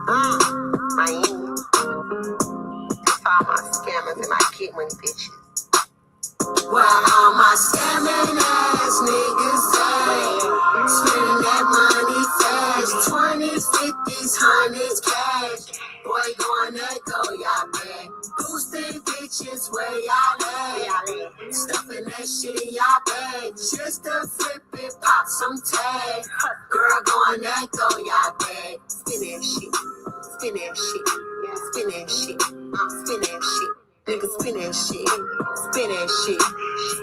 Miami. That's all my scammers and my get money bitches. Where all my scamming ass niggas at? Spending that money fast. 20s, 50s, 100s cash. Boy, gonna go, y'all back. Boosting bitches, where y'all at? Stuffing that shit in y'all bag. Just to flip it, pop some tag. Girl, gonna go, y'all back. Spin that shit. Spin that shit. Spin that shit. Spin that shit. Nigga, spin that shit. Spin that shit.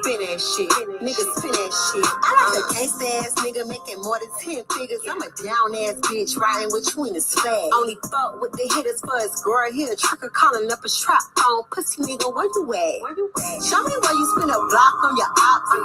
Spin that shit. Nigga, spin that shit. I like a gangsta ass nigga making more than 10 figures. I'm a down ass bitch riding with you in the swag. Only fuck with the hitters for his girl here. Tricker calling up a trap phone. Pussy nigga, where you at? Where you at? Show me where you spin a block on your ops.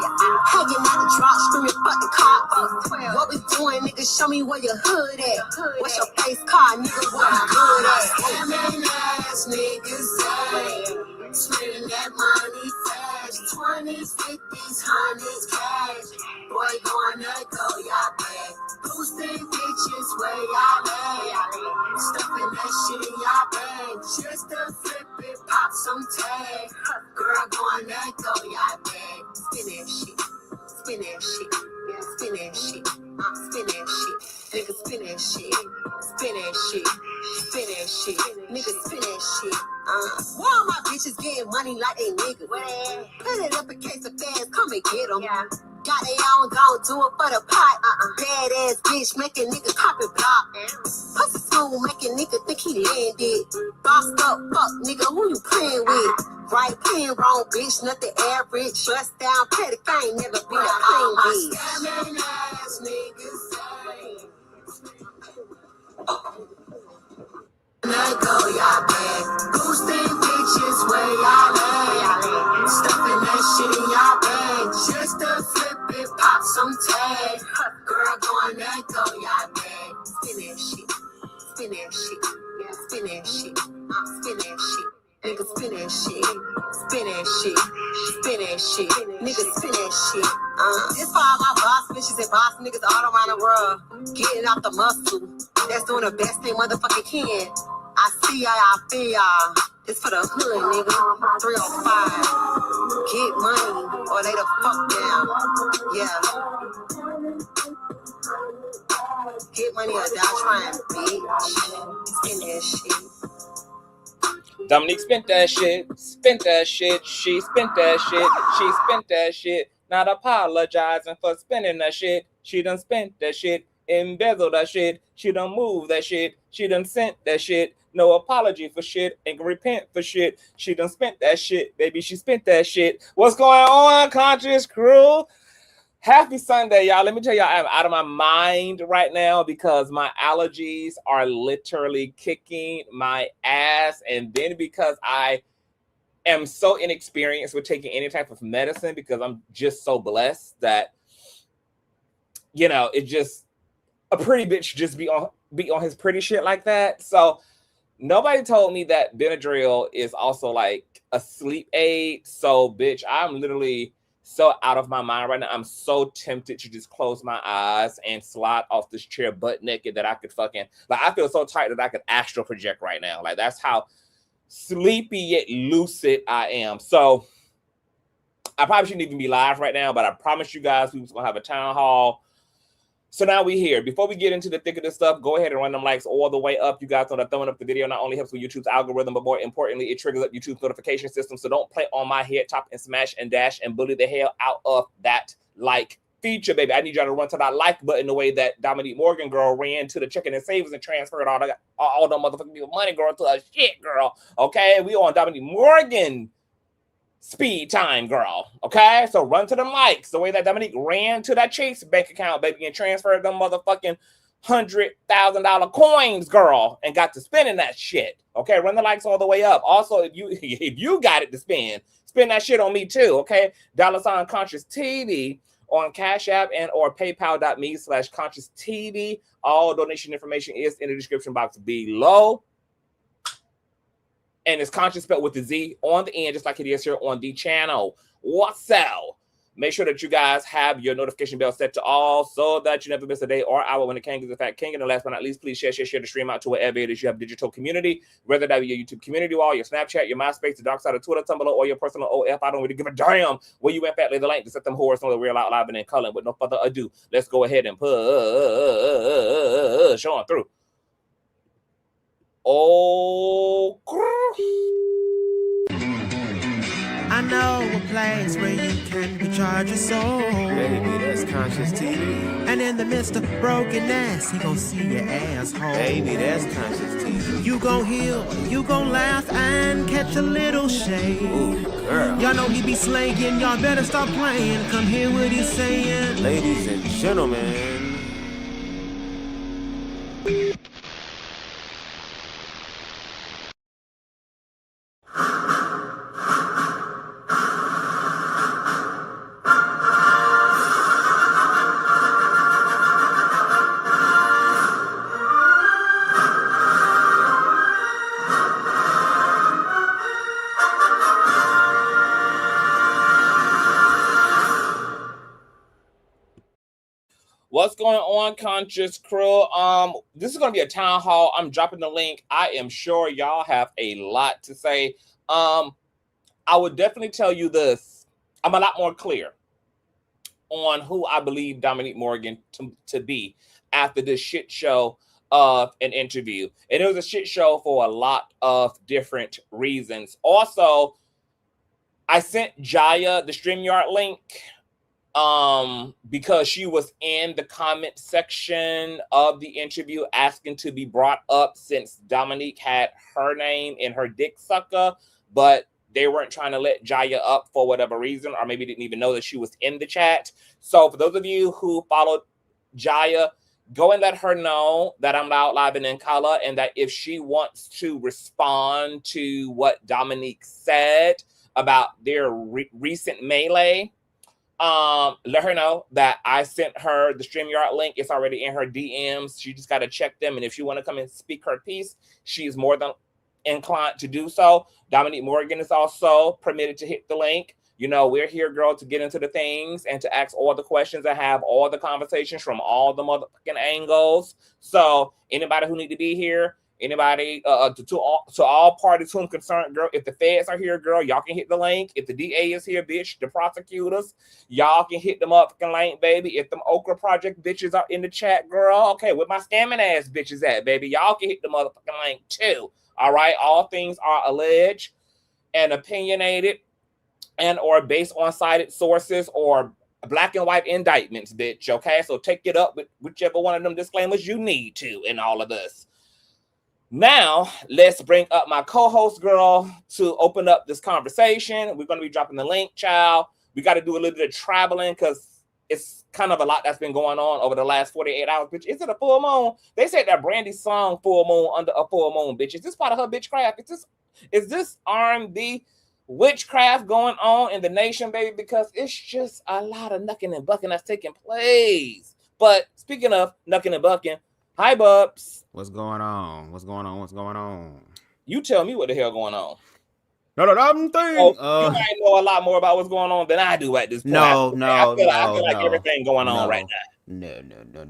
Hanging out the drop, screaming fuck the cops. What we doing, nigga? Show me where your hood at. What's your face card, nigga? What you good at? Scamming ass niggas at. Spending that money fast. 20s, 50s, 100s cash. Boy, gonna go, y'all back. Boosting bitches, where y'all at? Stuffing that shit in y'all bag. Just to flip it, pop some tag. Girl, gonna go, y'all back. Spin that shit. Spin that shit. Spin that shit. Spin that shit. Nigga, spin that shit. Spin that shit. Spin that shit. Nigga, spin that shit. Why all my bitches getting money like they niggas? Put it up in case the fans come and get them. Yeah. Got they own, don't do it for the pot. Bad ass bitch making nigga carpet block. Pussy smooth making nigga think he landed. Bossed up, fuck nigga, who you playing with? Right, playing wrong, bitch, nothing average. Stressed down, petty, I ain't never been a plain bitch. Scamming ass niggas say. Let go, y'all back. Boosting bitches, where y'all at? Stuffing that shit in y'all bag. Just to flip it, pop some tag. Girl, going let go, y'all back. Spin that shit. Spin that shit. Spin that shit. Spin that shit. Nigga, spin that shit. Spin that shit. Spin that shit. Nigga, spin that shit. This for all my boss bitches and boss niggas all around the world. Getting off the muscle. That's doing the best they motherfucking can. I see y'all, I feel y'all. This for the hood, nigga. 305. Get money or they the fuck down. Yeah. Get money or die trying, bitch. Spin that shit. Dominique spent that shit. Spent that shit. She spent that shit. She spent that shit. Not apologizing for spending that shit. She done spent that shit. Embezzled that shit. She done moved that shit. She done sent that shit. No apology for shit. Ain't gonna repent for shit. She done spent that shit. Baby, she spent that shit. What's going on, Conscious crew? Happy Sunday, y'all. Let me tell y'all, I'm out of my mind right now because my allergies are literally kicking my ass. And then because I am so inexperienced with taking any type of medicine because I'm just so blessed that, you know, it just, a pretty bitch just be on his pretty shit like that. So nobody told me that Benadryl is also like a sleep aid. So bitch, I'm literally so out of my mind right now. I'm so tempted to just close my eyes and slide off this chair butt naked that I could fucking, like, I feel so tight that I could astral project right now. Like, that's how sleepy yet lucid I am. So I probably shouldn't even be live right now, but I promise you guys we was gonna have a town hall. So now we here. Before we get into the thick of this stuff, go ahead and run them likes all the way up. You guys know that thumbing up the video not only helps with YouTube's algorithm, but more importantly, it triggers up YouTube's notification system. So don't play on my head top and smash and dash and bully the hell out of that like feature, baby. I need y'all to run to that like button the way that Dominique Morgan girl ran to the checking and savings and transferred all the motherfucking people money, girl, to a shit, girl. Okay, we on Dominique Morgan speed time, girl. Okay, so run to them likes the way that Dominique ran to that Chase bank account, baby, and transferred them motherfucking $100,000 coins, girl, and got to spending that shit. Okay, run the likes all the way up. Also, if you got it to spend that shit on me too. Okay, $ Consciouztv on Cash App and or PayPal.me/Consciouztv. All donation information is in the description box below. And it's Conscious spelled with the Z on the end, just like it is here on the channel. What's up? Make sure that you guys have your notification bell set to all so that you never miss a day or hour when the king is in fact king. And last but not least, please share the stream out to wherever it is you have digital community, whether that be your YouTube community wall, your Snapchat, your MySpace, the dark side of Twitter, Tumblr, or your personal OF. I don't really give a damn where you went, fat lady Lank, to set them whores on the real out live and in color. With no further ado, let's go ahead and push on through. Oh, I know a place where you can recharge your soul. Baby, that's Consciouztv. And in the midst of brokenness, he gon' see your asshole. Baby, that's Consciouztv. You gon' heal, you gon' laugh and catch a little shade. Ooh, girl. Y'all know he be slaying, y'all better stop playing. Come hear what he's saying. Ladies and gentlemen. What's going on, Conscious Crew? This is going to be a town hall. I'm dropping the link. I am sure y'all have a lot to say. I would definitely tell you this. I'm a lot more clear on who I believe Dominique Morgan to be after this shit show of an interview. And it was a shit show for a lot of different reasons. Also, I sent Jaya the StreamYard link because she was in the comment section of the interview asking to be brought up since Dominique had her name in her dick sucker, but they weren't trying to let Jaya up for whatever reason, or maybe didn't even know that she was in the chat. So for those of you who followed Jaya, go and let her know that I'm out live and in color, and that if she wants to respond to what Dominique said about their recent melee, let her know that I sent her the StreamYard link. It's already in her DMs. She just got to check them. And if she want to come and speak her piece, she's more than inclined to do so. Dominique Morgan is also permitted to hit the link. You know, we're here, girl, to get into the things and to ask all the questions and have all the conversations from all the motherfucking angles. So anybody who need to be here, anybody, to all parties whom concerned, girl, if the feds are here, girl, y'all can hit the link. If the DA is here, bitch, the prosecutors, y'all can hit them motherfucking link, baby. If them Okra Project bitches are in the chat, girl, okay, where my scamming ass bitches at, baby? Y'all can hit the motherfucking link too. All right, all things are alleged and opinionated and or based on cited sources or black and white indictments, bitch, okay? So take it up with whichever one of them disclaimers you need to in all of this. Now, let's bring up my co-host, girl, to open up this conversation. We're going to be dropping the link, child. We got to do a little bit of traveling because it's kind of a lot that's been going on over the last 48 hours, bitch. Is it a full moon? They said that Brandy song Full Moon under a full moon, bitch. Is this part of her bitchcraft? Is this R&B witchcraft going on in the nation, baby? Because it's just a lot of knucking and bucking that's taking place. But speaking of knucking and bucking, hi, Bubs. What's going on? What's going on? What's going on? You tell me what the hell going on. You might know a lot more about what's going on than I do at this point. I feel like everything going on right now.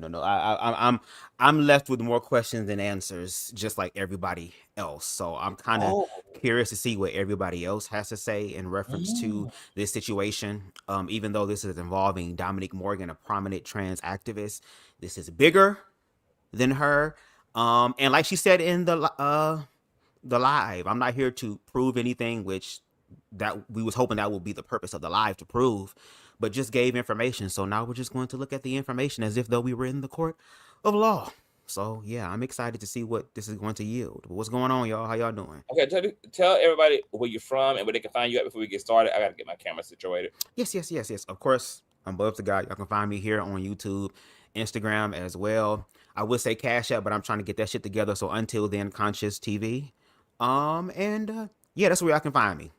No. I'm left with more questions than answers, just like everybody else. So I'm kind of curious to see what everybody else has to say in reference to this situation. Even though this is involving Dominique Morgan, a prominent trans activist, this is bigger than her. And like she said in the live, I'm not here to prove anything, which that we was hoping that would be the purpose of the live, to prove, but just gave information. So now we're just going to look at the information as if though we were in the court of law. So yeah, I'm excited to see what this is going to yield. What's going on, y'all? How y'all doing? Okay, tell everybody where you're from and where they can find you at before we get started. I gotta get my camera situated. Yes. Of course, I'm Bubs the Guy. Y'all can find me here on YouTube, Instagram as well. I would say Cash App, but I'm trying to get that shit together. So until then, Consciouztv. Yeah, that's where y'all can find me.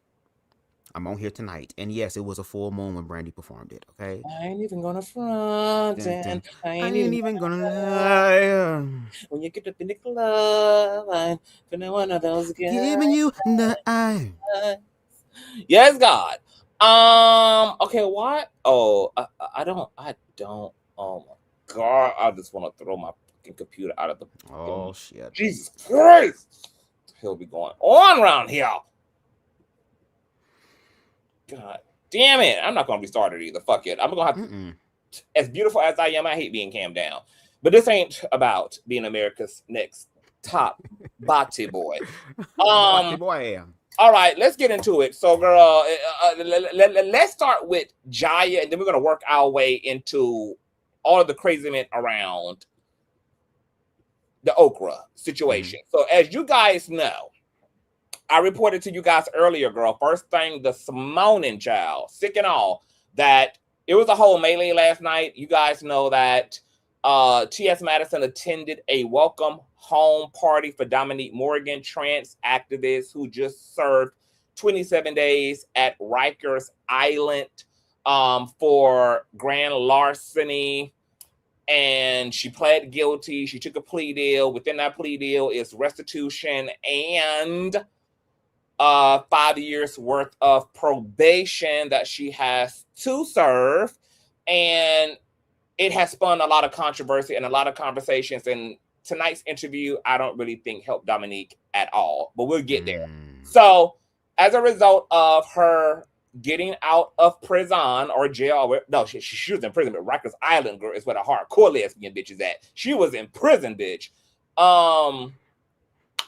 I'm on here tonight. And yes, it was a full moon when Brandy performed it, okay? I ain't even gonna front. I ain't even gonna lie. When you get up in the club, I'm feeling one of those guys. Giving you the eye. Yes, God. Okay, what? Oh, I don't. Oh my God, I just want to throw my fucking computer out of the. Oh shit. Jesus Christ! What the hell be going on around here? God damn it! I'm not gonna restart it either. Fuck it. I'm gonna have to. As beautiful as I am, I hate being cammed down. But this ain't about being America's next top body boy. Body boy. All right, let's get into it. So, girl, let's start with Jaya, and then we're gonna work our way into all of the craziness around the okra situation. So, as you guys know, I reported to you guys earlier, girl. First thing this morning, child, sick and all, that it was a whole melee last night. You guys know that T.S. Madison attended a welcome home party for Dominique Morgan, trans activist who just served 27 days at Rikers Island for grand larceny. And she pled guilty. She took a plea deal. Within that plea deal is restitution and 5 years worth of probation that she has to serve. And it has spun a lot of controversy and a lot of conversations. And tonight's interview, I don't really think helped Dominique at all, but we'll get there. So as a result of her getting out of prison or jail, no, she was in prison, but Rikers Island, girl, is where the hardcore lesbian bitch is at. She was in prison, bitch. Her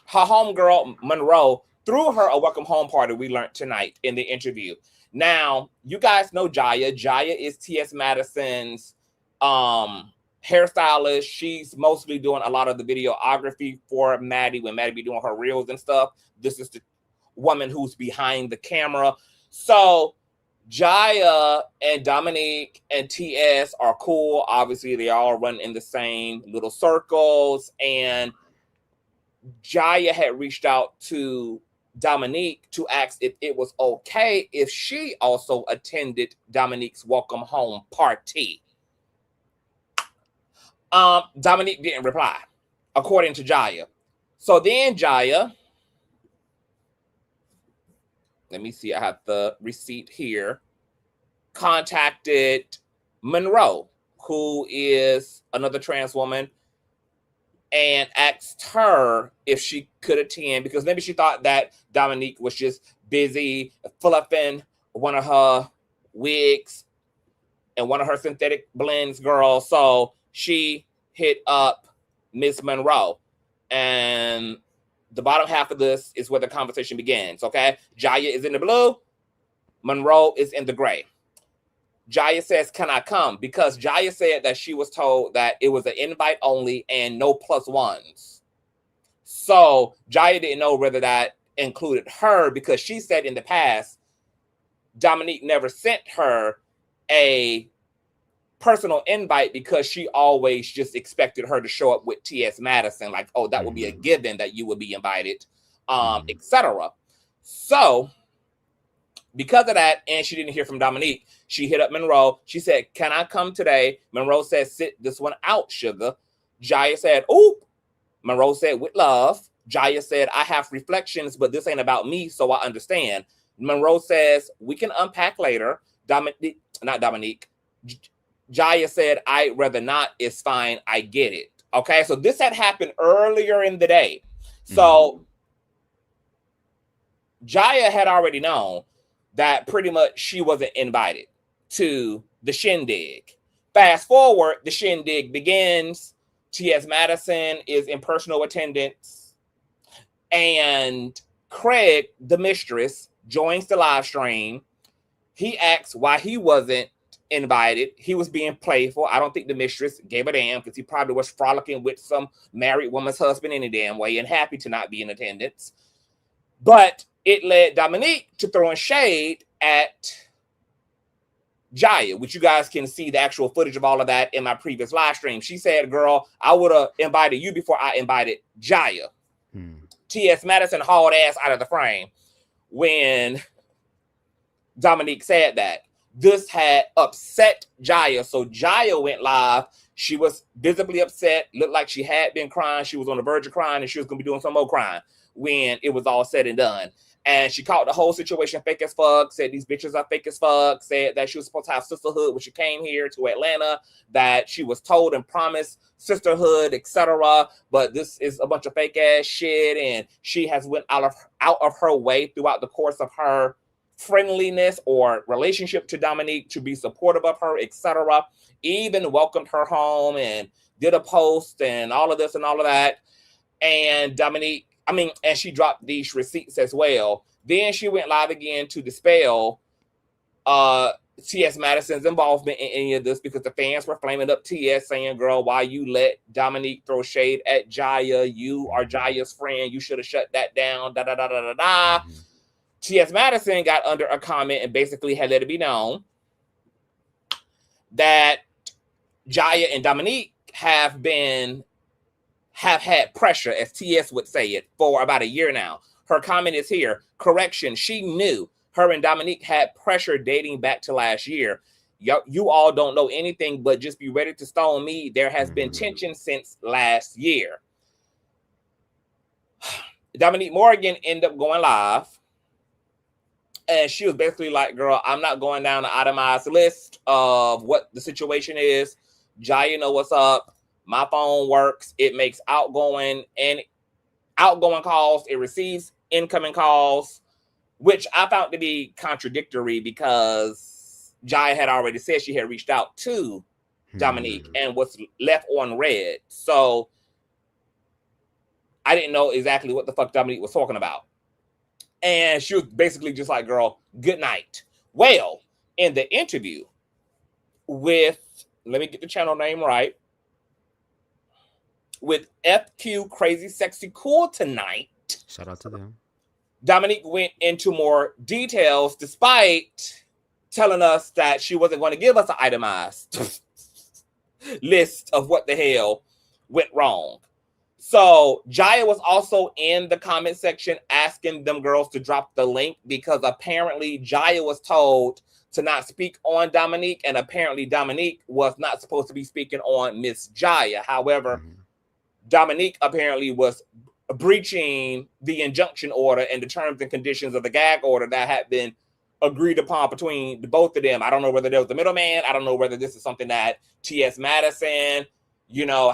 homegirl, Monroe, threw her a welcome home party, we learned tonight in the interview. Now, you guys know Jaya. Jaya is T.S. Madison's hairstylist. She's mostly doing a lot of the videography for Maddie when Maddie be doing her reels and stuff. This is the woman who's behind the camera. So Jaya and Dominique and TS are cool. Obviously, they all run in the same little circles. And Jaya had reached out to Dominique to ask if it was okay if she also attended Dominique's welcome home party. Dominique didn't reply, according to Jaya. So then Jaya, let me see, I have the receipt here, contacted Monroe, who is another trans woman, and asked her if she could attend, because maybe she thought that Dominique was just busy fluffing one of her wigs and one of her synthetic blends, girl. So she hit up Miss Monroe. And the bottom half of this is where the conversation begins, okay? Jaya is in the blue. Monroe is in the gray. Jaya says, can I come? Because Jaya said that she was told that it was an invite only and no plus ones. So Jaya didn't know whether that included her, because she said in the past, Dominique never sent her a personal invite because she always just expected her to show up with T.S. Madison. Like, oh, that would be a given that you would be invited, etc. So because of that, and she didn't hear from Dominique, she hit up Monroe. She said, can I come today? Monroe said, sit this one out, sugar. Jaya said, oop. Monroe said, with love. Jaya said, I have reflections, but this ain't about me, so I understand. Monroe says, we can unpack later. Not Dominique. Jaya said, I'd rather not. It's fine. I get it. Okay, so this had happened earlier in the day. So Jaya had already known that pretty much she wasn't invited to the shindig. Fast forward, the shindig begins. T.S. Madison is in personal attendance. And Craig, the mistress, joins the live stream. He asks why he wasn't invited. He was being playful. I don't think the mistress gave a damn, because he probably was frolicking with some married woman's husband any damn way and happy to not be in attendance. But it led Dominique to throwing shade at Jaya, which you guys can see the actual footage of all of that in my previous live stream. She said, girl, I would have invited you before I invited Jaya. T.S. Madison hauled ass out of the frame when Dominique said that. This had upset Jaya. So Jaya went live. She was visibly upset, looked like she had been crying. She was on the verge of crying, and she was going to be doing some more crying when it was all said and done. And she called the whole situation fake as fuck, said these bitches are fake as fuck, said that she was supposed to have sisterhood when she came here to Atlanta, that she was told and promised sisterhood, etc. But this is a bunch of fake ass shit, and she has went out of her way throughout the course of her friendliness or relationship to Dominique to be supportive of her, etc. Even welcomed her home and did a post and all of this and all of that. And and she dropped these receipts as well. Then she went live again to dispel T.S. Madison's involvement in any of this, because the fans were flaming up T.S. saying, girl, why you let Dominique throw shade at Jaya? You are Jaya's friend. You should have shut that down. Da da da da da da. T.S. Madison got under a comment and basically had let it be known that Jaya and Dominique have had pressure, as T.S. would say it, for about a year now. Her comment is here. Correction, she knew her and Dominique had pressure dating back to last year. You all don't know anything, but just be ready to stone me. There has been tension since last year. Dominique Morgan ended up going live, and she was basically like, girl, I'm not going down the itemized list of what the situation is. Jaya know what's up. My phone works. It makes outgoing calls. It receives incoming calls, which I found to be contradictory, because Jaya had already said she had reached out to Dominique and was left on red. So I didn't know exactly what the fuck Dominique was talking about. And she was basically just like, girl, good night. Well, in the interview with, let me get the channel name right, with FQ Crazy Sexy Cool Tonight. Shout out to them. Dominique went into more details, despite telling us that she wasn't going to give us an itemized list of what the hell went wrong. So Jaya was also in the comment section asking them girls to drop the link, because apparently Jaya was told to not speak on Dominique, and apparently Dominique was not supposed to be speaking on Miss Jaya. However, Dominique apparently was breaching the injunction order and the terms and conditions of the gag order that had been agreed upon between the both of them. I don't know whether there was a middleman. I don't know whether this is something that T.S. Madison,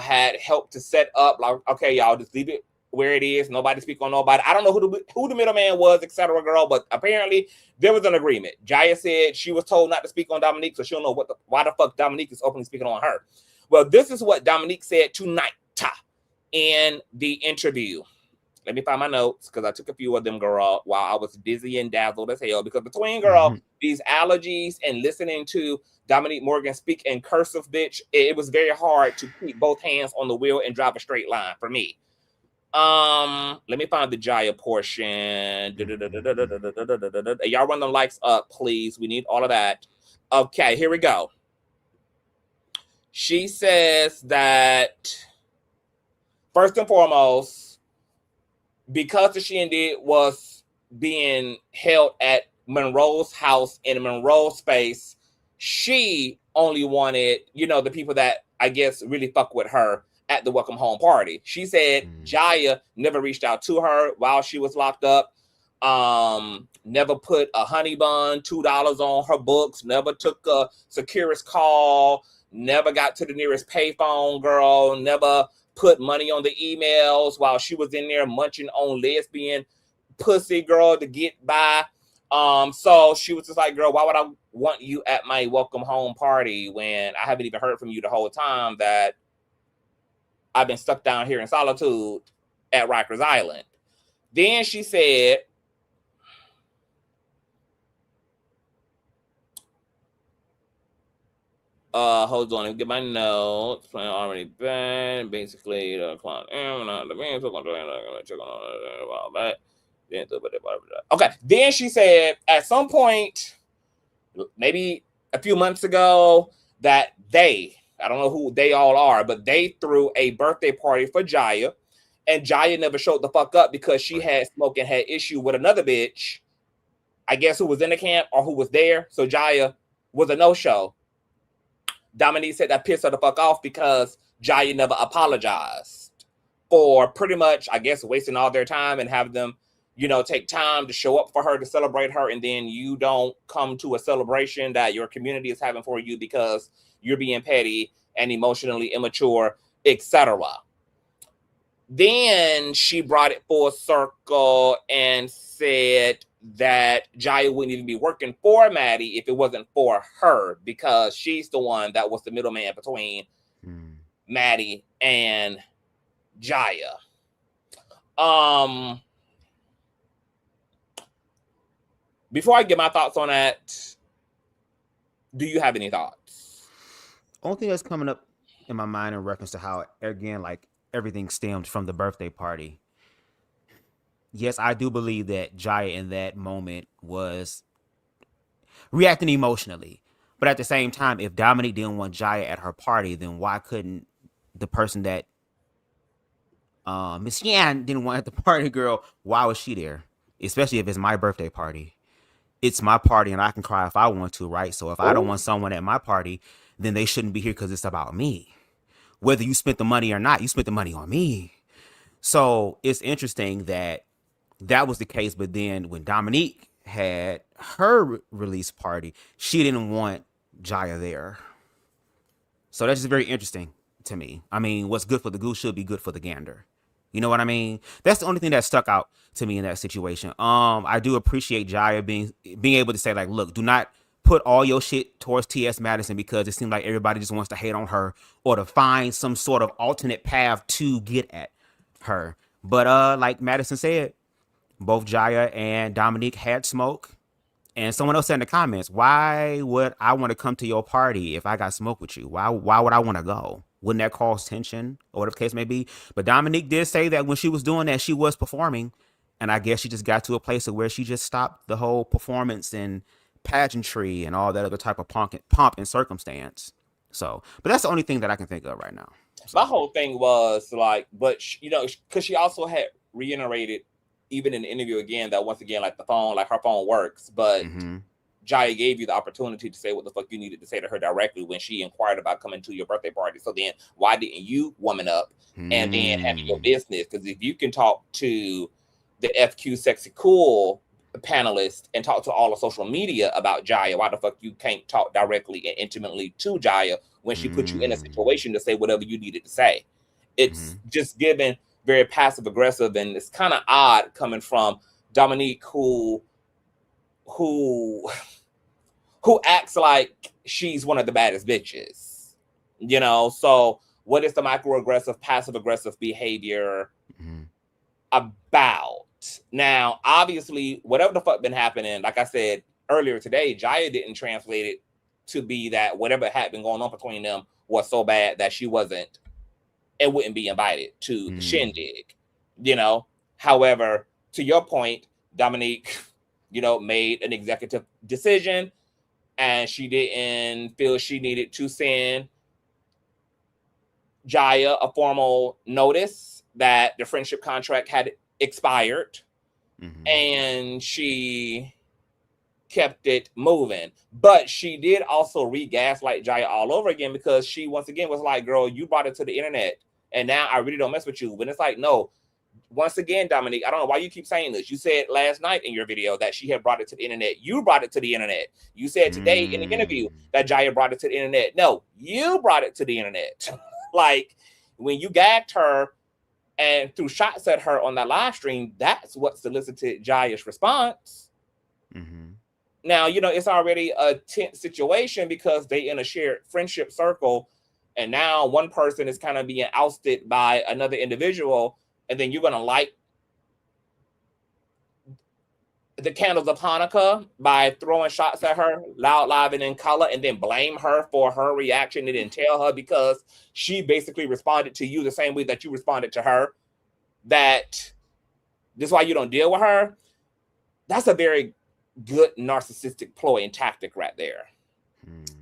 had helped to set up. Like, okay, y'all, just leave it where it is. Nobody speak on nobody. I don't know who the middleman was, etc., girl, but apparently there was an agreement. Jaya said she was told not to speak on Dominique, so she don't know why the fuck Dominique is openly speaking on her. Well, this is what Dominique said tonight in the interview. Let me find my notes, because I took a few of them, girl, while I was dizzy and dazzled as hell. Because between, girl, these allergies and listening to Dominique Morgan speak in cursive, bitch, it was very hard to keep both hands on the wheel and drive a straight line for me. Let me find the Jaya portion. Y'all run them likes up, please. We need all of that. Okay, here we go. She says that, first and foremost, because the shindig was being held at Monroe's house in a Monroe space, she only wanted, the people that I guess really fuck with her at the welcome home party. She said Jaya never reached out to her while she was locked up. Never put a honey bun, $2 on her books, never took a Securus call, never got to the nearest payphone, girl, never put money on the emails while she was in there munching on lesbian pussy, girl, to get by. So she was just like, girl, why would I want you at my welcome home party when I haven't even heard from you the whole time that I've been stuck down here in solitude at Rikers Island? Then she said, hold on, let me get my notes. Plan already banned. Basically, the client okay. Then she said at some point, maybe a few months ago, that I don't know who they all are, but they threw a birthday party for Jaya, and Jaya never showed the fuck up because she had smoke and had issue with another bitch, I guess, who was in the camp or who was there. So Jaya was a no-show. Dominique said that pissed her the fuck off because Jaya never apologized for pretty much, I guess, wasting all their time and have them, take time to show up for her, to celebrate her, and then you don't come to a celebration that your community is having for you because you're being petty and emotionally immature, etc. Then she brought it full circle and said that Jaya wouldn't even be working for Maddie if it wasn't for her, because she's the one that was the middleman between Maddie and Jaya. Before I get my thoughts on that, do you have any thoughts? Only thing that's coming up in my mind in reference to how, again, like, everything stemmed from the birthday party. Yes, I do believe that Jaya in that moment was reacting emotionally. But at the same time, if Dominique didn't want Jaya at her party, then why couldn't the person that Miss Yan didn't want at the party, girl, why was she there? Especially if it's my birthday party. It's my party and I can cry if I want to, right? So if I don't want someone at my party, then they shouldn't be here because it's about me. Whether you spent the money or not, you spent the money on me. So it's interesting that that was the case. But then when Dominique had her release party, she didn't want Jaya there. So that's just very interesting to me. I mean, what's good for the goose should be good for the gander. You know what I mean? That's the only thing that stuck out to me in that situation. I do appreciate Jaya being able to say, like, look, do not put all your shit towards T.S. Madison, because it seems like everybody just wants to hate on her or to find some sort of alternate path to get at her. But like Madison said, both Jaya and Dominique had smoke. And someone else said in the comments, why would I want to come to your party if I got smoke with you? Why would I want to go? Wouldn't that cause tension or whatever the case may be? But Dominique did say that when she was doing that, she was performing. And I guess she just got to a place of where she just stopped the whole performance and pageantry and all that other type of pomp and circumstance. So, but that's the only thing that I can think of right now. So. My whole thing was like, but because she also had reiterated, even in the interview again, that once again, like her phone works, but Jaya gave you the opportunity to say what the fuck you needed to say to her directly when she inquired about coming to your birthday party. So then why didn't you woman up and then handle your business? Because if you can talk to the FQ Sexy Cool panelist and talk to all of social media about Jaya, why the fuck you can't talk directly and intimately to Jaya when she put you in a situation to say whatever you needed to say? It's just given very passive aggressive, and it's kind of odd coming from Dominique, who acts like she's one of the baddest bitches, So what is the microaggressive, passive aggressive behavior about? Now, obviously, whatever the fuck been happening, like I said earlier today, Jaya didn't translate it to be that whatever had been going on between them was so bad that she wasn't and wouldn't be invited to the shindig, However, to your point, Dominique, made an executive decision, and she didn't feel she needed to send Jaya a formal notice that the friendship contract had expired, and she kept it moving. But she did also re-gaslight Jaya all over again, because she once again was like, girl, you brought it to the internet, and now I really don't mess with you. But it's like, no, once again, Dominique, I don't know why you keep saying this. You said last night in your video that she had brought it to the internet. You brought it to the internet. You said today in the interview that Jaya brought it to the internet. No, you brought it to the internet. Like, when you gagged her and threw shots at her on that live stream, that's what solicited Jaya's response. Now, it's already a tense situation because they in a shared friendship circle, and now one person is kind of being ousted by another individual, and then you're going to light the candles of Hanukkah by throwing shots at her loud, live, and in color, and then blame her for her reaction and then tell her because she basically responded to you the same way that you responded to her, that this is why you don't deal with her. That's a very good narcissistic ploy and tactic right there.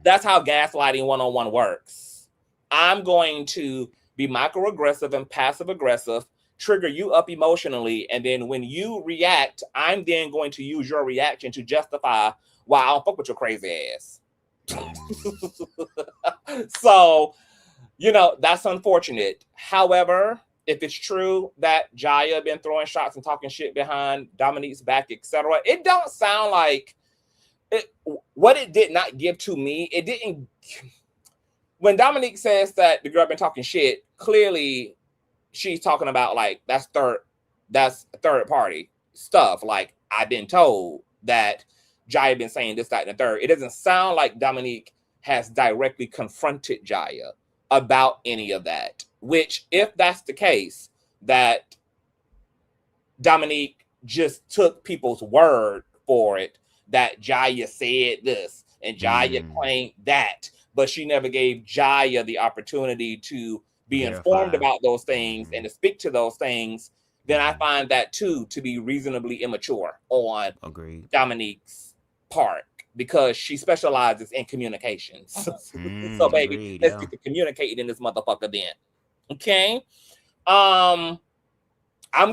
That's how gaslighting 101 works. I'm going to be microaggressive and passive aggressive, trigger you up emotionally, and then when you react, I'm then going to use your reaction to justify why I don't fuck with your crazy ass. So, that's unfortunate. However, if it's true that Jaya been throwing shots and talking shit behind Dominique's back, etc., it don't sound like it. What it did not give to me, it didn't. When Dominique says that the girl been talking shit, clearly she's talking about like that's third party stuff. Like, I've been told that Jaya been saying this, that, and the third. It doesn't sound like Dominique has directly confronted Jaya about any of that. Which, if that's the case, that Dominique just took people's word for it, that Jaya said this and Jaya claimed that, but she never gave Jaya the opportunity to be informed about those things and to speak to those things, then I find that too to be reasonably immature on Dominique's part, because she specializes in communications. So baby, let's get to communicating in this motherfucker then. Okay. I'm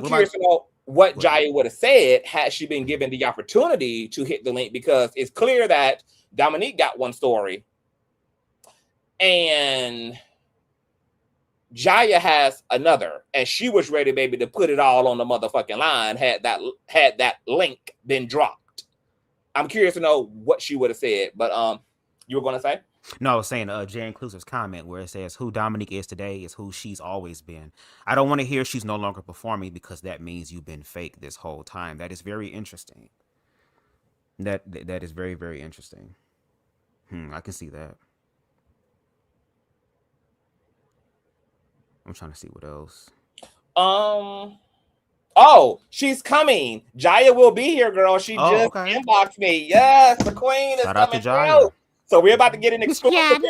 curious to know what Jaya would have said had she been given the opportunity to hit the link, because it's clear that Dominique got one story and Jaya has another, and she was ready, baby, to put it all on the motherfucking line had that link been dropped. I'm curious to know what she would have said, but you were going to say? No, I was saying Jay Inclusive's comment where it says who Dominique is today is who she's always been. I don't want to hear she's no longer performing, because that means you've been fake this whole time. That is very interesting. That is very, very interesting. I can see that. I'm trying to see what else. Oh, she's coming. Jaya will be here, girl. She just inboxed me. Yes, the queen is Shout out coming to Jaya. through. So we're about to get an exclusive.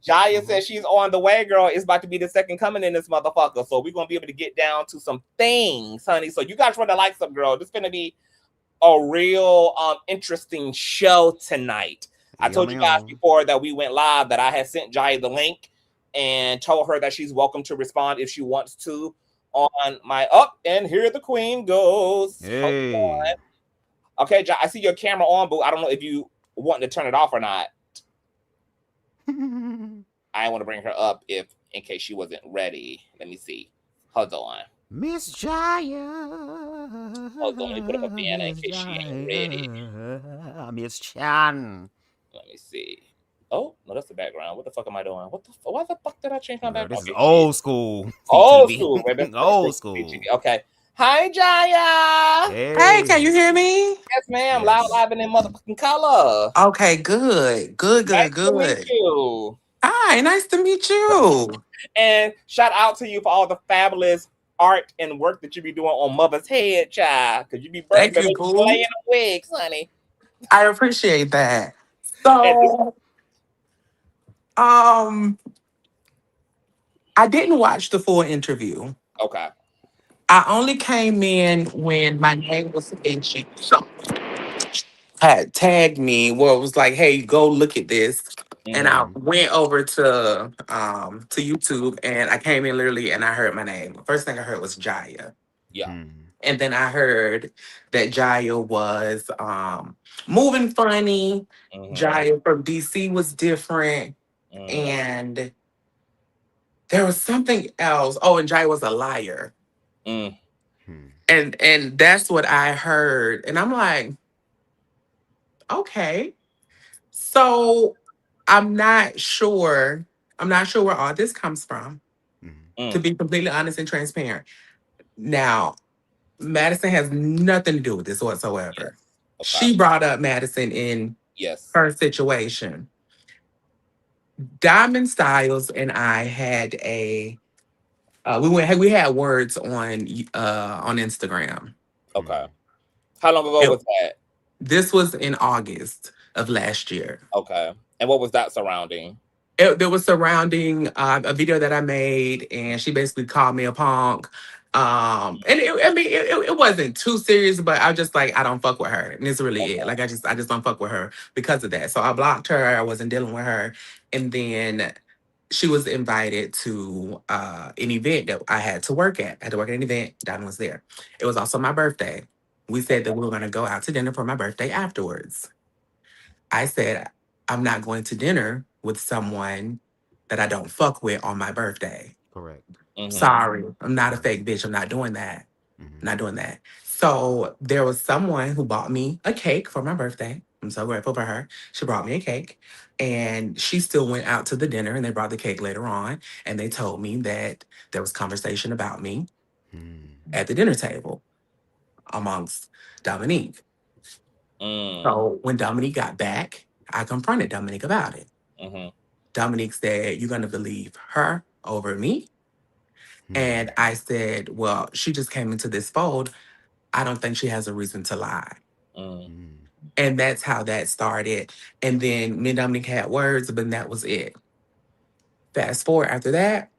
Jaya says she's on the way, girl. It's about to be the second coming in this motherfucker. So we're gonna be able to get down to some things, honey. So you guys run the lights up, girl. This is gonna be a real interesting show tonight. I told you guys before that we went live that I had sent Jaya the link and told her that she's welcome to respond if she wants to on my and here the queen goes. Hey. Okay, I see your camera on, but I don't know if you want to turn it off or not. I want to bring her up in case she wasn't ready. Let me see. Hold on. Miss Jaya. Hold on, let me put up a banner in case she ain't ready. Miss Chan. Let me see. Oh, no, that's the background. What the fuck am I doing? Why the fuck did I change my background? This is old school. Old school, baby. Old school. Okay. Hi, Jaya. Hey, can you hear me? Yes, ma'am. Loud, live, and in motherfucking color. Okay, good. Nice to meet you. Hi, nice to meet you. And shout out to you for all the fabulous art and work that you be doing on Mother's Head, child. Because you be laying the wigs, honey. I appreciate that. So, I didn't watch the full interview. Okay. I only came in when my name was mentioned. So had tagged me where it was like, hey, go look at this. And I went over to YouTube and I came in literally and I heard my name. The first thing I heard was Jaya. Yeah. And then I heard that Jaya was moving funny. Jaya from DC was different. And there was something else. Oh, and Jaya was a liar. And that's what I heard. And I'm like, okay. So I'm not sure where all this comes from. To be completely honest and transparent. Now, Madison has nothing to do with this whatsoever. Yes. Okay. She brought up Madison in her situation. Diamond Styles and I had we had words on Instagram. Okay. How long ago was that? This was in August of last year. Okay. And what was that surrounding? There was surrounding a video that I made, and she basically called me a punk. And it wasn't too serious, but I was just like, I don't fuck with her. And it's really it. Like I just don't fuck with her because of that. So I blocked her. I wasn't dealing with her. And then she was invited to an event that I had to work at. I had to work at an event. Diamond was there. It was also my birthday. We said that we were gonna go out to dinner for my birthday afterwards. I said, I'm not going to dinner with someone that I don't fuck with on my birthday. Correct. Sorry, I'm not a fake bitch. I'm not doing that. Not doing that. So there was someone who bought me a cake for my birthday. I'm so grateful for her. She brought me a cake, and she still went out to the dinner, and they brought the cake later on, and they told me that there was conversation about me at the dinner table amongst Dominique. So when Dominique got back, I confronted Dominique about it. Dominique said, "You're gonna believe her over me?" And I said, "Well, she just came into this fold. I don't think she has a reason to lie." And that's how that started. And then me and Dominique had words, but that was it. Fast forward after that,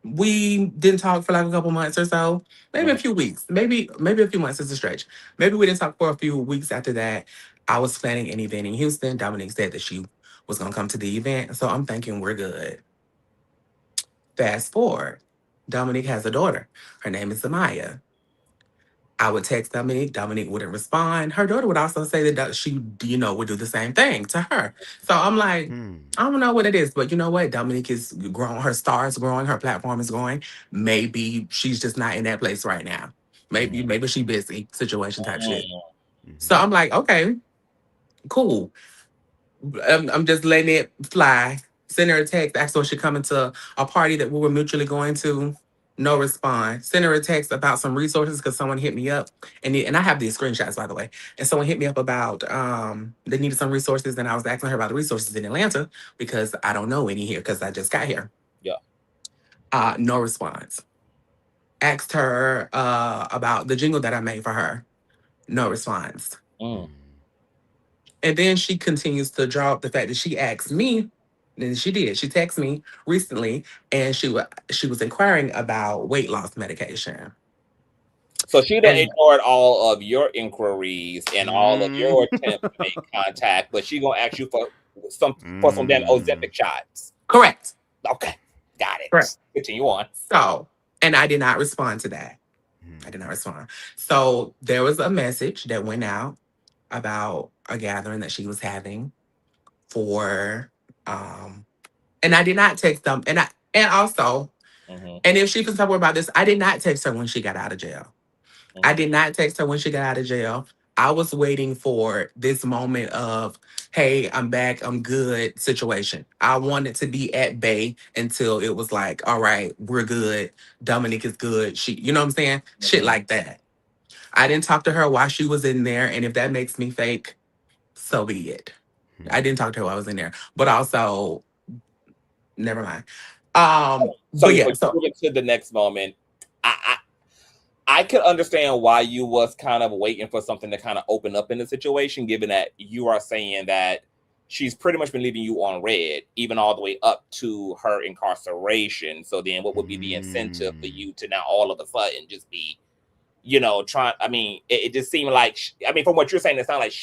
we didn't talk for like a couple months or so, maybe a few weeks, maybe a few months is a stretch. Maybe we didn't talk for a few weeks after that. I was planning an event in Houston. Dominique said that she was gonna come to the event. So I'm thinking we're good. Fast forward, Dominique has a daughter. Her name is Amaya. I would text Dominique. Dominique wouldn't respond. Her daughter would also say that she, would do the same thing to her. So I'm like, I don't know what it is, but you know what? Dominique is growing. Her star is growing. Her platform is growing. Maybe she's just not in that place right now. Maybe she busy situation type shit. So I'm like, okay, cool. I'm just letting it fly. Send her a text, ask her if she coming to a party that we were mutually going to. No response. Send her a text about some resources because someone hit me up. And I have these screenshots, by the way. And someone hit me up about they needed some resources, and I was asking her about the resources in Atlanta because I don't know any here because I just got here. Yeah. No response. Asked her about the jingle that I made for her. No response. And then she continues to draw up the fact that she asked me, and she did. She texted me recently, and she was inquiring about weight loss medication. So she done ignored all of your inquiries and all of your attempts to make contact, but she gonna ask you for some damn Ozempic shots. Correct. Okay, got it. Correct. Continue on. So, and I did not respond to that. I did not respond. So there was a message that went out about a gathering that she was having for and I did not text them. And also, and if she feels somewhere about this, I did not text her when she got out of jail. I did not text her when she got out of jail. I was waiting for this moment of, hey, I'm back, I'm good situation. I wanted to be at bay until it was like, all right, we're good. Dominique is good. She, you know what I'm saying? Shit like that. I didn't talk to her while she was in there. And if that makes me fake, so be it. I didn't talk to her while I was in there. But also, never mind. So to the next moment, I could understand why you was kind of waiting for something to kind of open up in the situation, given that you are saying that she's pretty much been leaving you on red, even all the way up to her incarceration. So then what would be the incentive for you to now all of a sudden just be, trying? I mean, it just seemed like, from what you're saying, it sounded like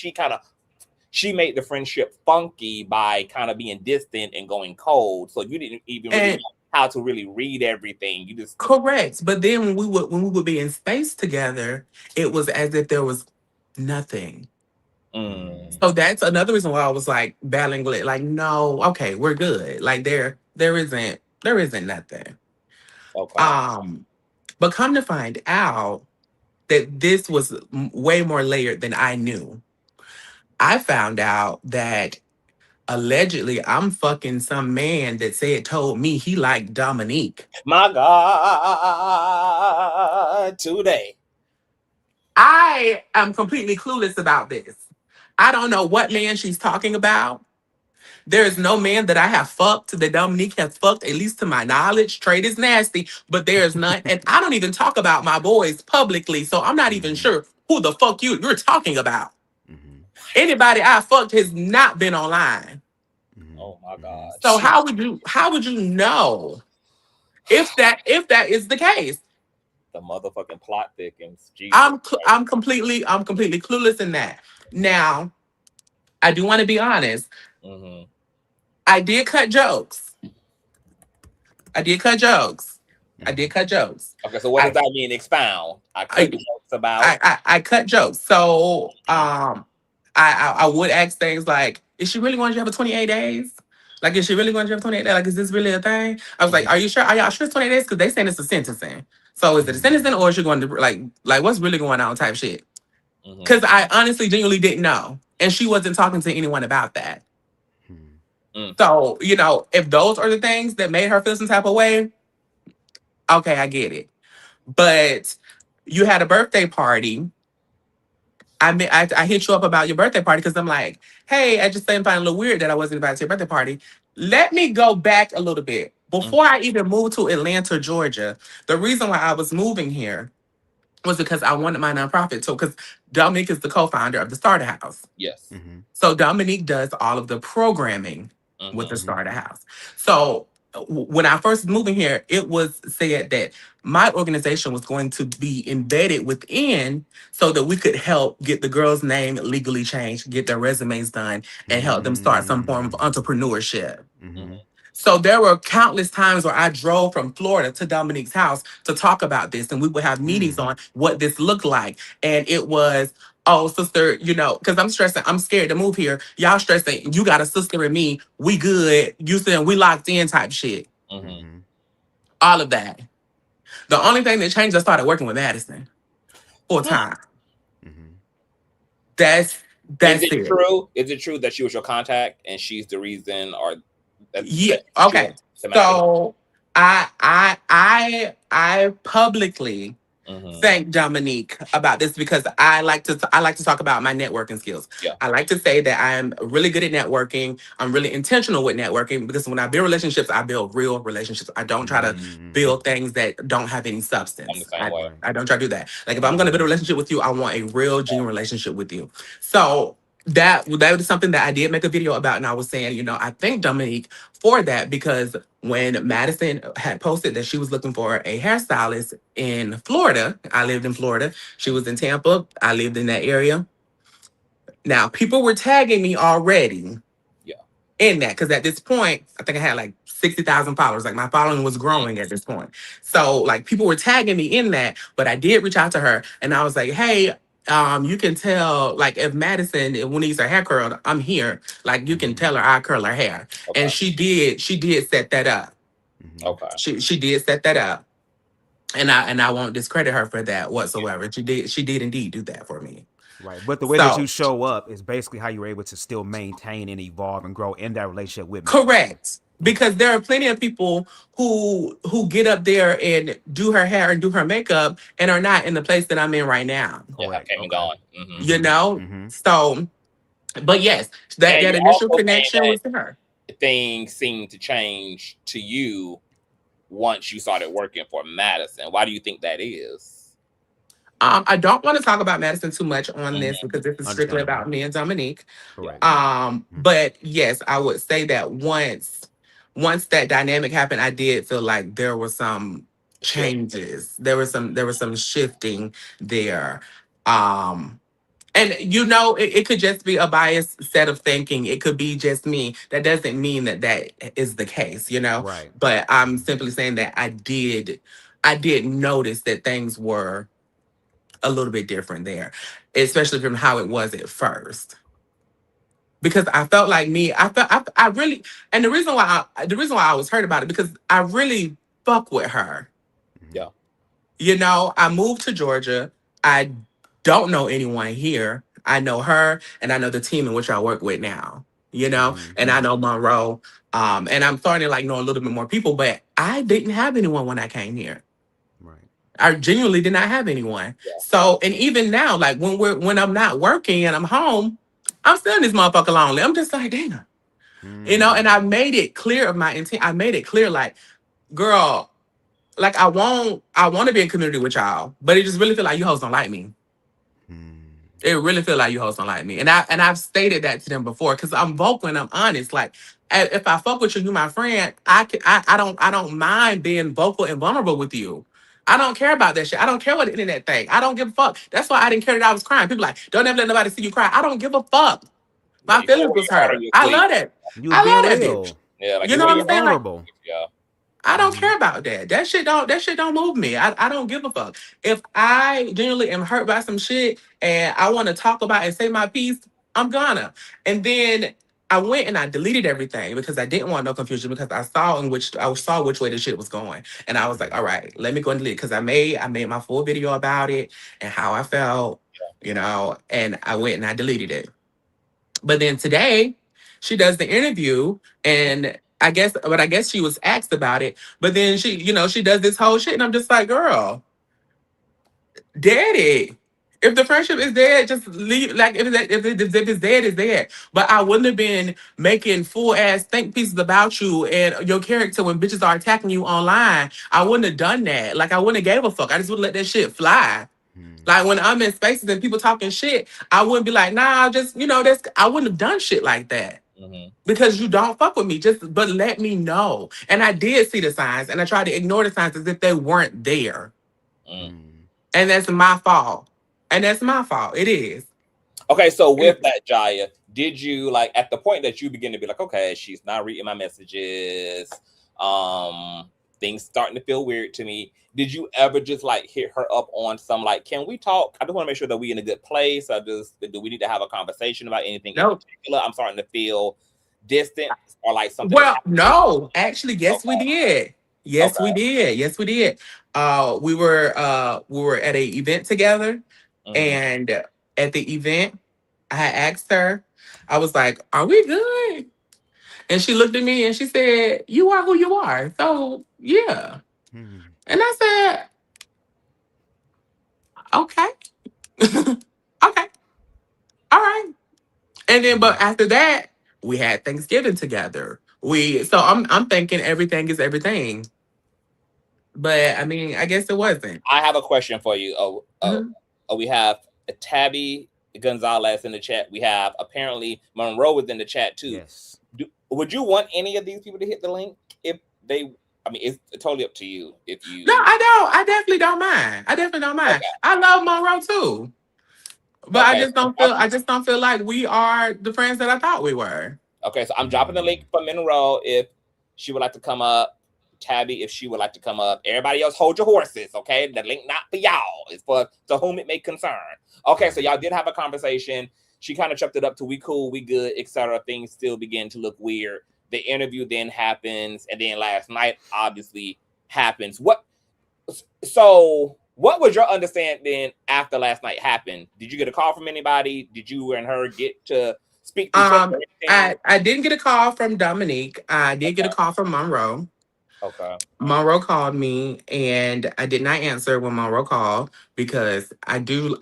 she made the friendship funky by kind of being distant and going cold. So you didn't even really know how to really read everything. You just correct. But then when we would be in space together, it was as if there was nothing. So that's another reason why I was like battling with it. Like, no, okay, we're good. Like there isn't nothing. Okay. But come to find out that this was way more layered than I knew. I found out that allegedly I'm fucking some man that told me he liked Dominique. My God, today. I am completely clueless about this. I don't know what man she's talking about. There is no man that I have fucked that Dominique has fucked, at least to my knowledge. Trade is nasty, but there is none. And I don't even talk about my boys publicly, so I'm not even sure who the fuck you're talking about. Anybody I fucked has not been online. Oh my God. So how would you know if that is the case? The motherfucking plot thickens. I'm completely clueless in that. Now, I do want to be honest. I did cut jokes. Okay, so what does that mean? Expound. I cut jokes about. I cut jokes. So I would ask things like, "Is she really wanting you to have a 28 days?" Like, is she really going to jail for 28 days? Like, is this really a thing? I was like, are you sure? Are y'all sure it's 28 days? Because they saying it's a sentencing. So is it a sentencing or is she going to, like what's really going on type shit? Because I honestly, genuinely didn't know. And she wasn't talking to anyone about that. So, you know, if those are the things that made her feel some type of way, okay, I get it. But you had a birthday party. I hit you up about your birthday party because I'm like, hey, I just find it a little weird that I wasn't invited to your birthday party. Let me go back a little bit. Before I even moved to Atlanta, Georgia, the reason why I was moving here was because I wanted my nonprofit. So, because Dominique is the co-founder of the Starter House. Yes. So Dominique does all of the programming with the Starter House. So when I first moved in here, it was said that my organization was going to be embedded within so that we could help get the girls' name legally changed, get their resumes done, and help them start some form of entrepreneurship. So there were countless times where I drove from Florida to Dominique's house to talk about this, and we would have meetings on what this looked like. And it was, oh, sister, you know, because I'm stressing, I'm scared to move here. Y'all stressing, you got a sister and me, we good. You saying we locked in type shit. All of that. The only thing that changed, I started working with Madison full time. That's Is it it. true? Is it true that she was your contact and she's the reason, or yeah? Okay. So I publicly thank Dominique about this because I like to talk about my networking skills. Yeah. I like to say that I'm really good at networking. I'm really intentional with networking because when I build relationships, I build real relationships. I don't try to build things that don't have any substance. I'm the same way. I don't try to do that. Like if I'm going to build a relationship with you, I want a real, genuine relationship with you. So that was something that I did make a video about, and I was saying, you know, I thank Dominique for that because when Madison had posted that she was looking for a hairstylist in Florida, I lived in Florida. She was in Tampa. I lived in that area. Now, people were tagging me already in that because at this point, I think I had like 60,000 followers. Like my following was growing at this point. So like people were tagging me in that, but I did reach out to her and I was like, hey, you can tell like if Madison needs her hair curled, I'm here. Like you can tell her I curl her hair. Okay. And she did set that up. Okay. She did set that up. And I won't discredit her for that whatsoever. She did indeed do that for me. Right. But the way that you show up is basically how you're able to still maintain and evolve and grow in that relationship with me. Correct. Because there are plenty of people who get up there and do her hair and do her makeup and are not in the place that I'm in right now. Yeah, came and gone. You know? So, but yes, that initial connection was her. Things seemed to change to you once you started working for Madison. Why do you think that is? I don't want to talk about Madison too much on this because this is strictly about me and Dominique. Correct. But yes, I would say that once that dynamic happened, I did feel like there were some changes. There was some shifting there. And you know, it could just be a biased set of thinking. It could be just me. That doesn't mean that is the case, you know? Right. But I'm simply saying that I did notice that things were a little bit different there, especially from how it was at first. Because I felt like I really, and the reason why I was hurt about it because I really fuck with her. Yeah. You know, I moved to Georgia. I don't know anyone here. I know her and I know the team in which I work with now, you know, and I know Monroe. And I'm starting to like know a little bit more people, but I didn't have anyone when I came here. Right. I genuinely did not have anyone. Yeah. So, and even now, like when I'm not working and I'm home, I'm still in this motherfucker lonely. I'm just like, damn. You know, and I made it clear of my intent. I made it clear, like, girl, like I want to be in community with y'all, but it just really feel like you hoes don't like me. It really feel like you hoes don't like me. And I've stated that to them before because I'm vocal and I'm honest. Like if I fuck with you, you my friend, I don't mind being vocal and vulnerable with you. I don't care about that shit. I don't care what the internet think. I don't give a fuck. That's why I didn't care that I was crying. People like, don't ever let nobody see you cry. I don't give a fuck. My feelings was hurt. I love that. I love that bitch. Yeah, like you know what I'm saying? Vulnerable. Like, yeah. I don't care about that. That shit don't move me. I don't give a fuck. If I genuinely am hurt by some shit and I want to talk about and say my piece, I'm gonna. And then I went and I deleted everything because I didn't want no confusion because I saw which way the shit was going. And I was like, all right, let me go and delete it. Because I made my full video about it and how I felt, and I went and I deleted it. But then today, she does the interview, and I guess she was asked about it. But then she does this whole shit, and I'm just like, girl, daddy. If the friendship is dead, just leave. Like if it's dead, it's dead. But I wouldn't have been making full ass think pieces about you and your character when bitches are attacking you online. I wouldn't have done that. Like I wouldn't have gave a fuck. I just would let that shit fly. Like when I'm in spaces and people talking shit, I wouldn't be like, nah, just that's. I wouldn't have done shit like that because you don't fuck with me. But let me know. And I did see the signs, and I tried to ignore the signs as if they weren't there. And that's my fault. And that's my fault. It is. Okay, so with that, Jaya, did you like at the point that you begin to be like, okay, she's not reading my messages, things starting to feel weird to me. Did you ever just like hit her up on some like, can we talk? I just want to make sure that we in a good place. Do we need to have a conversation about anything in particular? I'm starting to feel distant or like something. Well, no, actually, yes, we did. Yes, we did. Yes, we did. We were at an event together, and at the event, I had asked her. I was like, "Are we good?" And she looked at me and she said, "You are who you are." So yeah. And I said, "Okay, okay, all right." And then, but after that, we had Thanksgiving together. I'm thinking everything is everything. But I mean, I guess it wasn't. I have a question for you. We have Tabby Gonzalez in the chat. We have apparently Monroe was in the chat too. Yes. Would you want any of these people to hit the link if they? I mean, it's totally up to you. If you No, I don't. I definitely don't mind. Okay. I love Monroe too. But I just don't feel like we are the friends that I thought we were. Okay, so I'm dropping the link for Monroe if she would like to come up. Tabby, if she would like to come up. Everybody else, hold your horses, okay? The link not for y'all. It's for to whom it may concern. Okay, so y'all did have a conversation. She kind of chucked it up to we cool, we good, etc. Things still begin to look weird. The interview then happens, and then last night obviously happens. So what was your understanding after last night happened? Did you get a call from anybody? Did you and her get to speak to each other? I didn't get a call from Dominique. I did get a call from Monroe. Okay. Monroe called me and I did not answer when Monroe called because I like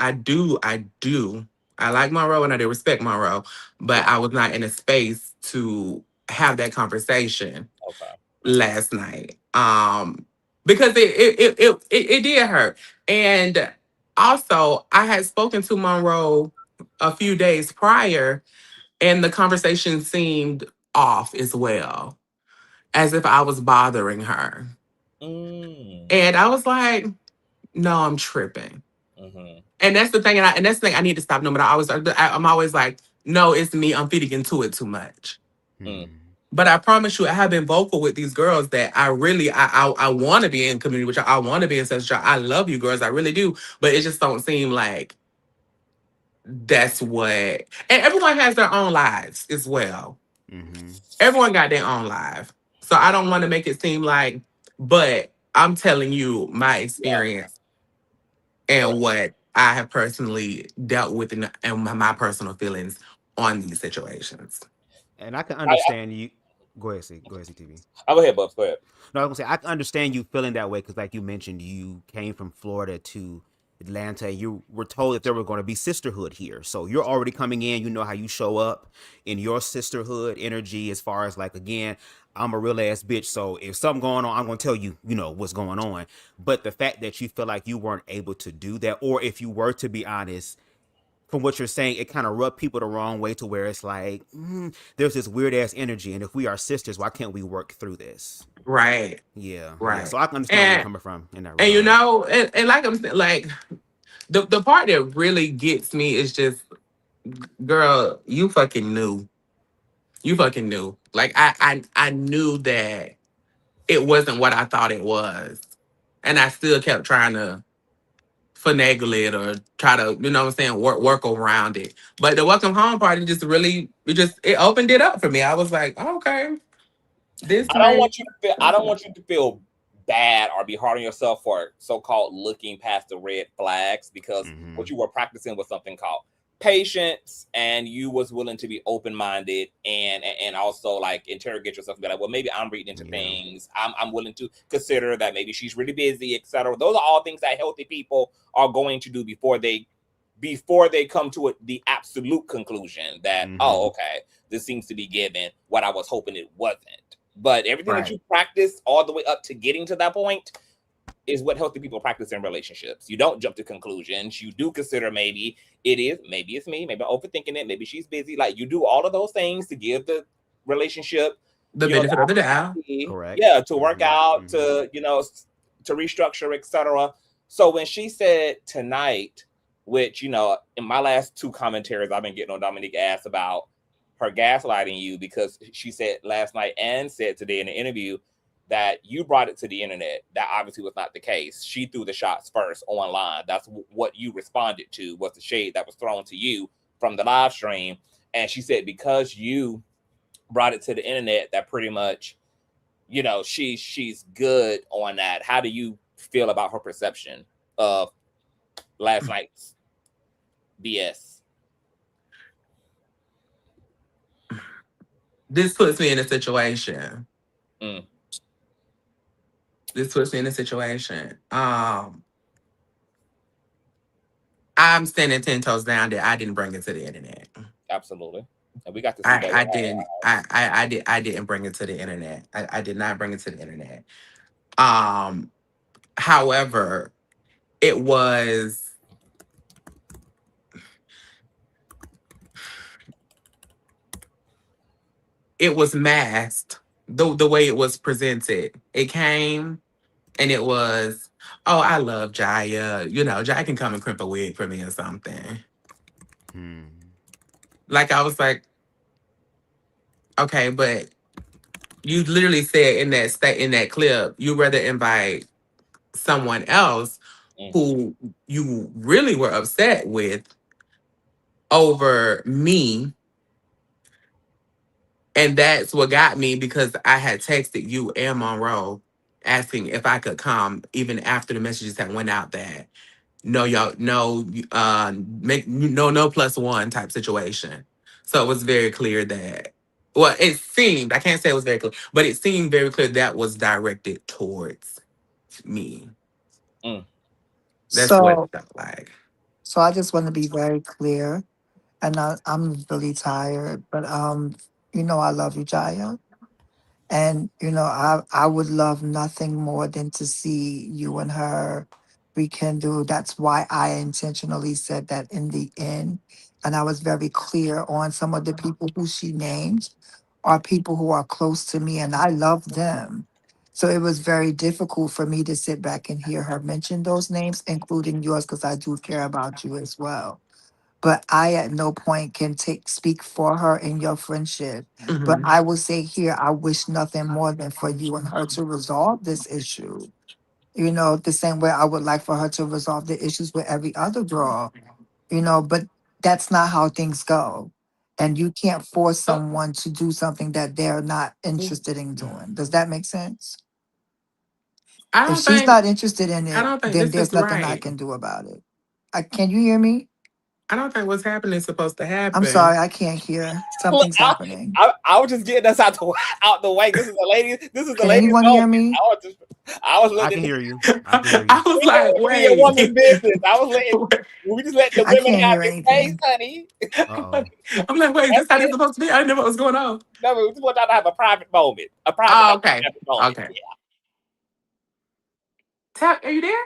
Monroe and I do respect Monroe, but I was not in a space to have that conversation last night. Because it did hurt. And also I had spoken to Monroe a few days prior and the conversation seemed off as well, as if I was bothering her. And I was like, no, I'm tripping. And that's the thing, and that's the thing I need to stop doing. But I'm always like, no, it's me. I'm feeding into it too much. But I promise you, I have been vocal with these girls that I want to be in community, which I want to be in such. I love you girls, I really do. But it just don't seem like that's what. And everyone has their own lives as well. Everyone got their own life. So I don't want to make it seem like, but I'm telling you my experience and what I have personally dealt with and my personal feelings on these situations. And I can understand you. Go ahead, CTV. Go ahead, Bubs. Go ahead. No, I was gonna say I can understand you feeling that way because, like you mentioned, you came from Florida to Atlanta. You were told that there were going to be sisterhood here, so you're already coming in. You know how you show up in your sisterhood energy. As far as like, again, I'm a real ass bitch, so if something going on, I'm gonna tell you, what's going on. But the fact that you feel like you weren't able to do that, or if you were, to be honest, from what you're saying, it kind of rubbed people the wrong way to where it's like, there's this weird ass energy, and if we are sisters, why can't we work through this? Right. Yeah. Right. Yeah. So I can understand where you're coming from in that regard. And like I'm saying, like the part that really gets me is just, girl, you fucking knew. You fucking knew. Like I knew that it wasn't what I thought it was. And I still kept trying to finagle it or try to, you know what I'm saying, work around it. But the welcome home party just really, it opened it up for me. I was like, okay, this I don't may. want you to feel. I don't want you to feel bad or be hard on yourself for so-called looking past the red flags, because what you were practicing was something called patience, and you was willing to be open-minded and also like interrogate yourself and be like, well, maybe I'm reading into things. I'm willing to consider that maybe she's really busy, etc. Those are all things that healthy people are going to do before they come to the absolute conclusion that, oh, okay, this seems to be given what I was hoping it wasn't. But everything that you practice all the way up to getting to that point is what healthy people practice in relationships. You don't jump to conclusions. You do consider maybe it's me, maybe I'm overthinking it, maybe she's busy. Like, you do all of those things to give the relationship The benefit of the doubt. Correct. Yeah, to work out, to, you know, to restructure, etc. So when she said tonight, which, you know, in my last 2 commentaries, I've been getting on Dominique ass about her gaslighting you, because she said last night and said today in the interview that you brought it to the internet. That obviously was not the case. She threw the shots first online. That's what you responded to, was the shade that was thrown to you from the live stream. And she said because you brought it to the internet, that pretty much, you know, she's good on that. How do you feel about her perception of last night's BS? This puts me in a situation. This puts me in a situation. I'm standing 10 toes down that I didn't bring it to the internet. Absolutely. And we got to see that. I didn't bring it to the internet. I did not bring it to the internet. However, it was masked the way it was presented. It came and it was, oh, I love Jaya. You know, Jaya can come and crimp a wig for me or something. Like, I was like, okay, but you literally said in that clip, you rather invite someone else who you really were upset with over me. And that's what got me, because I had texted you and Monroe asking if I could come, even after the messages that went out that no, y'all, no, no +1 type situation. So it was very clear that, well, it seemed, I can't say it was very clear, but it seemed very clear that was directed towards me. That's what it felt like. So I just want to be very clear, and I'm really tired, but you know, I love you, Jaya. And you know, I would love nothing more than to see you and her rekindle. That's why I intentionally said that in the end, and I was very clear on some of the people who she named are people who are close to me, and I love them. So it was very difficult for me to sit back and hear her mention those names, including yours, because I do care about you as well. But I at no point can speak for her in your friendship. But I will say here, I wish nothing more than for you and her to resolve this issue. You know, the same way I would like for her to resolve the issues with every other girl. You know, but that's not how things go. And you can't force someone to do something that they're not interested in doing. Does that make sense? If she's not interested in I it, don't think then this there's is nothing I right. can do about it. Can you hear me? I don't think what's happening is supposed to happen. I'm sorry, I can't hear. Look, Something's happening. I was just getting us out the way. This is the lady. This is the Can lady. anyone hear me? I was I letting. can hear you. I was like, Be a wait. woman's business. I was letting. We just let the I women can't have hear their space, anything. honey. I'm like, wait, this how it's supposed to be? I didn't know what was going on. No, we just want y'all to have a private moment. A private, Oh, okay. private moment. Okay. Yeah. Are you there?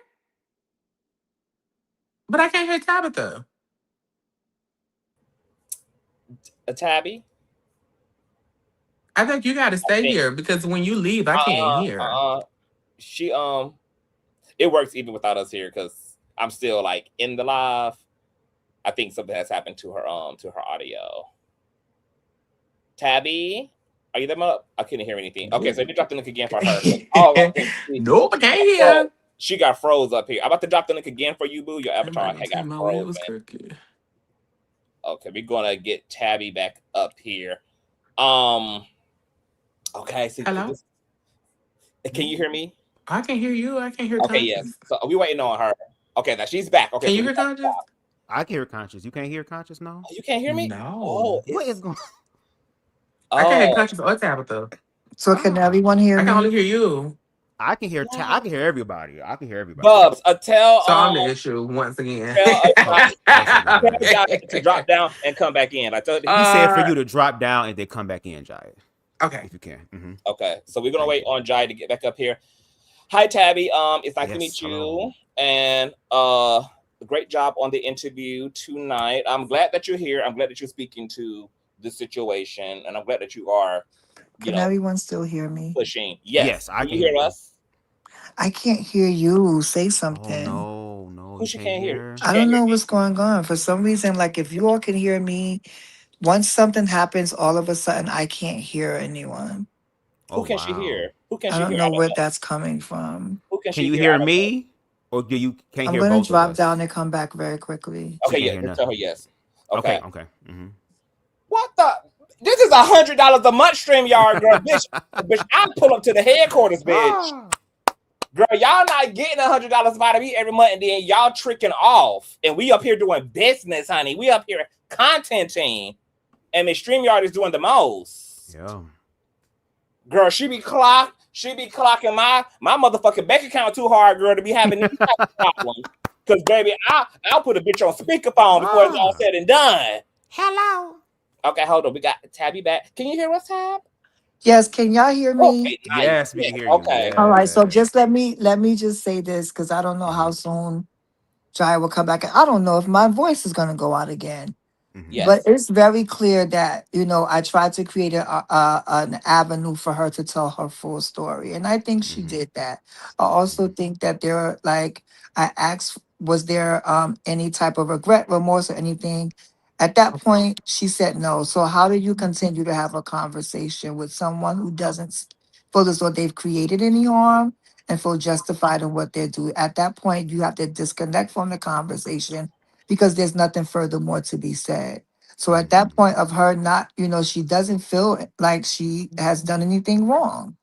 But I can't hear Tabitha. Tabby? I think you got to stay here, because when you leave, I can't hear. She it works even without us here, because I'm still like in the live. I think something has happened to her audio. Tabby, are you there, Mom? I couldn't hear anything. Okay, so let me drop the link again for her. Nope, I can't hear. She got froze up here. I'm about to drop the link again for you, boo. Your I'm avatar not gonna had tell got my wheel frozen. was crooked. Okay, we're gonna get Tabby back up here. Okay, see, Hello? can you hear me? I can hear you. I can hear Okay, yes. Conscious. So we waiting on her. Okay, now she's back. Okay, Can so you we hear Conscious? I can hear Conscious. You can't hear Conscious, no? you can't hear me? No. Oh, What it's is going I can hear oh Conscious or Tabitha. So can Ah. everyone hear I can only me? hear you. I can hear I can hear everybody. I can hear everybody. Bubs. Tell So I'm the issue once again. tell Okay, the guy to drop down and come back in. I told you. He said for you to drop down and then come back in, Jai, Okay. if you can. Okay, so we're gonna Thank wait you. on Jai to get back up here. Hi, Tabby. It's nice to Yes, meet you, hello. and great job on the interview tonight. I'm glad that you're here. I'm glad that you're speaking to the situation, and I'm glad that you are, you Can know, everyone still hear me? pushing. Yes, Yes, I can can you hear hear you. us? I can't hear you. Say Oh something. no, Who you she can't can't hear? hear? She I can't don't hear know me. what's going on. For some reason, like if you all can hear me, once something happens, all of a sudden I can't hear anyone. Oh Who can she wow. hear? Who can I she don't hear? know I don't where know. that's coming from. Who can Can she you hear? I hear don't know. me? Or do you can't I'm hear gonna both of drop us? down and come back very quickly. She Okay, can't yeah, hear just tell her nothing. yes. Okay, Okay. okay. What the? This is $100 a month, StreamYard, girl. Bitch, I'll pull up to the headquarters, bitch. Ah. Girl, y'all not getting $100 out of me every month, and then y'all tricking off. And we up here doing business, honey. We up here contenting. And Miss StreamYard is doing the most. Yeah. Girl, she be clocking my motherfucking bank account too hard, girl, to be having these type of problems. Cause baby, I'll put a bitch on speakerphone before it's all said and done. Hello. Okay, hold on. We got Tabby back. Can you hear us, Tab? Yes, can y'all hear me? Okay, nice. Yes, we Yes, can hear you. okay. All right, so Yes. just let me just say this because I don't know how soon Jai will come back. I don't know if my voice is gonna go out again. But Yes. it's very clear that I tried to create an avenue for her to tell her full story, and I think she did that. I also think that there are like I asked, was there any type of regret, remorse, or anything? At that point, she said no. So how do you continue to have a conversation with someone who doesn't feel as though they've created any harm and feel justified in what they do? At that point, you have to disconnect from the conversation because there's nothing furthermore to be said. So at that point of her not, she doesn't feel like she has done anything wrong.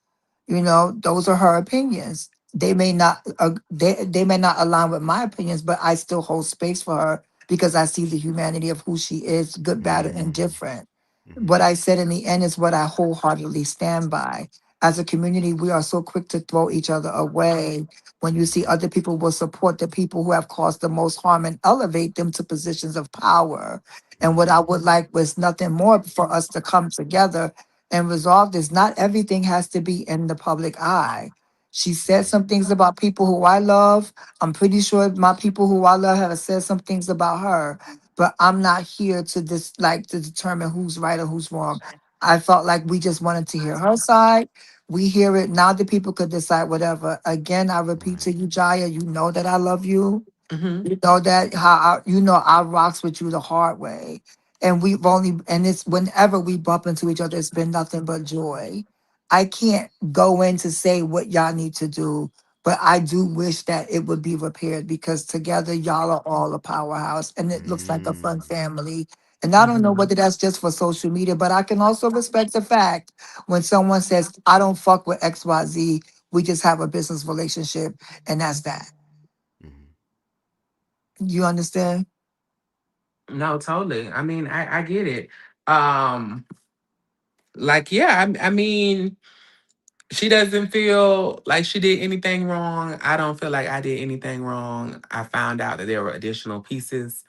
Those are her opinions. They may not align with my opinions, but I still hold space for her because I see the humanity of who she is, good, bad, or indifferent. What I said in the end is what I wholeheartedly stand by. As a community, we are so quick to throw each other away when you see other people will support the people who have caused the most harm and elevate them to positions of power. And what I would like was nothing more for us to come together and resolve this. Not everything has to be in the public eye. She said some things about people who I love. I'm pretty sure my people who I love have said some things about her, but I'm not here to to determine who's right or who's wrong. I felt like we just wanted to hear her side. We hear it now. The people could decide whatever. Again, I repeat to you, Jaya. You know that I love you. Mm-hmm. You know that I rocks with you the hard way. And it's whenever we bump into each other, it's been nothing but joy. I can't go in to say what y'all need to do, but I do wish that it would be repaired because together y'all are all a powerhouse and it looks like a fun family. And I don't know Mm-hmm. whether that's just for social media, but I can also respect the fact when someone says, I don't fuck with XYZ, we just have a business relationship, and that's that. You understand? No, totally. I mean, I get it. Um, like, yeah, I mean, she doesn't feel like she did anything wrong. I don't feel like I did anything wrong. I found out that there were additional pieces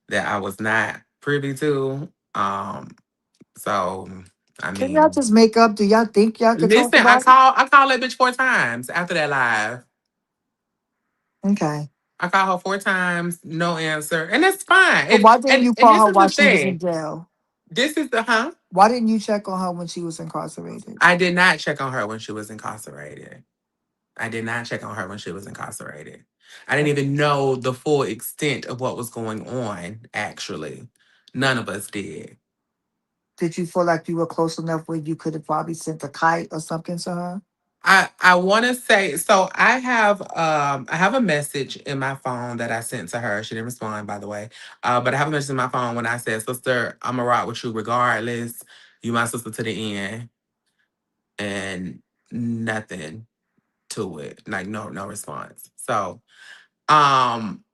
that I was not privy to. So I Can y'all mean, just make up? Do y'all think y'all could talk listen, about it? I called that bitch 4 times after that live. Okay. I called her 4 times, no answer, and that's fine. But why didn't you And call this her is the while she was in thing. jail? This is the Why didn't you check on her when she was incarcerated? I did not check on her when she was incarcerated. I did not check on her when she was incarcerated. I didn't even know the full extent of what was going on, actually. None of us did. Did you feel like you were close enough where you could have probably sent a kite or something to her? I want to say, so I have a message in my phone that I sent to her. She didn't respond, by the way. But I have a message in my phone when I said, "Sister, I'm gonna rock with you regardless. You my sister to the end," and nothing to it, like no response. So um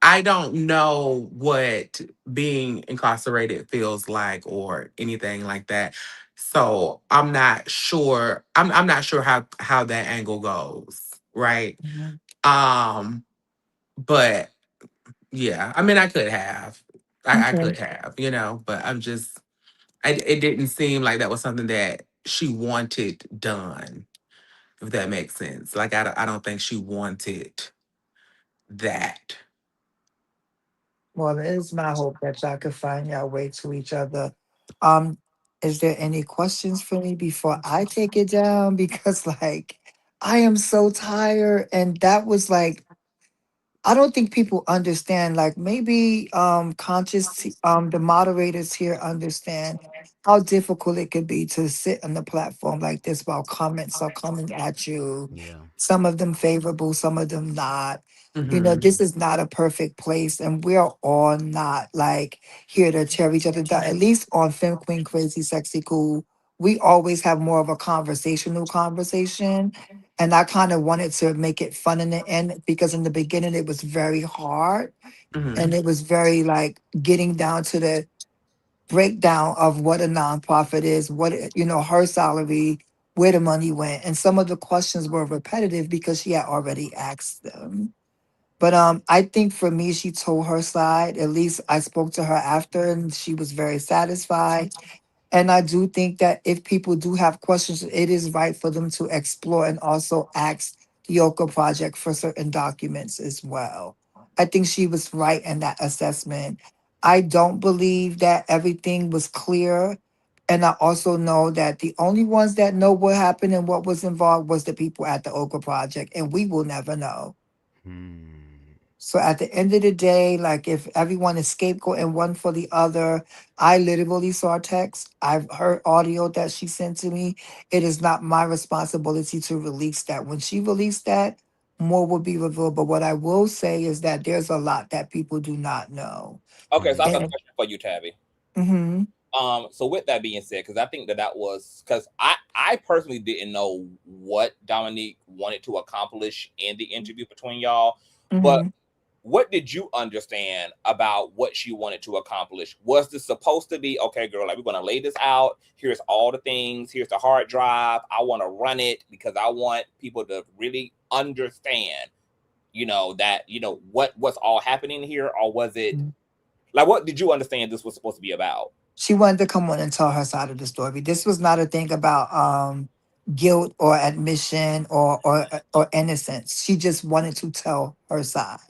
I don't know what being incarcerated feels like or anything like that. So I'm not sure. I'm not sure how that angle goes, right? Mhm. Um, but yeah, I mean, I could have, I Okay. could have, but it didn't seem like that was something that she wanted done, if that makes sense. Like I don't think she wanted that. Well, it is my hope that y'all could find your way to each other. Um, is there any questions for me before I take it down? Because like I am so tired, and that was like I don't think people understand. Like maybe the moderators here understand how difficult it could be to sit on the platform like this while comments are coming at you. Yeah. Some of them favorable, some of them not. You know, Hmm. this is not a perfect place, and we're all not like here to tear each other down. At least on Fem Queen Crazy Sexy Cool, we always have more of a conversational conversation, and I kind of wanted to make it fun in the end because in the beginning it was very hard Hmm. and Mm. it was very like getting down to the breakdown of what a nonprofit is, her salary, where the money went. And some of the questions were repetitive because she had already asked them. But I think for me, she told her side. At least I spoke to her after and she was very satisfied. And I do think that if people do have questions, it is right for them to explore and also ask the Yoga Project for certain documents as well. I think she was right in that assessment. I don't believe that everything was clear. And I also know that the only ones that know what happened and what was involved was the people at the Okra Project, and we will never know. Hmm. So at the end of the day, like if everyone is scapegoating one for the other, I literally saw a text. I've heard audio that she sent to me. It is not my responsibility to release that. When she released that, more will be revealed. But what I will say is that there's a lot that people do not know. Okay, so I have a Hmm. And question for you, Tabby. mhm, So with that being said, because I think that was because I personally didn't know what Dominique wanted to accomplish in the interview between y'all, but mhm. what did you understand about what she wanted to accomplish? Was this supposed to be okay, girl? Like we're gonna lay this out. Here's all the things. Here's the hard drive. I want to run it because I want people to really understand. That what's all happening here, or was it like what did you understand this was supposed to be about? She wanted to come on and tell her side of the story. This was not a thing about guilt or admission or innocence. She just wanted to tell her side.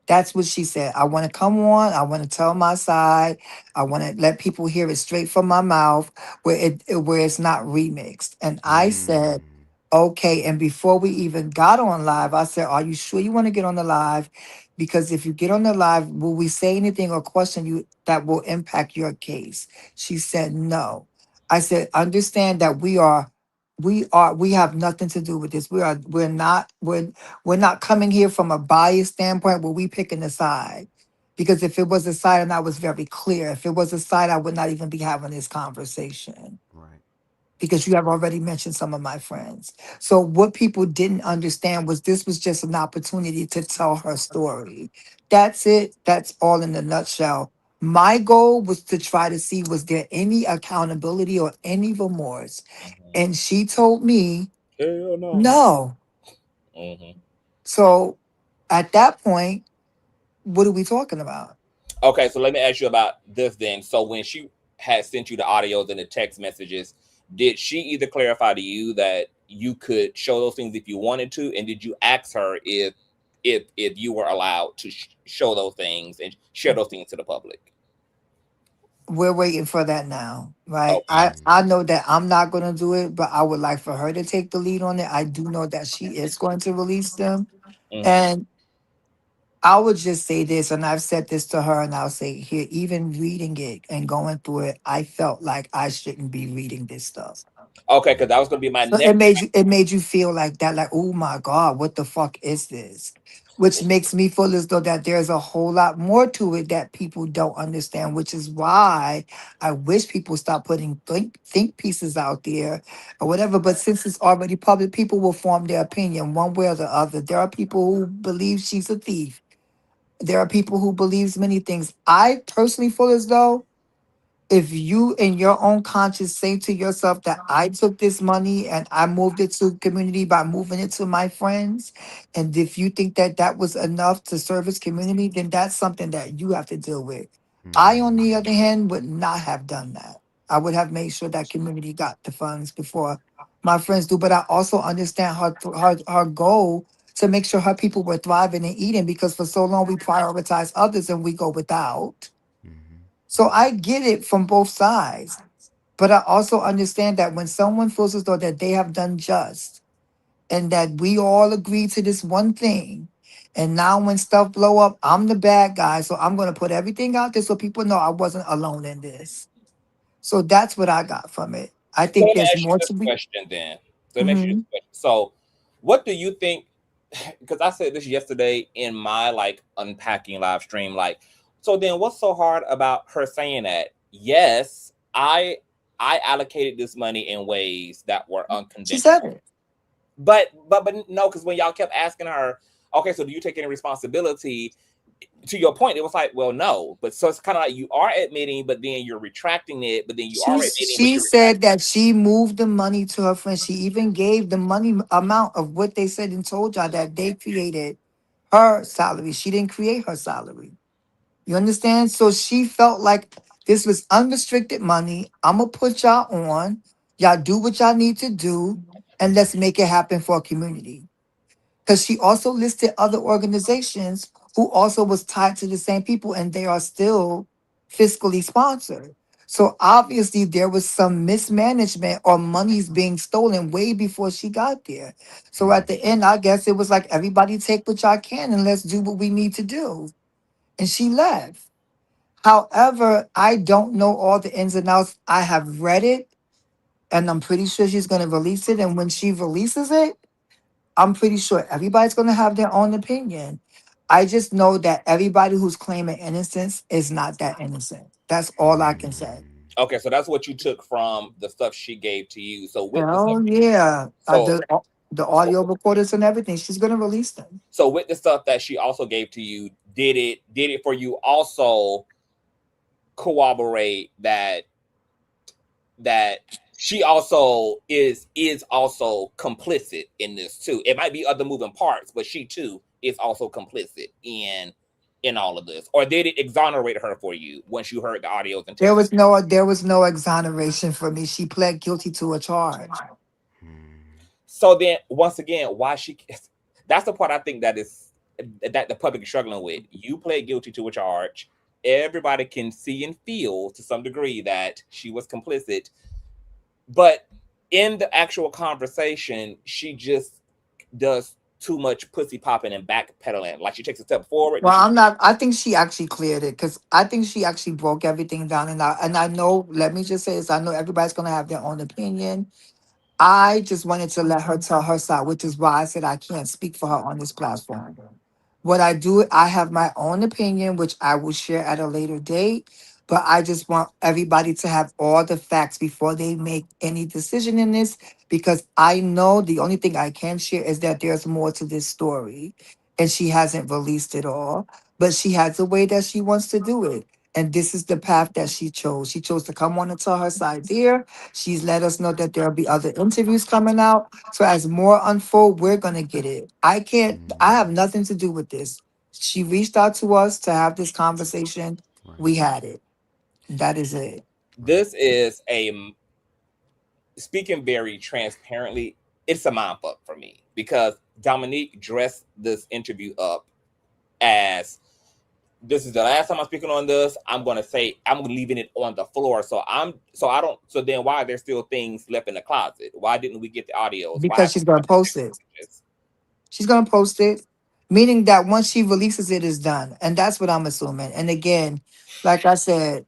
That's what she said. I want to come on. I want to tell my side. I want to let people hear it straight from my mouth, where it's not remixed. And I said, Hmm. okay. And before we even got on live, I said, "Are you sure you want to get on the live? Because if you get on the live, will we say anything or question you that will impact your case?" She said, "No." I said, "Understand that we have nothing to do with this. We're not coming here from a biased standpoint where we picking a side. Because if it was a side, and I was very clear, if it was a side, I would not even be having this conversation. Right. Because you have already mentioned some of my friends. So what people didn't understand was this was just an opportunity to tell her story. That's it. That's all in a nutshell. My goal was to try to see was there any accountability or any remorse. Mhm. And she told me Hell no. no. Hmm. So at that point, what are we talking about? Okay, so let me ask you about this then. So when she had sent you the audios and the text messages, did she either clarify to you that you could show those things if you wanted to, and did you ask her if you were allowed to show those things and share those things to the public? We're waiting for that now, right? Okay. I Hmm. know that I'm not going to do it, but I would like for her to take the lead on it. I do know that she is going to release them. Hmm. And I would just say this, and I've said this to her, and I'll say it here, even reading it and going through it, I felt like I shouldn't be reading this stuff. Okay, because that was gonna be my So next. it made you feel like that, like, oh my God, what the fuck is this? Which makes me feel as though that there's a whole lot more to it that people don't understand, which is why I wish people stop putting think pieces out there or whatever. But since it's already public, people will form their opinion one way or the other. There are people who believe she's a thief. There are people who believes many things. I personally feel as though if you in your own conscience say to yourself that I took this money and I moved it to community by moving it to my friends, and if you think that that was enough to service community, then that's something that you have to deal with. I, on the other hand, would not have done that. I would have made sure that community got the funds before my friends do. But I also understand her goal to make sure her people were thriving and eating, because for so long we prioritize others and we go without. So I get it from both sides, but I also understand that when someone feels as though that they have done just and that we all agree to this one thing, and now when stuff blow up, I'm the bad guy, so I'm gonna put everything out there so people know I wasn't alone in this. So that's what I got from it. I So think let me there's ask you more this to be. question then. So let me ask you this Mhm. question. So, what do you think? Because I said this yesterday in my like unpacking live stream. Like, so then what's so hard about her saying that? Yes, I allocated this money in ways that were She said unconventional. it. But no, because when y'all kept asking her, okay, so do you take any responsibility? To your point, it was like, well, no. But so it's kind of like you are admitting, but then you're retracting it, but then you are admitting, but She you're said retracting. that she moved the money to her friends. She even gave the money amount of what they said and told y'all that they created her salary. She didn't create her salary. You understand? So she felt like this was unrestricted money. I'm gonna put y'all on. Y'all do what y'all need to do, and let's make it happen for a community. Because she also listed other organizations who also was tied to the same people, and they are still fiscally sponsored. So obviously there was some mismanagement or monies being stolen way before she got there. So at the end, I guess it was like, everybody take what y'all can and let's do what we need to do. And she left. However, I don't know all the ins and outs. I have read it, and I'm pretty sure she's going to release it. And when she releases it, I'm pretty sure everybody's going to have their own opinion. I just know that everybody who's claiming innocence is not that innocent. That's all I can say. Okay, so that's what you took from the stuff she gave to you. So with the stuff, Hell yeah. so The so audio recorders and everything, she's going to release them. so with the stuff that she also gave to you, did it for you also corroborate that she also is also complicit in this too? It might be other moving parts, but she too is also complicit in all of this. Or did it exonerate her for you once you heard the audios and testimony? There was no exoneration for me. She pled guilty to a charge. So then once again, why she that's the part I think that is that the public is struggling with. You pled guilty to a charge. Everybody can see and feel to some degree that she was complicit, but in the actual conversation, she just does too much pussy popping and backpedaling. Like she takes a step forward, then Well, she I'm not. I think she actually cleared it, because I think she actually broke everything down. And I know. Let me just say this: I know everybody's gonna have their own opinion. I just wanted to let her tell her side, which is why I said I can't speak for her on this platform. What I do, I have my own opinion, which I will share at a later date. But I just want everybody to have all the facts before they make any decision in this, because I know the only thing I can share is that there's more to this story, and she hasn't released it all. But she has a way that she wants to do it. And this is the path that she chose. She chose to come on and tell her side there. She's let us know that there'll be other interviews coming out. So as more unfold, we're gonna get it. I have nothing to do with this. She reached out to us to have this conversation. We had it. That is it. this is a speaking very transparently, it's a mind fuck for me because Dominique dressed this interview up as this is the last time I'm speaking on this. I'm gonna say I'm leaving it on the floor. So I don't so then why are there still things left in the closet? Why didn't we get the audios? Why Because haven't she's we gonna got the post text it. messages? She's gonna post it. Meaning that once she releases it, is done. And that's what I'm assuming. And again, like I said,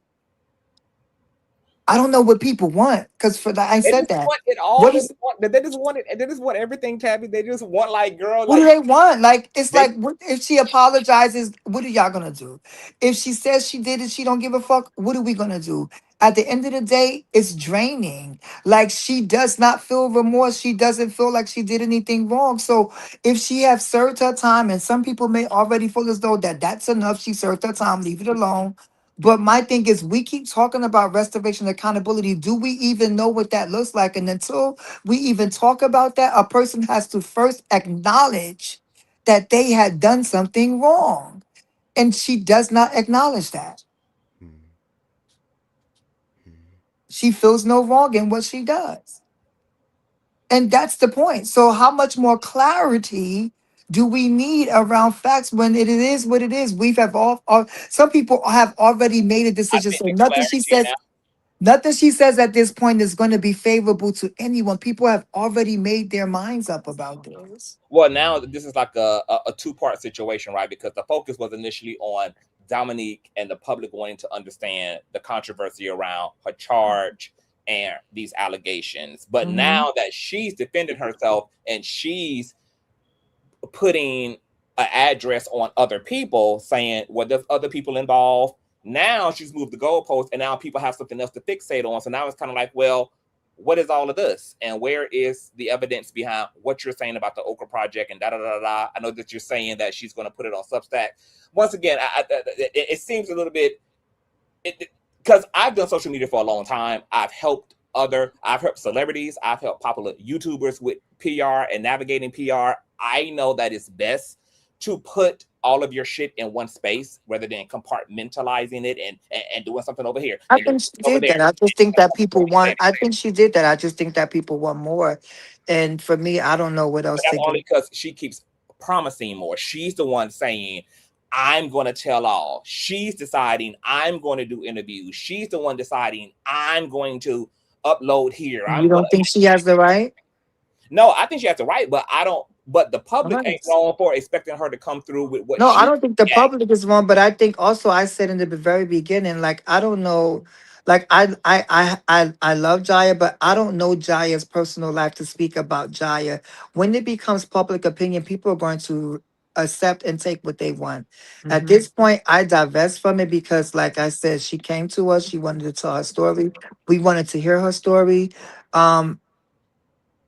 I don't know what people want because for the I They said just that. want it all. What They is just want. They just want it. They just want everything, Tabby. They just want like girl, what do like they want? Like it's they. like what if she apologizes? What are y'all gonna do? If she says she did it, she don't give a fuck. What are we gonna do? At the end of the day, it's draining. Like she does not feel remorse. She doesn't feel like she did anything wrong. So if she have served her time, and some people may already feel as though that's enough. She served her time. Leave it alone. But my thing is, we keep talking about restoration accountability. Do we even know what that looks like? And until we even talk about that, a person has to first acknowledge that they had done something wrong. And she does not acknowledge that. Mm, She feels no wrong in what she does. And that's the point. So, how much more clarity do we need around facts when it is what it is? We've have all some people have already made a I decision. think So the nothing she clarity says, now. nothing she says at this point is going to be favorable to anyone. People have already made their minds up about this. Well, now mm, this is like a two-part situation, right? Because the focus was initially on Dominique and the public wanting to understand the controversy around her charge and these allegations. But Mhm. now that she's defended herself and she's putting an address on other people, saying, well, there's other people involved. Now she's moved the goalpost, and now people have something else to fixate on. So now it's kind of like, well, what is all of this, and where is the evidence behind what you're saying about the Okra Project and da da da da? I know that you're saying that she's going to put it on Substack. Once again, it seems a little bit because I've done social media for a long time. I've helped celebrities, I've helped popular YouTubers with PR and navigating PR. I know that it's best to put all of your shit in one space rather than compartmentalizing it and doing something over here I and doing think she something over did there. that. I just And think that people saying want. I think she did that. I just think that people want more. And for me, I don't know what but else that's to only do. because she keeps promising more. She's the one saying, I'm going to tell all. She's deciding, I'm going to do interviews. She's the one deciding, I'm going to upload here. You I'm going don't to. think she has the right? No, I think she has the right, but I don't. But the All public ain't right. wrong for expecting her to come through with what No, I she. don't think the Yeah, public is wrong, but I think also I said in the very beginning, like I don't know, like I love Jaya, but I don't know Jaya's personal life to speak about Jaya. When it becomes public opinion, people are going to accept and take what they want. At Mhm. this point, I divest from it because, like I said, she came to us, she wanted to tell her story. We wanted to hear her story. Um,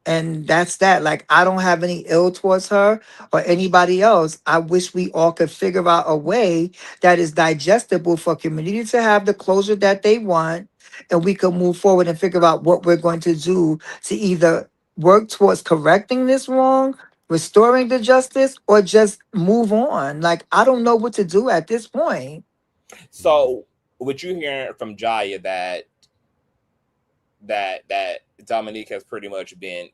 and that's that. Like, I don't have any ill towards her or anybody else. I wish we all could figure out a way that is digestible for community to have the closure that they want. And we could move forward and figure out what we're going to do to either work towards correcting this wrong, restoring the justice, or just move on. Like, I don't know what to do at this point. so what you hearing from Jaya that Dominique has pretty much been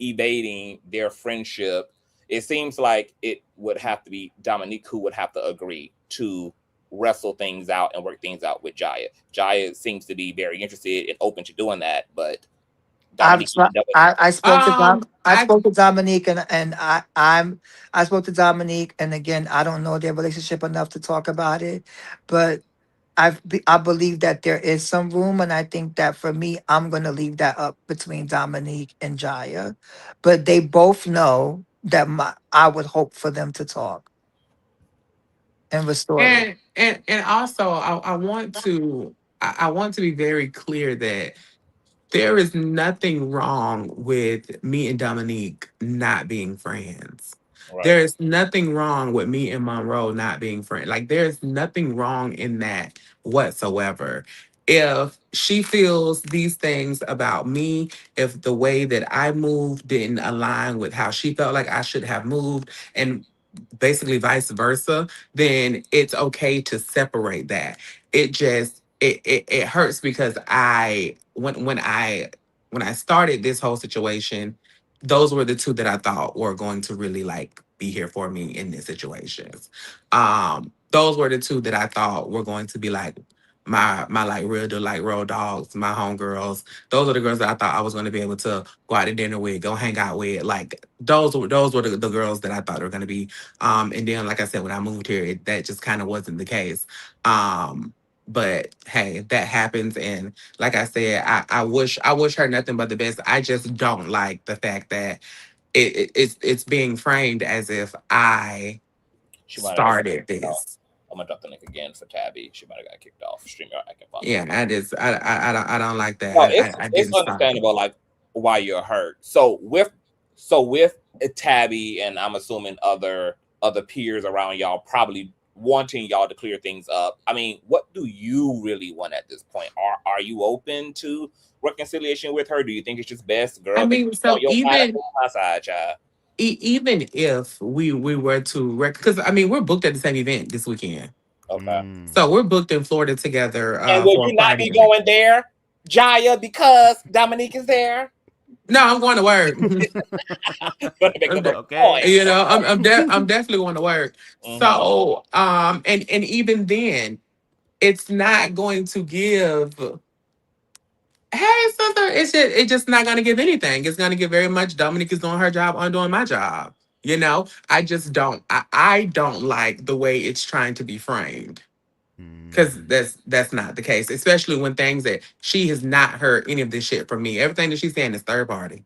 evading their friendship. It seems like it would have to be Dominique who would have to agree to wrestle things out and work things out with Jaya. Jaya seems to be very interested and open to doing that, but I've Dominique tried, never. I spoke to I I spoke to Dominique and I spoke to Dominique, and again I don't know their relationship enough to talk about it, but I believe that there is some room, and I think that for me I'm gonna leave that up between Dominique and Jaya, but they both know that I would hope for them to talk and restore it. and also I want to I want to be very clear that there is nothing wrong with me and Dominique not being friends. Right. There is nothing wrong with me and Monroe not being friends. Like, there's nothing wrong in that whatsoever. If she feels these things about me, if the way that I moved didn't align with how she felt like I should have moved, and basically vice versa, then it's okay to separate that. It hurts because when I started this whole situation, those were the two that I thought were going to really like be here for me in this situations. Those were the two that I thought were going to be like my like real deal, like road dogs, my homegirls. Those are the girls that I thought I was going to be able to go out to dinner with, go hang out with. Like, those were the girls that I thought were going to be. And then, like I said, when I moved here, that just kind of wasn't the case. Um, But hey, that happens, and like I said, I wish her nothing but the best. I just don't like the fact that it's being framed as if I She might have got started kicked off. this. I'm gonna drop the link again for Tabby. She might have got kicked off. StreamYard acting funny. Yeah, I don't like No, that. I it's didn't start it. understandable, like why you're hurt. So with Tabby and I'm assuming other peers around y'all probably wanting y'all to clear things up. I mean, what do you really want at this point? Are you open to reconciliation with her? Do you think it's just best, I girl, that mean, you on so your side, I'm even on my side, child? even if we were to because I mean we're booked at the same event this weekend, Okay. so we're booked in Florida together And will for a you not Friday be event. going there, Jaya, because Dominique is there? No, I'm going to work. But to make I'm a good Okay. point. you know, I'm definitely going to work. Mhm. So, and even then, it's not going to give. Hey, sister, it's just not going to give anything. It's going to give very much. Dominique is doing her job. I'm doing my job. You know, I just don't. I don't like the way it's trying to be framed because that's not the case. Especially when things that she has not heard any of this shit from me. Everything that she's saying is third party.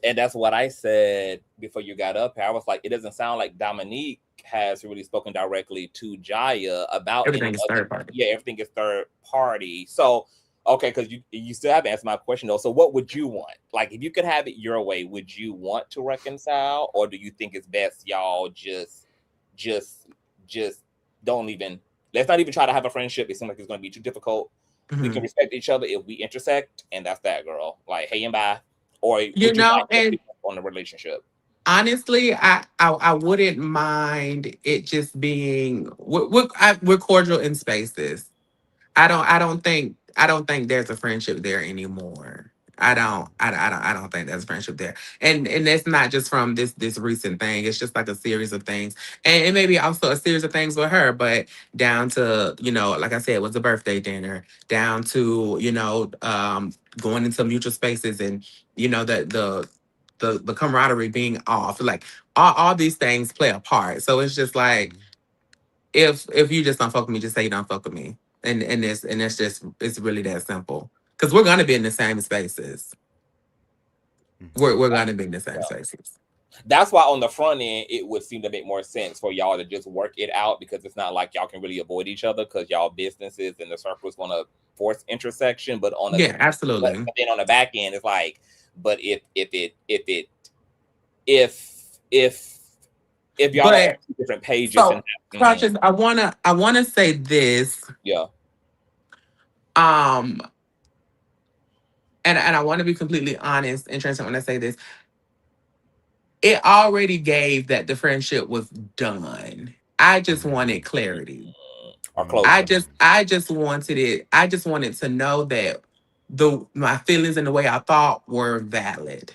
And that's what I said before you got up here. I was like, it doesn't sound like Dominique has really spoken directly to Jaya about any Everything is other. third party. Yeah, everything is third party. So, okay, because you still haven't answered my question though. So, what would you want? Like, if you could have it your way, would you want to reconcile, or do you think it's best y'all just, don't even? Let's not even try to have a friendship. It seems like it's going to be too difficult. We can Mhm. respect each other if we intersect, and that's that, girl. Like, hey and bye. Or You would you know, like to and keep on the relationship? honestly, I wouldn't mind it just being we're cordial in spaces. I don't think there's a friendship there anymore. I don't think there's a friendship there. And that's not just from this recent thing. It's just like a series of things. And maybe also a series of things with her, but down to, like I said, it was a birthday dinner, down to, going into mutual spaces and, the camaraderie being off. Like all these things play a part. So it's just like if you just don't fuck with me, just say you don't fuck with me. And it's just it's really that simple. Because we're gonna be in the same spaces. We're gonna be in the same Yeah. spaces. That's why on the front end, it would seem to make more sense for y'all to just work it out because it's not like y'all can really avoid each other because y'all businesses and the circle is going to force intersection. But Yeah, but absolutely. then on the back end, it's like, but if y'all are on But two different pages and so Conscious, I wanna say this. yeah, Um and I want to be completely honest and transparent when I say this. It already gave that the friendship was done. I just wanted clarity. or I closure. just I just wanted it. I just wanted to know that my feelings and the way I thought were valid.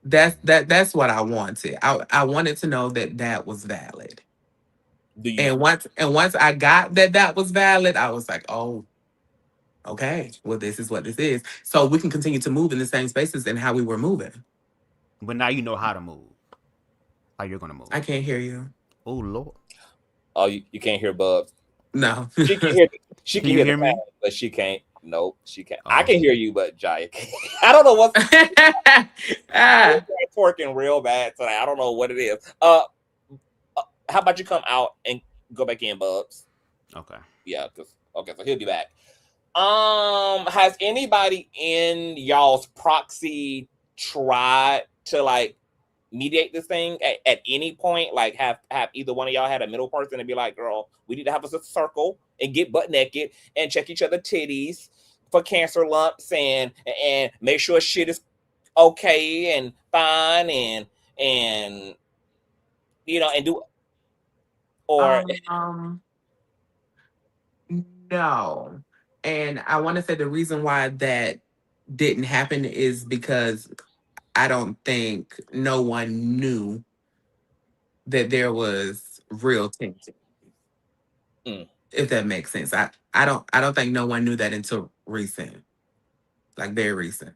That's what I wanted. I wanted to know that that was valid. Do you? And once I got that was valid, I was like, oh, okay. Well, this is what this is. So we can continue to move in the same spaces and how we were moving. But now you know how to move. How you're gonna move. I can't hear you. Oh Lord. Oh, you can't hear Bubs. No. She can hear. She Can can you hear hear the me? pain, but she can't. Nope, she can't. I Oh. can hear you, but Jaya can't. I don't know what's Ah. twerking real bad tonight. I don't know what it is. How about you come out and go back in, Bubs? Okay. Yeah, okay, so he'll be back. Has anybody in y'all's proxy tried to like mediate this thing at any point? Like have either one of y'all had a middle person and be like, girl, we need to have a circle and get butt naked and check each other titties for cancer lumps and make sure shit is okay and fine and and do or No. And I want to say the reason why that didn't happen is because I don't think no one knew that there was real tension. Mm. If that makes sense. I don't think no one knew that until recent. Like very recent.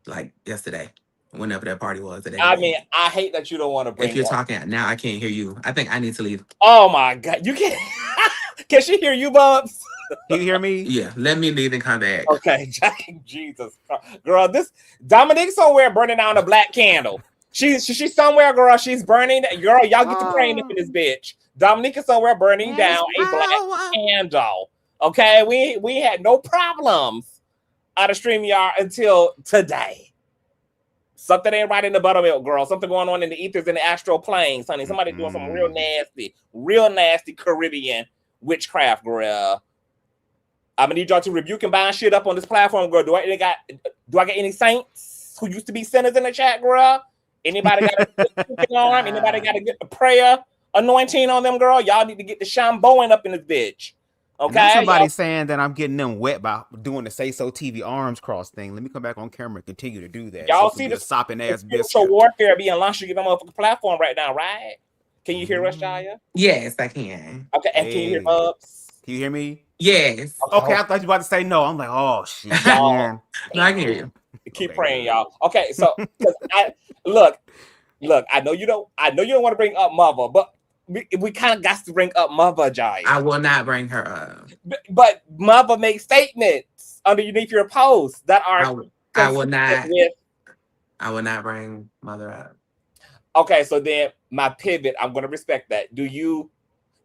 Like yesterday. Whenever that party was at that I mean, event. I hate that you don't want to If bring you're up. talking now, I can't hear you. I think I need to leave. Oh my god, you can't. Can she hear you, Bubs? Can you hear me? Yeah, let me leave and come back. Okay, Jesus, girl, this Dominique somewhere burning down a black candle. She's somewhere, girl. She's burning. Girl, y'all get to praying up in this bitch. Dominique is somewhere burning There's down a black power. candle. Okay, we had no problems out of StreamYard until today. Something ain't right in the buttermilk, girl. Something going on in the ethers and the astral planes, honey. Somebody doing some real nasty Caribbean witchcraft, girl. I'm gonna need y'all to rebuke and bind shit up on this platform, girl. Do I get any saints who used to be sinners in the chat, girl? Anybody got a arm? Anybody got to get a prayer anointing on them, girl? Y'all need to get the shamboing up in this bitch. Okay. Somebody saying that I'm getting them wet by doing the Say So TV arms cross thing. Let me come back on camera and continue to do that. Y'all so see the sopping ass biscuit. spiritual warfare being launched to get them motherfucking platform right now, right? Can you hear us, Jaya? Yes, I can. Okay, and can you hear Bubs? Can you hear me? Yes. Okay, I thought you were about to say no. I'm like, oh shit. Y'all, no, I can hear you. Keep Okay, praying, good. y'all. Okay, so look, I know you don't want to bring up mother, but we kind of got to bring up mother, Jaya. I will not bring her up. But mother makes statements underneath your posts that are I will not. With, I will not bring mother up. Okay, so then my pivot, I'm gonna respect that. Do you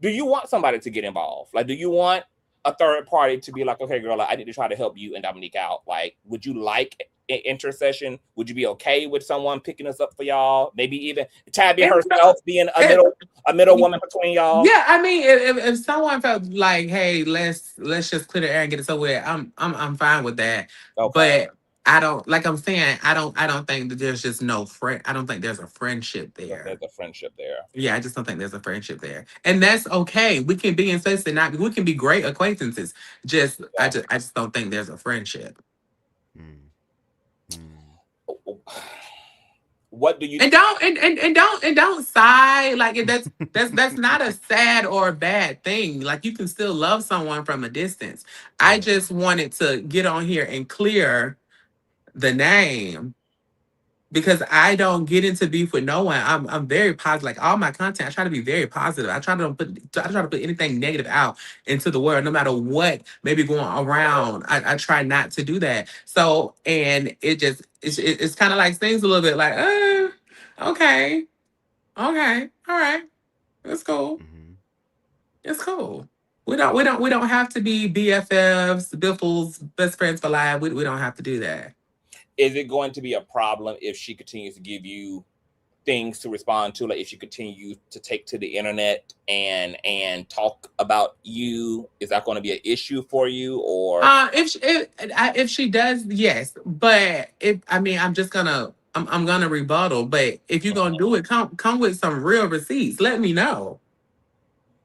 want somebody to get involved? Like, do you want a third party to be like, okay, girl, I need to try to help you and Dominique out? Like, would you like an intercession? Would you be okay with someone picking us up for y'all? Maybe even Tabby herself being a middle woman between y'all. Yeah, I mean, if someone felt like, hey, let's just clear the air and get it somewhere, I'm fine with that. Okay. But I don't, like I'm saying, I don't think that there's just no friend. I don't think there's a friendship there. There's a friendship there. Yeah, I just don't think there's a friendship there, and that's okay. We can be in space and not. We can be great acquaintances. Just, I just don't think there's a friendship. What do you and don't sigh like that's not a sad or bad thing. Like, you can still love someone from a distance. I just wanted to get on here and clear the name, because I don't get into beef with no one. I'm very positive. Like, all my content, I try to be very positive. I try to put anything negative out into the world, no matter what may be going around. I try not to do that. So, and it's kind of like things a little bit like, okay, all right, it's cool. It's cool. We don't have to be BFFs, Biffles, best friends for life. We don't have to do that. Is it going to be a problem if she continues to give you things to respond to? Like, if she continues to take to the internet and talk about you, is that going to be an issue for you? Or if she does, yes. But I'm gonna rebuttal. But if you're gonna do it, come with some real receipts. Let me know.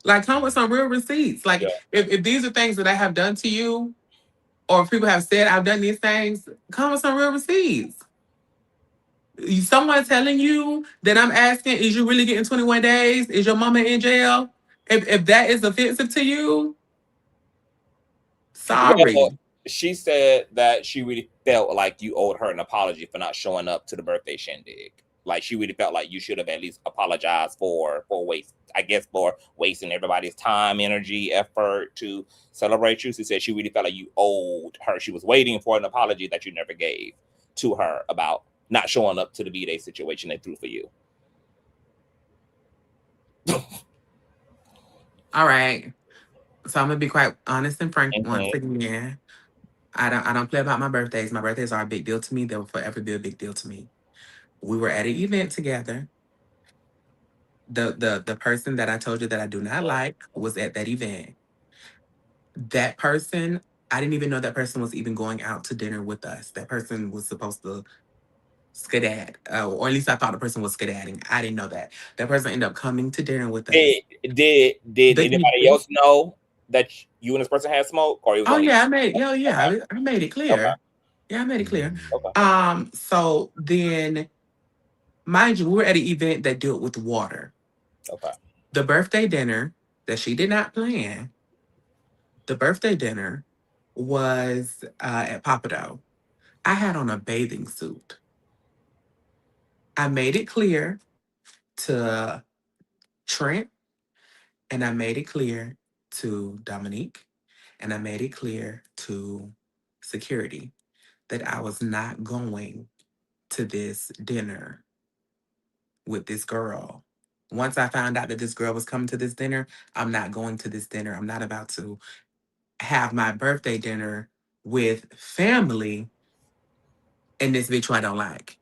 Like, come with some real receipts. Like, if these are things that I have done to you, or if people have said I've done these things, come with some real receipts. Someone telling you that I'm asking, is you really getting 21 days? Is your mama in jail? If that is offensive to you, sorry. Well, she said that she really felt like you owed her an apology for not showing up to the birthday shindig. Like, she really felt like you should have at least apologized for wasting everybody's time, energy, effort to celebrate you. She said she really felt like you owed her. She was waiting for an apology that you never gave to her about not showing up to the B-Day situation they threw for you. All right. So I'm gonna be quite honest and frank once again. I don't play about my birthdays. My birthdays are a big deal to me. They will forever be a big deal to me. We were at an event together. The person that I told you that I do not like was at that event. That person, I didn't even know that person was even going out to dinner with us. That person was supposed to skedad, or at least I thought the person was skedadding. I didn't know that. That person ended up coming to dinner with us. Did anybody else know that you and this person had smoke? Or it was I made it clear. Okay. Yeah, I made it clear. Okay. So then, mind you, we were at an event that dealt with water. Okay. The birthday dinner that she did not plan, the birthday dinner was at Papado. I had on a bathing suit. I made it clear to Trent, and I made it clear to Dominique, and I made it clear to security that I was not going to this dinner with this girl. Once I found out that this girl was coming to this dinner, I'm not going to this dinner. I'm not about to have my birthday dinner with family and this bitch who I don't like.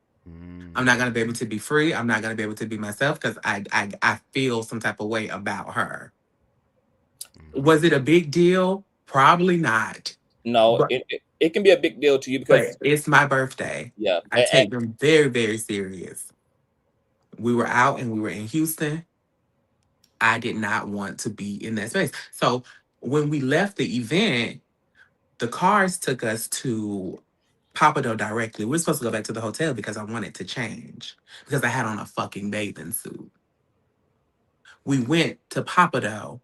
I'm not gonna be able to be free. I'm not gonna be able to be myself because I feel some type of way about her. Was it a big deal? Probably not. No, But it can be a big deal to you because it's my birthday. yeah, I take them very, very serious. We were out and we were in Houston. I did not want to be in that space. So when we left the event, the cars took us to Papado directly. We are supposed to go back to the hotel because I wanted to change because I had on a fucking bathing suit. We went to Papado.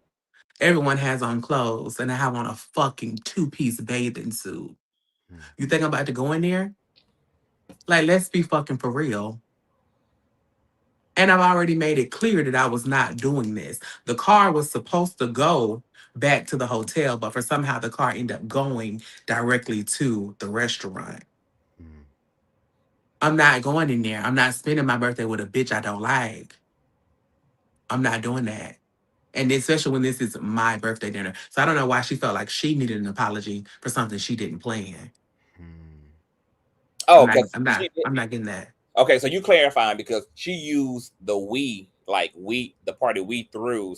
Everyone has on clothes, and I have on a fucking two-piece bathing suit. You think I'm about to go in there? Like, let's be fucking for real. And I've already made it clear that I was not doing this. The car was supposed to go back to the hotel, but for somehow the car ended up going directly to the restaurant. I'm not going in there. I'm not spending my birthday with a bitch I don't like. I'm not doing that. And especially when this is my birthday dinner. So I don't know why she felt like she needed an apology for something she didn't plan. oh, because I'm not getting that. okay, so you clarifying because she used the we, like we, the party we threw.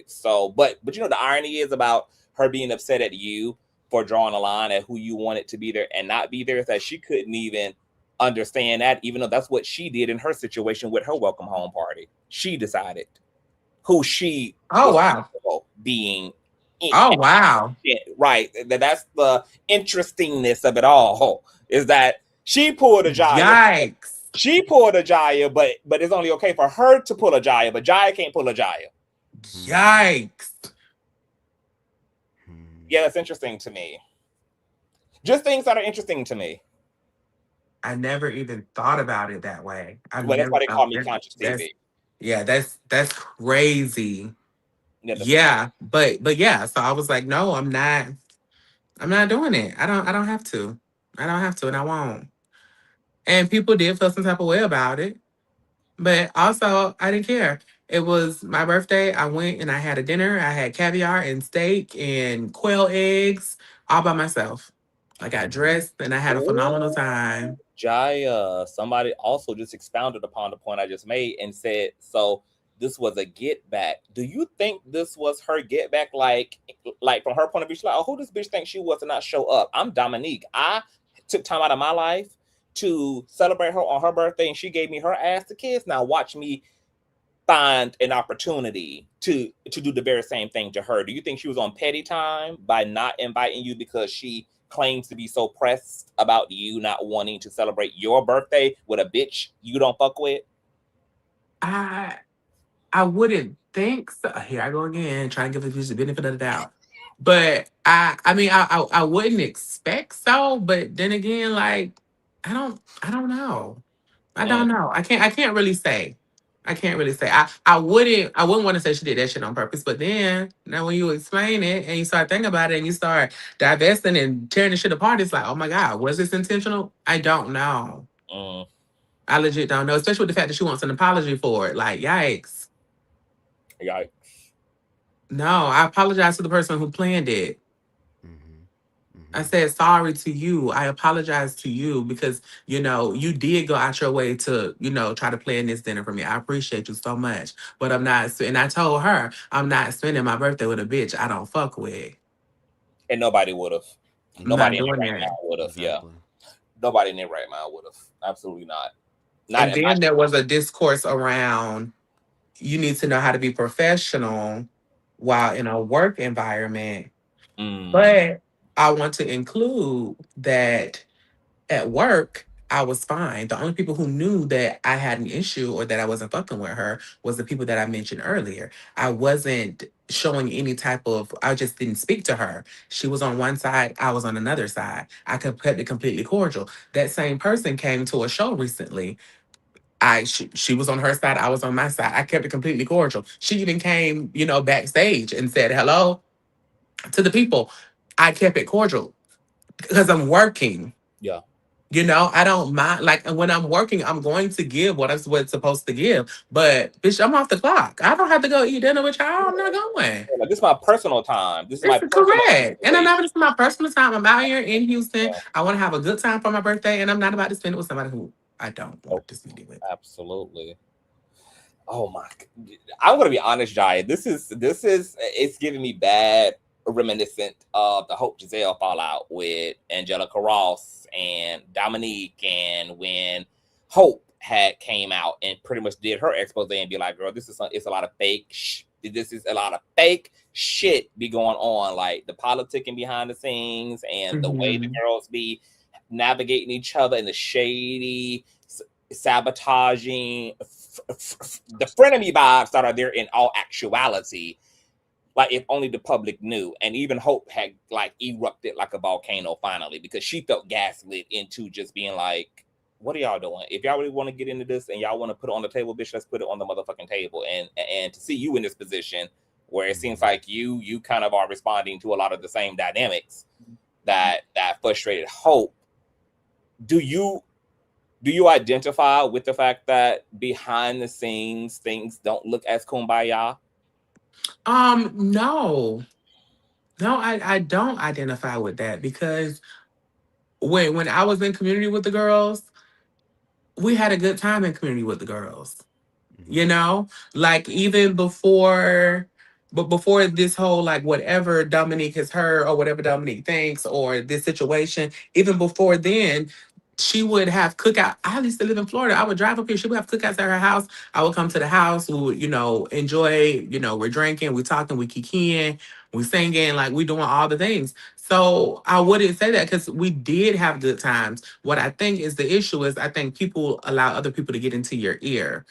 So but you know the irony is about her being upset at you for drawing a line at who you wanted to be there and not be there is that she couldn't even understand that, even though that's what she did in her situation with her welcome home party. She decided who she wow being. Oh wow. Right. That's the interestingness of it all. Is that she pulled a Jaya. Yikes. She pulled a Jaya, but it's only okay for her to pull a Jaya, but Jaya can't pull a Jaya. Yikes. Yeah, that's interesting to me. Just things that are interesting to me. I never even thought about it that way. Well, that's why they call me Consciouztv. Yeah, that's crazy. Yeah, but yeah. So I was like, no, I'm not doing it. I don't have to. I don't have to, and I won't. And people did feel some type of way about it, but also I didn't care. It was my birthday. I went and I had a dinner. I had caviar and steak and quail eggs all by myself. I got dressed and I had a phenomenal time. Jaya, somebody also just expounded upon the point I just made and said, so this was a get back. Do you think this was her get back? Like from her point of view, she's like, oh, who this bitch thinks she was to not show up? I'm Dominique. I took time out of my life to celebrate her on her birthday, and she gave me her ass to kiss. Now watch me find an opportunity to do the very same thing to her. Do you think she was on petty time by not inviting you because she claims to be so pressed about you not wanting to celebrate your birthday with a bitch you don't fuck with? I wouldn't think so. Here I go again, trying to give the bitch the benefit of the doubt. But I wouldn't expect so. But then again, like I don't know. I don't know. I can't really say. I can't really say. I wouldn't want to say she did that shit on purpose. But then now when you explain it and you start thinking about it and you start divesting and tearing the shit apart, it's like, oh my God, was this intentional? I don't know. I legit don't know, especially with the fact that she wants an apology for it. Like, yikes. Yikes. No, I apologize to the person who planned it. I said sorry to you. I apologize to you because, you did go out your way to, try to plan this dinner for me. I appreciate you so much. But I'm not, and I told her, I'm not spending my birthday with a bitch I don't fuck with. And nobody would have. Nobody in their right mind would have. Yeah. Nobody in their right mind would have. Absolutely not. And then there was a discourse around, you need to know how to be professional while in a work environment. But I want to include that at work, I was fine. The only people who knew that I had an issue or that I wasn't fucking with her was the people that I mentioned earlier. I wasn't showing any type of, I just didn't speak to her. She was on one side, I was on another side. I kept it completely cordial. That same person came to a show recently. She was on her side, I was on my side. I kept it completely cordial. She even came, backstage and said hello. to the people, I kept it cordial because I'm working. Yeah. You know, I don't mind. Like when I'm working, I'm going to give what's supposed to give. But bitch, I'm off the clock. I don't have to go eat dinner with y'all. I'm not going. Like, this is my personal time. This is my It's personal correct. And I'm space. not just my personal time. I'm out here in Houston. I want to have a good time for my birthday, and I'm not about to spend it with somebody who I don't Oh, want to spend it with. absolutely. Oh my! I'm gonna be honest, Jai. This is it's giving me bad reminiscent of the Hope Giselle fallout with Angelica Ross and Dominique, and when Hope had came out and pretty much did her expose and be like, "Girl, it's a lot of fake. This is a lot of fake shit be going on, like the politicking behind the scenes and the way the girls be navigating each other and the shady." Sabotaging the frenemy vibes that are there in all actuality, like if only the public knew. And even Hope had like erupted like a volcano finally because she felt gaslit into just being like, what are y'all doing? If y'all really want to get into this and y'all want to put it on the table, bitch, let's put it on the motherfucking table. And to see you in this position where it seems like you kind of are responding to a lot of the same dynamics that frustrated Hope. Do you identify with the fact that behind the scenes things don't look as kumbaya? No. No, I don't identify with that because when I was in community with the girls, we had a good time in community with the girls. You know, like even before this whole like whatever Dominique has heard or whatever Dominique thinks or this situation, even before then, she would have cookout. I used to live in Florida. I would drive up here. She would have cookouts at her house. I would come to the house. We would, enjoy. We're drinking, we talking, we kikiing, we singing, like we doing all the things. So I wouldn't say that because we did have good times. What I think is the issue is I think people allow other people to get into your ear.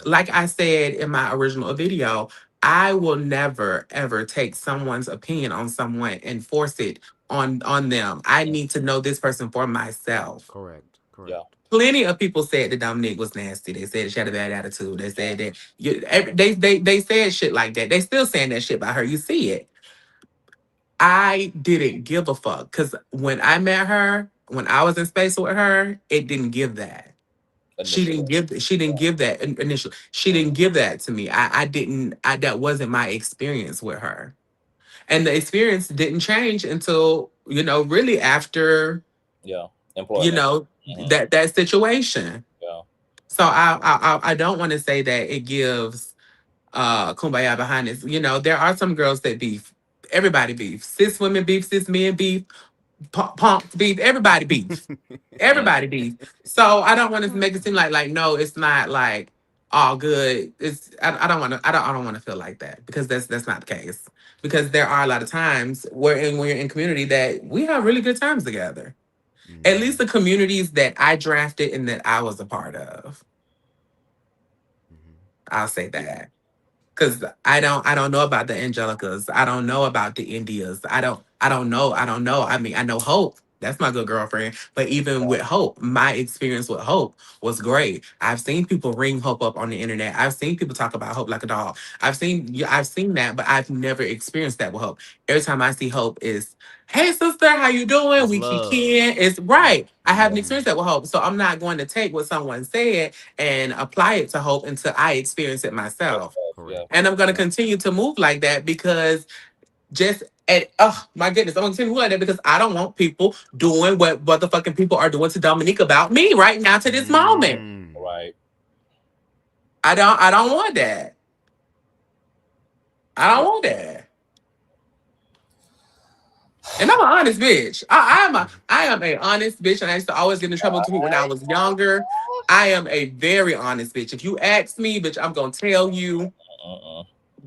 Like I said in my original video, I will never ever take someone's opinion on someone and force it on them. I need to know this person for myself. Correct. Yeah. Plenty of people said that Dominique was nasty. They said she had a bad attitude. They said that they said shit like that. They still saying that shit about her. You see it. I didn't give a fuck because when I met her, when I was in space with her, it didn't give that. She didn't give that initially. She didn't give that to me. I didn't that wasn't my experience with her. And the experience didn't change until, really after, Yeah. Employment. that situation. Yeah. So I don't want to say that it gives kumbaya behind this. There are some girls that beef. Everybody beef. Cis women beef, cis men beef, punks beef, everybody beef. Everybody beef. So I don't want to make it seem like no, it's not like all good. I don't want to I don't want to feel like that because that's not the case. Because there are a lot of times when we're in community that we have really good times together. At least the communities that I drafted and that I was a part of. I'll say that. Because I don't know about the Angelicas. I don't know about the Indias. I don't know. I mean, I know Hope. That's my good girlfriend. But even with Hope, my experience with Hope was great. I've seen people ring Hope up on the internet. I've seen people talk about Hope like a dog. I've seen that, but I've never experienced that with Hope. Every time I see Hope is, hey sister, how you doing? It's We love. can. It's right. I haven't experienced that with Hope. So I'm not going to take what someone said and apply it to Hope until I experience it myself. Yeah. And I'm going to continue to move like that because oh my goodness, I'm going to continue like that because I don't want people doing what the fucking people are doing to Dominique about me right now to this moment. Right. I don't want that. I don't want that. And I'm an honest bitch. I am a honest bitch, and I used to always get in trouble too when I was younger. I am a very honest bitch. If you ask me, bitch, I'm gonna tell you.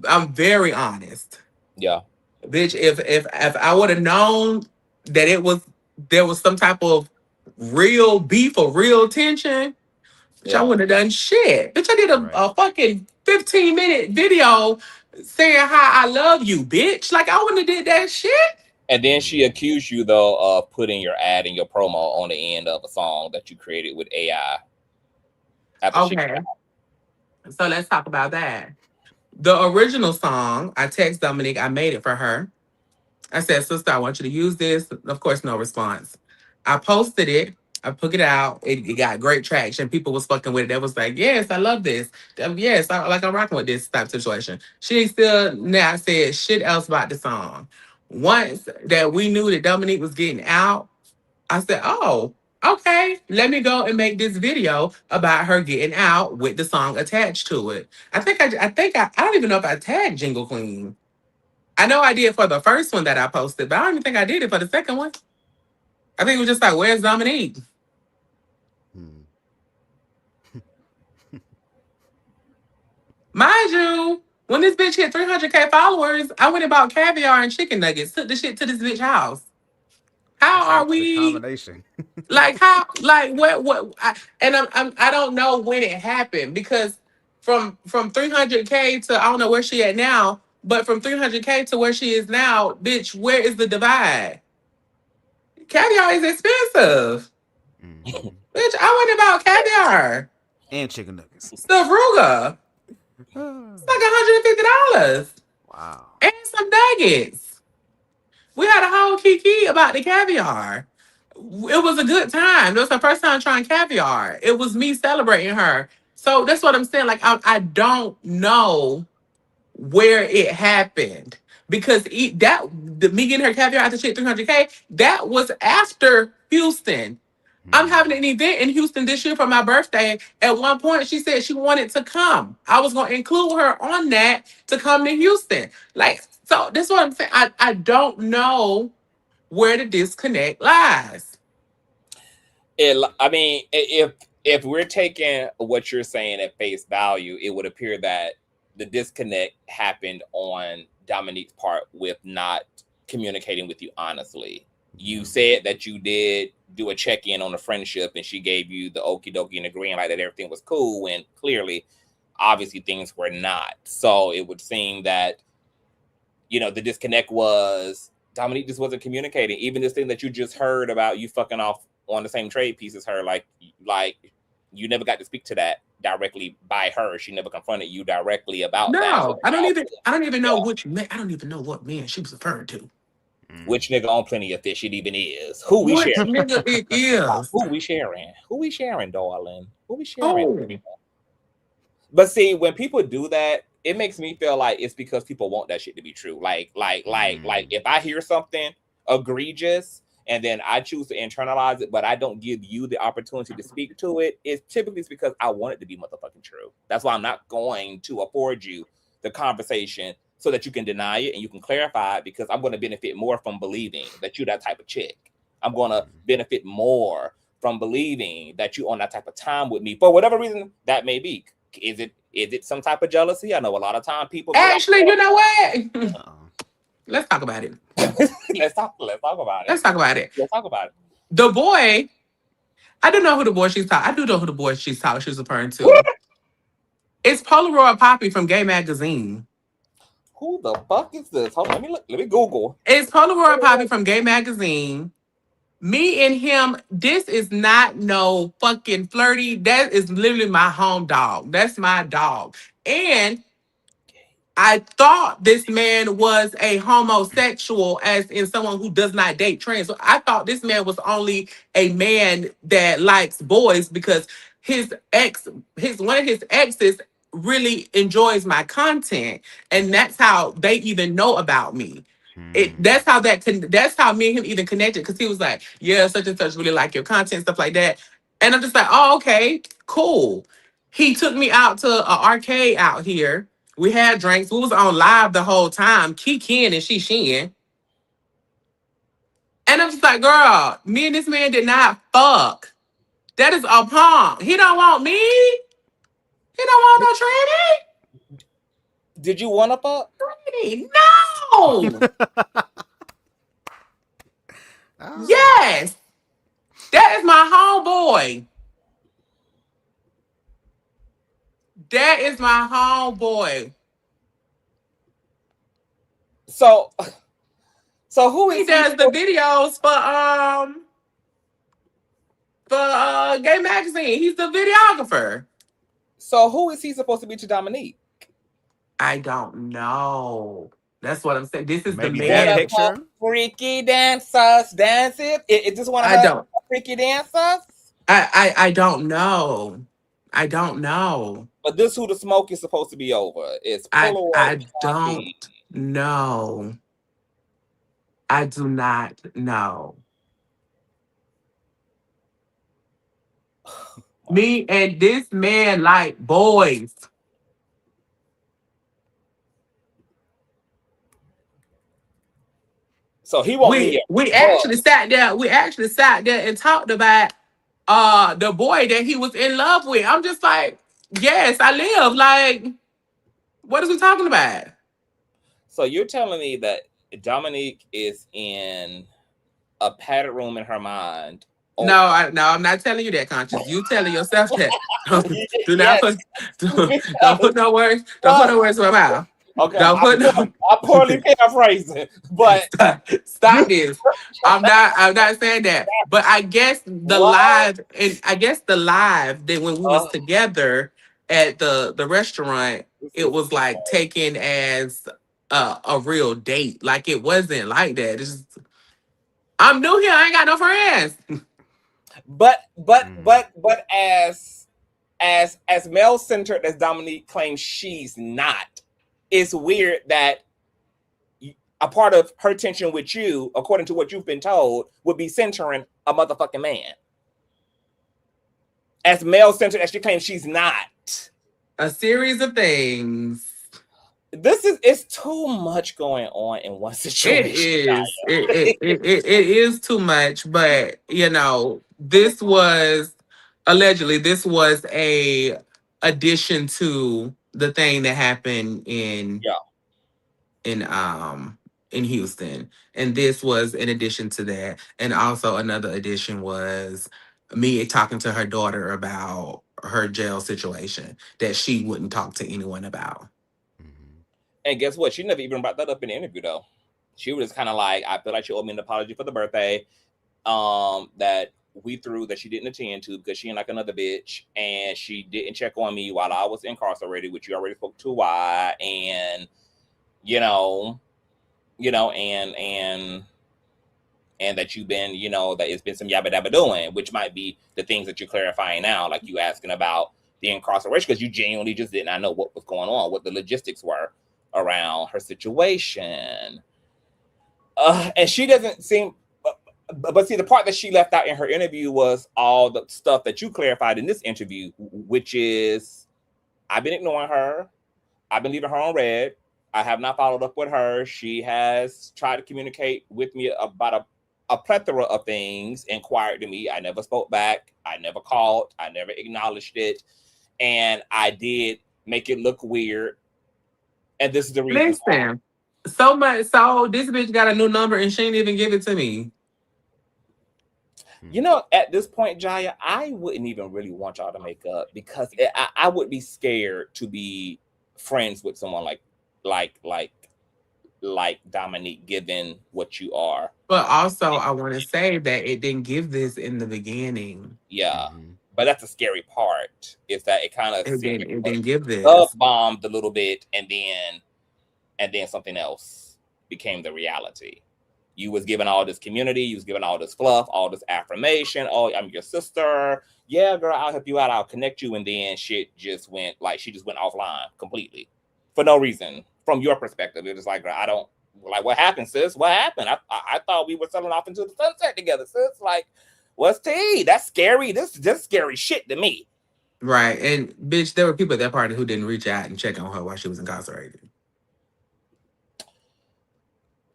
I'm very honest. Yeah. Bitch, if I would have known that there was some type of real beef or real tension, bitch, I wouldn't have done shit. Bitch, I did a fucking 15-minute video saying how I love you, bitch. Like I wouldn't have did that shit. And then she accused you though of putting your ad and your promo on the end of a song that you created with AI. Okay. So let's talk about that. The original song, I text Dominique, I made it for her. I said, sister, I want you to use this. Of course, no response. I posted it. I put it out. It got great traction. People was fucking with it. They was like, yes, I love this. Yes, I'm rocking with this type of situation. She still now said shit else about the song. Once that we knew that Dominique was getting out, I said, oh, okay, let me go and make this video about her getting out with the song attached to it. I don't even know if I tagged Jingle Queen. I know I did for the first one that I posted, but I don't even think I did it for the second one. I think it was just like, where's Dominique? Hmm. Mind you, when this bitch hit 300K followers, I went and bought caviar and chicken nuggets, took the shit to this bitch house. That's How an are interesting we? combination. Like how? Like what? I don't know when it happened because from 300K to I don't know where she at now, but from 300K to where she is now, bitch, where is the divide? Caviar is expensive. Mhm. Bitch, I went and bought caviar. And chicken nuggets. Stavruga. It's like $150. Wow. And some nuggets. We had a whole kiki about the caviar. It was a good time. It was her first time trying caviar. It was me celebrating her. So that's what I'm saying. Like, I don't know where it happened because me getting her caviar after she hit 300K, that was after Houston. I'm Hmm. having an event in Houston this year for my birthday. At one point, she said she wanted to come. I was going to include her on that to come to Houston. Like, so this is what I'm saying. I don't know where the disconnect lies. I mean, if we're taking what you're saying at face value, it would appear that the disconnect happened on Dominique's part with not communicating with you honestly. You Yeah. said that you did do a check-in on the friendship and she gave you the okie dokie and the green light that everything was cool when clearly, obviously, things were not. So it would seem that, the disconnect was Dominique just wasn't communicating. Even this thing that you just heard about you fucking off on the same trade piece as her, like you never got to speak to that directly by her. She never confronted you directly about that. No, I don't even know Yeah. which man, I don't even know what man she was referring to. Mm. Which nigga on Plenty of Fish it even is? Who we Which sharing? nigga it is? Who we sharing? Who we sharing, darling? Who we sharing? Oh, But see, when people do that, it makes me feel like it's because people want that shit to be true. Like Mm. if I hear something egregious and then I choose to internalize it, but I don't give you the opportunity to speak to it, it's typically because I want it to be motherfucking true. That's why I'm not going to afford you the conversation so that you can deny it and you can clarify it because I'm going to benefit more from believing that you're that type of chick. I'm going to benefit more from believing that you on that type of time with me for whatever reason that may be. Is it some type of jealousy? I know a lot of time people be like, actually, you know what? Uh-oh. Let's talk about it. let's talk about it. Let's talk about it. Let's talk about it. The boy, I don't know who the boy she's talking. I do know who the boy she's referring to. It's Polaroid Poppy from Gay Magazine. Who the fuck is this? Hold on, let me look. Let me Google. It's Polaroid Poppy from Gay Magazine. Me and him, this is not no fucking flirty. That is literally my home dog. That's my dog. And I thought this man was a homosexual, as in someone who does not date trans. So I thought this man was only a man that likes boys because one of his exes really enjoys my content, and that's how they even know about me. Hmm. That's how me and him even connected because he was like, yeah, such and such really like your content, stuff like that. And I'm just like, oh, okay, cool. He took me out to an arcade out here. We had drinks. We was on live the whole time, kikiing and she-sheing. And I'm just like, girl, me and this man did not fuck. That is a punk. He don't want me. He don't want no Did you want to fuck? tranny. No. Ah. Yes. That is my homeboy. That is my homeboy. So who He is he? does the videos for Gay Magazine. He's the videographer. So who is he supposed to be to Dominique? I don't know. That's what I'm saying. This is the Maybe that One man. of her picture. freaky dancers dancing. Is this one of I her don't. freaky dancers? I don't know. I don't know. But this who the smoke is supposed to be over. It's Polaroid I Poppy. don't know. I do not know. Me and this man like boys. So he want me We a we bug. actually sat there. We actually sat there and talked about the boy that he was in love with. I'm just like, yes, I live. Like, what is we talking about? So you're telling me that Dominique is in a padded room in her mind. No, Oh, no, I'm not telling you that, conscious. You telling yourself that. Do not yes, put don't because put no words. Don't put uh, no words in my mouth. okay, Don't put no. I poorly paraphrasing, but Stop this. I'm not saying that. But I guess the what? live and I guess the live that when we was Uh, together at the restaurant, this it is was like taken as a real date. Like it wasn't like that. It's just, I'm new here. I ain't got no friends. but but Mm. but but as male centered as Dominique claims she's not, it's weird that a part of her tension with you, according to what you've been told, would be centering a motherfucking man. As male centered as she claims she's not. A series of things. This is it's too much going on in one It situation. is. It is too much, but you know, this was allegedly this was a addition to the thing that happened Yeah. in um in Houston. And this was in addition to that. And also another addition was me talking to her daughter about her jail situation that she wouldn't talk to anyone about. Mhm. And guess what? She never even brought that up in the interview though. She was kind of like, I feel like she owed me an apology for the birthday. That we threw that she didn't attend to because she ain't like another bitch, and she didn't check on me while I was incarcerated, which you already spoke to why, and you know, and that you've been, that it's been some yabba dabba doing, which might be the things that you're clarifying now, like you asking about the incarceration because you genuinely just did not know what was going on, what the logistics were around her situation. And she doesn't seem, but see, the part that she left out in her interview was all the stuff that you clarified in this interview, which is I've been ignoring her. I've been leaving her on red. I have not followed up with her. She has tried to communicate with me about a plethora of things, inquired to me. I never spoke back. I never called. I never acknowledged it. And I did make it look weird. And this is the reason why. Listen, so much so this bitch got a new number and she didn't even give it to me. At this point, Jaya, I wouldn't even really want y'all to make up because I would be scared to be friends with someone like like like Dominique, given what you are. But also, I want to say that it didn't give this in the beginning. Yeah. Mhm. But that's the scary part, is that it kind of seemed like It didn't give love this. bombed a little bit, and then something else became the reality. You was given all this community, you was given all this fluff, all this affirmation. Oh, I'm your sister. Yeah, girl, I'll help you out. I'll connect you. And then shit just went like she just went offline completely for no reason. From your perspective, it was like, girl, I don't like what happened, sis. What happened? I thought we were selling off into the sunset together, sis. Like, what's tea? That's scary. This is just scary shit to me. Right. And bitch, there were people at that party who didn't reach out and check on her while she was incarcerated.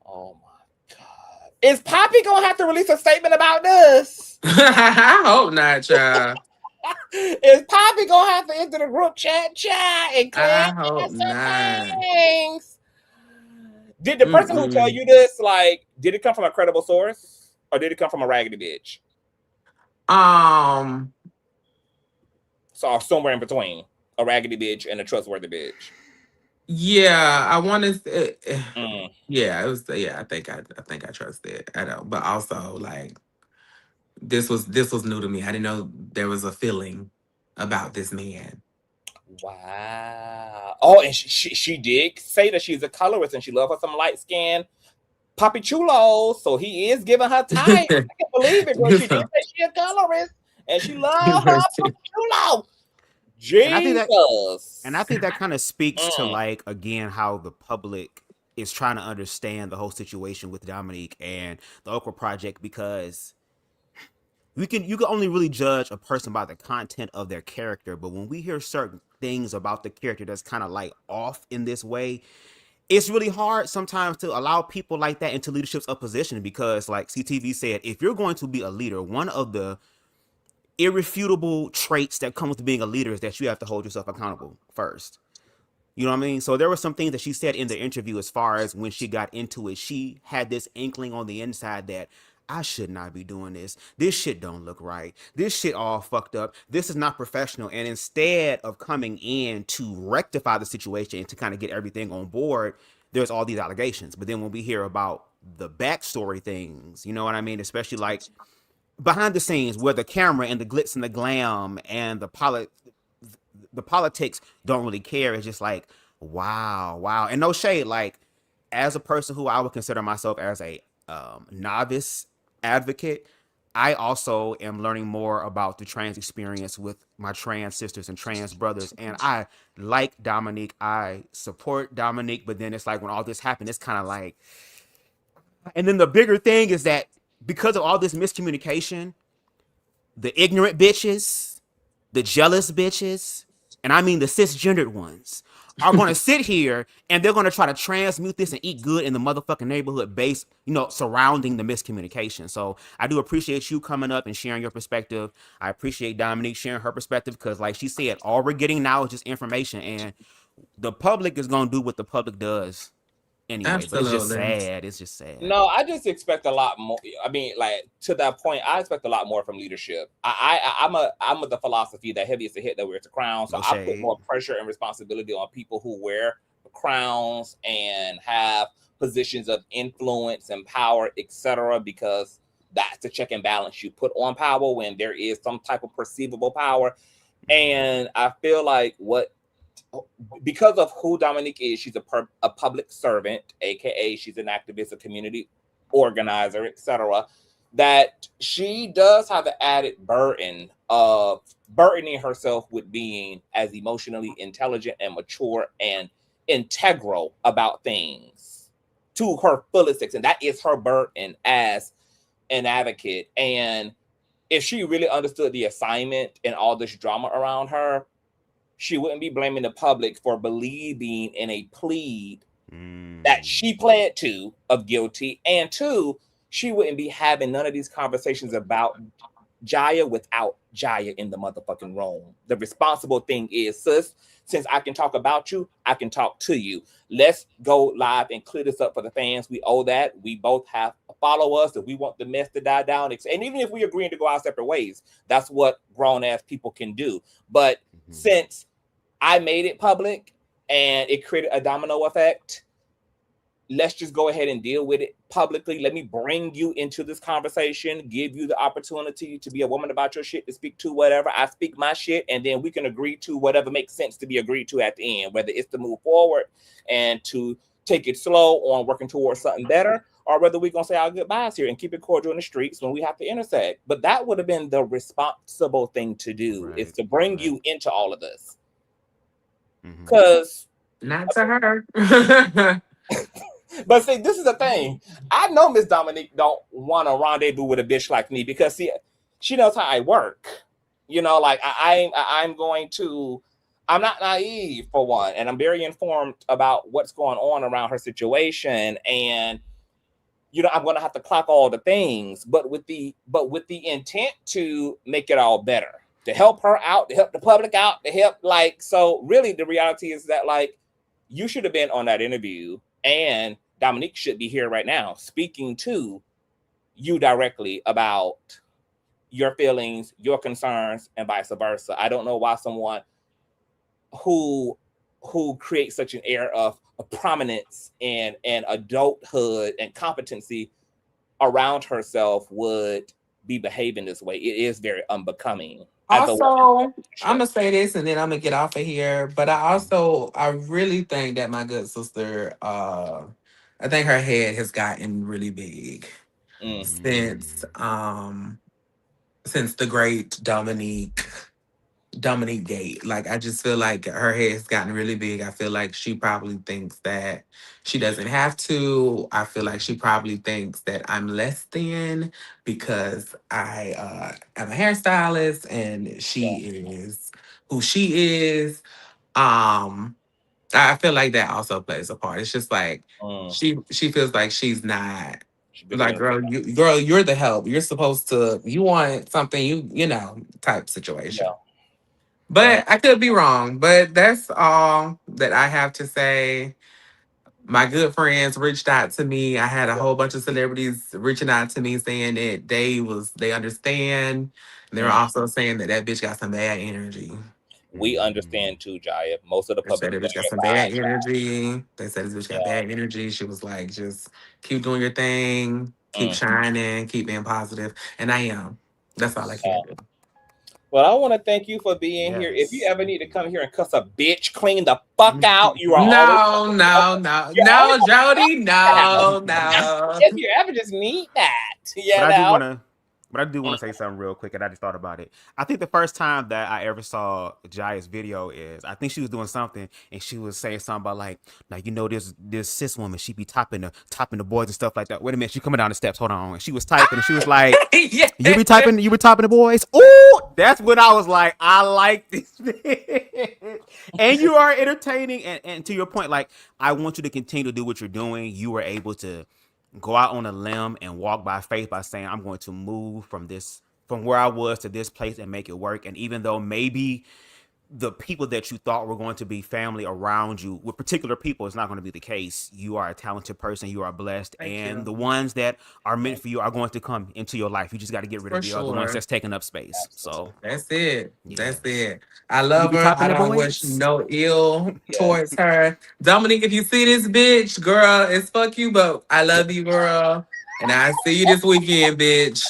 Oh my god. Is Poppy gonna have to release a statement about this? I hope not, child. Is Poppy gonna have to enter the group chat and I clarify hope some not. things? Did the person who tell Mm-mm. you this, like, did it come from a credible source? Or did it come from a raggedy bitch? Um, So somewhere in between. A raggedy bitch and a trustworthy bitch. yeah, I want to. Mm. Yeah, it was. Yeah, I think I trust it. I know, but also like this was new to me. I didn't know there was a feeling about this man. Wow. Oh, and she did say that she's a colorist and she loves her some light skin Poppy Chulos. So he is giving her time. I can't believe it, girl. She did say she a colorist and she loves her Poppy Chulo. And I think that Jesus. kind of speaks to like again how the public is trying to understand the whole situation with Dominique and the Okra Project, because you can only really judge a person by the content of their character, but when we hear certain things about the character that's kind of like off in this way, it's really hard sometimes to allow people like that into leadership's of position, because like CTV said, if you're going to be a leader, one of the irrefutable traits that come with being a leader is that you have to hold yourself accountable first. You know what I mean? So there were some things that she said in the interview as far as when she got into it, she had this inkling on the inside that I should not be doing this. This shit don't look right. This shit all fucked up. This is not professional. And instead of coming in to rectify the situation and to kind of get everything on board, there's all these allegations. But then when we hear about the backstory things, you know what I mean? Especially like behind the scenes where the camera and the glitz and the glam and the politics don't really care. It's just like, wow. And no shade, like as a person who I would consider myself as a novice advocate, I also am learning more about the trans experience with my trans sisters and trans brothers. And I like Dominique. I support Dominique. But then it's like when all this happened, it's kind of like, and then the bigger thing is that because of all this miscommunication, the ignorant bitches, the jealous bitches, and I mean the cisgendered ones, are going to sit here and they're going to try to transmute this and eat good in the motherfucking neighborhood base, surrounding the miscommunication. So I do appreciate you coming up and sharing your perspective. I appreciate Dominique sharing her perspective, because like she said, all we're getting now is just information, and the public is going to do what the public does anyway. Absolutely. But it's just sad. It's just sad. No, I just expect a lot more. I mean, like to that point, I expect a lot more from leadership. I'm of the philosophy that heavy is the head that wears the crown. So I put more pressure and responsibility on people who wear crowns and have positions of influence and power, etc. Because that's the check and balance you put on power when there is some type of perceivable power. And I feel like because of who Dominique is, she's a public servant, aka she's an activist, a community organizer, etc. That she does have the added burden of burdening herself with being as emotionally intelligent and mature and integral about things to her fullest extent. That is her burden as an advocate. And if she really understood the assignment and all this drama around her, she wouldn't be blaming the public for believing in a plea that she pled to of guilty. And two, she wouldn't be having none of these conversations about Jaya without Jaya in the motherfucking room. The responsible thing is, sis, since I can talk about you, I can talk to you. Let's go live and clear this up for the fans. We owe that. We both have to follow us if we want the mess to die down. And even if we agree to go our separate ways, that's what grown-ass people can do. But since I made it public and it created a domino effect, let's just go ahead and deal with it publicly. Let me bring you into this conversation, give you the opportunity to be a woman about your shit, to speak to whatever. I speak my shit, and then we can agree to whatever makes sense to be agreed to at the end, whether it's to move forward and to take it slow on working towards something better, or whether we're going to say our goodbyes here and keep it cordial in the streets when we have to intersect. But that would have been the responsible thing to do, is to bring you into all of this. Because not to her. But see, this is the thing. I know Miss Dominique don't want to rendezvous with a bitch like me, because see, she knows how I work. Like I'm not naive, for one, and I'm very informed about what's going on around her situation. And I'm going to have to clock all the things, but with the intent to make it all better, to help her out, to help the public out, to help so really the reality is that you should have been on that interview, and Dominique should be here right now speaking to you directly about your feelings, your concerns, and vice versa. I don't know why someone who creates such an air of prominence and adulthood and competency around herself would be behaving this way. It is very unbecoming. Also, I'm gonna say this and then I'm gonna get off of here. But I really think that my good sister, I think her head has gotten really big since the great Dominique Gate. Like, I just feel like her head has gotten really big. I feel like she probably thinks that she doesn't have to. I feel like she probably thinks that I'm less than because I am a hairstylist and she is who she is. I feel like that also plays a part. It's just like she feels like she's not like, girl, you're the help. You're supposed to, you want something, you know, type situation. But I could be wrong. But that's all that I have to say. My good friends reached out to me. I had a whole bunch of celebrities reaching out to me saying that they understand. And they were also saying that that bitch got some bad energy. We understand too, Jaya. Most of the They said public that bitch got some bad energy. They said this bitch got bad energy. She was like, just keep doing your thing, keep shining, keep being positive. And I am. That's all I can do. Well, I want to thank you for being here. If you ever need to come here and cuss a bitch clean the fuck out, you are always no, Jody, no. If you ever just need that, But I do want to say something real quick, and I just thought about it. I think the first time that I ever saw Jaya's video is, I think she was doing something, and she was saying something about like, now you know this cis woman, she be topping the boys and stuff like that. Wait a minute, she coming down the steps. Hold on, and she was typing, and she was like, you be topping the boys. Ooh, that's when I was like, I like this, and you are entertaining, and to your point, like I want you to continue to do what you're doing. You were able to go out on a limb and walk by faith by saying, I'm going to move from where I was to this place and make it work. And even though maybe the people that you thought were going to be family around you with particular people is not going to be the case, you are a talented person, you are blessed. The ones that are meant for you are going to come into your life. You just got to get rid of the other ones that's taking up space. So that's it. That's it. I love her. I don't wish no ill towards her. Dominique, if you see this bitch, girl, it's fuck you, but I love you, girl. And I see you this weekend, bitch.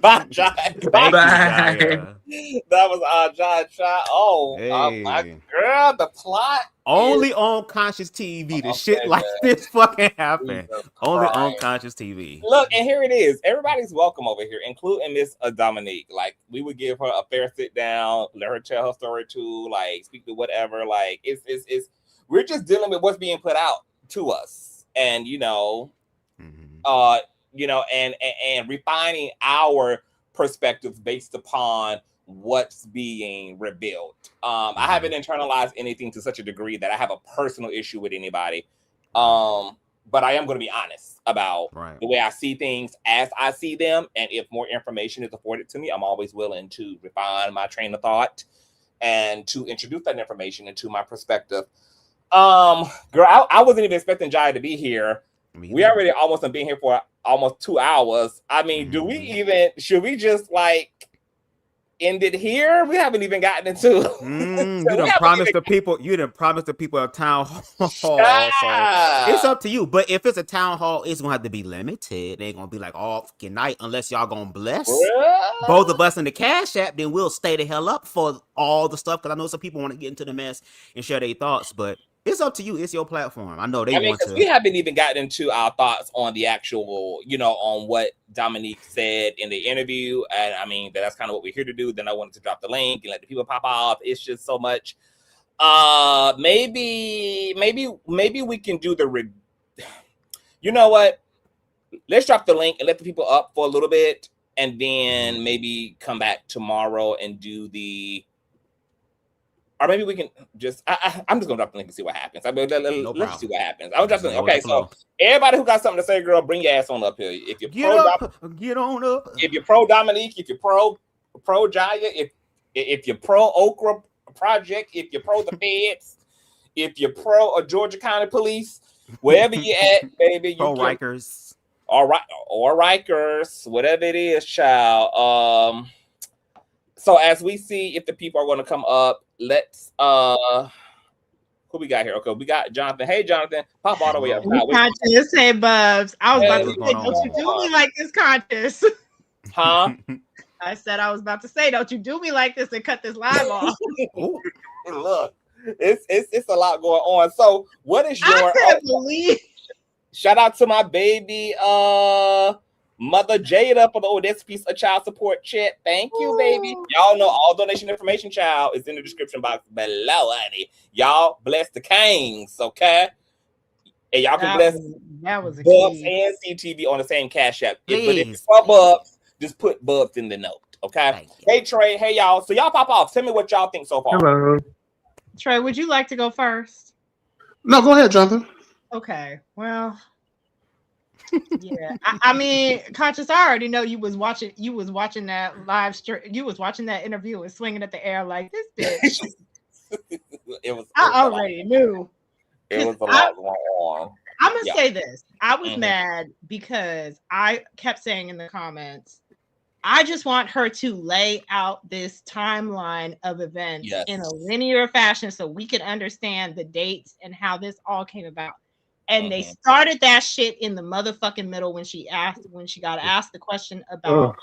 Bye, Jai. Thank you, Jaya. That was Jai. Oh, my girl, the plot. Only on Consciouztv. The shit like this fucking happen. Only on Consciouztv. Look, and here it is. Everybody's welcome over here, including Miss Dominique. Like, we would give her a fair sit down, let her tell her story too, like speak to whatever. Like, it's we're just dealing with what's being put out to us, and and refining our perspectives based upon what's being revealed. I haven't internalized anything to such a degree that I have a personal issue with anybody. But I am going to be honest about the way I see things as I see them. And if more information is afforded to me, I'm always willing to refine my train of thought and to introduce that information into my perspective. Girl, I wasn't even expecting Jai to be here. We already almost been here for almost 2 hours. I mean, should we just like end it here? We haven't even gotten into you done promised the people a town hall. So it's up to you. But if it's a town hall, it's gonna have to be limited. It ain't gonna be like all fucking night unless y'all gonna bless both of us in the Cash App. Then we'll stay the hell up for all the stuff, because I know some people want to get into the mess and share their thoughts, but it's up to you. It's your platform. I know they want to. We haven't even gotten into our thoughts on the actual, on what Dominique said in the interview. And I mean, that's kind of what we're here to do. Then I wanted to drop the link and let the people pop off. It's just so much. Maybe we can do you know what? Let's drop the link and let the people up for a little bit, and then maybe come back tomorrow and do or maybe we can just, I'm just going to drop the link and see what happens. I mean, let's see what happens. I'll drop the link. Okay, so everybody who got something to say, girl, bring your ass on up here. If you're get on up. If you're pro Dominique, if you're pro Jaya, if you're pro Okra Project, if you're pro the feds, if you're pro Georgia County Police, wherever you at, baby. Pro Rikers. All right, or Rikers, whatever it is, child. So as we see if the people are going to come up, let's who Who we got here? Okay, we got Jonathan. Hey, Jonathan, pop all the way up. Conscious, hey, Bubs. I was about Hey, to what's say, going don't on, you do me like this, Conscious. Huh? I said I was about to say, don't you do me like this and cut this live off. Ooh. Look, it's a lot going on. So, what is your? I can't believe. Shout out to my baby, Mother Jada for the this piece of child support check. Thank you, baby. Y'all know all donation information, child, is in the description box below, honey. Y'all bless the Kings, okay? And y'all can bless that was a Bubs key. and CTV on the same Cash App. But if Please. it's for Bubs, just put Bubs in the note, okay? Thank you. Hey, Trey. Hey, y'all. So y'all pop off. Tell me what y'all think so far. Hello. Trey, would you like to go first? No, go ahead, Jonathan. Okay. Well, yeah. I mean, Conscious, I already know you was watching that live stream. You was watching that interview and swinging at the air like this bitch. I already knew. It was a lot going on. I'm gonna say this. I was mad because I kept saying in the comments, I just want her to lay out this timeline of events in a linear fashion so we can understand the dates and how this all came about. And they started that shit in the motherfucking middle when she got asked the question about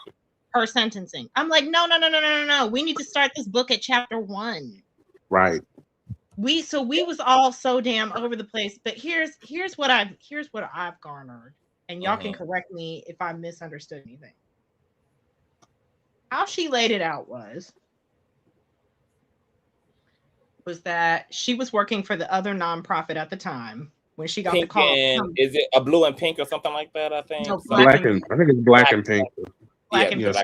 her sentencing. I'm like, no. We need to start this book at chapter 1. Right. We was all so damn over the place. But here's what I've garnered, and y'all can correct me if I misunderstood anything. How she laid it out was that she was working for the other nonprofit at the time when she got pink the call. Is it a blue and pink or something like that? I think. No, I think it's black and pink. Black and pink.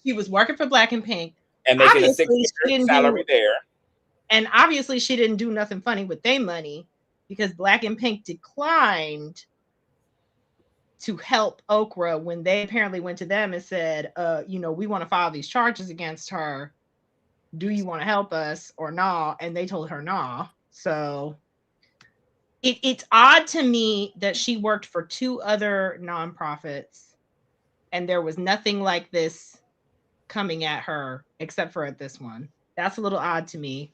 She was working for Black and Pink, and making a 6-figure salary there. And obviously, she didn't do nothing funny with their money because Black and Pink declined to help Okra when they apparently went to them and said, we want to file these charges against her. Do you want to help us or nah? And they told her nah. So it's odd to me that she worked for 2 other nonprofits and there was nothing like this coming at her except for at this one. That's a little odd to me.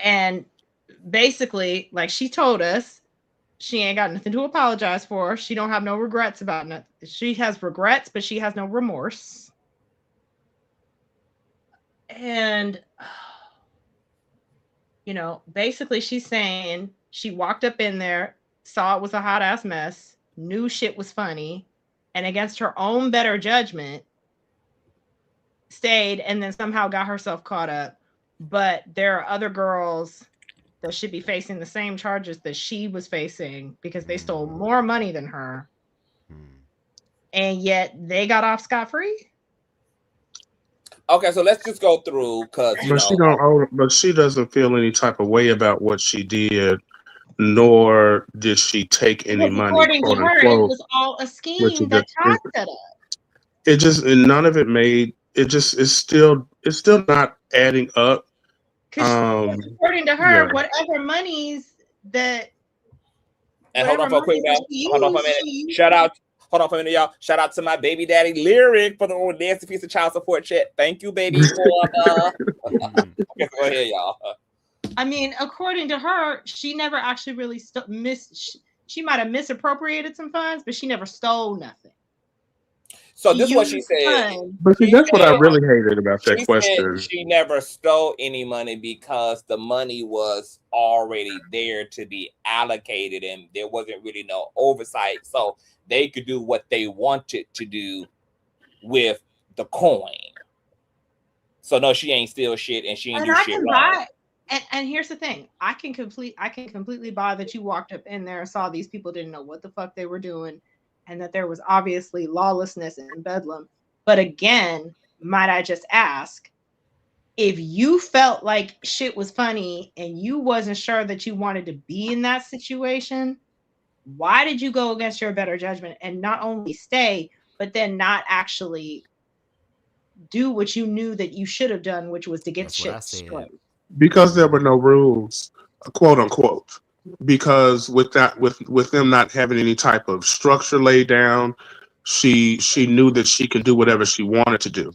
And basically, like she told us, she ain't got nothing to apologize for. She don't have no regrets about nothing. She has regrets, but she has no remorse. And, basically she's saying she walked up in there, saw it was a hot ass mess, knew shit was funny, and against her own better judgment, stayed and then somehow got herself caught up. But there are other girls that should be facing the same charges that she was facing because they stole more money than her. And yet they got off scot-free. Okay, so let's just go through but she doesn't feel any type of way about what she did, nor did she take any money. According to her, it was all a scheme that Todd set up. It just, and none of it made it. Just it's still not adding up. According to her, whatever monies that. And hold on for a quick now. Hold on for a minute. Shout out. Hold on for a minute, y'all. Shout out to my baby daddy Lyric for the old nasty piece of child support check. Thank you, baby. Go ahead, y'all. I mean, according to her, she never actually really she might have misappropriated some funds, but she never stole nothing. So this is what she said. But see, that's what I really hated about that question. She never stole any money because the money was already there to be allocated and there wasn't really no oversight. So they could do what they wanted to do with the coin. So no, she ain't steal shit and she ain't do shit wrong. And here's the thing. I can completely buy that you walked up in there and saw these people didn't know what the fuck they were doing. And that there was obviously lawlessness and bedlam. But again, might I just ask, if you felt like shit was funny and you wasn't sure that you wanted to be in that situation, why did you go against your better judgment and not only stay, but then not actually do what you knew that you should have done, which was to get shit straight? Because there were no rules, quote unquote. Because with them not having any type of structure laid down, she knew that she could do whatever she wanted to do.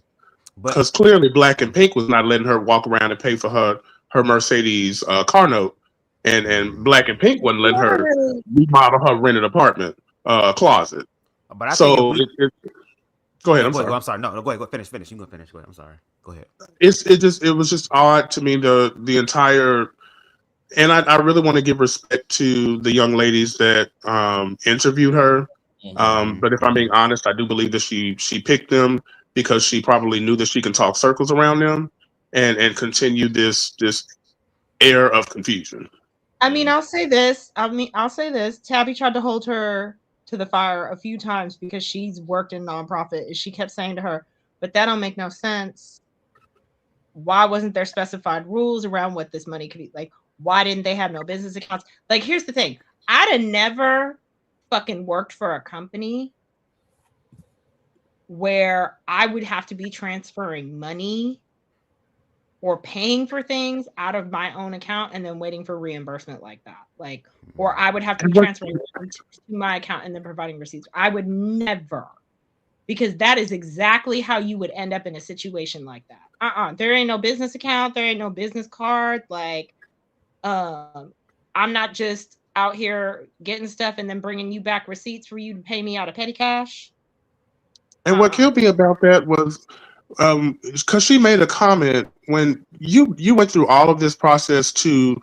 Because clearly Black and Pink was not letting her walk around and pay for her her Mercedes car note, and Black and Pink wouldn't let her remodel her rented apartment closet. But I think if So we go ahead. no, I'm go ahead. sorry. I'm sorry. No, go ahead. Go finish. You can go finish. Go ahead. I'm sorry. Go ahead. It was just odd to me, the entire. And I really want to give respect to the young ladies that interviewed her. But if I'm being honest, I do believe that she picked them because she probably knew that she can talk circles around them and continue this air of confusion. I mean, I'll say this. Tabby tried to hold her to the fire a few times because she's worked in nonprofit, and she kept saying to her, "But that don't make no sense. Why wasn't there specified rules around what this money could be? Like, why didn't they have no business accounts?" Like, here's the thing. I'd have never fucking worked for a company where I would have to be transferring money or paying for things out of my own account and then waiting for reimbursement like that. Like, or I would have to be transferring to my account and then providing receipts. I would never, because that is exactly how you would end up in a situation like that. There ain't no business account. There ain't no business card. Like, I'm not just out here getting stuff and then bringing you back receipts for you to pay me out of petty cash. And what killed me about that was because she made a comment when you went through all of this process to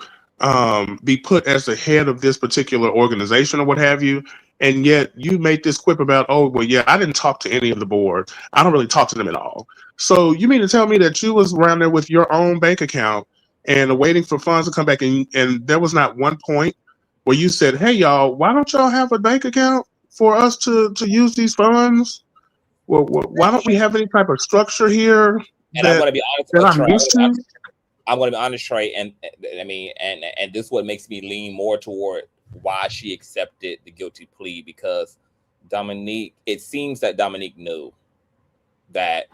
be put as the head of this particular organization or what have you, and yet you made this quip about, oh well, yeah, I didn't talk to any of the board. I don't really talk to them at all. So you mean to tell me that you was around there with your own bank account and waiting for funds to come back, and there was not one point where you said, hey y'all, why don't y'all have a bank account for us to use these funds? Well, why don't we have any type of structure here? And I'm going to be honest, I'm used to. I'm going to be honest, Trey, and I mean, and this is what makes me lean more toward why she accepted the guilty plea, because Dominique, it seems that Dominique knew that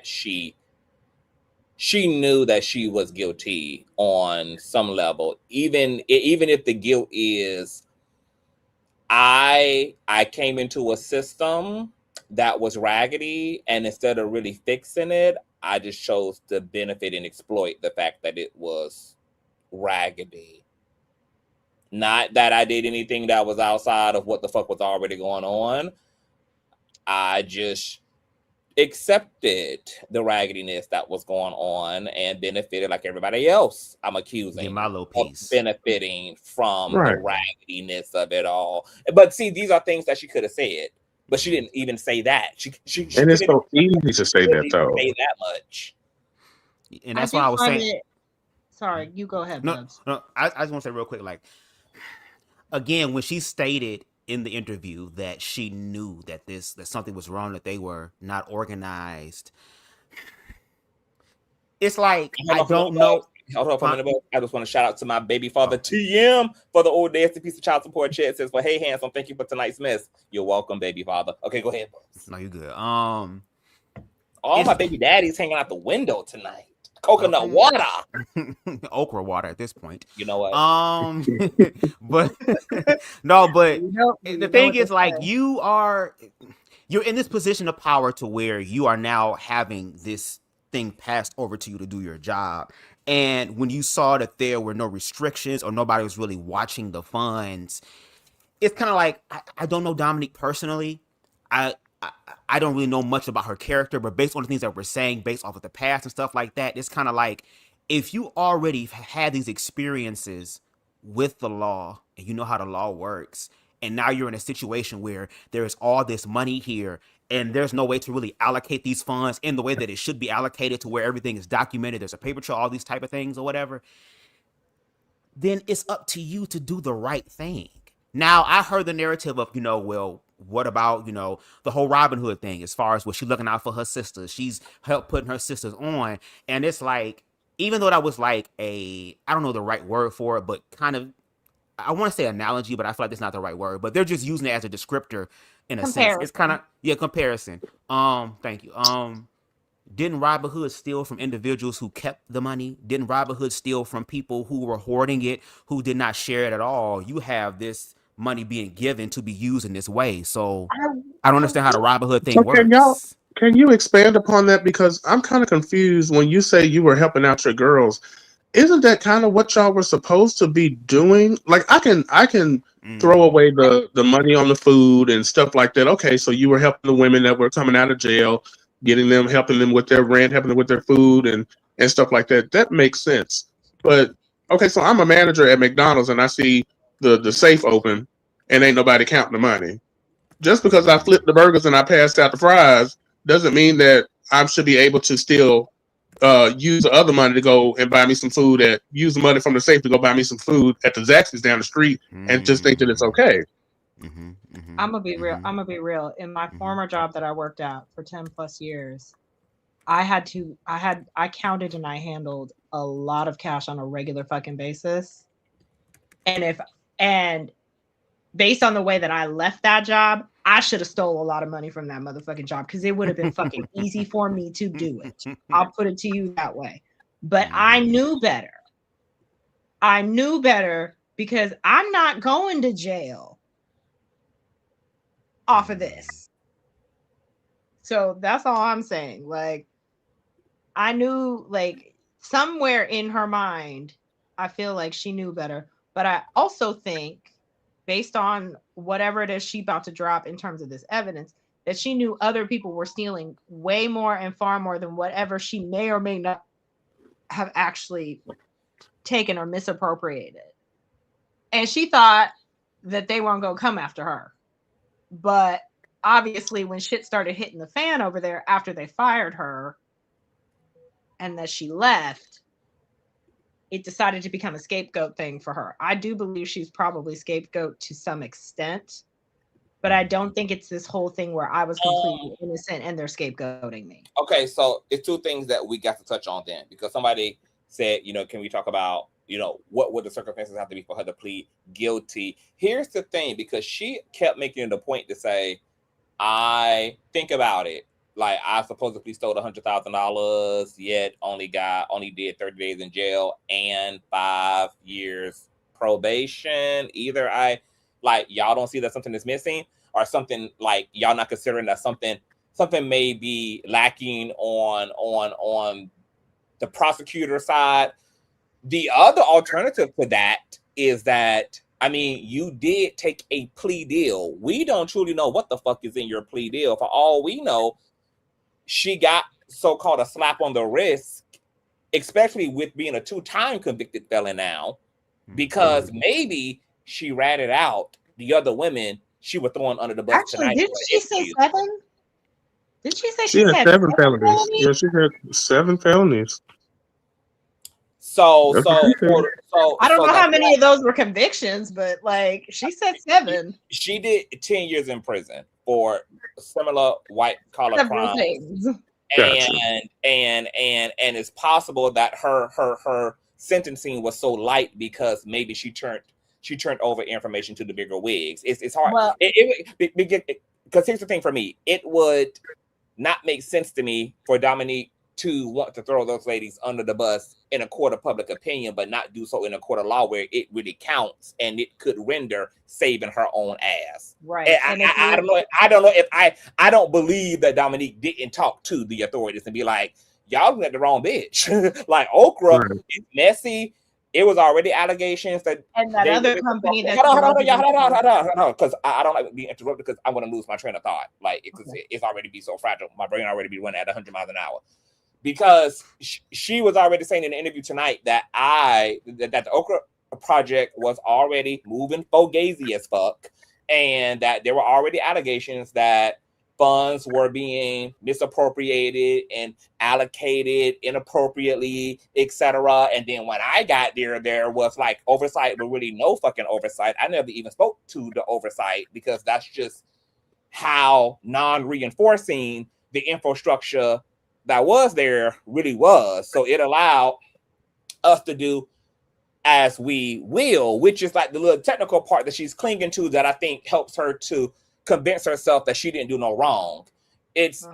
she knew that she was guilty on some level, even if the guilt is, I came into a system that was raggedy, and instead of really fixing it, I just chose to benefit and exploit the fact that it was raggedy. Not that I did anything that was outside of what the fuck was already going on. I just accepted the raggediness that was going on and benefited like everybody else. I'm accusing my little piece of benefiting from the raggediness of it all. But see, these are things that she could have said. But she didn't even say that. She and it's so easy to say that, though. Say that much. And that's why I was saying. Sorry, you go ahead. No, I just want to say real quick, like, again, when she stated in the interview that she knew that something was wrong, that they were not organized, it's like, I don't know. Hold on for a minute. I just want to shout out to my baby father, TM, for the old nasty piece of child support check. It says, well, hey, handsome, thank you for tonight's mess. You're welcome, baby father. Okay, go ahead. No, you're good. All my baby daddies hanging out the window tonight. Coconut water. Okra water at this point. You know what? But no, but the thing is, like, you're in this position of power to where you are now having this thing passed over to you to do your job. And when you saw that there were no restrictions or nobody was really watching the funds, it's kind of like, I don't know Dominique personally. I don't really know much about her character, but based on the things that we're saying, based off of the past and stuff like that, it's kind of like, if you already had these experiences with the law and you know how the law works, and now you're in a situation where there's all this money here and there's no way to really allocate these funds in the way that it should be allocated, to where everything is documented, there's a paper trail, all these type of things or whatever, then it's up to you to do the right thing. Now, I heard the narrative of, well, what about, the whole Robin Hood thing, as far as, she's looking out for her sisters. She's helped putting her sisters on. And it's like, even though that was like I don't know the right word for it, but kind of, I want to say analogy, but I feel like that's not the right word. But they're just using it as a descriptor in a sense. It's kind of, comparison. Thank you. Didn't Robin Hood steal from individuals who kept the money? Didn't Robin Hood steal from people who were hoarding it, who did not share it at all? You have this money being given to be used in this way. So I don't understand how the Robin Hood thing works. Can you expand upon that? Because I'm kind of confused when you say you were helping out your girls. isn't that kind of what y'all were supposed to be doing? Like, I can throw away the money on the food and stuff like that. Okay, so you were helping the women that were coming out of jail, helping them with their rent, helping them with their food and stuff like that. That makes sense. But okay, so I'm a manager at McDonald's and I see the safe open and ain't nobody counting the money. Just because I flipped the burgers and I passed out the fries doesn't mean that I should be able to still use the other money to go and buy me some food. Use the money from the safe to go buy me some food at the Zaxby's down the street and just think that it's okay. I'm gonna be real. I'm gonna be real. In my former job that I worked at for 10 plus years, I counted and I handled a lot of cash on a regular fucking basis. And based on the way that I left that job, I should have stole a lot of money from that motherfucking job because it would have been fucking easy for me to do it. I'll put it to you that way. But I knew better. I knew better because I'm not going to jail off of this. So that's all I'm saying. Like, I knew, like, somewhere in her mind, I feel like she knew better. But I also think, based on whatever it is she about to drop in terms of this evidence, that she knew other people were stealing way more and far more than whatever she may or may not have actually taken or misappropriated. And she thought that they weren't going to come after her. But obviously, when shit started hitting the fan over there after they fired her and that she left, it decided to become a scapegoat thing for her. I do believe she's probably scapegoat to some extent, but I don't think it's this whole thing where I was completely innocent and they're scapegoating me. Okay, so it's two things that we got to touch on then, because somebody said, can we talk about, what would the circumstances have to be for her to plead guilty? Here's the thing, because she kept making the point to say, I think about it. Like, I supposedly stole $100,000, yet only did 30 days in jail and 5 years probation. Either y'all don't see that something is missing, or something like y'all not considering that something may be lacking on the prosecutor side. The other alternative to that is that, you did take a plea deal. We don't truly know what the fuck is in your plea deal. For all we know, she got so-called a slap on the wrist, especially with being a 2-time convicted felon now, because maybe she ratted out the other women she was throwing under the bus. Actually, didn't she say 7? Did she say she had 7 felonies? Yeah, she had 7 felonies. So I don't know how many of those were convictions, but like she said 7. She did 10 years in prison for similar white collar crimes. Gotcha. And it's possible that her sentencing was so light because maybe she turned over information to the bigger wigs. It's hard. Well, because here's the thing for me, it would not make sense to me for Dominique to want to throw those ladies under the bus in a court of public opinion, but not do so in a court of law where it really counts and it could render saving her own ass. Right. And I don't know if I don't believe that Dominique didn't talk to the authorities and be like, y'all looking at the wrong bitch. Like, Okra is messy. It was already allegations that other company that hold on, because I don't like being interrupted because I'm going to lose my train of thought. Like, it's already be so fragile. My brain already be running at 100 miles an hour. Because she was already saying in the interview tonight that the Okra project was already moving fugazi as fuck, and that there were already allegations that funds were being misappropriated and allocated inappropriately, etc. And then when I got there was like oversight, but really no fucking oversight. I never even spoke to the oversight because that's just how non-reinforcing the infrastructure that was there really was. So it allowed us to do as we will, which is like the little technical part that she's clinging to that I think helps her to convince herself that she didn't do no wrong. It's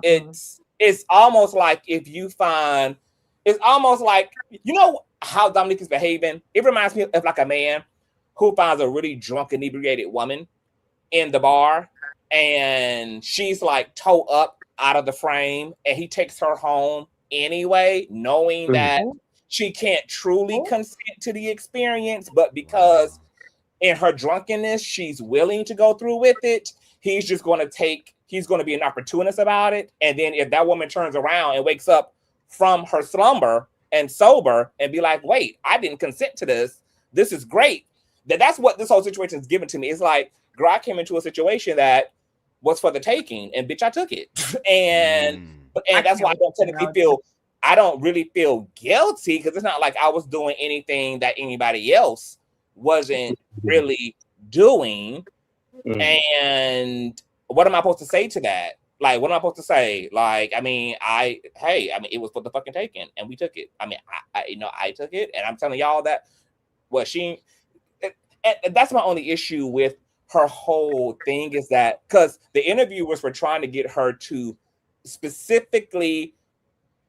almost like if you find, it's almost like, how Dominique is behaving. It reminds me of like a man who finds a really drunk, inebriated woman in the bar, and she's like toe up out of the frame, and he takes her home anyway, knowing that she can't truly consent to the experience, but because in her drunkenness, she's willing to go through with it, he's going to be an opportunist about it. And then if that woman turns around and wakes up from her slumber and sober and be like, wait, I didn't consent to this. This is great. That's what this whole situation is given to me. It's like, girl, I came into a situation that was for the taking, and bitch, I took it. and that's why I don't really feel guilty, because it's not like I was doing anything that anybody else wasn't really doing. And what am I supposed to say to that? Like, what am I supposed to say? Like, I mean, it was for the fucking taking, and we took it. I mean, I took it, and I'm telling y'all that and that's my only issue with her whole thing, is that because the interviewers were trying to get her to specifically,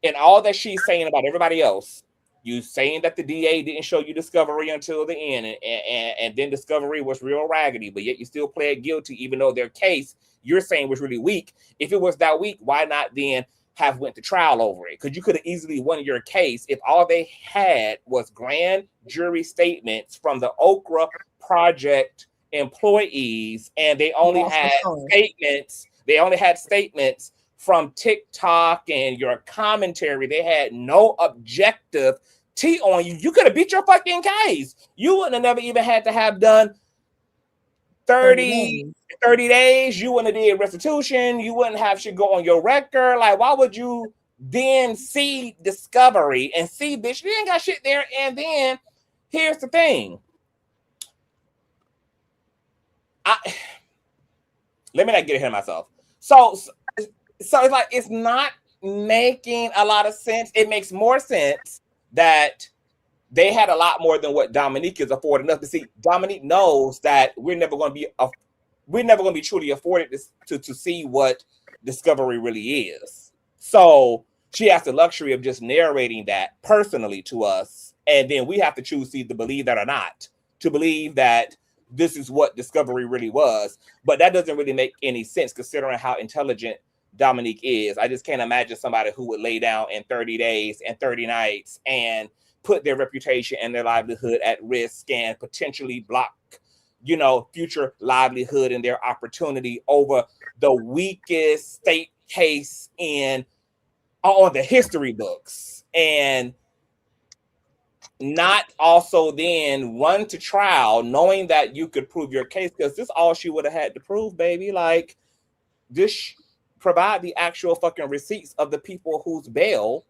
in all that she's saying about everybody else, you saying that the DA didn't show you discovery until the end, and then discovery was real raggedy, but yet you still pled guilty, even though their case you're saying was really weak. If it was that weak, why not then have went to trial over it? Because you could have easily won your case if all they had was grand jury statements from the Okra Project employees, and they only had statements. They only had statements from TikTok and your commentary. They had no objective tea on you. You could have beat your fucking case. You wouldn't have never even had to have done 30 days. You wouldn't have did restitution. You wouldn't have shit go on your record. Like, why would you then see discovery and see, bitch, you ain't got shit there? And then here's the thing. Let me not get ahead of myself. So it's like, it's not making a lot of sense. It makes more sense that they had a lot more than what Dominique is affording us. To see, Dominique knows that we're never going to be truly afforded to see what discovery really is. So she has the luxury of just narrating that personally to us, and then we have to choose to either believe that or not, to believe that this is what discovery really was. But that doesn't really make any sense considering how intelligent Dominique is. I just can't imagine somebody who would lay down in 30 days and 30 nights and put their reputation and their livelihood at risk and potentially block, future livelihood and their opportunity over the weakest state case on the history books, and not also then run to trial knowing that you could prove your case, because this all she would have had to prove, baby. Like, this provide the actual fucking receipts of the people whose bail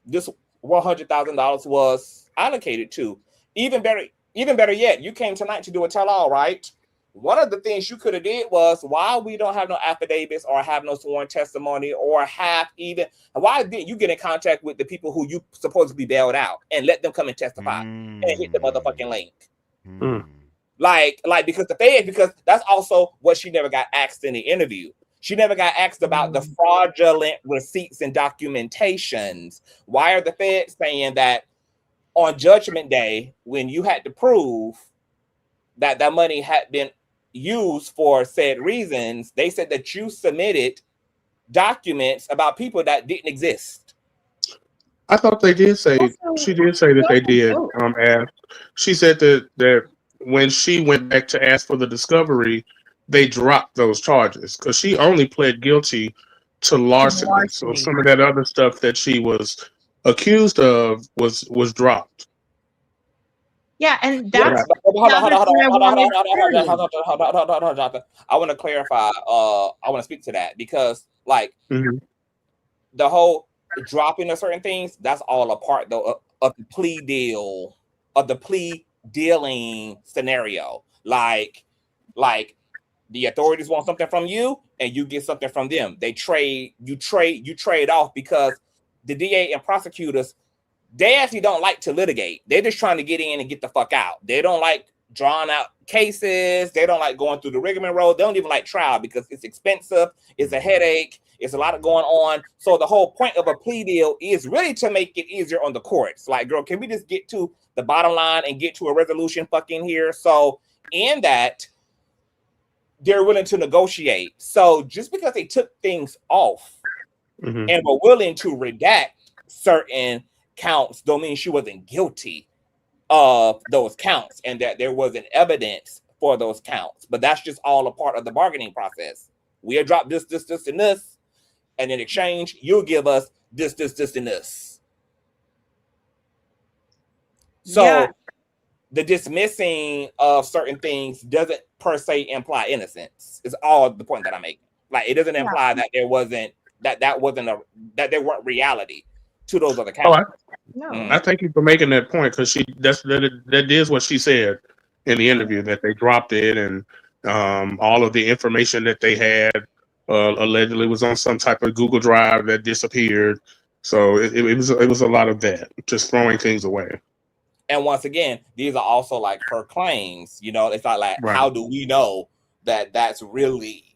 this $100,000 was allocated to. Even better yet, you came tonight to do a tell-all, right? One of the things you could have did was, why we don't have no affidavits or have no sworn testimony, or why didn't you get in contact with the people who you supposedly bailed out and let them come and testify and hit the motherfucking link? Like because that's also what she never got asked in the interview. She never got asked about the fraudulent receipts and documentations. Why are the feds saying that on Judgment Day, when you had to prove that that money had been used for said reasons, they said that you submitted documents about people that didn't exist? I thought they did say, she did say that they did ask. She said that when she went back to ask for the discovery, they dropped those charges because she only pled guilty to larceny. So some of that other stuff that she was accused of was dropped. Yeah, and that's hold on, I want to clarify. I want to speak to that because, like, the whole dropping of certain things, that's all a part though of the plea deal, of the plea dealing scenario. Like the authorities want something from you and you get something from them. You trade off, because the DA and prosecutors, they actually don't like to litigate. They're just trying to get in and get the fuck out. They don't like drawing out cases. They don't like going through the rigmarole. They don't even like trial because it's expensive. It's a headache. It's a lot of going on. So the whole point of a plea deal is really to make it easier on the courts. Like, girl, can we just get to the bottom line and get to a resolution fucking here? So in that, they're willing to negotiate. So just because they took things off and were willing to redact certain counts don't mean she wasn't guilty of those counts and that there wasn't evidence for those counts. But that's just all a part of the bargaining process. We'll drop this, and this, and in exchange, you'll give us this, and this. So the dismissing of certain things doesn't per se imply innocence. Is all the point that I'm making. Like, it doesn't imply that there wasn't that there weren't reality to those other counts. I thank you for making that point, because that is what she said in the interview, that they dropped it, and all of the information that they had allegedly was on some type of Google Drive that disappeared. So it was a lot of that, just throwing things away. And once again, these are also like her claims. You know, it's not like Right. How do we know that that's really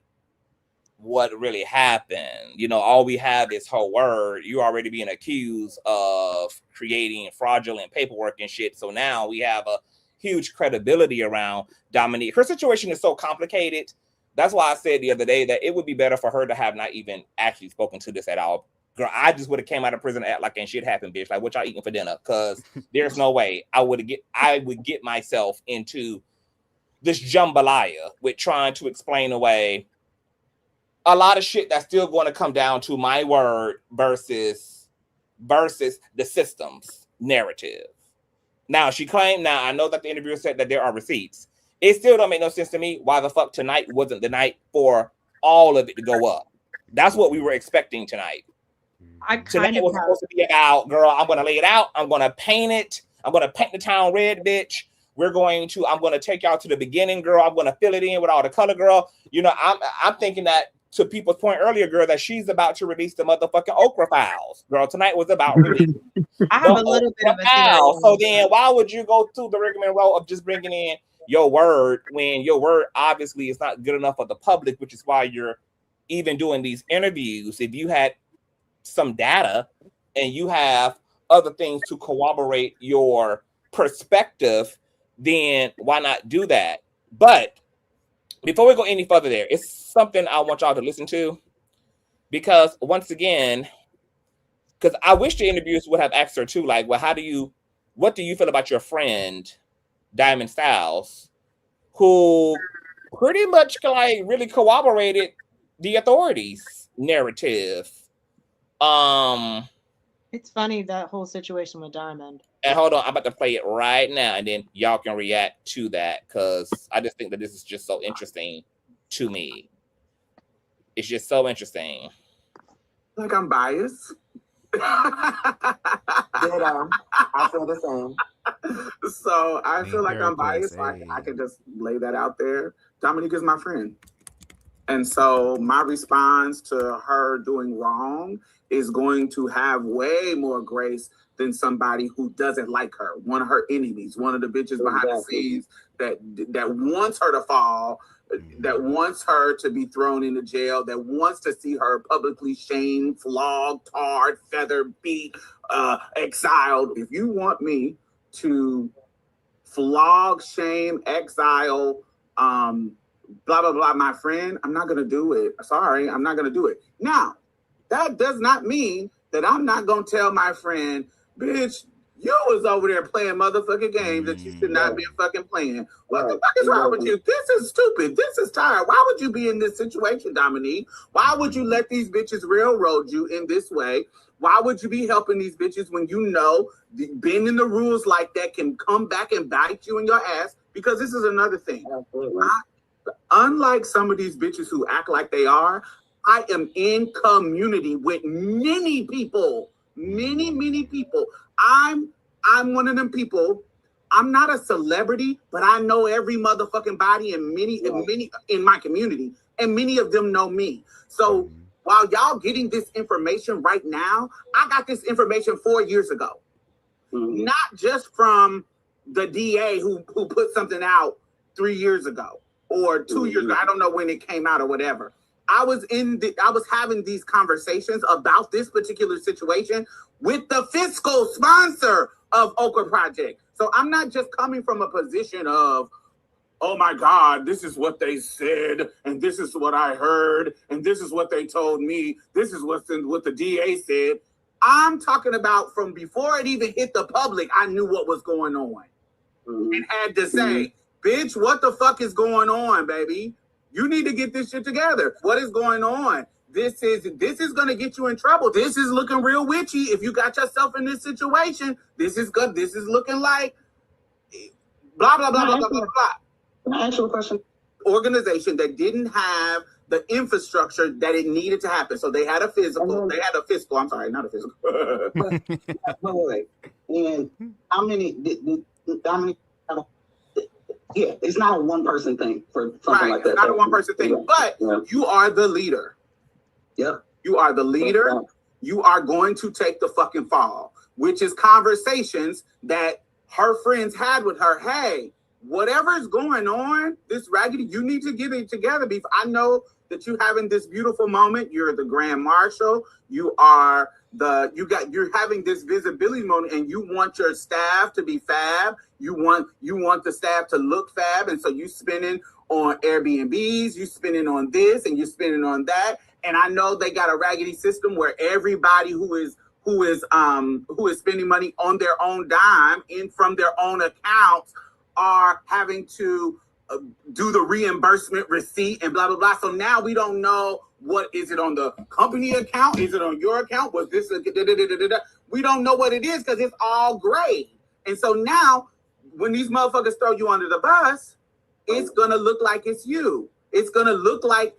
what really happened? You know, all we have is her word. You already being accused of creating fraudulent paperwork and shit. So now we have a huge credibility around Dominique. Her situation is so complicated. That's why I said the other day that it would be better for her to have not even actually spoken to this at all. Girl, I just would have came out of prison act like ain't shit happened, bitch. Like, what y'all eating for dinner? Because there's no way I would get myself into this jambalaya with trying to explain away a lot of shit that's still going to come down to my word versus the system's narrative. Now, she claimed, now I know that the interviewer said that there are receipts. It still don't make no sense to me why the fuck tonight wasn't the night for all of it to go up. That's what we were expecting tonight. Tonight was supposed to be about, girl, I'm going to lay it out. I'm going to paint it. I'm going to paint the town red, bitch. I'm going to take y'all to the beginning, girl. I'm going to fill it in with all the color, girl. You know, I'm thinking that, to people's point earlier, girl, that she's about to release the motherfucking Okra files. Girl, tonight was about releasing I have a little bit of a theory. So then why would you go through the rigmarole of just bringing in your word when your word obviously is not good enough for the public, which is why you're even doing these interviews? If you had some data and you have other things to corroborate your perspective, then why not do that? But before we go any further there, it's something I want y'all to listen to, because once again, because I wish the interviewers would have asked her too, like, well, what do you feel about your friend Diamond Styles, who pretty much like really corroborated the authorities' narrative. It's funny, that whole situation with Diamond. And hold on, I'm about to play it right now, and then y'all can react to that, because I just think that this is just so interesting to me. It's just so interesting. Like, I'm biased. Ditto. I feel the same. So I feel like I'm biased. Like, I can just lay that out there. Dominique is my friend. And so my response to her doing wrong is going to have way more grace than somebody who doesn't like her, one of her enemies, one of the bitches behind the scenes that wants her to fall, that wants her to be thrown into jail, that wants to see her publicly shamed, flogged, tarred, feathered, beat, exiled. If you want me to flog, shame, exile, blah, blah, blah, my friend, I'm not going to do it. Sorry, I'm not going to do it. Now, that does not mean that I'm not going to tell my friend, bitch, you was over there playing motherfucking games that you should not be fucking playing. What the fuck is wrong with you? This is stupid. This is tired. Why would you be in this situation, Dominique? Why would you let these bitches railroad you in this way? Why would you be helping these bitches when you know bending the rules like that can come back and bite you in your ass? Because this is another thing. Unlike some of these bitches who act like they are, I am in community with many people. Many people. I'm one of them people. I'm not a celebrity, but I know every motherfucking body and many in my community, and many of them know me. So while y'all getting this information right now, I got this information 4 years ago. Not just from the DA who put something out 3 years ago or 2 years ago. I don't know when it came out or whatever. I was having these conversations about this particular situation with the fiscal sponsor of Okra Project. So I'm not just coming from a position of, oh my God, this is what they said, and this is what I heard, and this is what they told me. This is what the DA said. I'm talking about from before it even hit the public, I knew what was going on. And had to say, bitch, what the fuck is going on, baby? You need to get this shit together. What is going on? This is gonna get you in trouble. This is looking real witchy. If you got yourself in this situation, this is good. This is looking like blah blah blah blah blah blah blah. Can I ask you a question? Organization that didn't have the infrastructure that it needed to happen. So they had a physical. They had a fiscal. I'm sorry, not a physical. wait. And how many? Dominique? Yeah, it's not a one person thing for something like that. It's not a one person thing, but you are the leader. Yep. You are the leader. You are going to take the fucking fall, which is conversations that her friends had with her. Hey, whatever is going on, this raggedy, you need to get it together. I know that you're having this beautiful moment. You're the Grand Marshal. You're having this visibility moment, and you want your staff to be fab. You want the staff to look fab, and so you spending on Airbnbs, you spending on this, and you spending on that. And I know they got a raggedy system where everybody who is spending money on their own dime from their own accounts are having to do the reimbursement receipt and blah blah blah. So now we don't know, what is it on the company account? Is it on your account? Was this we don't know what it is because it's all gray. And so now when these motherfuckers throw you under the bus, it's gonna look like it's you. It's gonna look like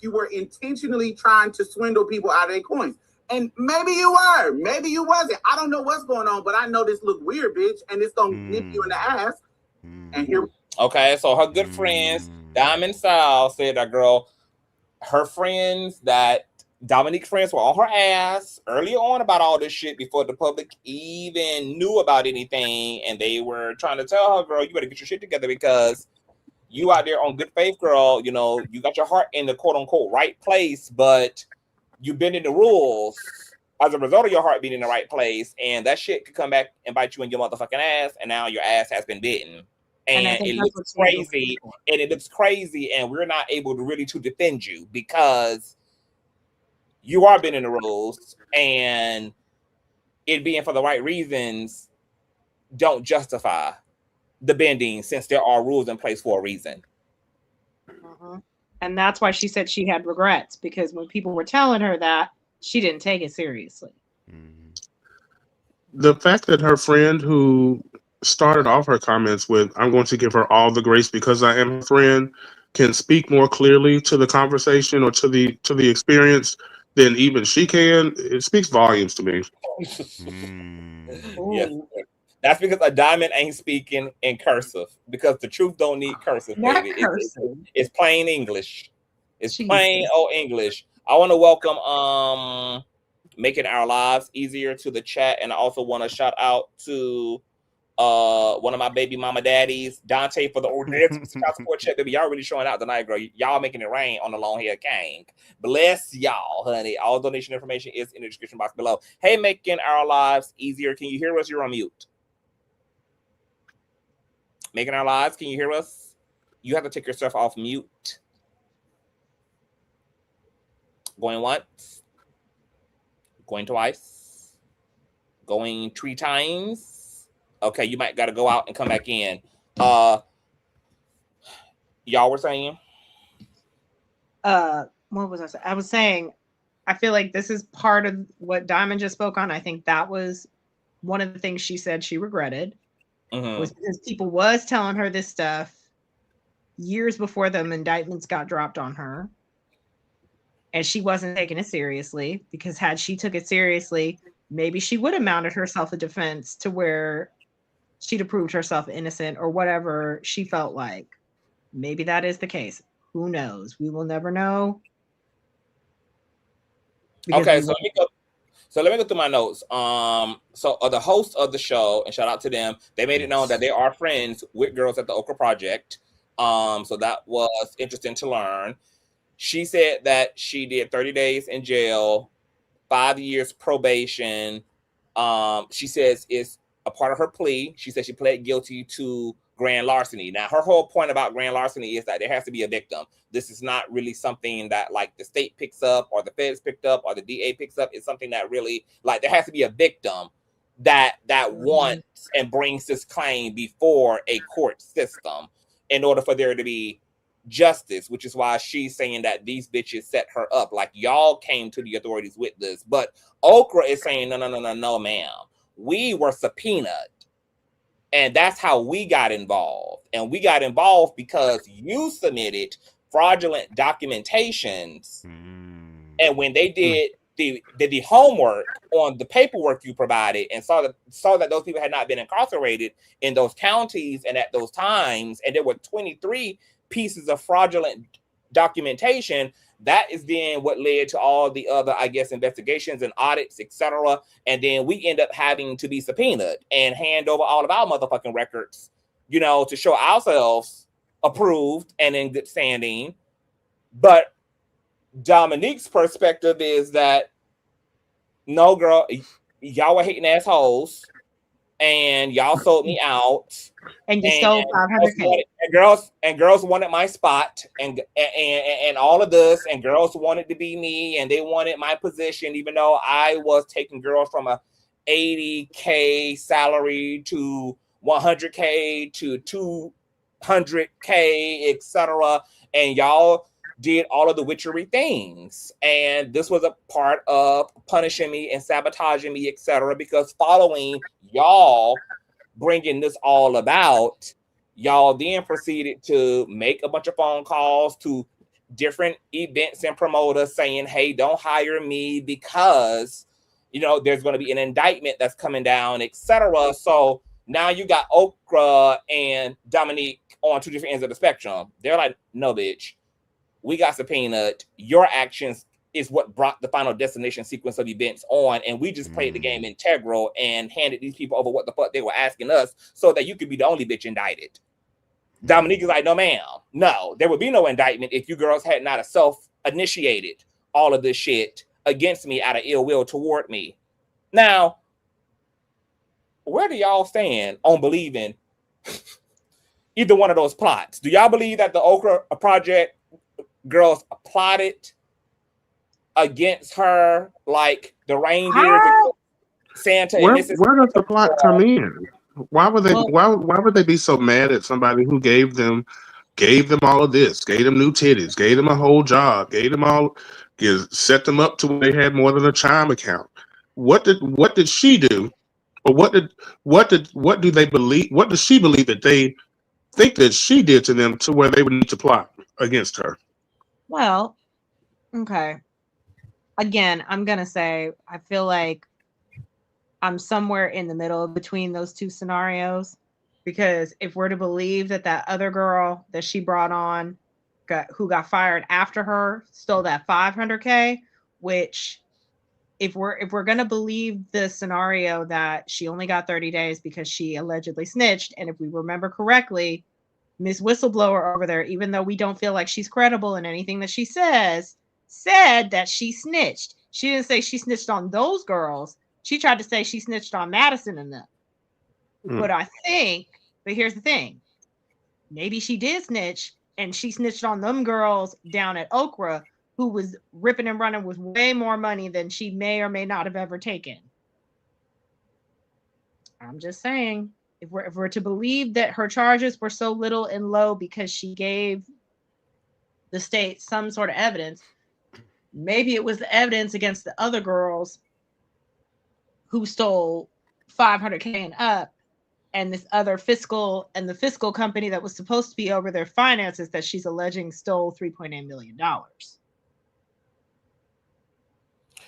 you were intentionally trying to swindle people out of their coins. And maybe you were, maybe you wasn't. I don't know what's going on, but I know this look weird, bitch, and it's gonna nip you in the ass. And here. Okay, so her good friends, Diamond Sal, said that girl, her friends, that Dominique's friends were on her ass early on about all this shit before the public even knew about anything, and they were trying to tell her, girl, you better get your shit together because you out there on good faith, girl. You know, you got your heart in the quote unquote right place, but you bend in the rules as a result of your heart being in the right place, and that shit could come back and bite you in your motherfucking ass, and now your ass has been bitten. And it looks crazy, and it looks crazy, and we're not able to really to defend you because you are bending the rules, and it being for the right reasons don't justify the bending, since there are rules in place for a reason. And that's why she said she had regrets, because when people were telling her that, she didn't take it seriously. The fact that her friend who started off her comments with, I'm going to give her all the grace because I am her friend, can speak more clearly to the conversation or to the experience than even she can, it speaks volumes to me. Yes. That's because a diamond ain't speaking in cursive, because the truth don't need cursive, baby. It's plain English. It's plain old English. I want to welcome Making Our Lives Easier to the chat, and I also want to shout out to one of my baby mama daddies, Dante, for the ordinary support check. Baby, y'all really showing out tonight, girl. Y'all making it rain on the long hair king. Bless y'all, honey. All donation information is in the description box below. Hey, Making Our Lives Easier. Can you hear us? You're on mute. Making Our Lives, can you hear us? You have to take yourself off mute. Going once. Going twice. Going 3 times. Okay, you might got to go out and come back in. Y'all were saying? What was I saying? I was saying, I feel like this is part of what Diamond just spoke on. I think that was one of the things she said she regretted. Was because people was telling her this stuff years before the indictments got dropped on her, and she wasn't taking it seriously, because had she took it seriously, maybe she would have mounted herself a defense to where she'd have proved herself innocent or whatever she felt like. Maybe that is the case. Who knows? We will never know. Okay, so let me go through my notes. So the hosts of the show, and shout out to them, they made it known that they are friends with girls at the Okra Project. So that was interesting to learn. She said that she did 30 days in jail, 5 years probation. She says it's a part of her plea. She said she pled guilty to grand larceny. Now, her whole point about grand larceny is that there has to be a victim. This is not really something that like the state picks up or the feds picked up or the DA picks up. It's something that really like there has to be a victim that wants and brings this claim before a court system in order for there to be justice, which is why she's saying that these bitches set her up. Like, y'all came to the authorities with this. But Okra is saying, no, ma'am. We were subpoenaed. And that's how we got involved. And we got involved because you submitted fraudulent documentations. And when they did the homework on the paperwork you provided and saw that those people had not been incarcerated in those counties and at those times, and there were 23 pieces of fraudulent documentation, that is then what led to all the other, I guess, investigations and audits, etc. And then we end up having to be subpoenaed and hand over all of our motherfucking records, you know, to show ourselves approved and in good standing. But Dominique's perspective is that, no, girl, y'all were hating assholes and y'all sold me out. And you stole 500K. And girls wanted my spot and all of this, and girls wanted to be me, and they wanted my position, even though I was taking girls from a 80K salary to 100K to 200K, etc. And y'all did all of the witchery things, and this was a part of punishing me and sabotaging me, etc. Because following y'all bringing this all about, y'all then proceeded to make a bunch of phone calls to different events and promoters saying, hey, don't hire me because, you know, there's going to be an indictment that's coming down, etc. So now you got Okra and Dominique on two different ends of the spectrum. They're like, no, bitch, we got subpoenaed. Your actions is what brought the final destination sequence of events on, and we just played the game integral and handed these people over what the fuck they were asking us so that you could be the only bitch indicted. Dominique is like, no, ma'am. No, there would be no indictment if you girls had not self-initiated all of this shit against me out of ill will toward me. Now, where do y'all stand on believing either one of those plots? Do y'all believe that the Okra Project girls plotted against her like the reindeer, Santa, Where, and Mrs. where does the plot come in? Why would they? Why would they be so mad at somebody who gave them all of this, gave them new titties, gave them a whole job, gave them all, set them up to where they had more than a chime account? What did she do, or what do they believe? What does she believe that they think that she did to them to where they would need to plot against her? Well, okay. Again, I'm gonna say I feel like I'm somewhere in the middle between those two scenarios, because if we're to believe that that other girl that she brought on who got fired after her stole that 500K, which if we're gonna believe the scenario that she only got 30 days because she allegedly snitched, and if we remember correctly, Miss Whistleblower over there, even though we don't feel like she's credible in anything that she says, said that she snitched. She didn't say she snitched on those girls. She tried to say she snitched on Madison and them. But here's the thing. Maybe she did snitch, and she snitched on them girls down at Okra who was ripping and running with way more money than she may or may not have ever taken. I'm just saying, if we're to believe that her charges were so little and low because she gave the state some sort of evidence, maybe it was the evidence against the other girls who stole 500K and up, and this other fiscal company that was supposed to be over their finances that she's alleging stole $3.8 million.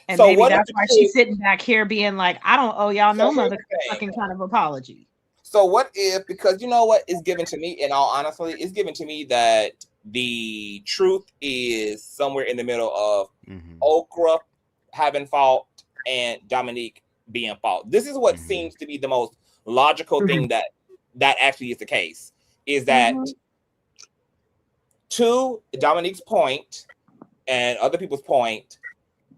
And so maybe that's why she's sitting back here being like, I don't owe y'all no motherfucking kind of apology. So what if, because you know what is given to me, in all honesty, it's given to me that the truth is somewhere in the middle of Okra having fault and Dominique being fault. This is what seems to be the most logical thing that actually is the case, is that to Dominique's point and other people's point,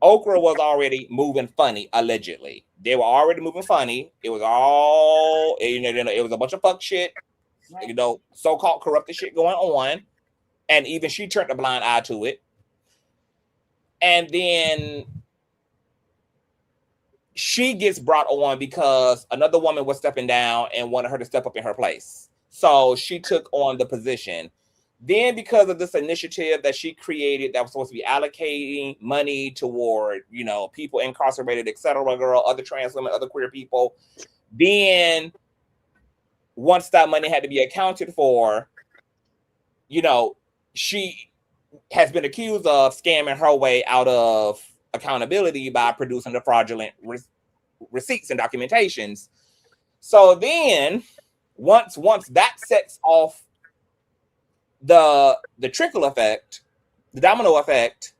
Okra was already moving funny, allegedly. They were already moving funny. It was all, it was a bunch of fuck shit you know, so-called corrupted shit going on. And even she turned a blind eye to it. And then she gets brought on because another woman was stepping down and wanted her to step up in her place. So she took on the position. Then because of this initiative that she created that was supposed to be allocating money toward, you know, people incarcerated, etc., girl, other trans women, other queer people. Then once that money had to be accounted for, you know, she has been accused of scamming her way out of accountability by producing the fraudulent receipts and documentations. So then once that sets off the trickle effect, the domino effect,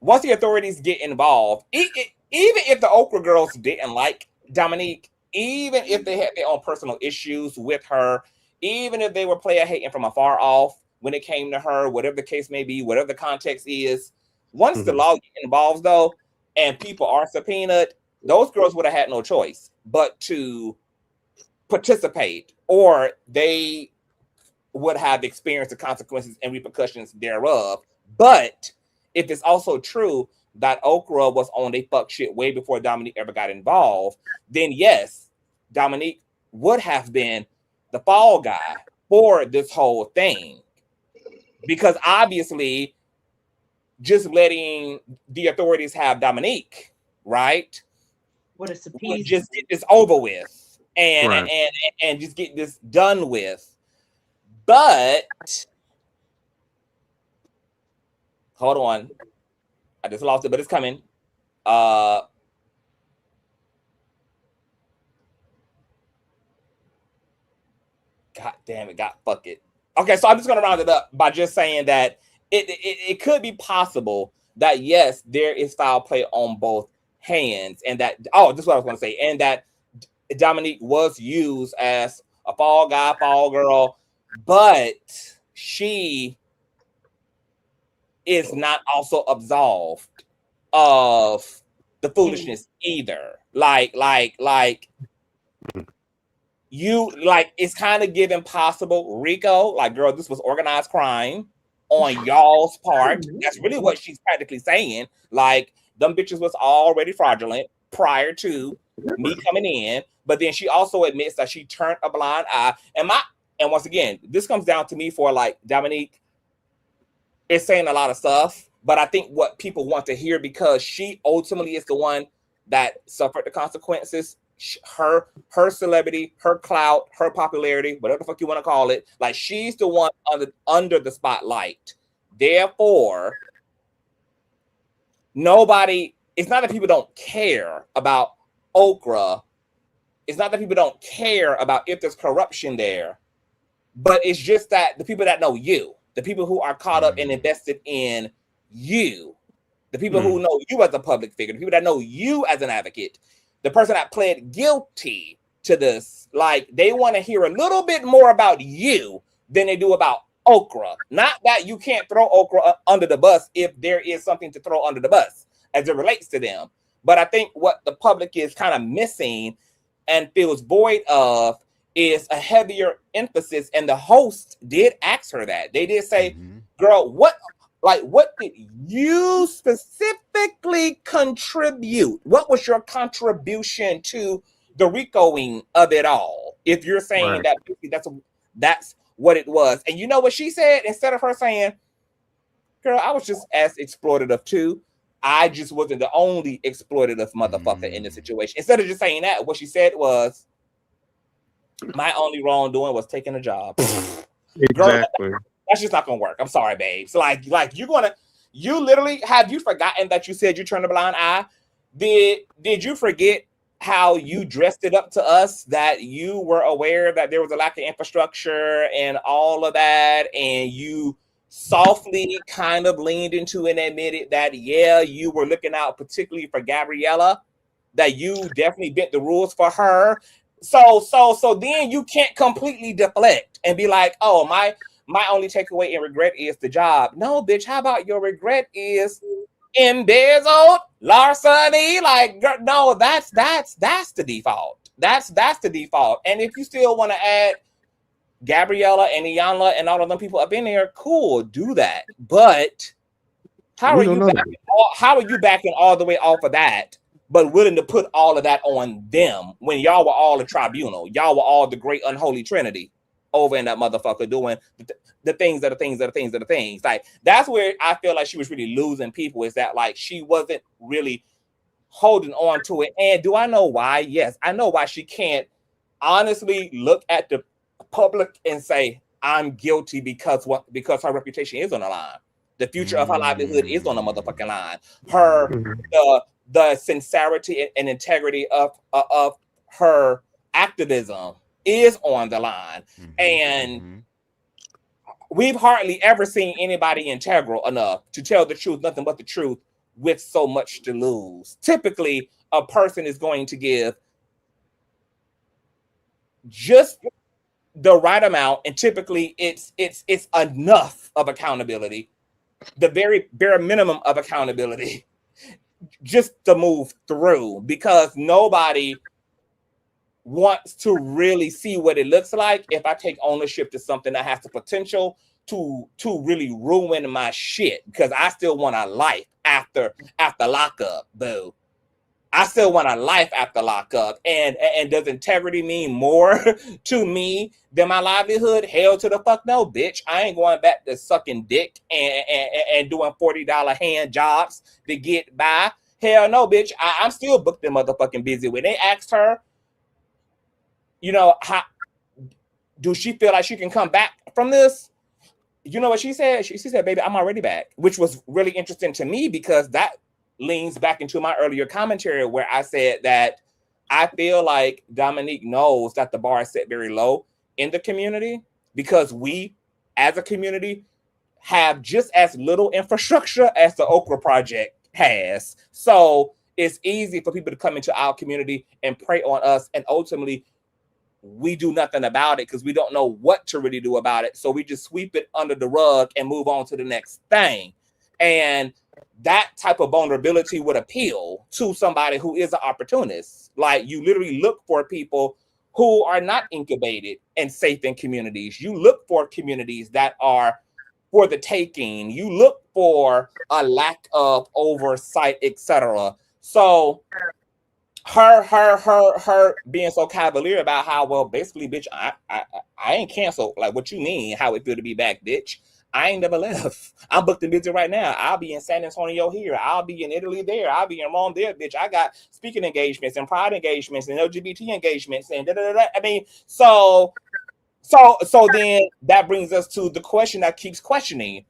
once the authorities get involved, even if the Okra girls didn't like Dominique, even if they had their own personal issues with her, even if they were player hating from afar off when it came to her, whatever the case may be, whatever the context is, once the law gets involved though, and people are subpoenaed, those girls would have had no choice but to participate, or they would have experienced the consequences and repercussions thereof. But if it's also true that Okra was on they fuck shit way before Dominique ever got involved, then yes, Dominique would have been the fall guy for this whole thing. Because obviously, just letting the authorities have Dominique, right? What a subpoena. Just get this over with and just get this done with. But hold on, I just lost it, but it's coming. God damn it, fuck it. Okay, so I'm just gonna round it up by just saying that it could be possible that yes, there is foul play on both hands, and that this is what I was gonna say, and that Dominique was used as a fall guy, fall girl, but she is not also absolved of the foolishness either. Like you, like, it's kind of given possible Rico, like, girl, this was organized crime on y'all's part. That's really what she's practically saying. Like, them bitches was already fraudulent prior to me coming in, but then she also admits that she turned a blind eye. And once again, this comes down to me for, like, Dominique is saying a lot of stuff, but I think what people want to hear, because she ultimately is the one that suffered the consequences, her celebrity, her clout, her popularity, whatever the fuck you want to call it, like, she's the one under the spotlight. Therefore, nobody, it's not that people don't care about Okra, it's not that people don't care about if there's corruption there, but it's just that the people that know you, the people who are caught up and invested in you, the people who know you as a public figure, the people that know you as an advocate, the person that pled guilty to this, like, they want to hear a little bit more about you than they do about Okra. Not that you can't throw Okra under the bus if there is something to throw under the bus as it relates to them. But I think what the public is kind of missing and feels void of is a heavier emphasis. And the host did ask her that. They did say, girl, what did you specifically contribute? What was your contribution to the Ricoing of it all? If you're saying that that's what it was. And you know what she said? Instead of her saying, girl, I was just as exploitative too, I just wasn't the only exploitative motherfucker in the situation. Instead of just saying that, what she said was, my only wrongdoing was taking a job. Exactly. Girl, that's just not gonna work. I'm sorry, babes. Like you literally, have you forgotten that you said you turned a blind eye? Did you forget how you dressed it up to us, that you were aware that there was a lack of infrastructure and all of that, and you softly kind of leaned into and admitted that, yeah, you were looking out particularly for Gabriella, that you definitely bent the rules for her. So then you can't completely deflect and be like, oh, my only takeaway and regret is the job. No, bitch, how about your regret is embezzled, larceny? Like, no, that's the default. That's the default. And if you still want to add Gabriella and Iyanla and all of them people up in there, cool, do that. But how are you backing all the way off of that, but willing to put all of that on them when y'all were all a tribunal? Y'all were all the great unholy trinity over in that motherfucker doing the things that are things that are things that are things. Like, that's where I feel like she was really losing people, is that like she wasn't really holding on to it. And do I know why? Yes, I know why she can't honestly look at the public and say, I'm guilty, because her reputation is on the line. The future of her livelihood is on the motherfucking line. Her the sincerity and integrity of her activism is on the line. And we've hardly ever seen anybody integral enough to tell the truth, nothing but the truth, with so much to lose. Typically, a person is going to give just the right amount, and typically it's enough of accountability, the very bare minimum of accountability, just to move through, because nobody wants to really see what it looks like if I take ownership to something that has the potential to really ruin my shit, because I still want a life after lockup, boo. I still want a life after lockup. And does integrity mean more to me than my livelihood? Hell to the fuck no, bitch. I ain't going back to sucking dick and doing $40 hand jobs to get by. Hell no, bitch. I'm still booked and motherfucking busy. When they asked her, you know, how do she feel like she can come back from this? You know what she said? She said, baby, I'm already back, which was really interesting to me, because that leans back into my earlier commentary where I said that I feel like Dominique knows that the bar is set very low in the community, because we as a community have just as little infrastructure as the Okra Project has. So it's easy for people to come into our community and prey on us, and ultimately we do nothing about it because we don't know what to really do about it. So we just sweep it under the rug and move on to the next thing. And that type of vulnerability would appeal to somebody who is an opportunist. Like, you literally look for people who are not incubated and safe in communities. You look for communities that are for the taking. You look for a lack of oversight, etc. So her being so cavalier about how, well, basically, bitch, I ain't canceled. Like, what you mean? How it feel to be back, bitch? I ain't never left. I'm booked and busy right now. I'll be in San Antonio here. I'll be in Italy there. I'll be in Rome there, bitch. I got speaking engagements and pride engagements and LGBT engagements and da da da. I mean, so then that brings us to the question that keeps questioning.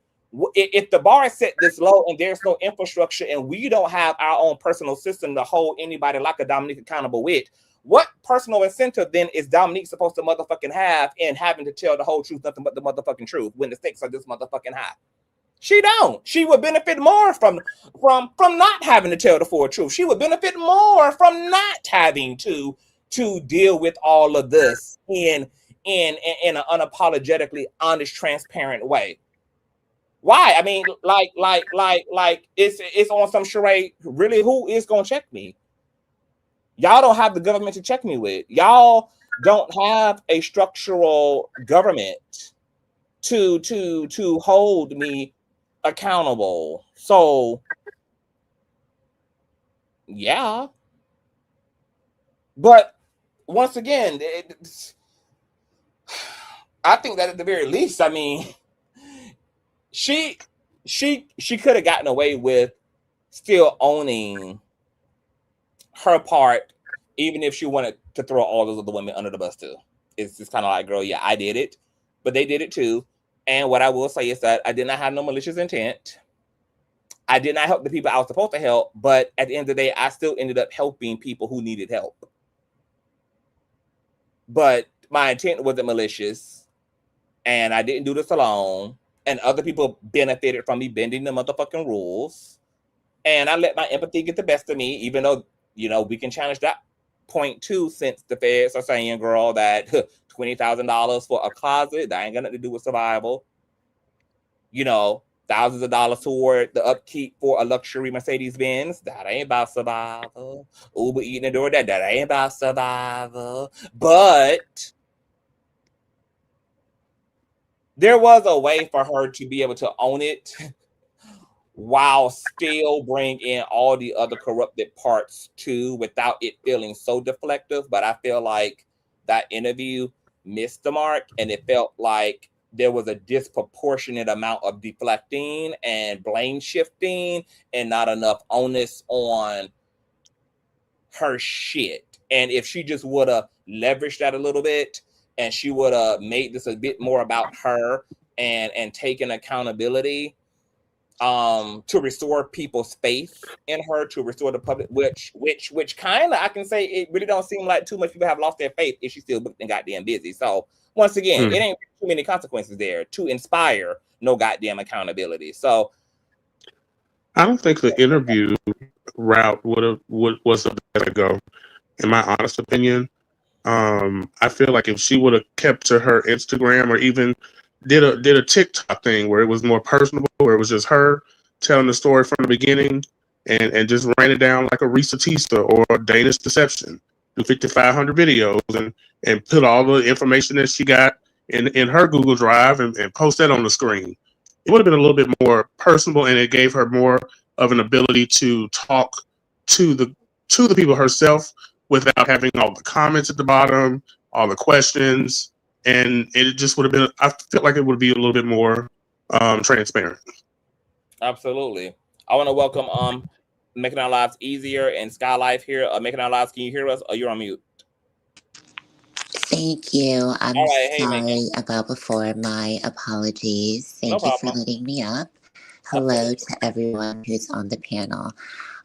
If the bar is set this low and there's no infrastructure and we don't have our own personal system to hold anybody like a Dominique accountable with, what personal incentive then is Dominique supposed to motherfucking have in having to tell the whole truth, nothing but the motherfucking truth, when the stakes are this motherfucking high? She don't. She would benefit more from not having to tell the full truth. She would benefit more from not having to deal with all of this in an unapologetically honest, transparent way. Why? I mean, like it's on some charade. Really, who is gonna check me? Y'all don't have the government to check me with. Y'all don't have a structural government to hold me accountable. So yeah. But once again, I think that at the very least, I mean, she could have gotten away with still owning her part, even if she wanted to throw all those other women under the bus too. It's just kind of like, girl, yeah, I did it, but they did it too. And what I will say is that I did not have no malicious intent. I did not help the people I was supposed to help, but at the end of the day, I still ended up helping people who needed help. But my intent wasn't malicious, and I didn't do this alone. And other people benefited from me bending the motherfucking rules. And I let my empathy get the best of me, even though, you know, we can challenge that point too, since the feds are saying, girl, that $20,000 for a closet, that ain't got nothing to do with survival. You know, thousands of dollars toward the upkeep for a luxury Mercedes-Benz. That ain't about survival. Uber eating the door, that ain't about survival. But there was a way for her to be able to own it while still bring in all the other corrupted parts too, without it feeling so deflective. But I feel like that interview missed the mark, and it felt like there was a disproportionate amount of deflecting and blame shifting and not enough onus on her shit. And if she just would have leveraged that a little bit, and she would have made this a bit more about her and taken accountability to restore people's faith in her, to restore the public, which kind of, I can say it really don't seem like too much people have lost their faith if she's still booked and goddamn busy. So once again, it ain't too many consequences there to inspire no goddamn accountability. So I don't think the interview route was the best to go, in my honest opinion. I feel like if she would have kept to her Instagram, or even did a TikTok thing where it was more personable, where it was just her telling the story from the beginning, and just ran it down like a Risa Tista or Danish Deception, do 5,500 videos and put all the information that she got in her Google Drive and post that on the screen. It would have been a little bit more personable, and it gave her more of an ability to talk to the people herself without having all the comments at the bottom, all the questions, and it just would have been, I feel like it would be a little bit more transparent. Absolutely. I want to welcome Making Our Lives Easier and Sky Life here. Making Our Lives, can you hear us? Or you're on mute? Thank you. I'm right, sorry about before. My apologies. Thank you for letting me up. Hello to everyone who's on the panel.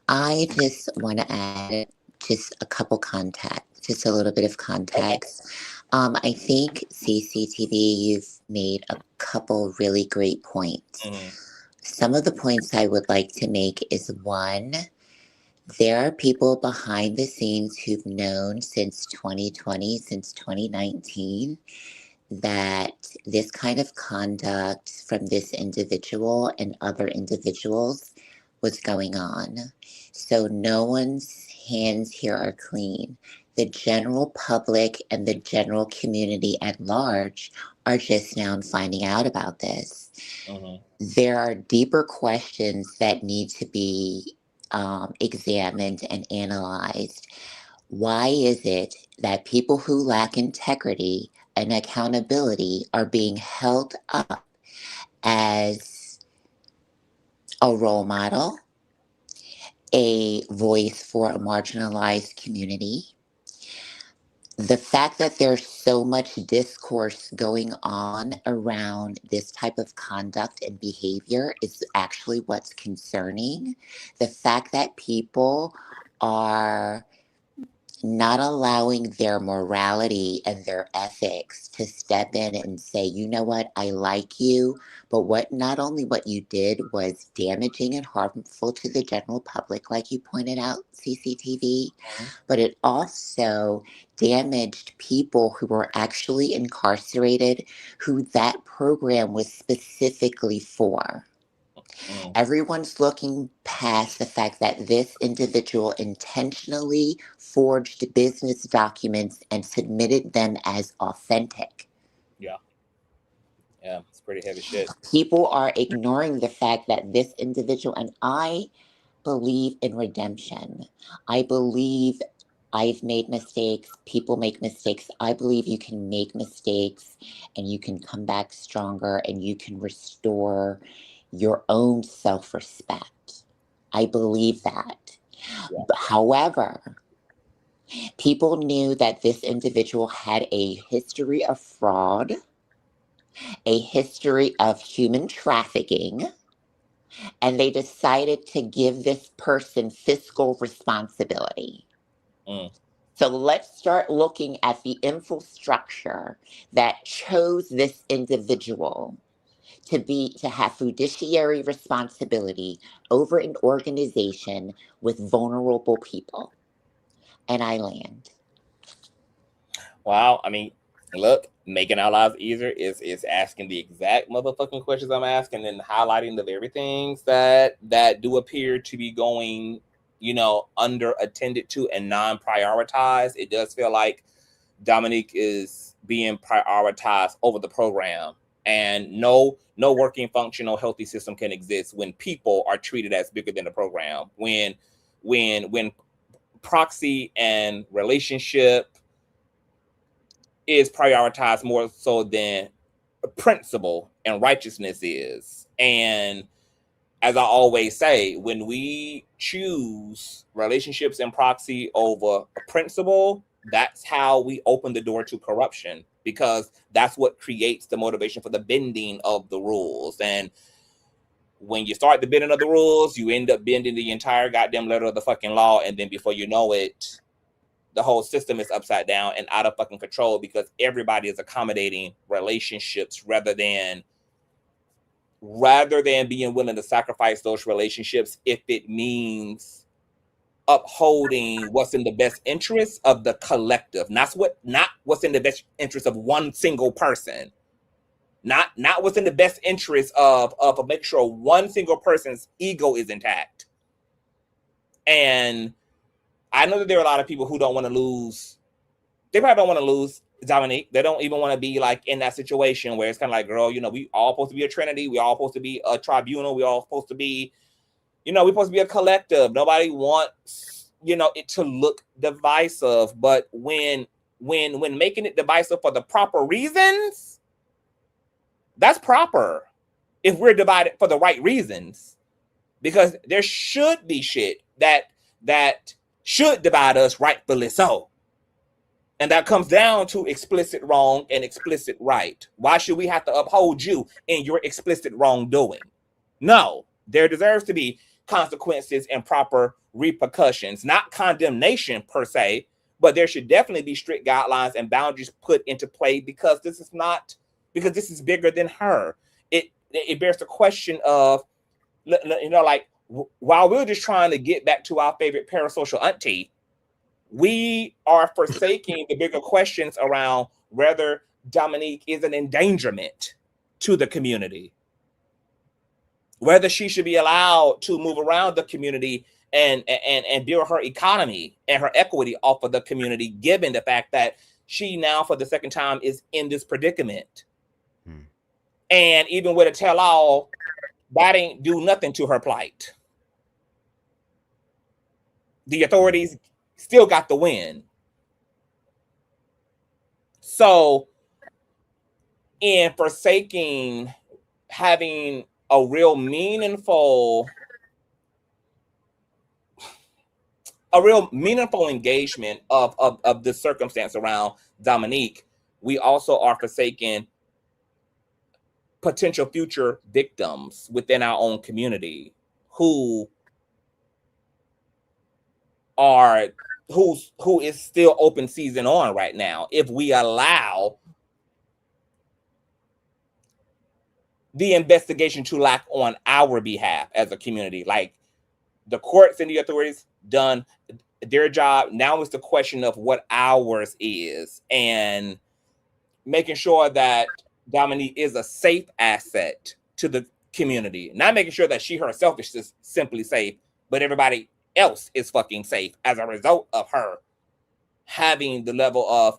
I just want to add just a couple context, just a little bit of context. I think CCTV, you've made a couple really great points. Some of the points I would like to make is, one, there are people behind the scenes who've known since 2020, since 2019, that this kind of conduct from this individual and other individuals was going on. So no one's hands here are clean. The general public and the general community at large are just now finding out about this. There are deeper questions that need to be examined and analyzed. Why is it that people who lack integrity and accountability are being held up as a role model, a voice for a marginalized community? The fact that there's so much discourse going on around this type of conduct and behavior is actually what's concerning. The fact that people are not allowing their morality and their ethics to step in and say, you know what, I like you, but not only what you did was damaging and harmful to the general public, like you pointed out, CCTV, but it also damaged people who were actually incarcerated, who that program was specifically for. Everyone's looking past the fact that this individual intentionally forged business documents and submitted them as authentic. Yeah, it's pretty heavy shit. People are ignoring the fact that this individual, and I believe in redemption. I believe I've made mistakes. People make mistakes. I believe you can make mistakes and you can come back stronger and you can restore your own self-respect. I believe that. However, people knew that this individual had a history of fraud, a history of human trafficking, and they decided to give this person fiscal responsibility. So let's start looking at the infrastructure that chose this individual to have fiduciary responsibility over an organization with vulnerable people. And I land. Wow. I mean, Look, making our lives easier is asking the exact motherfucking questions I'm asking and highlighting the very things that do appear to be going, you know, under attended to and non-prioritized. It does feel like Dominique is being prioritized over the program, and no working, functional, healthy system can exist when people are treated as bigger than the program. When proxy and relationship is prioritized more so than principle and righteousness is. And as I always say, when we choose relationships and proxy over a principle, that's how we open the door to corruption, because that's what creates the motivation for the bending of the rules. And when you start the bending of the rules, you end up bending the entire goddamn letter of the fucking law. And then before you know it, the whole system is upside down and out of fucking control, because everybody is accommodating relationships rather than being willing to sacrifice those relationships if it means upholding what's in the best interest of the collective. Not what's in the best interest of one single person. Not what's in the best interest of make sure one single person's ego is intact. And I know that there are a lot of people who don't want to lose. They probably don't want to lose Dominique. They don't even want to be like in that situation where it's kind of like, girl, you know, we all supposed to be a trinity. We all supposed to be a tribunal. We all supposed to be, you know, we're supposed to be a collective. Nobody wants, you know, it to look divisive. But when making it divisive for the proper reasons, that's proper. If we're divided for the right reasons, because there should be shit that should divide us, rightfully so. And that comes down to explicit wrong and explicit right. Why should we have to uphold you in your explicit wrongdoing? No, there deserves to be consequences and proper repercussions, not condemnation per se, but there should definitely be strict guidelines and boundaries put into play, because this is bigger than her. It bears the question of, you know, like, while we're just trying to get back to our favorite parasocial auntie, we are forsaking the bigger questions around whether Dominique is an endangerment to the community, whether she should be allowed to move around the community and build her economy and her equity off of the community, given the fact that she now for the second time is in this predicament. And even with a tell-all, that ain't do nothing to her plight. The authorities still got the win. So in forsaking having a real meaningful engagement of the circumstance around Dominique, we also are forsaking potential future victims within our own community who is still open season on right now, if we allow the investigation to lack on our behalf as a community. Like, the courts and the authorities done their job. Now it's the question of what ours is, and making sure that Dominique is a safe asset to the community. Not making sure that she herself is just simply safe, but everybody else is fucking safe as a result of her having the level of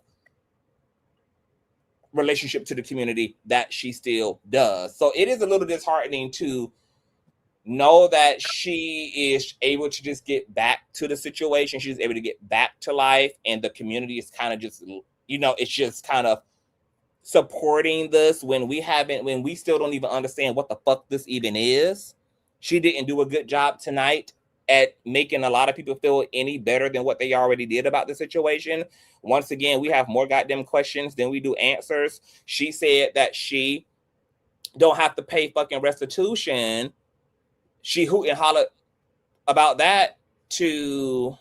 relationship to the community that she still does. So it is a little disheartening to know that she is able to just get back to the situation. She's able to get back to life, and the community is kind of just, you know, it's just kind of supporting this when we still don't even understand what the fuck this even is. She didn't do a good job tonight at making a lot of people feel any better than what they already did about the situation. Once again, we have more goddamn questions than we do answers. She said that she don't have to pay fucking restitution. She hoot and hollered about that to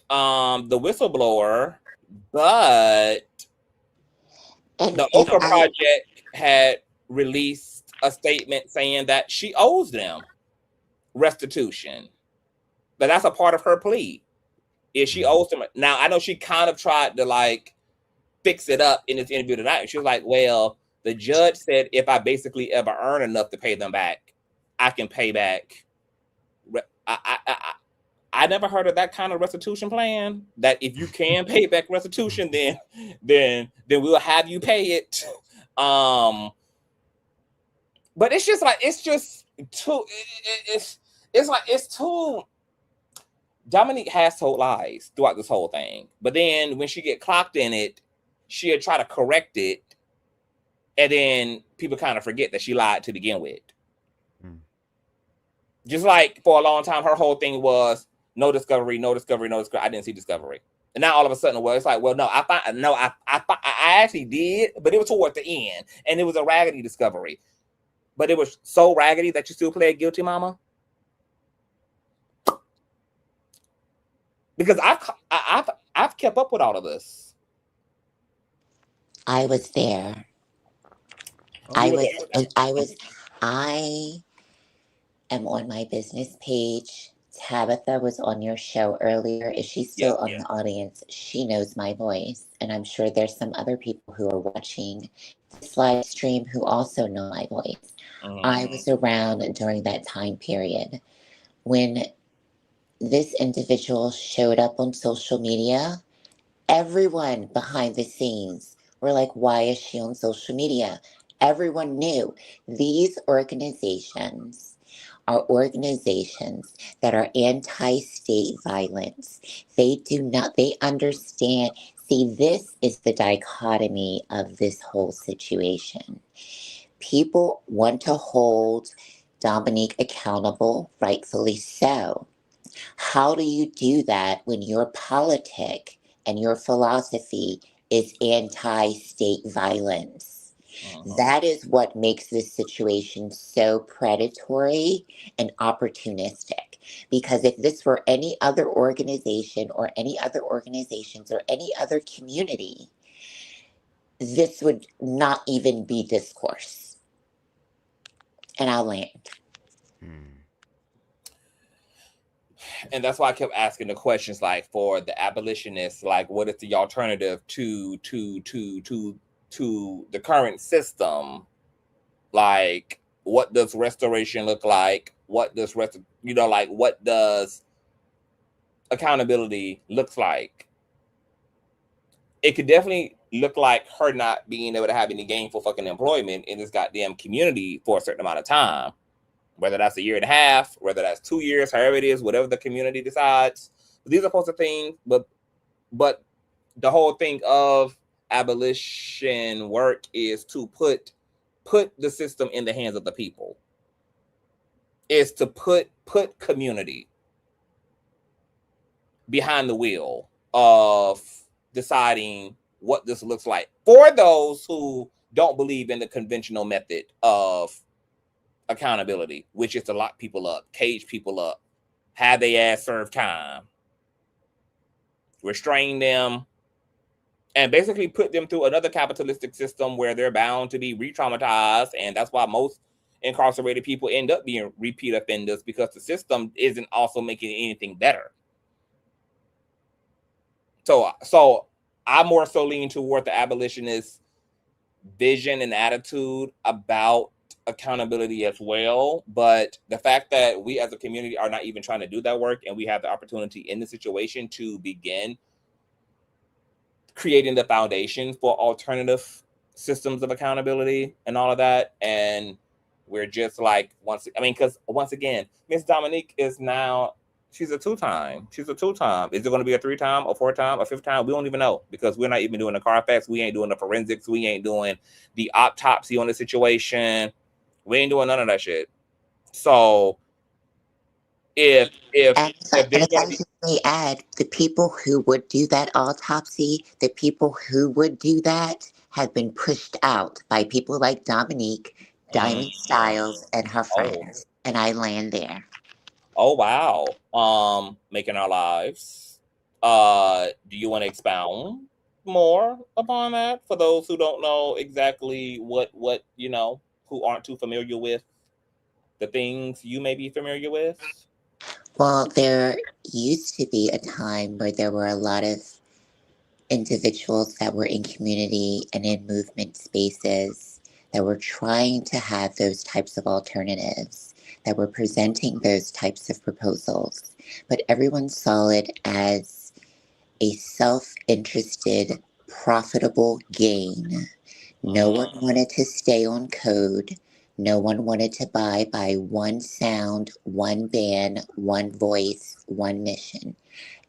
the whistleblower, but the Okra Project had released a statement saying that she owes them restitution. But that's a part of her plea, is she owes them. Now, I know she kind of tried to, like, fix it up in this interview tonight. She was like, well, the judge said if I basically ever earn enough to pay them back, I can pay back. I never heard of that kind of restitution plan. That if you can pay back restitution, then we'll have you pay it. But it's just like it's too. It's too. Dominique has told lies throughout this whole thing, but then when she get clocked in it, she'll try to correct it, and then people kind of forget that she lied to begin with. Just like for a long time, her whole thing was no discovery, no discovery, no discovery. I didn't see discovery, and now all of a sudden, well, it's like, well, no, I actually did, but it was toward the end, and it was a raggedy discovery, but it was so raggedy that you still pled guilty, mama. Because I've kept up with all of this. I was there. I am on my business page. Tabitha was on your show earlier. Is she still on the audience? She knows my voice. And I'm sure there's some other people who are watching this live stream who also know my voice. I was around during that time period when this individual showed up on social media. Everyone behind the scenes were like, why is she on social media? Everyone knew these organizations are organizations that are anti-state violence. They understand. See, this is the dichotomy of this whole situation. People want to hold Dominique accountable, rightfully so. How do you do that when your politic and your philosophy is anti-state violence? That is what makes this situation so predatory and opportunistic. Because if this were any other organization or any other organizations or any other community, this would not even be discourse. And I'll land. And that's why I kept asking the questions, like for the abolitionists, like what is the alternative to the current system? Like, what does restoration look like? What does what does accountability looks like? It could definitely look like her not being able to have any gainful fucking employment in this goddamn community for a certain amount of time. Whether that's a year and a half, whether that's 2 years, however it is, whatever the community decides. These are supposed to things, but the whole thing of abolition work is to put the system in the hands of the people. Is to put community behind the wheel of deciding what this looks like for those who don't believe in the conventional method of accountability, which is to lock people up, cage people up, have their ass serve time, restrain them, and basically put them through another capitalistic system where they're bound to be re-traumatized. And that's why most incarcerated people end up being repeat offenders, because the system isn't also making anything better. So I more so lean toward the abolitionist vision and attitude about accountability as well. But the fact that we as a community are not even trying to do that work, and we have the opportunity in the situation to begin creating the foundation for alternative systems of accountability and all of that, and we're just like, because once again, Miss Dominique is now, she's a two-time. Is it going to be a 3-time, a 4-time, a 5th-time? We don't even know, because we're not even doing the Carfax. We ain't doing the forensics. We ain't doing the autopsy on the situation. We ain't doing none of that shit. So if I add, the people who would do that autopsy, the people who would do that have been pushed out by people like Dominique, Diamond Styles, and her friends. And I land there. Oh wow. Making our lives. Do you want to expound more upon that for those who don't know exactly what who aren't too familiar with the things you may be familiar with? Well, there used to be a time where there were a lot of individuals that were in community and in movement spaces that were trying to have those types of alternatives, that were presenting those types of proposals, but everyone saw it as a self-interested, profitable gain. No one wanted to stay on code. No one wanted to buy by one sound, one band, one voice, one mission.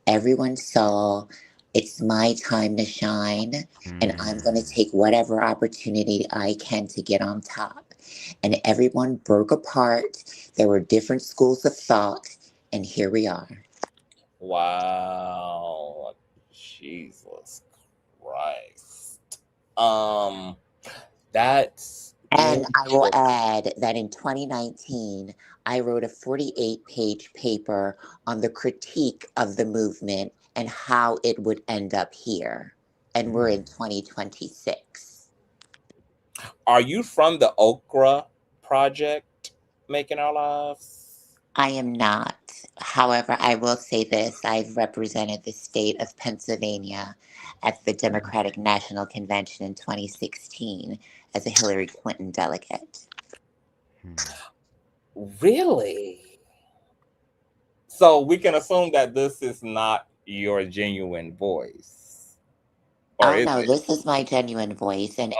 Everyone saw it's my time to shine, and I'm going to take whatever opportunity I can to get on top. And everyone broke apart. There were different schools of thought, and here we are. Wow. Jesus Christ. That's And I will add that in 2019, I wrote a 48-page paper on the critique of the movement and how it would end up here. And we're in 2026. Are you from the Okra Project, Making Our Lives? I am not. However, I will say this. I've represented the state of Pennsylvania at the Democratic National Convention in 2016 as a Hillary Clinton delegate. Really? So we can assume that this is not your genuine voice. Or oh no, this is my genuine voice, and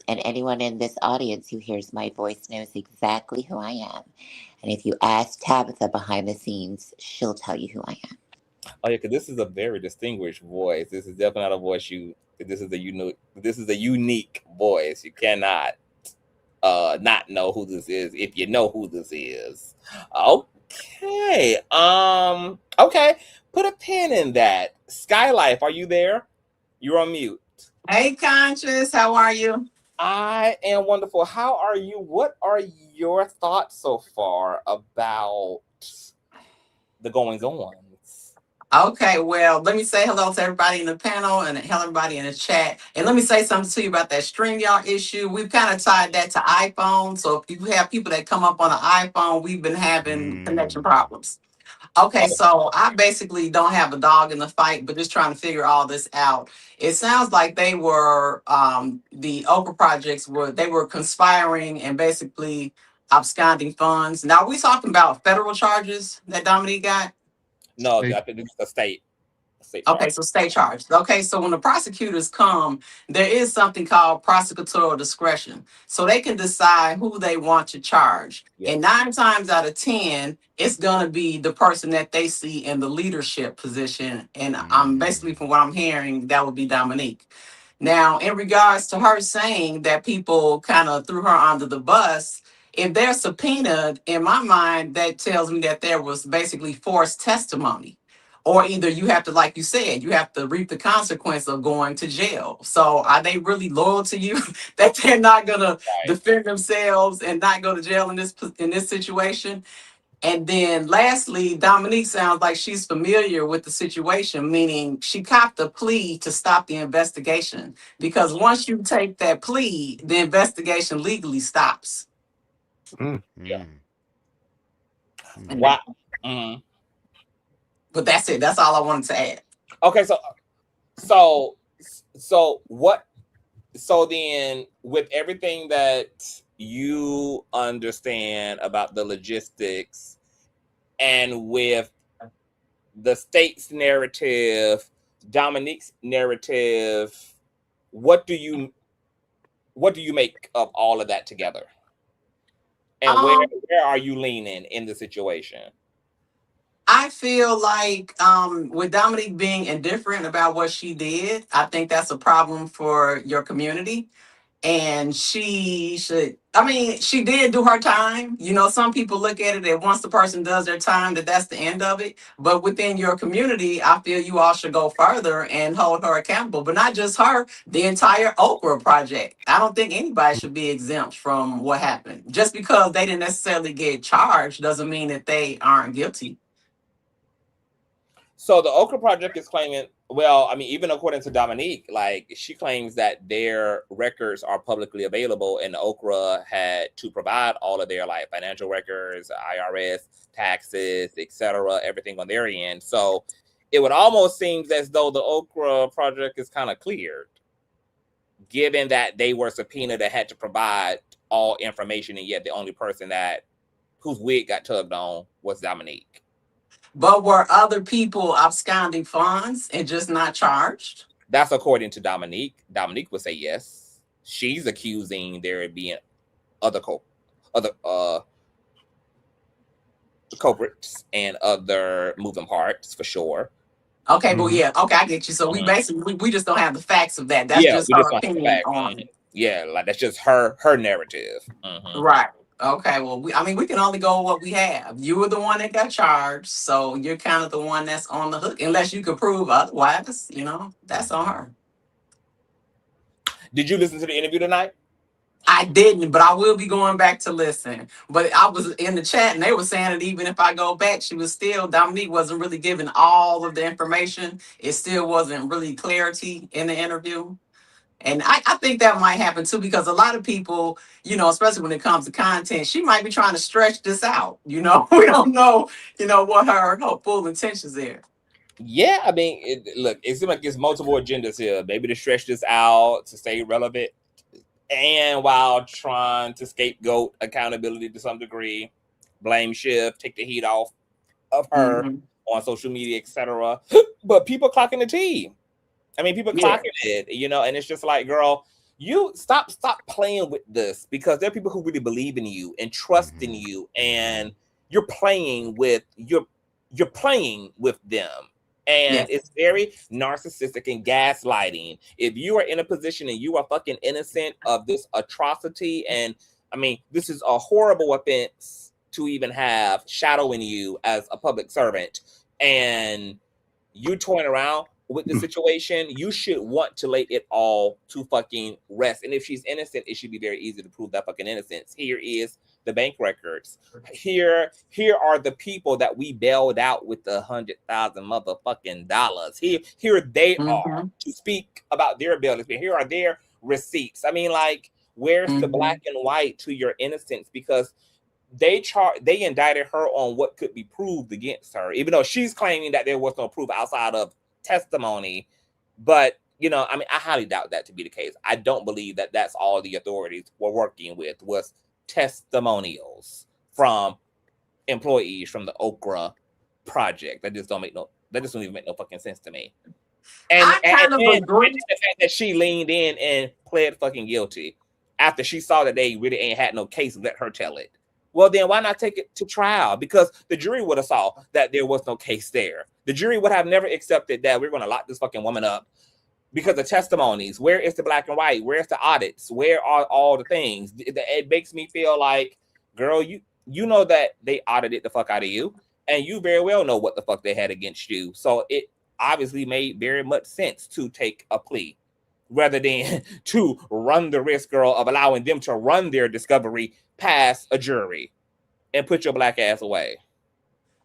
anyone in this audience who hears my voice knows exactly who I am. And if you ask Tabitha behind the scenes, she'll tell you who I am. Oh yeah, because this is a very distinguished voice. This is definitely not a voice this is a unique voice. You cannot not know who this is if you know who this is. Okay. Okay. Put a pin in that. Skylife, are you there? You're on mute. Hey, Conscious, how are you? I am wonderful. How are you? What are your thoughts so far about the goings on? Okay, well, let me say hello to everybody in the panel and hello everybody in the chat. And let me say something to you about that StreamYard issue. We've kind of tied that to iPhone. So if you have people that come up on an iPhone, we've been having connection problems. Okay, so I basically don't have a dog in the fight, but just trying to figure all this out. It sounds like they were, the Oprah projects they were conspiring and basically absconding funds. Now, are we talking about federal charges that Dominique got? No, I think it's a state. Okay, so state charges. Okay, so when the prosecutors come, there is something called prosecutorial discretion. So they can decide who they want to charge. Yes. And 9 times out of 10, it's going to be the person that they see in the leadership position. And I'm basically, from what I'm hearing, that would be Dominique. Now, in regards to her saying that people kind of threw her under the bus, if they're subpoenaed, in my mind, that tells me that there was basically forced testimony. Or either you have to, like you said, you have to reap the consequence of going to jail. So are they really loyal to you that they're not going to defend themselves and not go to jail in this situation? And then lastly, Dominique sounds like she's familiar with the situation, meaning she copped a plea to stop the investigation. Because once you take that plea, the investigation legally stops. Yeah. Wow. But that's it. That's all I wanted to add. Okay, so then with everything that you understand about the logistics and with the state's narrative, Dominique's narrative, what do you make of all of that together? And where are you leaning in the situation? I feel like with Dominique being indifferent about what she did, I think that's a problem for your community. And she did do her time. You know, some people look at it that once the person does their time, that's the end of it. But within your community, I feel you all should go further and hold her accountable. But not just her, the entire Okra project. I don't think anybody should be exempt from what happened. Just because they didn't necessarily get charged doesn't mean that they aren't guilty. So the Okra Project is claiming, well, I mean, even according to Dominique, like she claims that their records are publicly available and Okra had to provide all of their like financial records, IRS, taxes, etc., everything on their end. So it would almost seem as though the Okra project is kind of cleared, given that they were subpoenaed that had to provide all information, and yet the only person whose wig got tugged on was Dominique. But were other people absconding funds and just not charged? That's according to Dominique. Dominique would say yes. She's accusing there being other culprits and other moving parts for sure. Okay, but yeah, okay, I get you. So we basically we just don't have the facts of that. That's just her opinion on it. Yeah, like that's just her narrative. Right. Okay, well, we can only go with what we have. You were the one that got charged, so you're kind of the one that's on the hook, unless you could prove otherwise. That's on her. Did you listen to the interview tonight? I didn't, but I will be going back to listen. But I was in the chat, and they were saying that even if I go back, Dominique wasn't really giving all of the information. It still wasn't really clarity in the interview. And I think that might happen too, because a lot of people, especially when it comes to content, she might be trying to stretch this out. We don't know, what her full intentions are. Yeah, I mean, it seems like there's multiple agendas here. Maybe to stretch this out, to stay relevant, and while trying to scapegoat accountability to some degree, blame shift, take the heat off of her on social media, etc. But people clocking the tea. I mean, people clocking it, and it's just like, girl, you stop playing with this, because there are people who really believe in you and trust in you, and you're playing with them. And it's very narcissistic and gaslighting. If you are in a position and you are fucking innocent of this atrocity, and I mean, this is a horrible offense to even have shadowing you as a public servant, and you toying around with the situation, you should want to lay it all to fucking rest. And if she's innocent, it should be very easy to prove that fucking innocence. Here is the bank records. Here are the people that we bailed out with the $100,000 motherfucking dollars. Here they are to speak about their abilities. Here are their receipts. I mean, like, where's the black and white to your innocence? Because they indicted her on what could be proved against her, even though she's claiming that there was no proof outside of testimony. But I highly doubt that to be the case. I don't believe that that's all the authorities were working with was testimonials from employees from the Okra project. That just don't even make no fucking sense to me. And the fact that she leaned in and pled fucking guilty after she saw that they really ain't had no case, let her tell it. Well, then why not take it to trial? Because the jury would have saw that there was no case there. The jury would have never accepted that we're going to lock this fucking woman up because of testimonies. Where is the black and white? Where's the audits? Where are all the things? It makes me feel like, girl, you know that they audited the fuck out of you, and you very well know what the fuck they had against you. So it obviously made very much sense to take a plea rather than to run the risk, girl, of allowing them to run their discovery past a jury and put your black ass away.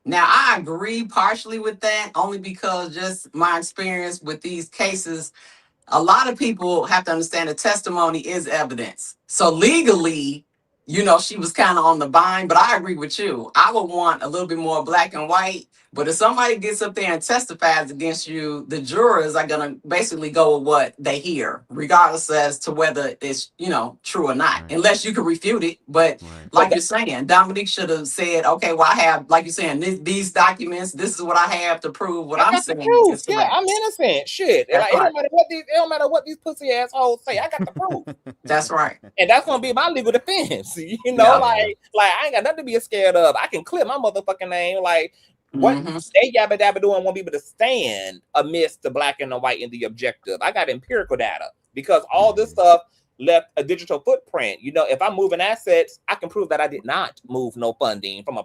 Now, I agree partially with that, only because just my experience with these cases, a lot of people have to understand that testimony is evidence. So legally, she was kind of on the bind, but I agree with you. I would want a little bit more black and white. But if somebody gets up there and testifies against you, the jurors are going to basically go with what they hear, regardless as to whether it's, true or not, unless you can refute it. But like you're saying, Dominique should have said, okay, well, I have, like you're saying, these documents, this is what I have to prove what I'm saying. Yeah, I'm innocent. Shit. It don't matter what these pussy assholes say. I got the proof. That's right. And that's going to be my legal defense. Like I ain't got nothing to be scared of. I can clear my motherfucking name. Like, what they yabba dabba doing won't be able to stand amidst the black and the white and the objective. I got empirical data because all this stuff left a digital footprint. If I'm moving assets, I can prove that I did not move no funding from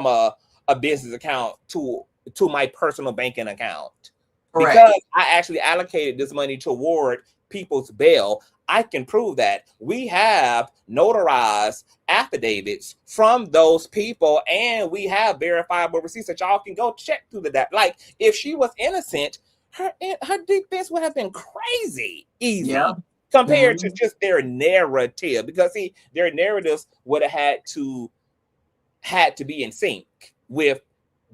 a business account to my personal banking account. Correct. Because I actually allocated this money toward people's bail. I can prove that. We have notarized affidavits from those people, and we have verifiable receipts that y'all can go check through the data. Like, if she was innocent, her defense would have been crazy easy compared to just their narrative. Because see, their narratives would have had to be in sync with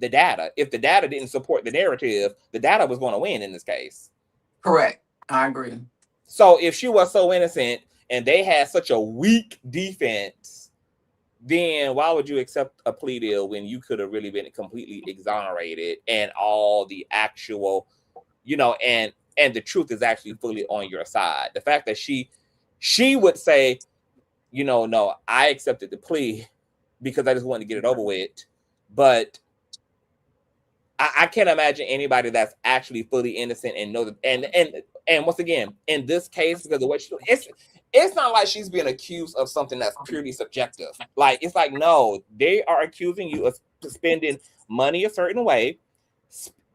the data. If the data didn't support the narrative, the data was going to win in this case. Correct. I agree. So if she was so innocent and they had such a weak defense, then why would you accept a plea deal when you could have really been completely exonerated and all the actual, and the truth is actually fully on your side? The fact that she would say, no, I accepted the plea because I just wanted to get it over with. But I can't imagine anybody that's actually fully innocent and know that. And once again, in this case, because of what it's not like she's being accused of something that's purely subjective. Like, it's like, no, they are accusing you of spending money a certain way.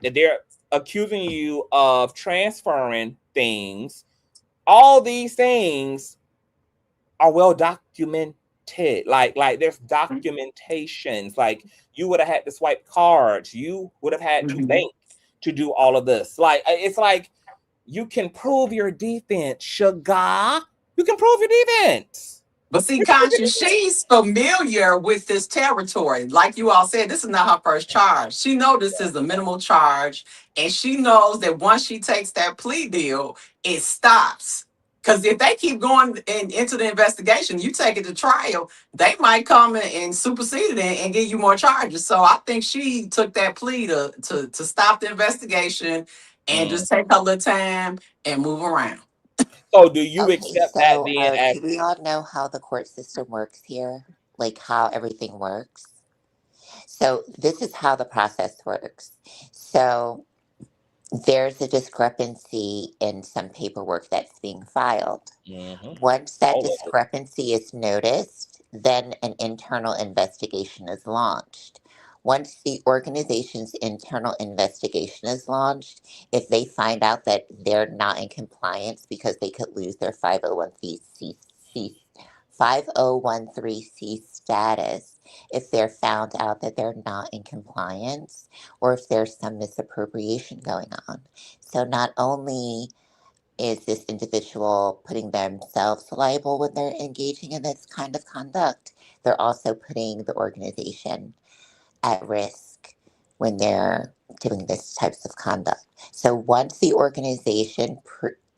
They're accusing you of transferring things. All these things are well documented. Like there's documentations. Like, you would have had to swipe cards. You would have had to bank to do all of this. Like, it's like, you can prove your defense, sugar. You can prove your defense. But see, Conscious, she's familiar with this territory. Like you all said, this is not her first charge. She knows this is a minimal charge, and she knows that once she takes that plea deal, it stops. Because if they keep going into the investigation, you take it to trial, they might come and supersede it and give you more charges. So I think she took that plea to stop the investigation and just take her little time and move around. So do you Okay, accept so that then as do we all know how the court system works here? Like how everything works? So this is how the process works. So there's a discrepancy in some paperwork that's being filed. Once that discrepancy is noticed, then an internal investigation is launched. Once the organization's internal investigation is launched, if they find out that they're not in compliance because they could lose their 501(c)(3) status, if they're found out that they're not in compliance, or if there's some misappropriation going on. So not only is this individual putting themselves liable when they're engaging in this kind of conduct, they're also putting the organization at risk when they're doing this types of conduct. So once the organization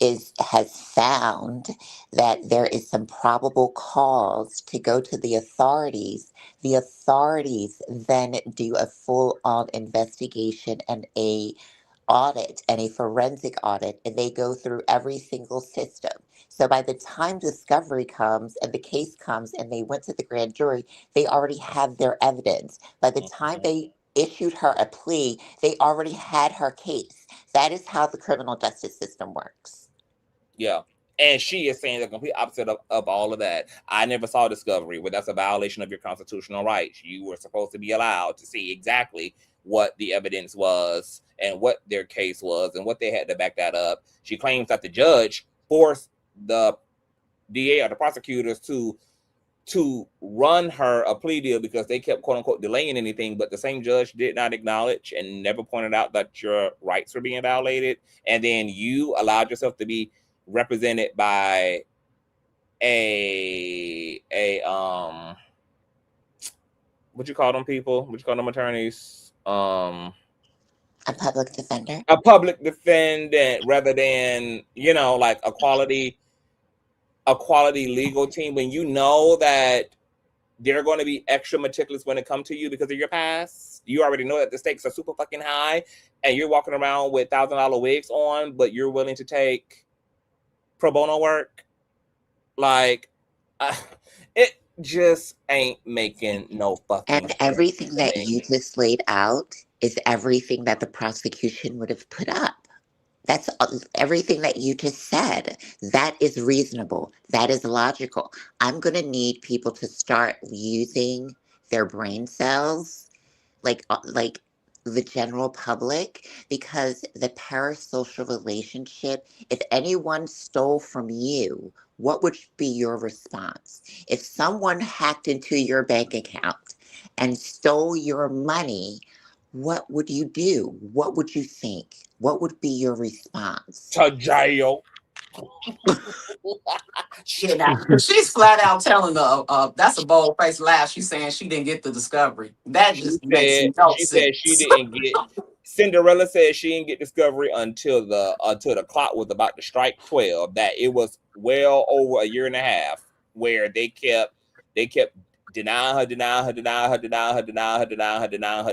has found that there is some probable cause to go to the authorities then do a full-on investigation and a audit and a forensic audit, and they go through every single system. So by the time discovery comes and the case comes and they went to the grand jury, they already have their evidence. By the time they issued her a plea, they already had her case. That is how the criminal justice system works. Yeah. And she is saying the complete opposite of all of that. I never saw discovery, but that's a violation of your constitutional rights. You were supposed to be allowed to see exactly what the evidence was and what their case was and what they had to back that up. She claims that the judge forced the DA or the prosecutors to run her a plea deal because they kept, quote unquote, delaying anything, but the same judge did not acknowledge and never pointed out that your rights were being violated. And then you allowed yourself to be represented by a what you call them people? What you call them attorneys? A public defender. A public defendant rather than, like a quality legal team, when you know that they're going to be extra meticulous when it comes to you because of your past. You already know that the stakes are super fucking high and you're walking around with $1,000 wigs on, but you're willing to take pro bono work. Like, it just ain't making no fucking sense. And everything that you just laid out is everything that the prosecution would have put up. That's everything that you just said. That is reasonable. That is logical. I'm going to need people to start using their brain cells, like the general public, because the parasocial relationship, if anyone stole from you, what would be your response? If someone hacked into your bank account and stole your money, what would you do? What would you think? What would be your response? To jail. She's flat out telling that's a bold faced lie. She's saying she didn't get the discovery. That just makes no She sense. said she didn't get. Cinderella said she didn't get discovery until the clock was about to strike 12. That it was well over a year and a half where they kept denying her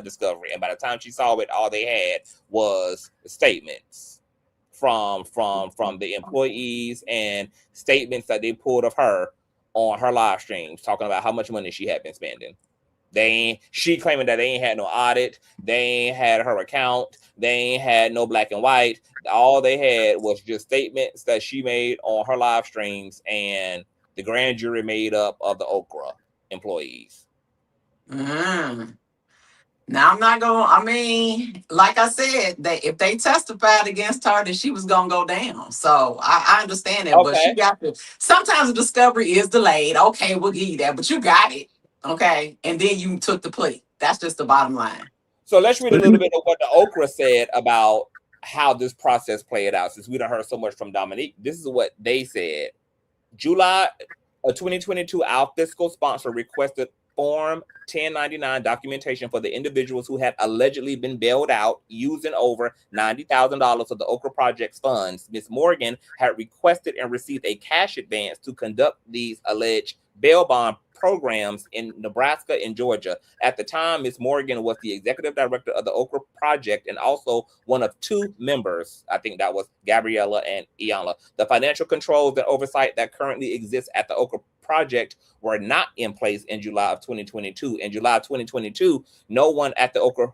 discovery. And by the time she saw it, all they had was statements from the employees and statements that they pulled of her on her live streams talking about how much money she had been spending. She claiming that they ain't had no audit, they ain't had her account, they ain't had no black and white. All they had was just statements that she made on her live streams, and the grand jury made up of the Okra employees. Now I'm not going. I mean, like I said, if they testified against her, that she was gonna go down. So I understand that, but she got to. Sometimes the discovery is delayed. Okay, we'll give you that, but you got it. Okay, and then you took the plea. That's just the bottom line. So let's read a little bit of what the Okra said about how this process played out. Since we done heard so much from Dominique, this is what they said. July of 2022, our fiscal sponsor requested Form 1099 documentation for the individuals who had allegedly been bailed out using over $90,000 of the Okra Project's funds. Ms. Morgan had requested and received a cash advance to conduct these alleged bail bond programs in Nebraska and Georgia. At the time, Ms. Morgan was the executive director of the Okra Project and also one of two members. I think that was Gabriella and Iyanla. The financial controls and oversight that currently exists at the Okra Project were not in place in July of 2022. In July of 2022, no one at the Okra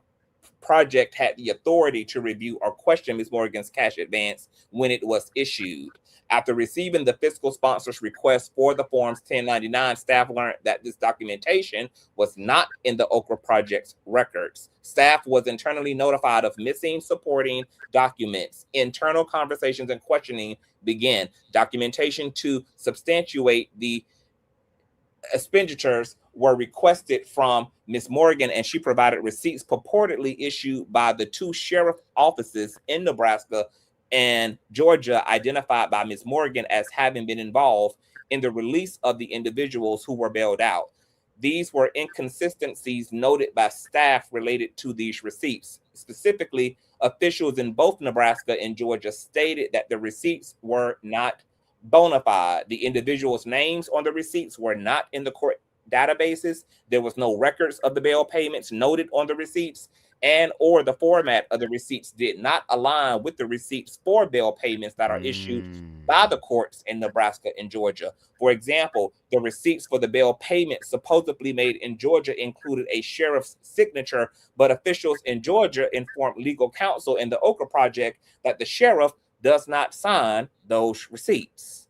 Project had the authority to review or question Ms. Morgan's cash advance when it was issued. After receiving the fiscal sponsor's request for the Forms 1099, staff learned that this documentation was not in the Okra Project's records. Staff was internally notified of missing supporting documents. Internal conversations and questioning began. Documentation to substantiate the expenditures were requested from Ms. Morgan, and she provided receipts purportedly issued by the two sheriff offices in Nebraska and Georgia, identified by Ms. Morgan as having been involved in the release of the individuals who were bailed out. These were inconsistencies noted by staff related to these receipts. Specifically, officials in both Nebraska and Georgia stated that the receipts were not bona fide. The individuals' names on the receipts were not in the court databases. There was no records of the bail payments noted on the receipts, and or the format of the receipts did not align with the receipts for bail payments that are issued by the courts in Nebraska and Georgia. For example, the receipts for the bail payments supposedly made in Georgia included a sheriff's signature, but officials in Georgia informed legal counsel in the Okra Project that the sheriff does not sign those receipts.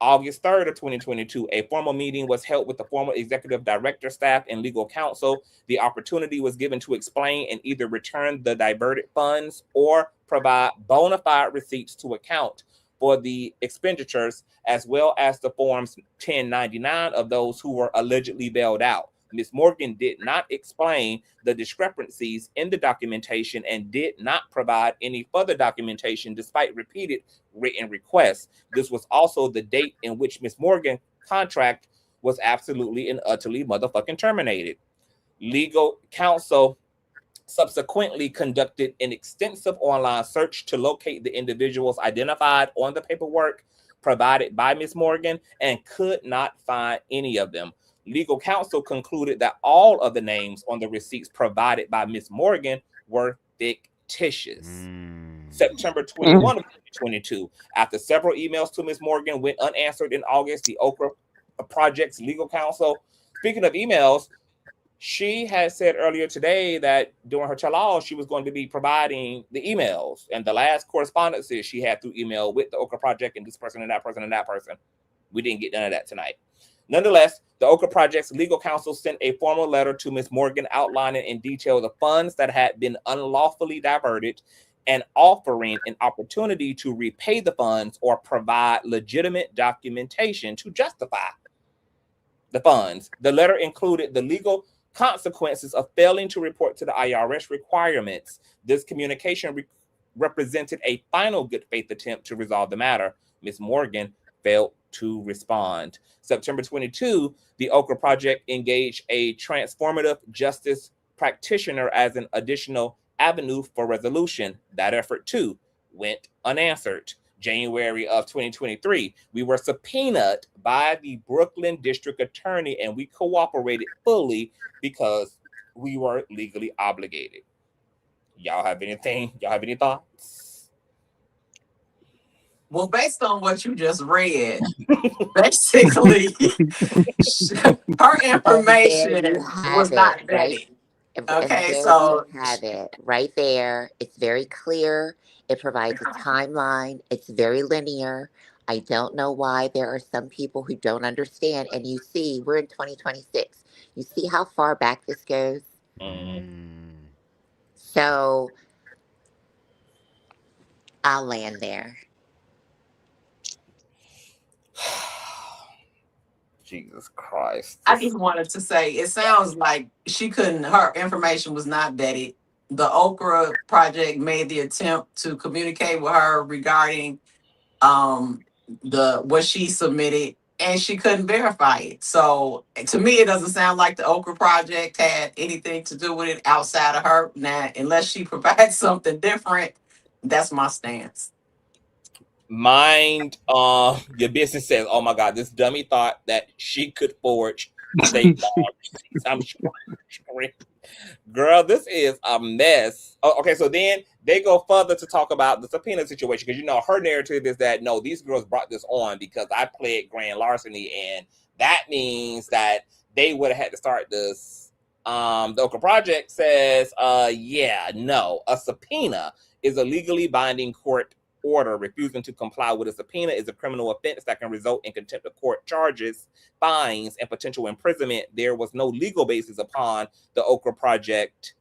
August 3rd of 2022, a formal meeting was held with the former executive director, staff, and legal counsel. The opportunity was given to explain and either return the diverted funds or provide bona fide receipts to account for the expenditures, as well as the Forms 1099 of those who were allegedly bailed out. Ms. Morgan did not explain the discrepancies in the documentation and did not provide any further documentation despite repeated written requests. This was also the date in which Ms. Morgan's contract was absolutely and utterly motherfucking terminated. Legal counsel subsequently conducted an extensive online search to locate the individuals identified on the paperwork provided by Ms. Morgan and could not find any of them. Legal counsel concluded that all of the names on the receipts provided by Ms. Morgan were fictitious. September 21 of 2022, after several emails to Ms. Morgan went unanswered in August, the Okra Project's legal counsel, speaking of emails, she had said earlier today that during her tell-all, she was going to be providing the emails and the last correspondences she had through email with the Okra Project and this person and that person and that person. We didn't get none of that tonight. Nonetheless, the Okra Project's legal counsel sent a formal letter to Ms. Morgan outlining in detail the funds that had been unlawfully diverted and offering an opportunity to repay the funds or provide legitimate documentation to justify the funds. The letter included the legal consequences of failing to report to the IRS requirements. This communication represented a final good faith attempt to resolve the matter. Ms. Morgan failed to respond. September 22, the Okra Project engaged a transformative justice practitioner as an additional avenue for resolution. That effort, too, went unanswered. January of 2023, we were subpoenaed by the Brooklyn District Attorney, and we cooperated fully because we were legally obligated. Y'all have anything? Y'all have any thoughts? Well, based on what you just read, basically, her information was not vetted. Okay, so you have it right there. It's very clear. It provides a timeline. It's very linear. I don't know why there are some people who don't understand. And you see, we're in 2026. You see how far back this goes? So I'll land there. Jesus Christ. I just wanted to say, it sounds like her information was not vetted. The Okra Project made the attempt to communicate with her regarding what she submitted, and she couldn't verify it. So to me, it doesn't sound like the Okra Project had anything to do with it outside of her. Now, unless she provides something different, that's my stance. Mind your business says, oh my God, this dummy thought that she could forge state law receipts. I'm screaming. Girl, this is a mess. Oh, okay, so then they go further to talk about the subpoena situation, because her narrative is that no, these girls brought this on because I pled grand larceny, and that means that they would have had to start this. The Okra Project says, yeah, no, a subpoena is a legally binding court order. Refusing to comply with a subpoena is a criminal offense that can result in contempt of court charges, fines, and potential imprisonment. There was no legal basis upon the Okra Project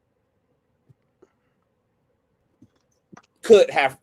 could have.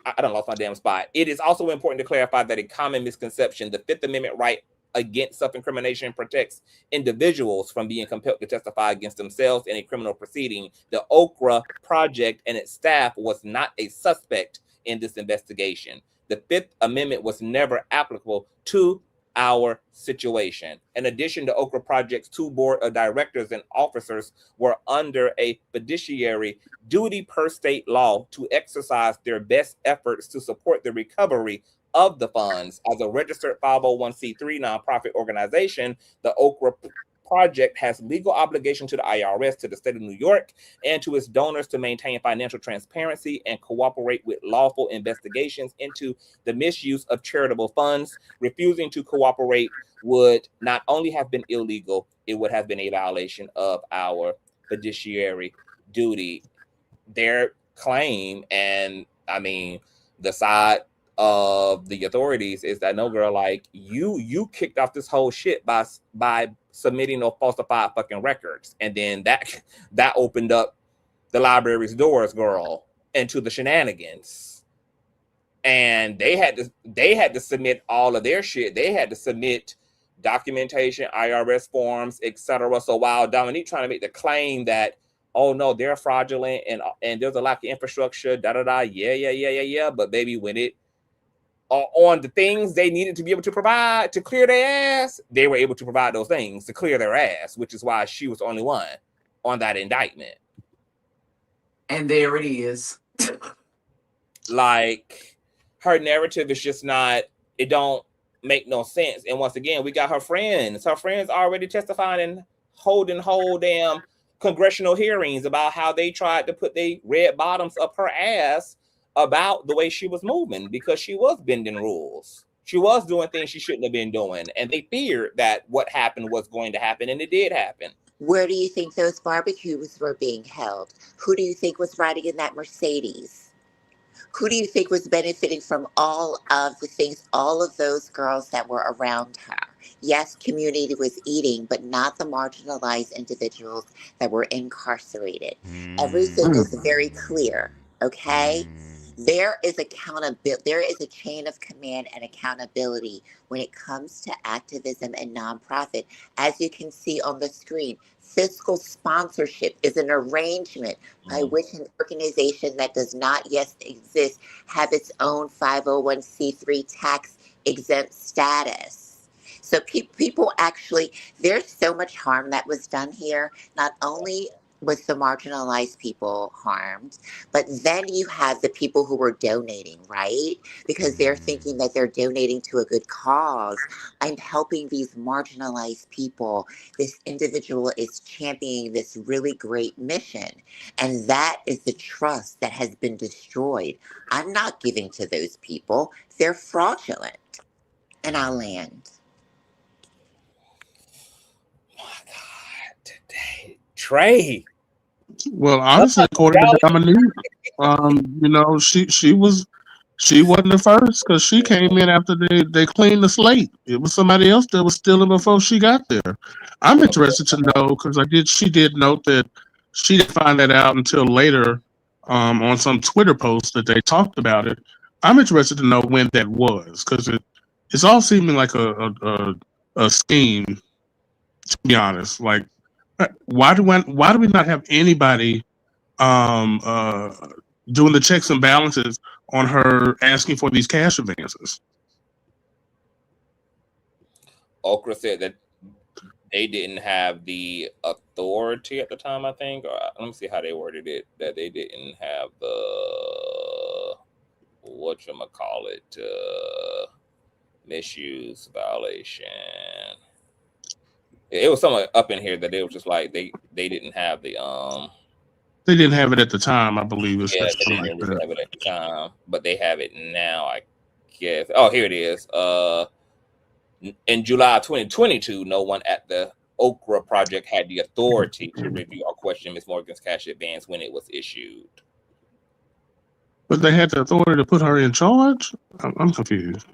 I done lost my damn spot. It is also important to clarify that a common misconception, the Fifth Amendment right against self-incrimination protects individuals from being compelled to testify against themselves in a criminal proceeding. The Okra Project and its staff was not a suspect in this investigation. The Fifth Amendment was never applicable to our situation. In addition, the Okra Project's 2 board of directors and officers were under a fiduciary duty per state law to exercise their best efforts to support the recovery of the funds. As a registered 501c3 nonprofit organization, the Okra Project has legal obligation to the IRS, to the state of New York, and to its donors to maintain financial transparency and cooperate with lawful investigations into the misuse of charitable funds. Refusing to cooperate would not only have been illegal, it would have been a violation of our fiduciary duty. Their claim, and I mean, the side of the authorities, is that no, girl, like you kicked off this whole shit by submitting no falsified fucking records, and then that opened up the library's doors, girl, into the shenanigans. And they had to submit all of their shit. They had to submit documentation, IRS forms, etc. So while Dominique trying to make the claim that, oh no, they're fraudulent and there's a lack of infrastructure, yeah, but baby, when it on the things they needed to be able to provide to clear their ass, they were able to provide those things to clear their ass, which is why she was the only one on that indictment. And there it is. Like, her narrative is just not, it don't make no sense. And once again, we got her friends already testifying and holding whole damn congressional hearings about how they tried to put their red bottoms up her ass about the way she was moving, because she was bending rules. She was doing things she shouldn't have been doing, and they feared that what happened was going to happen, and it did happen. Where do you think those barbecues were being held? Who do you think was riding in that Mercedes? Who do you think was benefiting from all of the things, all of those girls that were around her? Yes, community was eating, but not the marginalized individuals that were incarcerated. Everything is very clear, okay? There is accountability. There is a chain of command and accountability when it comes to activism and nonprofit. As you can see on the screen, fiscal sponsorship is an arrangement by which an organization that does not yet exist have its own 501c3 tax exempt status. So people actually, there's so much harm that was done here. Not only was the marginalized people harmed, but then you have the people who were donating, right? Because they're thinking that they're donating to a good cause. I'm helping these marginalized people. This individual is championing this really great mission. And that is the trust that has been destroyed. I'm not giving to those people. They're fraudulent. And I'll land. My God, today. Trey. Well, honestly, according to Dominique, you know, she wasn't the first because she came in after they cleaned the slate. It was somebody else that was stealing before she got there. I'm interested to know because she did note that she didn't find that out until later on some Twitter post that they talked about it. I'm interested to know when that was because it's all seeming like a scheme. To be honest, like why do we not have anybody doing the checks and balances on her asking for these cash advances? Okra said that they didn't have the authority at the time, I think. Or, let me see how they worded it. That they didn't have the misuse violation. It was somewhere up in here that it was just like they didn't have the They didn't have it at the time, I believe. Yeah, they didn't really have it at the time, but they have it now, I guess. Oh, here it is. In July 2022, no one at the Okra Project had the authority to review or question Ms. Morgan's cash advance when it was issued. But they had the authority to put her in charge? I'm confused.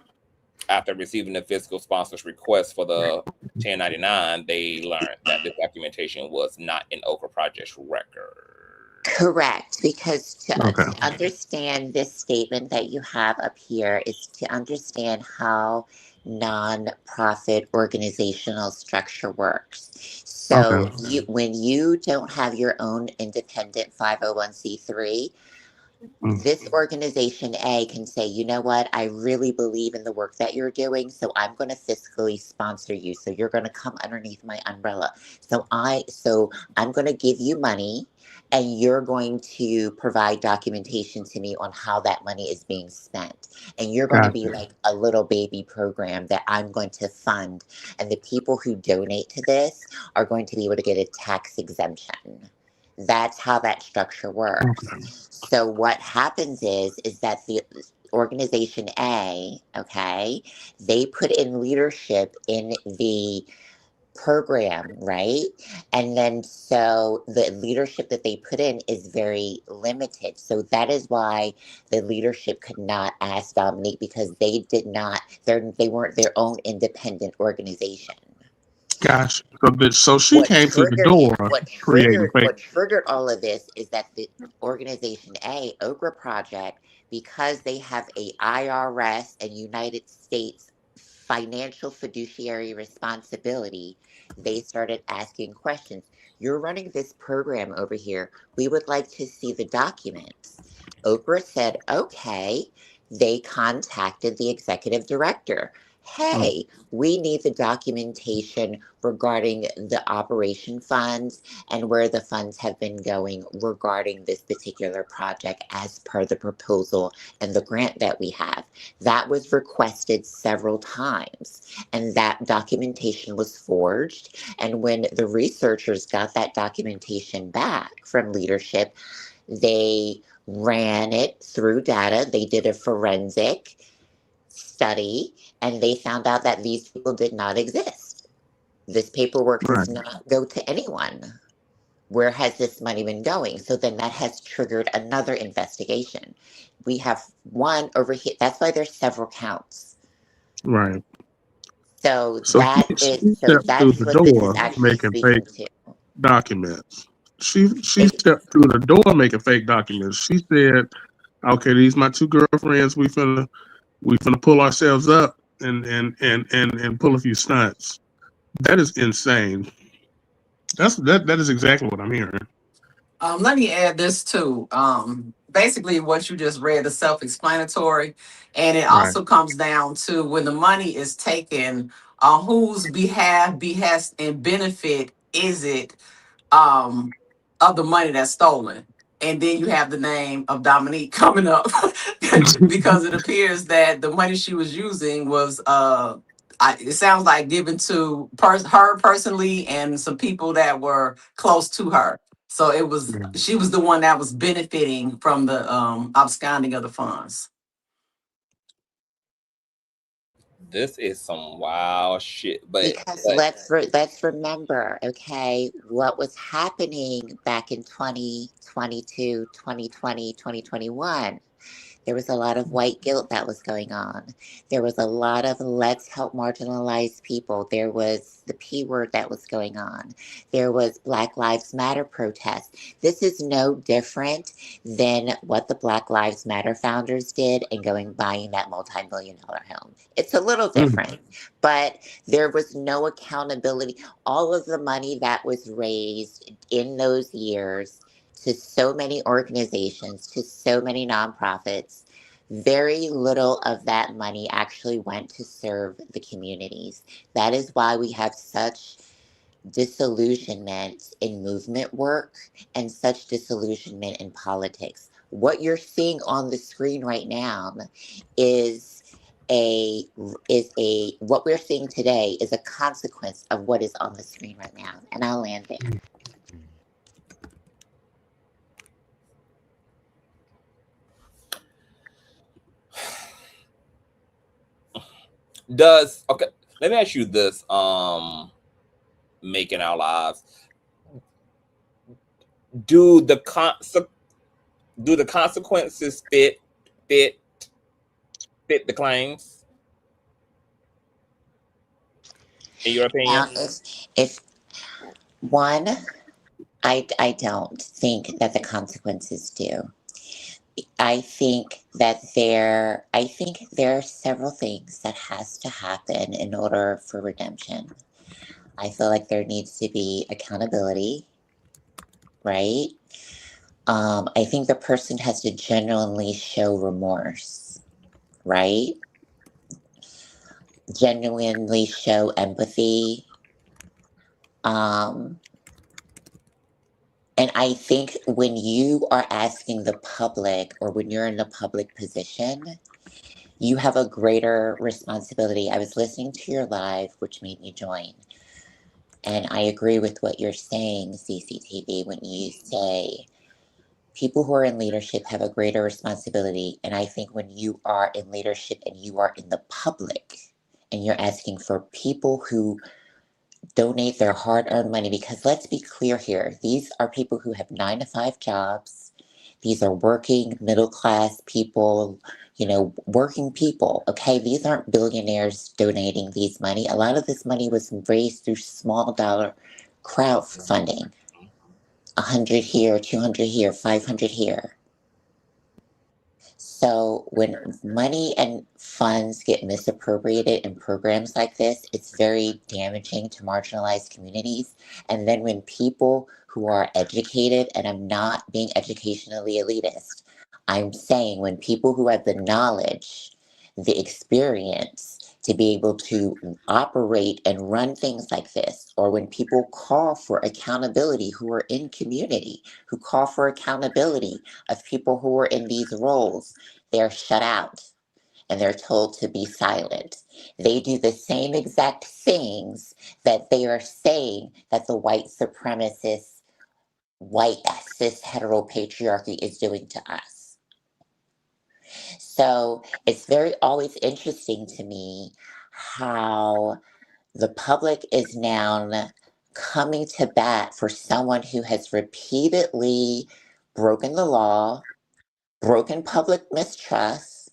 After receiving the fiscal sponsor's request for the 1099, they learned that the documentation was not in Okra Project's record. Correct, because to understand this statement that you have up here is to understand how non-profit organizational structure works. So when you don't have your own independent 501c3, this organization A can say, you know what, I really believe in the work that you're doing, so I'm going to fiscally sponsor you. So you're going to come underneath my umbrella. So I'm going to give you money, and you're going to provide documentation to me on how that money is being spent. And you're going to be like a little baby program that I'm going to fund. And the people who donate to this are going to be able to get a tax exemption. That's how that structure works. So what happens is that the organization A, they put in leadership in the program, right? And then so the leadership that they put in is very limited. So that is why the leadership could not ask Dominique, because they weren't their own independent organization. Gosh, so she came through the door. What triggered all of this is that the organization A, Okra Project, because they have a IRS and United States financial fiduciary responsibility, they started asking questions. You're running this program over here. We would like to see the documents. Okra said, okay. They contacted the executive director. Hey, we need the documentation regarding the operation funds and where the funds have been going regarding this particular project as per the proposal and the grant that we have. That was requested several times, and that documentation was forged. And when the researchers got that documentation back from leadership, they ran it through data. They did a forensic study, and they found out that these people did not exist. This paperwork does not go to anyone. Where has this money been going? So then that has triggered another investigation. We have one over here. That's why there's several counts. Right. So that's what this is actually speaking to. Documents. She stepped through the door making fake documents. She said Okay, these my two girlfriends. We finna pull ourselves up and pull a few stunts. That is insane. That is exactly what I'm hearing. Let me add this too. Basically, what you just read is self-explanatory, and it Right. also comes down to when the money is taken, on whose behalf, behest, and benefit is it um, of the money that's stolen? And then you have the name of Dominique coming up because it appears that the money she was using was it sounds like given to her personally and some people that were close to her. So she was the one that was benefiting from the absconding of the funds. This is some wild shit. Because But let's remember, okay, what was happening back in 2022, 2020, 2021. There was a lot of white guilt that was going on. There was a lot of let's help marginalized people. There was the P word that was going on. There was Black Lives Matter protests. This is no different than what the Black Lives Matter founders did and buying that multi-million-dollar home. It's a little different, but there was no accountability. All of the money that was raised in those years to so many organizations, to so many nonprofits, very little of that money actually went to serve the communities. That is why we have such disillusionment in movement work and such disillusionment in politics. What you're seeing on the screen right now is what we're seeing today is a consequence of what is on the screen right now. And I'll land there. let me ask you this, making our lives, do the consequences fit the claims, in your opinion? Now, if one, I don't think that the consequences do. I think there are several things that has to happen in order for redemption. I feel like there needs to be accountability, right? I think the person has to genuinely show remorse, right? Genuinely show empathy. And I think when you are asking the public or when you're in a public position, you have a greater responsibility. I was listening to your live, which made me join. And I agree with what you're saying, CCTV, when you say people who are in leadership have a greater responsibility. And I think when you are in leadership and you are in the public and you're asking for people who donate their hard-earned money, because let's be clear here, these are people who have 9-to-5 jobs. These are working middle-class people, working people. Okay, these aren't billionaires donating these money. A lot of this money was raised through small dollar crowdfunding. 100 here, 200 here, 500 here. So when money and funds get misappropriated in programs like this, it's very damaging to marginalized communities. And then when people who are educated, and I'm not being educationally elitist, I'm saying when people who have the knowledge, the experience to be able to operate and run things like this, or when people call for accountability who are in community, who call for accountability of people who are in these roles, they're shut out and they're told to be silent. They do the same exact things that they are saying that the white supremacist, white cis heteropatriarchy is doing to us. So it's very always interesting to me how the public is now coming to bat for someone who has repeatedly broken the law, broken public mistrust,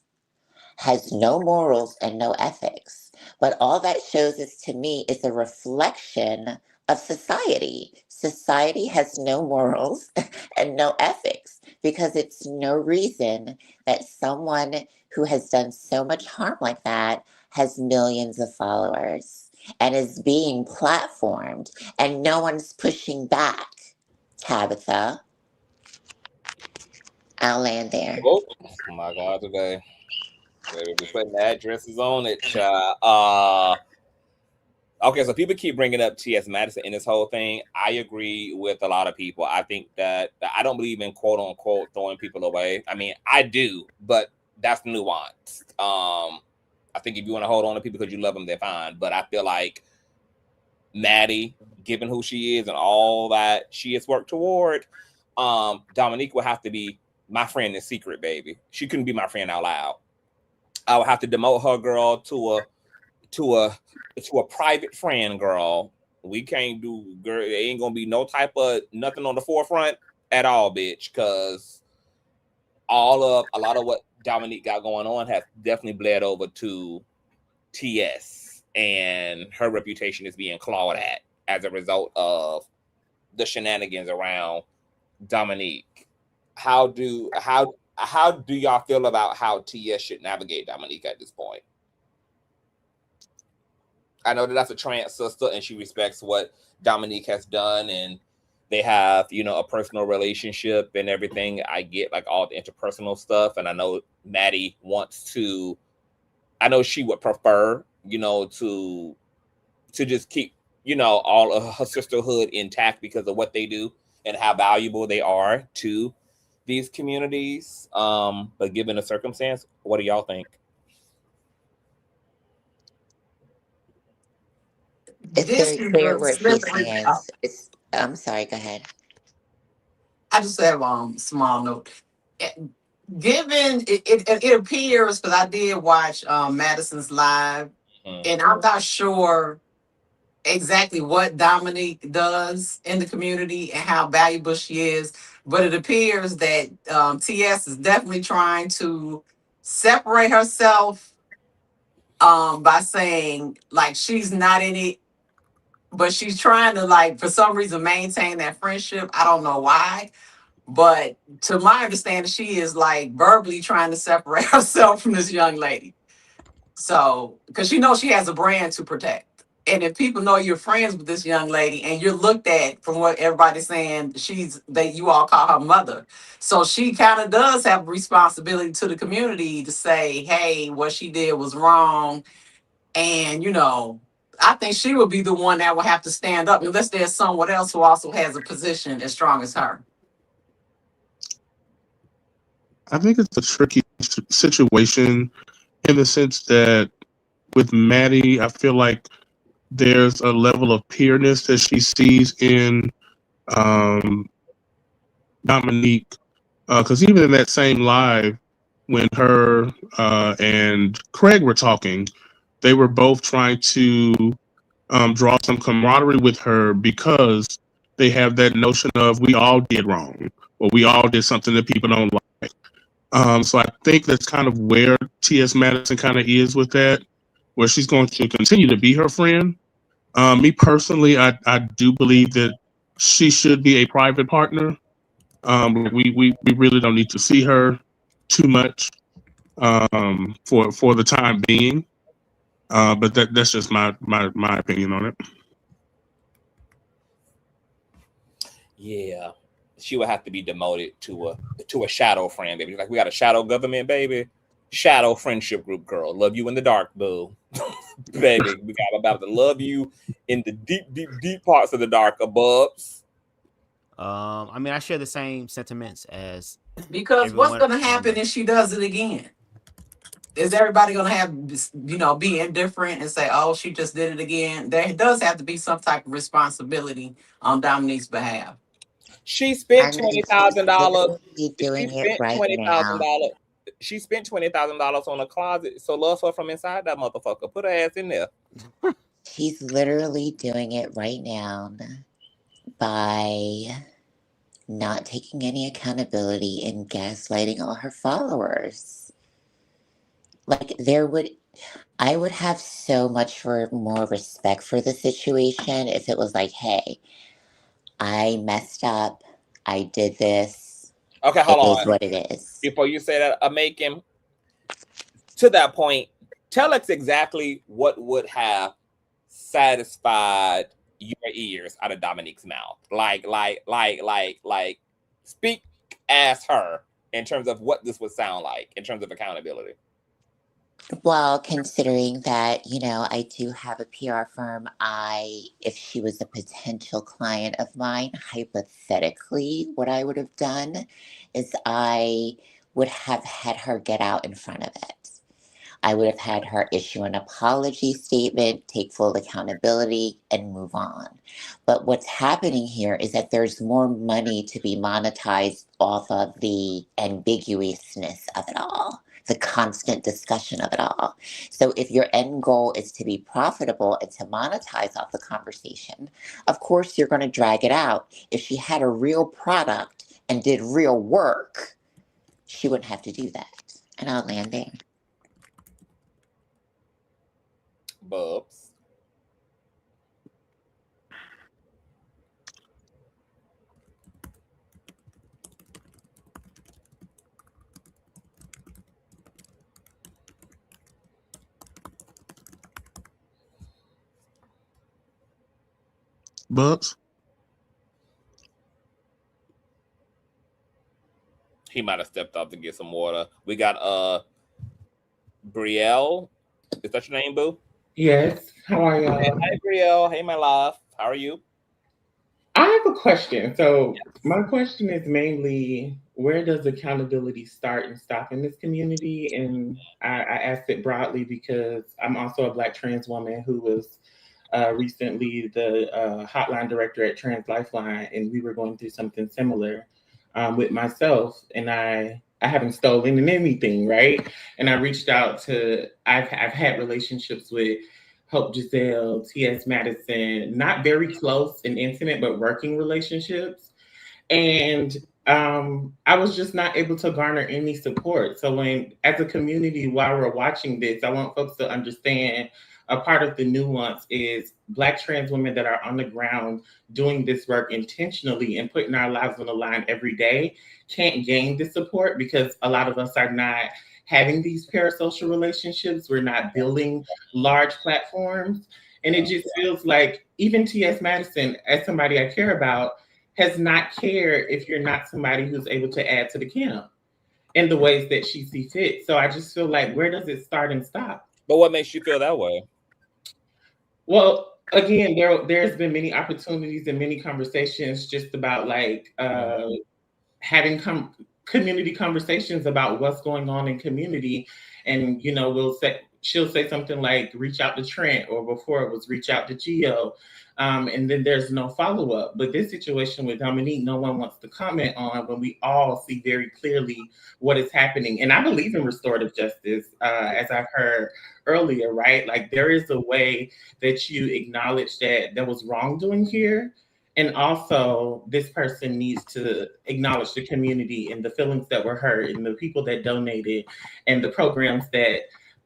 has no morals and no ethics. But all that shows us to me is a reflection of society. Society has no morals and no ethics because it's no reason that someone who has done so much harm like that has millions of followers and is being platformed and no one's pushing back. Tabitha, I'll land there. Oh my God, today. Baby, we putting addresses on it, child. Okay, so people keep bringing up T.S. Madison in this whole thing. I agree with a lot of people. I think that I don't believe in quote unquote throwing people away. I mean, I do, but that's nuanced. I think if you want to hold on to people because you love them, they're fine. But I feel like Maddie, given who she is and all that she has worked toward, Dominique will have to be my friend in secret, baby. She couldn't be my friend out loud. I would have to demote her, girl, to a private friend, girl. We can't do, girl. There ain't gonna be no type of nothing on the forefront at all, bitch. Cause a lot of what Dominique got going on has definitely bled over to TS, and her reputation is being clawed at as a result of the shenanigans around Dominique. How do y'all feel about how TS should navigate Dominique at this point? I know that that's a trans sister and she respects what Dominique has done and they have, a personal relationship and everything. I get like all the interpersonal stuff. And I know Maddie I know she would prefer, to just keep, all of her sisterhood intact because of what they do and how valuable they are to these communities. But given the circumstance, what do y'all think? It's This very is clear the where she slippery. stands. I'm sorry, go ahead. I just have small note. Given it appears, because I did watch Madison's live, and I'm not sure exactly what Dominique does in the community and how valuable she is, but it appears that TS is definitely trying to separate herself by saying like she's not in it, but she's trying to like for some reason maintain that friendship. I don't know why. But to my understanding, she is like verbally trying to separate herself from this young lady. So, because she knows she has a brand to protect. And if people know you're friends with this young lady and you're looked at from what everybody's saying, you all call her mother. So she kind of does have a responsibility to the community to say, hey, what she did was wrong. And, I think she would be the one that would have to stand up unless there's someone else who also has a position as strong as her. I think it's a tricky situation in the sense that with Maddie, I feel like there's a level of peerness that she sees in Dominique. Because even in that same live, when her and Craig were talking, they were both trying to draw some camaraderie with her because they have that notion of we all did wrong or we all did something that people don't like. So I think that's kind of where T.S. Madison kind of is with that, where she's going to continue to be her friend. Me personally, I do believe that she should be a private partner. We really don't need to see her too much for the time being. But that's just my opinion on it. Yeah, she would have to be demoted to a shadow friend, baby. Like we got a shadow government, baby. Shadow friendship group, girl. Love you in the dark, boo. Baby, we got about to love you in the deep parts of the dark above. I mean, I share the same sentiments as because what's going to happen if she does it again? Is everybody going to have, be indifferent and say, oh, she just did it again? There does have to be some type of responsibility on Dominique's behalf. She spent $20,000. Doing it right now. She spent $20,000 on a closet. So love her from inside that motherfucker. Put her ass in there. She's literally doing it right now by not taking any accountability and gaslighting all her followers. Like I would have so much more respect for the situation if it was like, hey, I messed up. I did this. Okay, It hold is on. what it is. Before you say that, make him, to that point, tell us exactly what would have satisfied your ears out of Dominique's mouth. Like, speak as her in terms of what this would sound like in terms of accountability. Well, considering that, I do have a PR firm, if she was a potential client of mine, hypothetically, what I would have done is I would have had her get out in front of it. I would have had her issue an apology statement, take full accountability, and move on. But what's happening here is that there's more money to be monetized off of the ambiguousness of it all, the constant discussion of it all. So if your end goal is to be profitable and to monetize off the conversation, of course you're going to drag it out. If she had a real product and did real work, she wouldn't have to do that. And I'll land there. Bubs. Bubs. He might have stepped up to get some water. We got Brielle. Is that your name, boo? Yes. How are y'all? Hi, Brielle. Hey, my love. How are you? I have a question. So my question is mainly, where does accountability start and stop in this community? And I asked it broadly because I'm also a Black trans woman who was recently the hotline director at Trans Lifeline, and we were going through something similar with myself. And I haven't stolen anything, right? And I reached out to, I've had relationships with Hope Giselle, T.S. Madison, not very close and intimate, but working relationships. And I was just not able to garner any support. So as a community, while we're watching this, I want folks to understand a part of the nuance is Black trans women that are on the ground doing this work intentionally and putting our lives on the line every day can't gain the support because a lot of us are not having these parasocial relationships. We're not building large platforms. And it just feels like even T.S. Madison, as somebody I care about, has not cared if you're not somebody who's able to add to the camp in the ways that she sees fit. So I just feel like, where does it start and stop? But what makes you feel that way? Well, again, there's been many opportunities and many conversations just about like having community conversations about what's going on in community. And, she'll say something like, reach out to Trent, or before it was reach out to Geo. And then there's no follow-up. But this situation with Dominique, no one wants to comment on when we all see very clearly what is happening. And I believe in restorative justice, as I've heard earlier, right? Like there is a way that you acknowledge that there was wrongdoing here. And also, this person needs to acknowledge the community and the feelings that were hurt and the people that donated and the programs that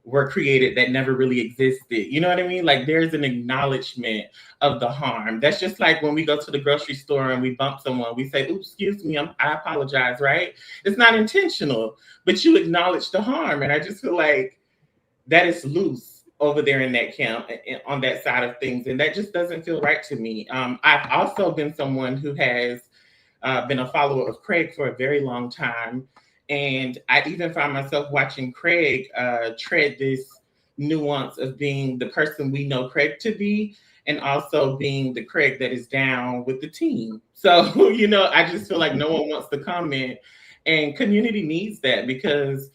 were created that never really existed. You know what I mean? Like there's an acknowledgement of the harm. That's just like when we go to the grocery store and we bump someone, we say, oops, excuse me, I apologize, right? It's not intentional, but you acknowledge the harm. And I just feel like that is loose over there in that camp on that side of things. And that just doesn't feel right to me. I've also been someone who has been a follower of Craig for a very long time. And I even find myself watching Craig tread this nuance of being the person we know Craig to be, and also being the Craig that is down with the team. So, I just feel like no one wants to comment. And community needs that because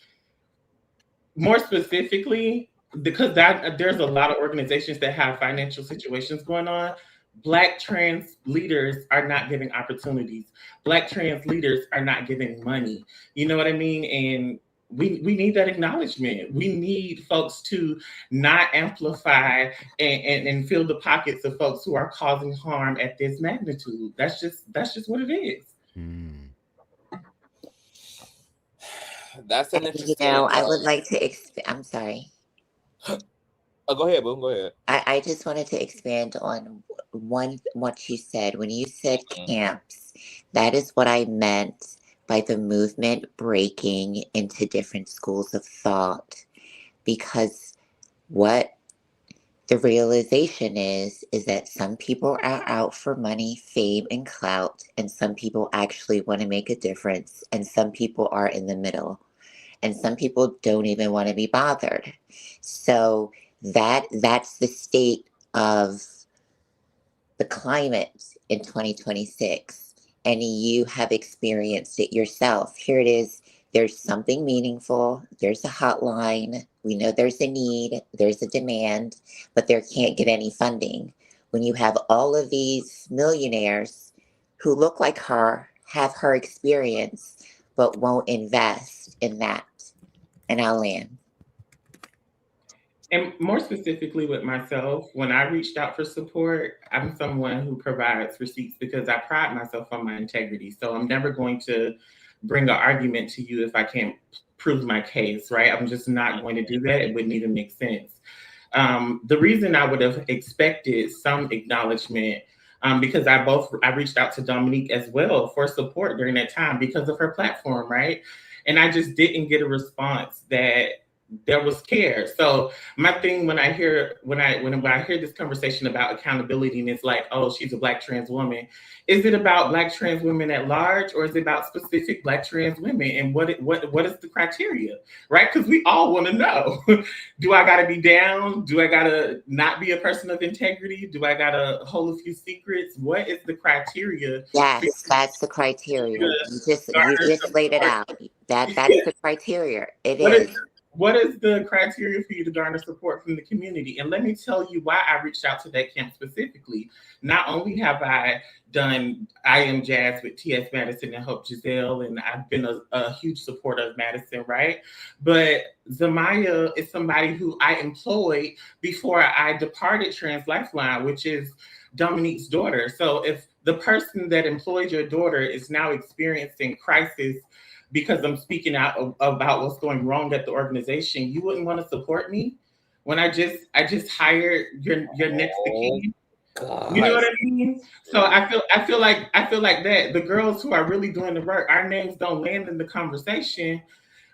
more specifically, because there's a lot of organizations that have financial situations going on. Black trans leaders are not giving opportunities. Black trans leaders are not giving money. You know what I mean? And we need that acknowledgement. We need folks to not amplify and fill the pockets of folks who are causing harm at this magnitude. That's just what it is. That's an interesting. I would like to. I'm sorry. Oh, go ahead, Boom. Go ahead. I just wanted to expand on what you said. When you said camps, that is what I meant by the movement breaking into different schools of thought. Because what the realization is that some people are out for money, fame, and clout, and some people actually want to make a difference, and some people are in the middle, and some people don't even want to be bothered. So that's the state of the climate in 2026, and you have experienced it yourself. Here it is. There's something meaningful. There's a hotline. We know there's a need. There's a demand, but there can't get any funding. When you have all of these millionaires who look like her, have her experience, but won't invest in that. And I'll land. And more specifically with myself, when I reached out for support, I'm someone who provides receipts because I pride myself on my integrity. So I'm never going to bring an argument to you if I can't prove my case, right? I'm just not going to do that. It wouldn't even make sense. The reason I would have expected some acknowledgement, because I reached out to Dominique as well for support during that time because of her platform, right? And I just didn't get a response that there was care. So my thing when I hear this conversation about accountability, and it's like, oh, she's a Black trans woman, is it about Black trans women at large, or is it about specific Black trans women? And what is the criteria, right? Because we all want to know. Do I got to be down? Do I got to not be a person of integrity? Do I got to hold a few secrets? What is the criteria? Yes, that's the criteria. You just laid it out. That's the criteria. It is. What is the criteria for you to garner support from the community? And let me tell you why I reached out to that camp specifically. Not only have I done I Am Jazz with T.S. Madison and Hope Giselle, and I've been a huge supporter of Madison, right? But Zamaya is somebody who I employed before I departed Trans Lifeline, which is Dominique's daughter. So if the person that employed your daughter is now experiencing crisis because I'm speaking out about what's going wrong at the organization, you wouldn't want to support me when I just hired your next of kin. You know what I mean? So I feel like that the girls who are really doing the work, our names don't land in the conversation,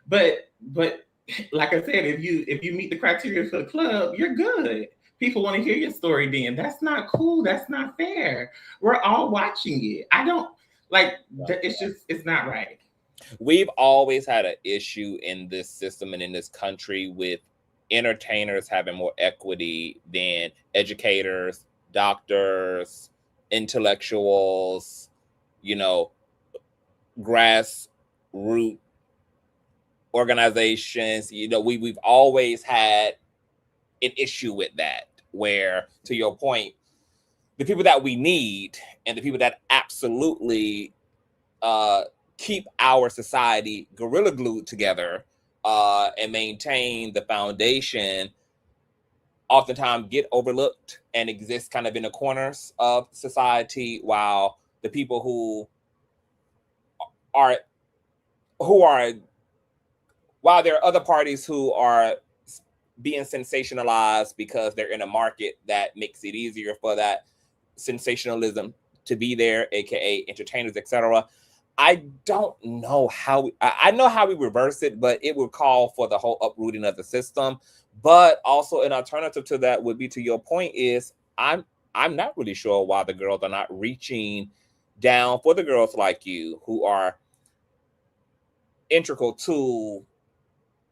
but like I said, if you meet the criteria for the club, you're good. People want to hear your story then. That's not cool. That's not fair. We're all watching it. I don't like it's not right. We've always had an issue in this system and in this country with entertainers having more equity than educators, doctors, intellectuals, grassroots organizations. We've always had an issue with that, where, to your point, the people that we need and the people that absolutely keep our society gorilla glued together and maintain the foundation oftentimes get overlooked and exist kind of in the corners of society, while the people who are while there are other parties who are being sensationalized because they're in a market that makes it easier for that sensationalism to be there, aka entertainers, etc. I don't know how I know how we reverse it, but it would call for the whole uprooting of the system. But also an alternative to that would be, to your point, is I'm not really sure why the girls are not reaching down for the girls like you who are integral to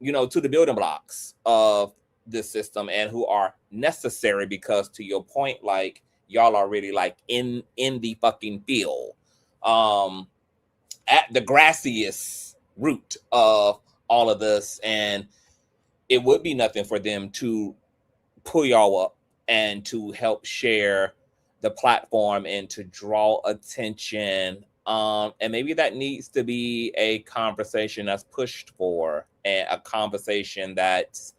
to the building blocks of this system and who are necessary, because, to your point, like, y'all are really like in the fucking field, at the grassiest root of all of this, and it would be nothing for them to pull y'all up and to help share the platform and to draw attention. And maybe that needs to be a conversation that's pushed for, and a conversation that's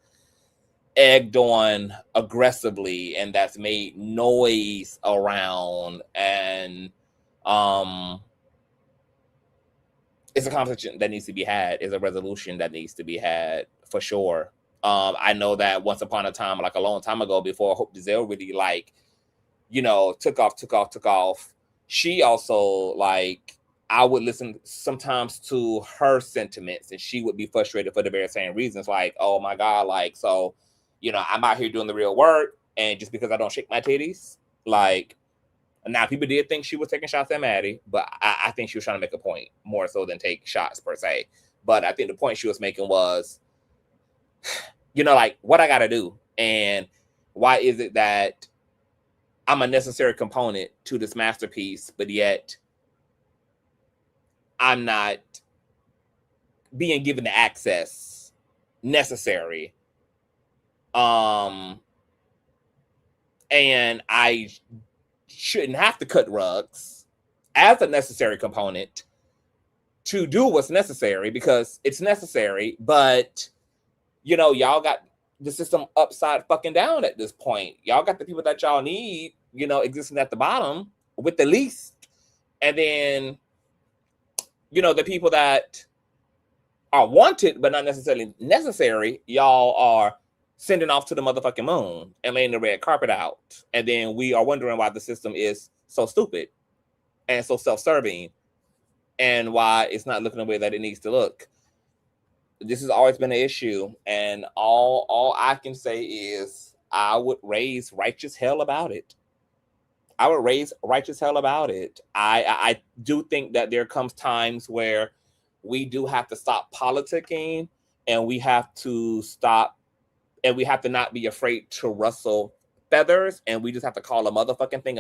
egged on aggressively and that's made noise around. And it's a conversation that needs to be had. It's a resolution that needs to be had, for sure. I know that once upon a time, like a long time ago, before Hope Giselle really like, you know, took off. She also like, I would listen sometimes to her sentiments, and she would be frustrated for the very same reasons. Like, oh my God, like, so, you know, I'm out here doing the real work, and just because I don't shake my titties, like, now people did think she was taking shots at Maddie, but I think she was trying to make a point more so than take shots per se. But I think the point she was making was, you know, like, what I got to do, and why is it that I'm a necessary component to this masterpiece, but yet I'm not being given the access necessary. And I shouldn't have to cut rugs as a necessary component to do what's necessary, because it's necessary. But, you know, y'all got the system upside fucking down at this point. Y'all got the people that y'all need, you know, existing at the bottom with the least. And then, you know, the people that are wanted but not necessarily necessary, y'all are sending off to the motherfucking moon and laying the red carpet out. And then we are wondering why the system is so stupid and so self-serving, and why it's not looking the way that it needs to look. This has always been an issue, and all I can say is I would raise righteous hell about it. I would raise righteous hell about it. I do think that there comes times where we do have to stop politicking, and we have to stop, and we have to not be afraid to rustle feathers, and we just have to call a motherfucking thing,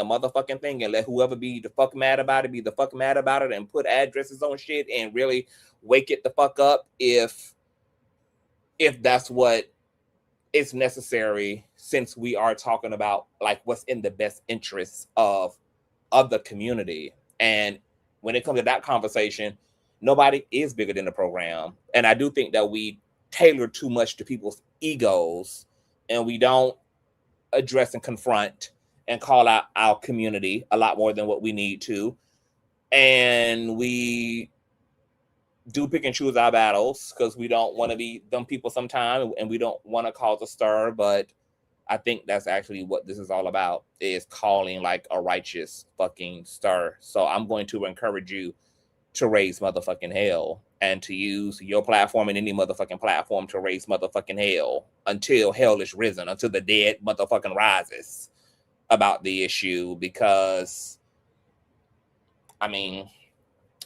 and let whoever be the fuck mad about it, be the fuck mad about it, and put addresses on shit and really wake it the fuck up if that's what is necessary, since we are talking about like what's in the best interests of the community. And when it comes to that conversation, nobody is bigger than the program. And I do think that we tailor too much to people's egos, and we don't address and confront and call out our community a lot more than what we need to. And we do pick and choose our battles because we don't want to be dumb people sometimes, and we don't want to cause a stir. But I think that's actually what this is all about, is calling like a righteous fucking stir. So I'm going to encourage you to raise motherfucking hell, and to use your platform and any motherfucking platform to raise motherfucking hell until hell is risen, until the dead motherfucking rises about the issue. Because I mean,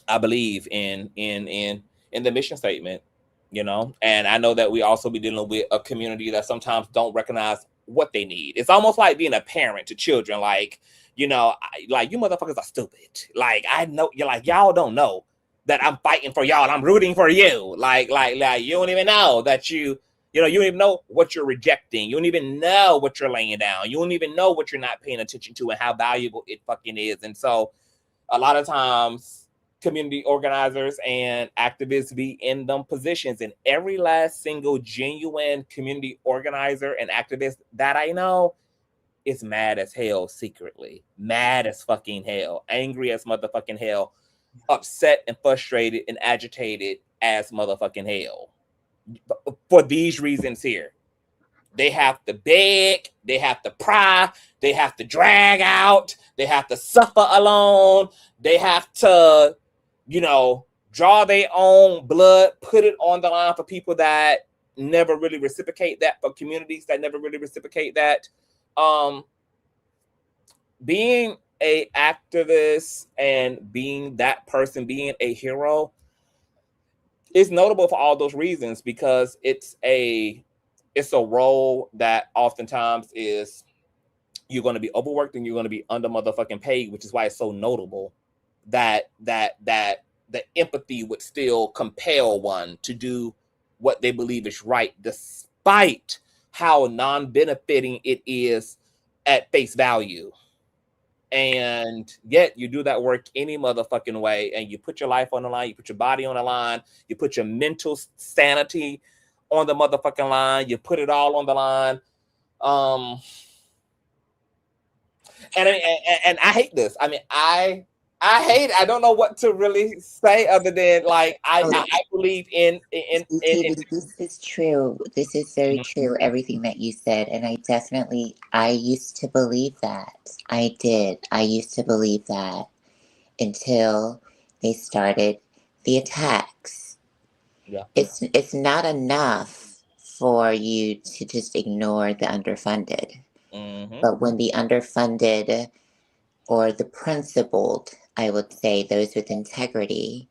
I believe in the mission statement, you know, and I know that we also be dealing with a community that sometimes don't recognize what they need. It's almost like being a parent to children, like, you know, like, you motherfuckers are stupid. Like, I know you're like, y'all don't know that I'm fighting for y'all. I'm rooting for you. Like you don't even know that you don't even know what you're rejecting. You don't even know what you're laying down. You don't even know what you're not paying attention to and how valuable it fucking is. And so a lot of times community organizers and activists be in them positions, and every last single genuine community organizer and activist that I know is mad as hell secretly, mad as fucking hell, angry as motherfucking hell, upset and frustrated and agitated as motherfucking hell for these reasons here. They have to beg, they have to pry, they have to drag out, they have to suffer alone, they have to, you know, draw their own blood, put it on the line for people that never really reciprocate that, for communities that never really reciprocate that. Being a activist and being that person, being a hero, is notable for all those reasons, because it's a role that oftentimes is, you're going to be overworked and you're going to be under motherfucking paid, which is why it's so notable that the empathy would still compel one to do what they believe is right, despite how non-benefiting it is at face value. And yet you do that work any motherfucking way, and you put your life on the line, you put your body on the line, you put your mental sanity on the motherfucking line, you put it all on the line. And I hate this. I mean, I I hate it. I don't know what to really say other than like I believe in This is true. This is very true, everything that you said. And I used to believe that. I did. I used to believe that until they started the attacks. Yeah. It's not enough for you to just ignore the underfunded. But when the underfunded or the principled, I would say those with integrity,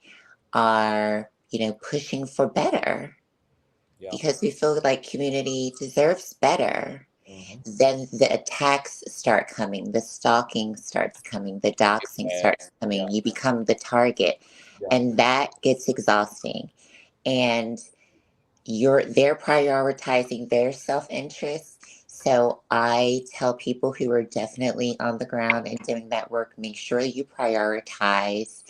are, pushing for better because we feel like community deserves better. Then the attacks start coming, the stalking starts coming, the doxing starts coming. You become the target, and that gets exhausting. And they're prioritizing their self-interest. So I tell people who are definitely on the ground and doing that work, make sure you prioritize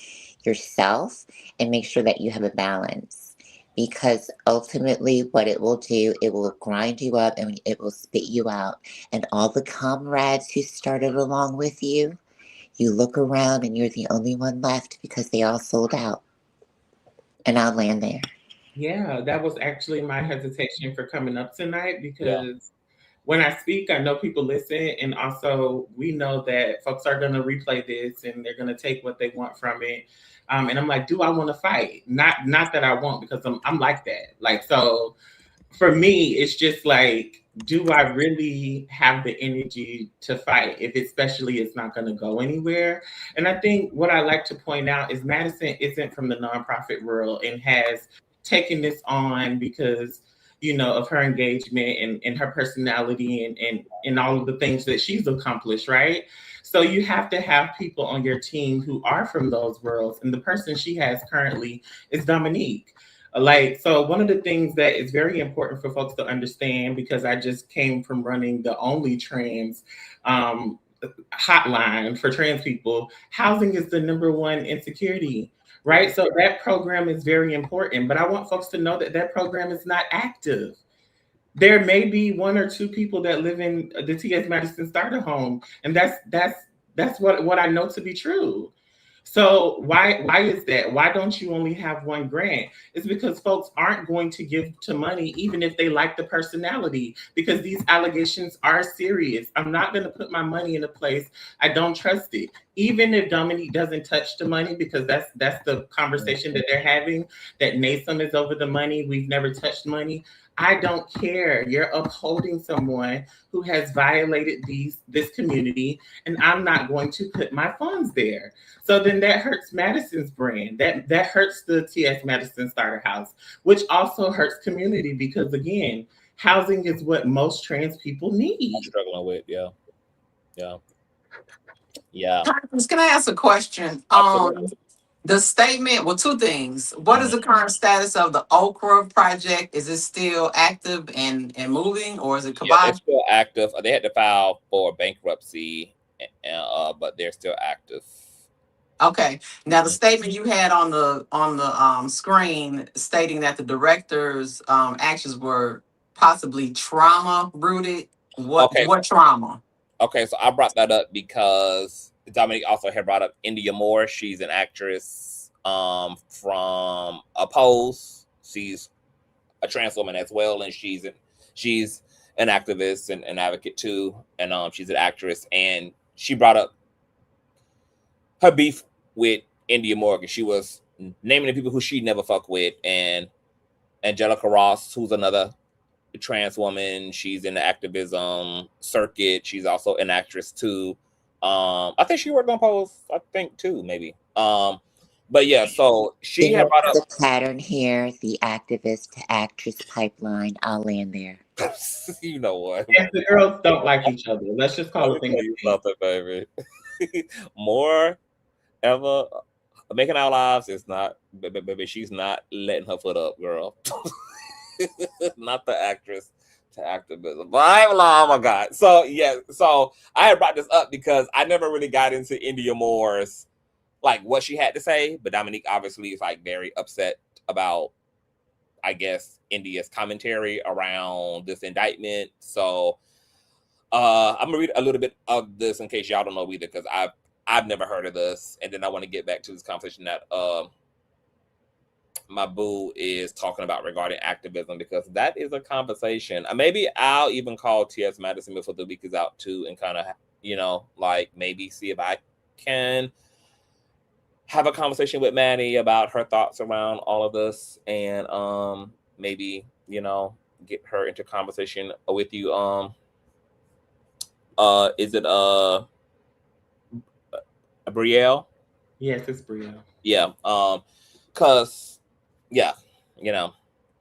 yourself and make sure that you have a balance. Because ultimately what it will do, it will grind you up and it will spit you out. And all the comrades who started along with you, you look around and you're the only one left because they all sold out. And I'll land there. Yeah, that was actually my hesitation for coming up tonight because when I speak, I know people listen, and also we know that folks are going to replay this and they're going to take what they want from it. And I'm like, do I want to fight? Not that I won't, because I'm like that. Like, so for me, it's just like, do I really have the energy to fight if especially it's not going to go anywhere? And I think what I like to point out is Madison isn't from the nonprofit world and has taken this on because, of her engagement and her personality and all of the things that she's accomplished, right? So you have to have people on your team who are from those worlds. And the person she has currently is Dominique. Like, so one of the things that is very important for folks to understand, because I just came from running the only trans hotline for trans people, housing is the #1 insecurity, right? So that program is very important, but I want folks to know that that program is not active. There may be 1 or 2 people that live in the T.S. Madison starter home, and that's what I know to be true. So why is that? Why don't you only have 1 grant? It's because folks aren't going to give to money even if they like the personality, because these allegations are serious. I'm not going to put my money in a place I don't trust it. Even if Dominique doesn't touch the money, because that's the conversation that they're having, that NASM is over the money. We've never touched money. I don't care. You're upholding someone who has violated this community, and I'm not going to put my funds there. So then that hurts Madison's brand. That hurts the T.S. Madison Starter House, which also hurts community because, again, housing is what most trans people need. I'm struggling with, yeah. Can I ask a question? The statement, well, 2 things. What is the current status of the Okra project? Is it still active and moving, or is it Yeah, kibosh? it's still active. They had to file for bankruptcy, but they're still active. Okay. Now the statement you had on the screen stating that the director's actions were possibly trauma rooted. What trauma? Okay, so I brought that up because Dominique also had brought up India Moore. She's an actress from Oppose. She's a trans woman as well, and she's an activist and an advocate too. And she's an actress, and she brought up her beef with India Morgan. She was naming the people who she never fucked with, and Angelica Ross, who's another trans woman. She's in the activism circuit. She's also an actress too. I think she worked on Pose, I think too, maybe. But yeah, so she had brought up the pattern here, the activist to actress pipeline. I'll land there. You know what? Yes, the girls don't like each other. Let's just call it something, baby. More ever making our lives is not, baby. She's not letting her foot up, girl. Not the actress to activism. But oh my God. So yeah, so I had brought this up because I never really got into India Moore's like what she had to say, but Dominique obviously is like very upset about, I guess, India's commentary around this indictment. So I'm gonna read a little bit of this in case y'all don't know either, because I've never heard of this. And then I want to get back to this conversation that my boo is talking about regarding activism, because that is a conversation. Maybe I'll even call T.S. Madison before the week is out too, and kind of, you know, like maybe see if I can have a conversation with Maddie about her thoughts around all of this, and maybe, you know, get her into conversation with you. Is it Brielle? Yes, it's Brielle. Yeah. Cause yeah, you know,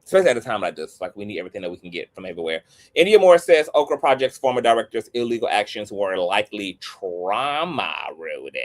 especially at a time like this, like we need everything that we can get from everywhere. India Moore says Okra Project's former director's illegal actions were likely trauma-rooted.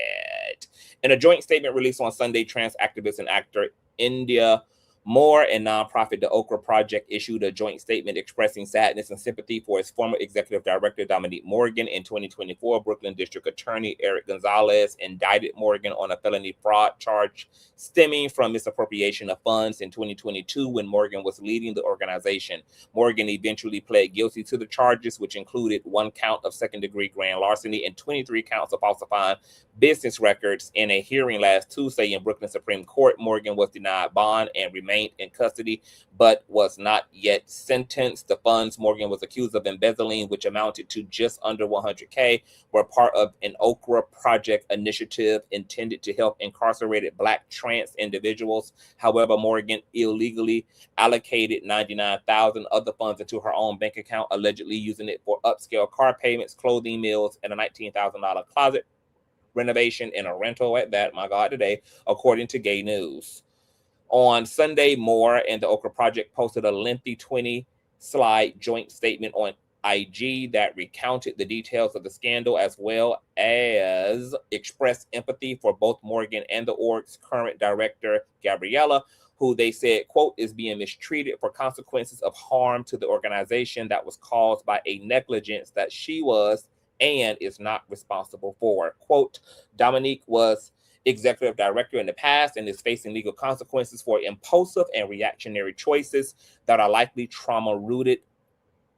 In a joint statement released on Sunday, trans activist and actor India Moore and nonprofit The Okra Project issued a joint statement expressing sadness and sympathy for its former executive director, Dominique Morgan. In 2024, Brooklyn District Attorney Eric Gonzalez indicted Morgan on a felony fraud charge stemming from misappropriation of funds in 2022 when Morgan was leading the organization. Morgan eventually pled guilty to the charges, which included 1 count of second-degree grand larceny and 23 counts of falsifying business records. In a hearing last Tuesday in Brooklyn Supreme Court, Morgan was denied bond and remained in custody, but was not yet sentenced. The funds Morgan was accused of embezzling, which amounted to just under $100K, were part of an Okra Project initiative intended to help incarcerated Black trans individuals. However, Morgan illegally allocated $99,000 of the funds into her own bank account, allegedly using it for upscale car payments, clothing, meals, and a $19,000 closet renovation and a rental at that, my God, today, according to Gay News. On Sunday, Moore and the Okra Project posted a lengthy 20-slide joint statement on IG that recounted the details of the scandal, as well as expressed empathy for both Morgan and the org's current director, Gabriella, who they said, quote, is being mistreated for consequences of harm to the organization that was caused by a negligence that she was and is not responsible for. Quote, Dominique was executive director in the past and is facing legal consequences for impulsive and reactionary choices that are likely trauma-rooted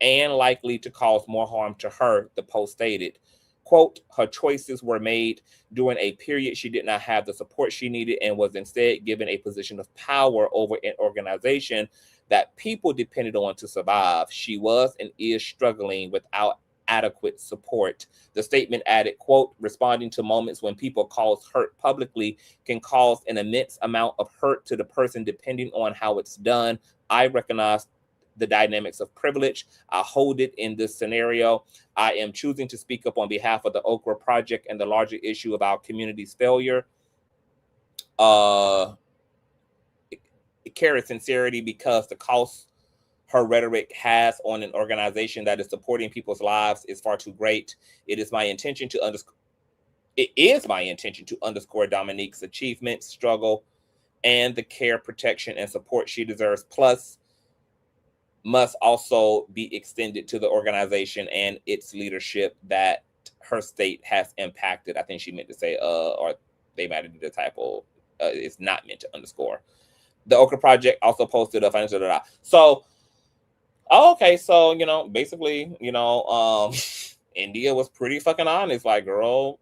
and likely to cause more harm to her, the post stated. Quote, her choices were made during a period she did not have the support she needed and was instead given a position of power over an organization that people depended on to survive. She was and is struggling without adequate support. The statement added, quote, responding to moments when people cause hurt publicly can cause an immense amount of hurt to the person depending on how it's done. I recognize the dynamics of privilege. I hold it in this scenario. I am choosing to speak up on behalf of the Okra Project and the larger issue of our community's failure. Carry sincerity because the cost her rhetoric has on an organization that is supporting people's lives is far too great. It is my intention to underscore Dominique's achievements, struggle, and the care, protection, and support she deserves, plus must also be extended to the organization and its leadership that her state has impacted. I think she meant to say, or they might have did a typo. It's not meant to underscore. The Okra Project also posted a financial. So, okay, so, you know, basically, you know, India was pretty fucking honest. Like, girl,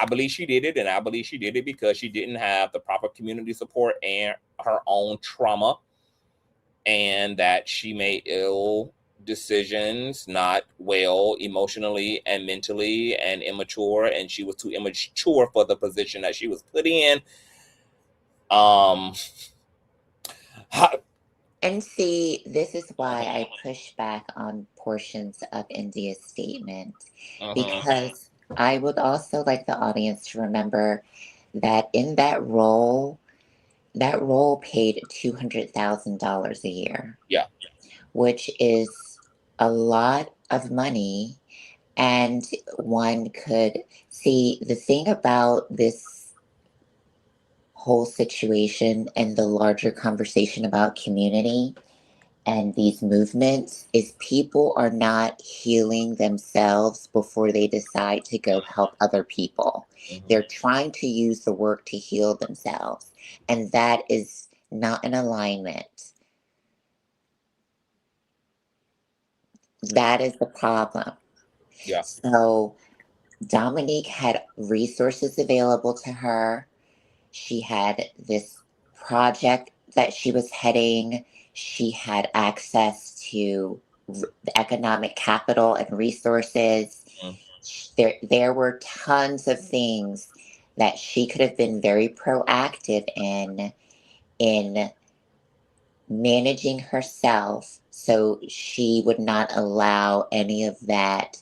I believe she did it, and I believe she did it because she didn't have the proper community support and her own trauma, and that she made ill decisions, not well emotionally and mentally, and immature, and she was too immature for the position that she was put in. And see, this is why I push back on portions of India's statement, because I would also like the audience to remember that in that role paid $200,000 a year. Yeah. Which is a lot of money. And one could see the thing about this whole situation and the larger conversation about community and these movements is people are not healing themselves before they decide to go help other people. They're trying to use the work to heal themselves, and that is not in alignment. That is the problem. Yeah. So Dominique had resources available to her. She had this project that she was heading. She had access to the economic capital and resources. There were tons of things that she could have been very proactive in managing herself so she would not allow any of that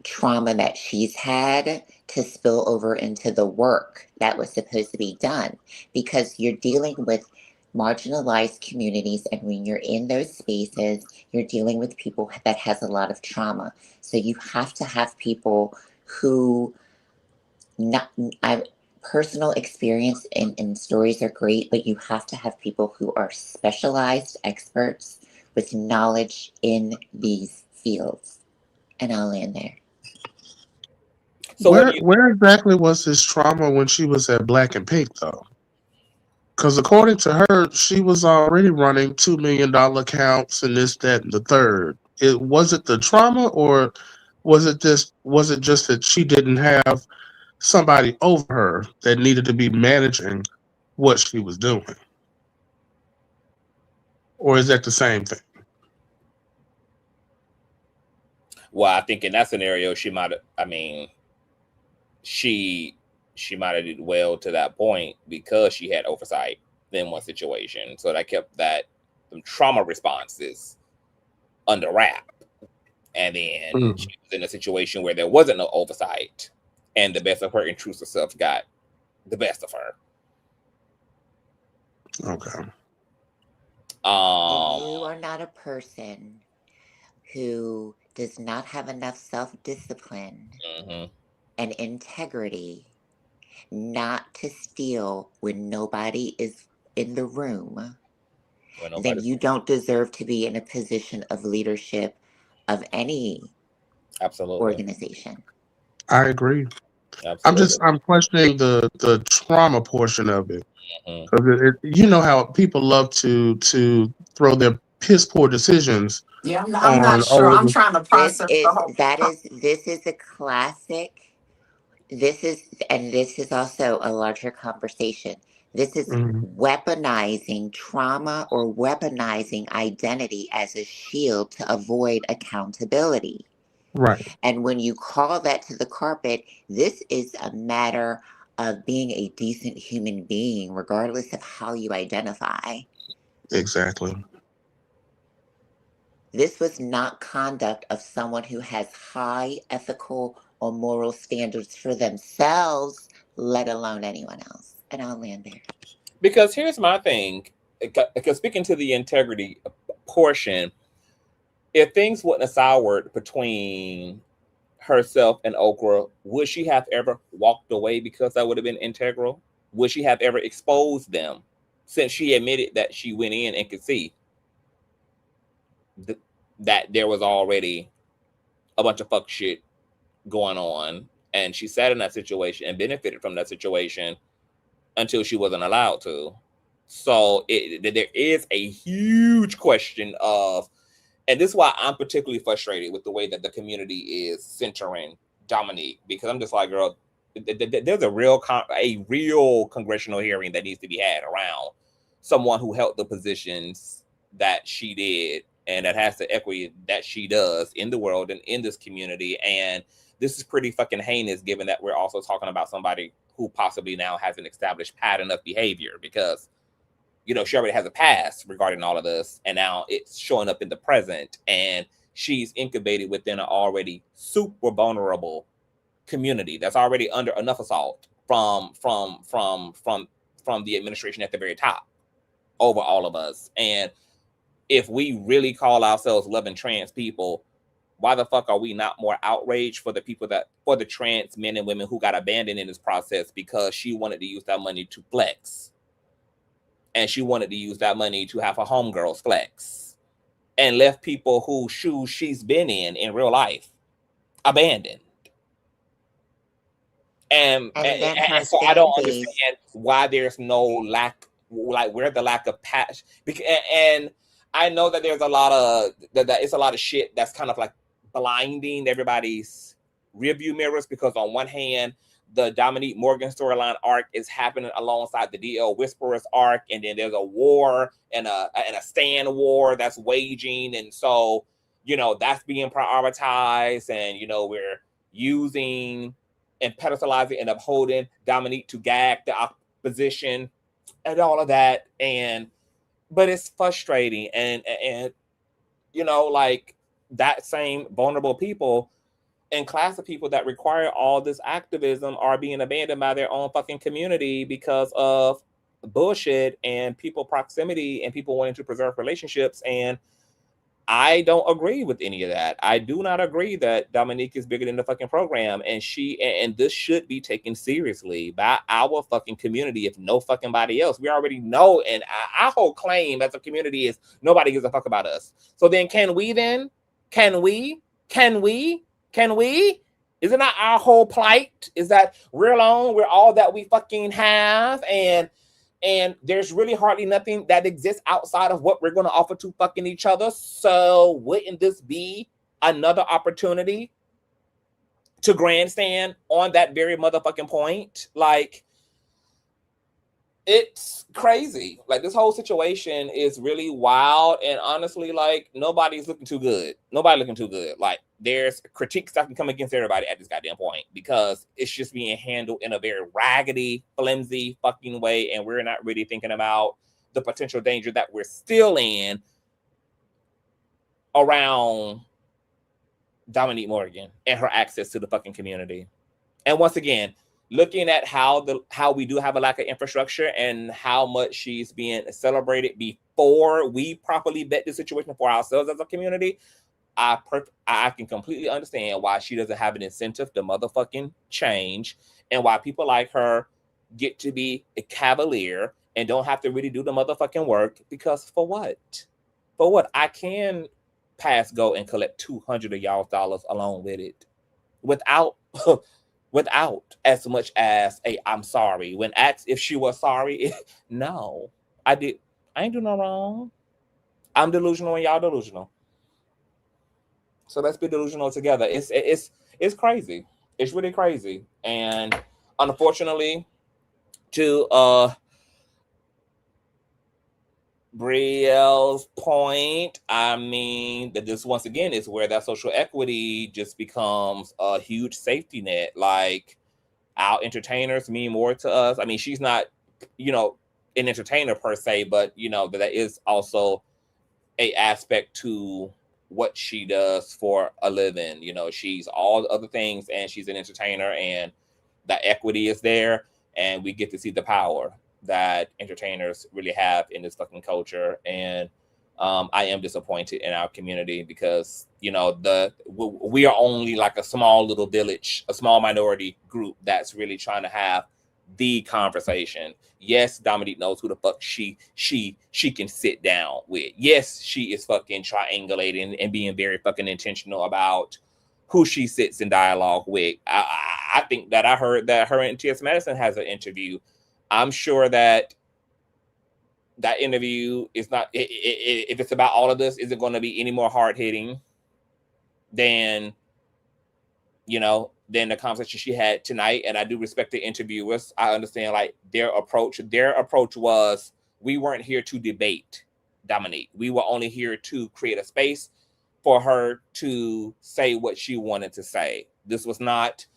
trauma that she's had to spill over into the work that was supposed to be done, because you're dealing with marginalized communities, and when you're in those spaces you're dealing with people that has a lot of trauma. So you have to have people who personal experience and stories are great, but you have to have people who are specialized experts with knowledge in these fields. And I'll land there. So where exactly was this trauma when she was at Black and Pink, though? Because according to her, she was already running $2 million accounts and this, that, and the third. Was it the trauma, or was it just that she didn't have somebody over her that needed to be managing what she was doing? Or is that the same thing? Well, I think in that scenario, she might have, I mean, she might have did well to that point because she had oversight in one situation. So that kept the trauma responses under wrap. And then she was in a situation where there wasn't no oversight, and the best of her intrusive self got the best of her. Okay. If you are not a person who does not have enough self-discipline and integrity not to steal when nobody is in the room, then you don't deserve to be in a position of leadership of any organization. I agree. Absolutely. I'm questioning the trauma portion of it. Because you know how people love to throw their piss poor decisions. Yeah, I'm not sure. I'm trying to process the whole. This is a classic. This is also a larger conversation. This is weaponizing trauma or weaponizing identity as a shield to avoid accountability. Right. And when you call that to the carpet, this is a matter of being a decent human being, regardless of how you identify. Exactly. This was not conduct of someone who has high ethical or moral standards for themselves, let alone anyone else. And I'll land there. Because here's my thing, because speaking to the integrity portion, if things wouldn't have soured between herself and Okra, would she have ever walked away because that would have been integral? Would she have ever exposed them, since she admitted that she went in and could see that there was already a bunch of fuck shit going on, and she sat in that situation and benefited from that situation until she wasn't allowed to? So there is a huge question of, and this is why I'm particularly frustrated with the way that the community is centering Dominique, because I'm just like, girl, there's a real congressional hearing that needs to be had around someone who held the positions that she did and that has the equity that she does in the world and in this community. And this is pretty fucking heinous, given that we're also talking about somebody who possibly now has an established pattern of behavior, because, you know, she already has a past regarding all of this, and now it's showing up in the present, and she's incubated within an already super vulnerable community that's already under enough assault from the administration at the very top over all of us. And if we really call ourselves loving trans people, why the fuck are we not more outraged for the trans men and women who got abandoned in this process because she wanted to use that money to flex, and she wanted to use that money to have her homegirls flex, and left people whose shoes she's been in real life abandoned. And so I don't understand why there's no lack, like where the lack of passion. And I know that there's a lot of that it's a lot of shit that's kind of like blinding everybody's rearview mirrors, because on one hand, the Dominique Morgan storyline arc is happening alongside the DL Whisperers arc, and then there's a war and a stand war that's waging, and so that's being prioritized, and we're using and pedestalizing and upholding Dominique to gag the opposition and all of that, but it's frustrating, and like that same vulnerable people and class of people that require all this activism are being abandoned by their own fucking community because of bullshit and people proximity and people wanting to preserve relationships. And I don't agree with any of that. I do not agree that Dominique is bigger than the fucking program, and this should be taken seriously by our fucking community, if no fucking body else. We already know, and our whole claim as a community is nobody gives a fuck about us. So then can we? Is it not our whole plight? Is that we're alone, we're all that we fucking have, and there's really hardly nothing that exists outside of what we're going to offer to fucking each other? So wouldn't this be another opportunity to grandstand on that very motherfucking point? Like, it's crazy. Like, this whole situation is really wild, and honestly, like, nobody's looking too good. Like, there's critiques that can come against everybody at this goddamn point, because it's just being handled in a very raggedy, flimsy fucking way, and we're not really thinking about the potential danger that we're still in around Dominique Morgan and her access to the fucking community. And once again, looking at how we do have a lack of infrastructure and how much she's being celebrated before we properly vet the situation for ourselves as a community, I can completely understand why she doesn't have an incentive to motherfucking change, and why people like her get to be a cavalier and don't have to really do the motherfucking work. Because for what? I can pass go and collect $200 of y'all's dollars along with it without as much as a I'm sorry. When asked if she was sorry, no, I ain't do no wrong. I'm delusional and y'all delusional. So let's be delusional together. It's crazy. It's really crazy. And unfortunately, to Brielle's point, I mean, that this once again is where that social equity just becomes a huge safety net. Like, our entertainers mean more to us. I mean, she's not, an entertainer per se, but that is also a aspect to what she does for a living. She's all the other things, and she's an entertainer, and the equity is there, and we get to see the power that entertainers really have in this fucking culture. And I am disappointed in our community, because we are only like a small little village, a small minority group that's really trying to have the conversation. Yes, Dominique knows who the fuck she can sit down with. Yes, she is fucking triangulating and being very fucking intentional about who she sits in dialogue with. I think that I heard that her and T.S. Madison has an interview. I'm sure that interview is not, if it's about all of this, is it going to be any more hard-hitting than the conversation she had tonight? And I do respect the interviewers. I understand, like, their approach was, we weren't here to debate Dominique. We were only here to create a space for her to say what she wanted to say. This was not,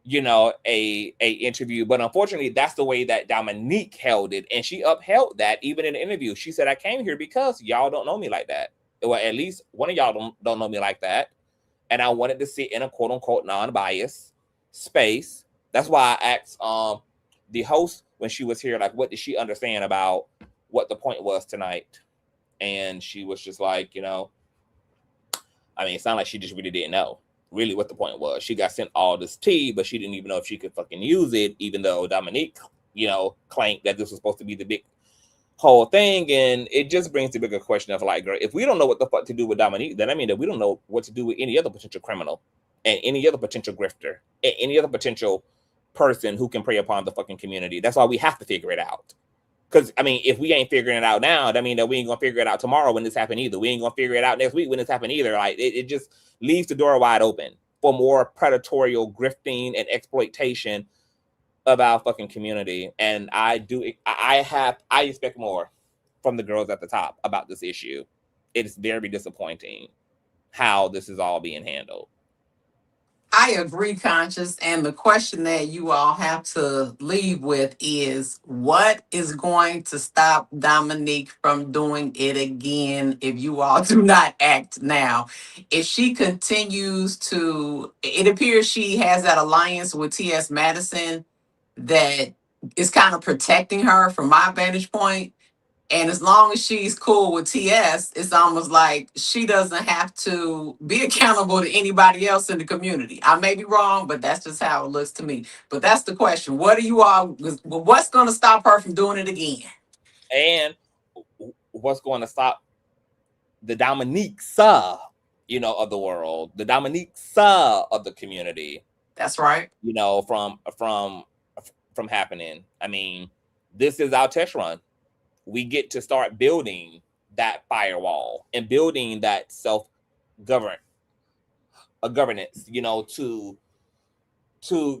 a interview. But unfortunately, that's the way that Dominique held it. And she upheld that even in the interview. She said, I came here because y'all don't know me like that. Well, at least one of y'all don't know me like that. And I wanted to sit in a quote unquote non-biased space. That's why I asked the host when she was here, like, what did she understand about what the point was tonight? And she was just like, it sounded like she just really didn't know really what the point was. She got sent all this tea, but she didn't even know if she could fucking use it, even though Dominique, claimed that this was supposed to be the big whole thing. And it just brings the bigger question of, like, girl, if we don't know what the fuck to do with Dominique, then I mean that we don't know what to do with any other potential criminal and any other potential grifter and any other potential person who can prey upon the fucking community. That's why we have to figure it out. Because, if we ain't figuring it out now, that means that we ain't going to figure it out tomorrow when this happen either. We ain't going to figure it out next week when this happen either. Like, it just leaves the door wide open for more predatory grifting and exploitation of our fucking community. And I expect more from the girls at the top about this issue. It's very disappointing how this is all being handled. I agree, Conscious. And the question that you all have to leave with is, what is going to stop Dominique from doing it again if you all do not act now? If she continues to, it appears she has that alliance with T.S. Madison that is kind of protecting her from my vantage point. And as long as she's cool with TS, it's almost like she doesn't have to be accountable to anybody else in the community. I may be wrong, but that's just how it looks to me. But that's the question. What do you all, what's going to stop her from doing it again? And what's going to stop the Dominiques, you know, of the world, the Dominiques of the community? That's right. You know, from happening. I mean, this is our test run. We get to start building that firewall and building that governance, you know, to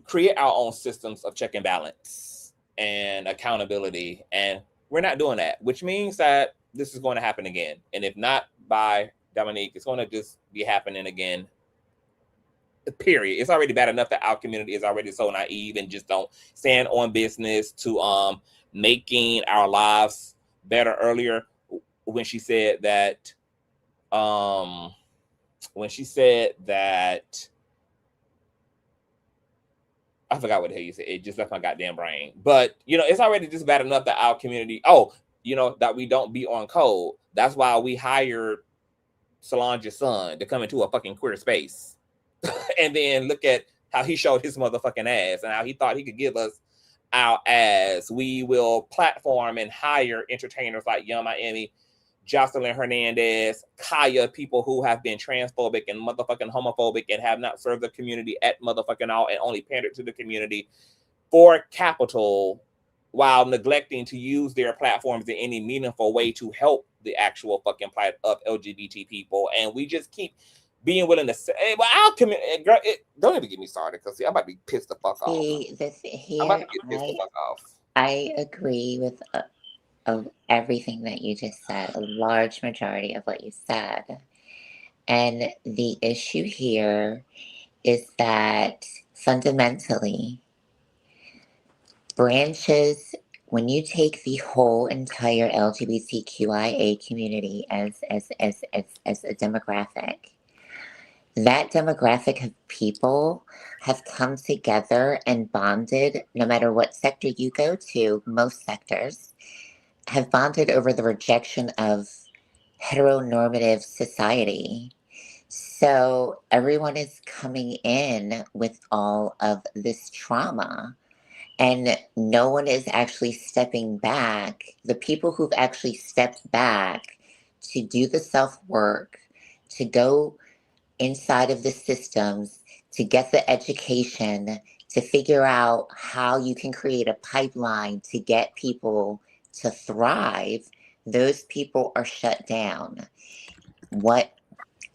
create our own systems of check and balance and accountability. And we're not doing that, which means that this is going to happen again. And if not by Dominique, it's going to just be happening again. Period. It's already bad enough that our community is already so naive and just don't stand on business to making our lives better. Earlier when she said that I forgot what the hell you said. It just left my goddamn brain. But you know, it's already just bad enough that our community, you know, that we don't be on code. That's why we hired Solange's son to come into a fucking queer space. And then look at how he showed his motherfucking ass and how he thought he could give us our ass. We will platform and hire entertainers like Young Miami, Jocelyn Hernandez, Kaya, people who have been transphobic and motherfucking homophobic and have not served the community at motherfucking all and only pandered to the community for capital while neglecting to use their platforms in any meaningful way to help the actual fucking plight of LGBT people. And we just keep being willing to say, hey, well, our community, girl, don't even get me started, because I'm about to be pissed the fuck off. I'm about to get pissed the fuck off. I agree with everything that you just said, a large majority of what you said. And the issue here is that fundamentally, branches, when you take the whole entire LGBTQIA community as a demographic, that demographic of people have come together and bonded, no matter what sector you go to, most sectors have bonded over the rejection of heteronormative society. So everyone is coming in with all of this trauma, and no one is actually stepping back. The people who've actually stepped back to do the self-work, to go inside of the systems, to get the education, to figure out how you can create a pipeline to get people to thrive, those people are shut down. What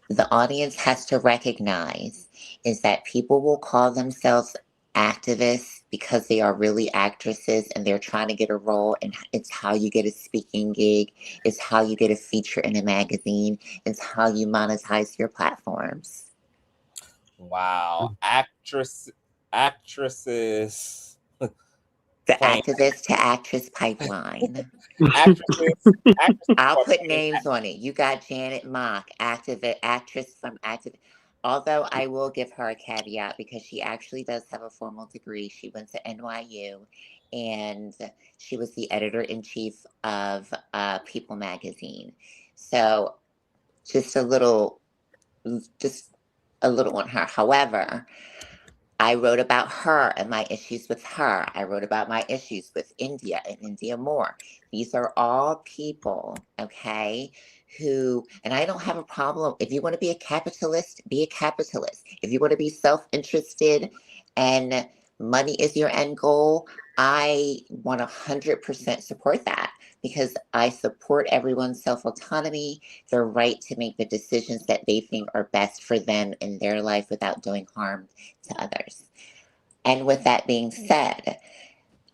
the audience has to recognize is that people will call themselves activists because they are really actresses and they're trying to get a role, and it's how you get a speaking gig, it's how you get a feature in a magazine, it's how you monetize your platforms. Wow. Actresses. The activist to actress pipeline. Actresses. I'll put names on it. You got Janet Mock, actress from activist. Although I will give her a caveat because she actually does have a formal degree. She went to NYU and she was the editor-in-chief of People magazine. So just a little on her. However, I wrote about her and my issues with her. I wrote about my issues with India and India Moore. These are all people, okay, who, and I don't have a problem. If you want to be a capitalist, be a capitalist. If you want to be self-interested and money is your end goal, I 100% support that because I support everyone's self-autonomy, their right to make the decisions that they think are best for them in their life without doing harm to others. And with that being said,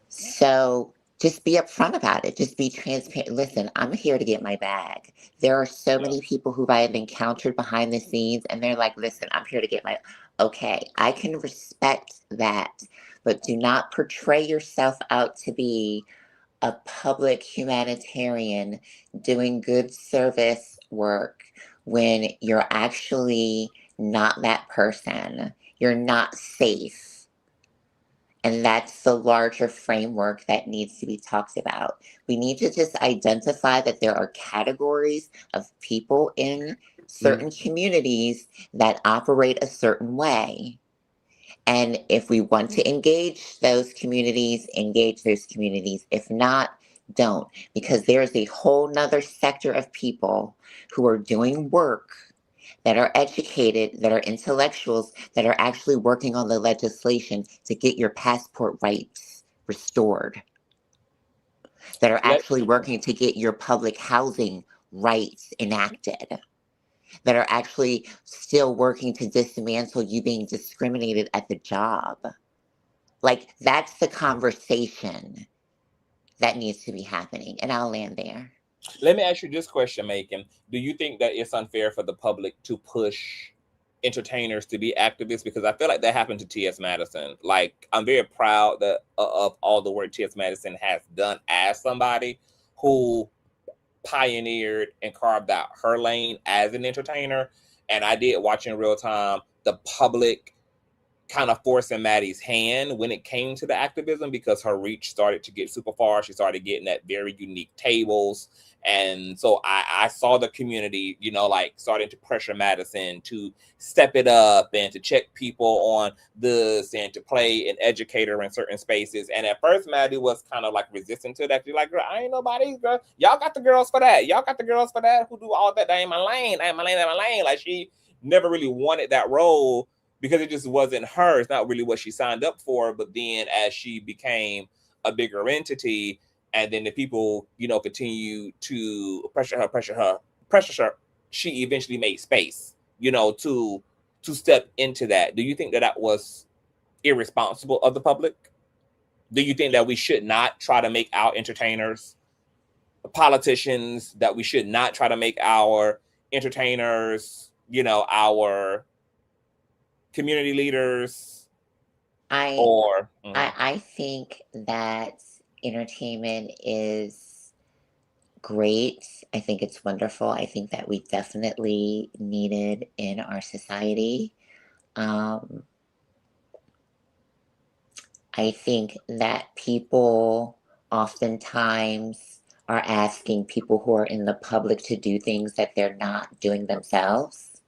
so just be upfront about it. Just be transparent. Listen, I'm here to get my bag. There are so many people who I have encountered behind the scenes, and they're like, listen, I'm here to get my. Okay, I can respect that, but do not portray yourself out to be a public humanitarian doing good service work when you're actually not that person. You're not safe. And that's the larger framework that needs to be talked about. We need to just identify that there are categories of people in certain communities that operate a certain way. And if we want to engage those communities, engage those communities. If not, don't. Because there's a whole nother sector of people who are doing work that are educated, that are intellectuals, that are actually working on the legislation to get your passport rights restored, that are actually working to get your public housing rights enacted, that are actually still working to dismantle you being discriminated at the job. Like, that's the conversation that needs to be happening. And I'll land there. Let me ask you this question, Macon. Do you think that it's unfair for the public to push entertainers to be activists? Because I feel like that happened to T.S. Madison. Like, I'm very proud that of all the work T.S. Madison has done as somebody who pioneered and carved out her lane as an entertainer. And I did watch in real time the public kind of forcing Maddie's hand when it came to the activism, because her reach started to get super far. She started getting at very unique tables. And so I saw the community, you know, like starting to pressure Madison to step it up and to check people on this and to play an educator in certain spaces. And at first, Maddie was kind of like resistant to that. She's like, girl, I ain't nobody, girl. Y'all got the girls for that. Y'all got the girls for that who do all that. That ain't my lane. That ain't my lane. That ain't my lane. Like, she never really wanted that role because it just wasn't her. It's not really what she signed up for. But then as she became a bigger entity, and then the people, you know, continue to pressure her, she eventually made space, you know, to step into that. Do you think that that was irresponsible of the public? Do you think that we should not try to make our entertainers politicians, that we should not try to make our entertainers, you know, our community leaders? I think that entertainment is great. I think it's wonderful. I think that we definitely need it in our society. I think that people oftentimes are asking people who are in the public to do things that they're not doing themselves.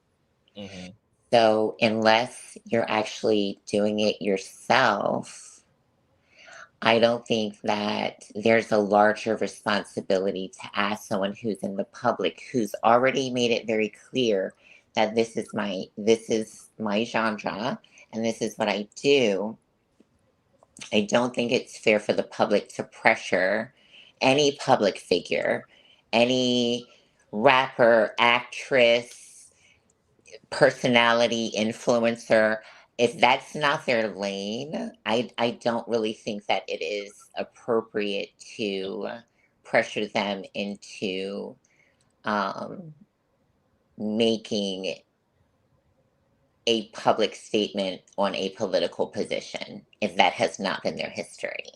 Mm-hmm. So unless you're actually doing it yourself, I don't think that there's a larger responsibility to ask someone who's in the public, who's already made it very clear that this is my genre and this is what I do. I don't think it's fair for the public to pressure any public figure, any rapper, actress, personality, influencer. If that's not their lane, I don't really think that it is appropriate to pressure them into making a public statement on a political position if that has not been their history.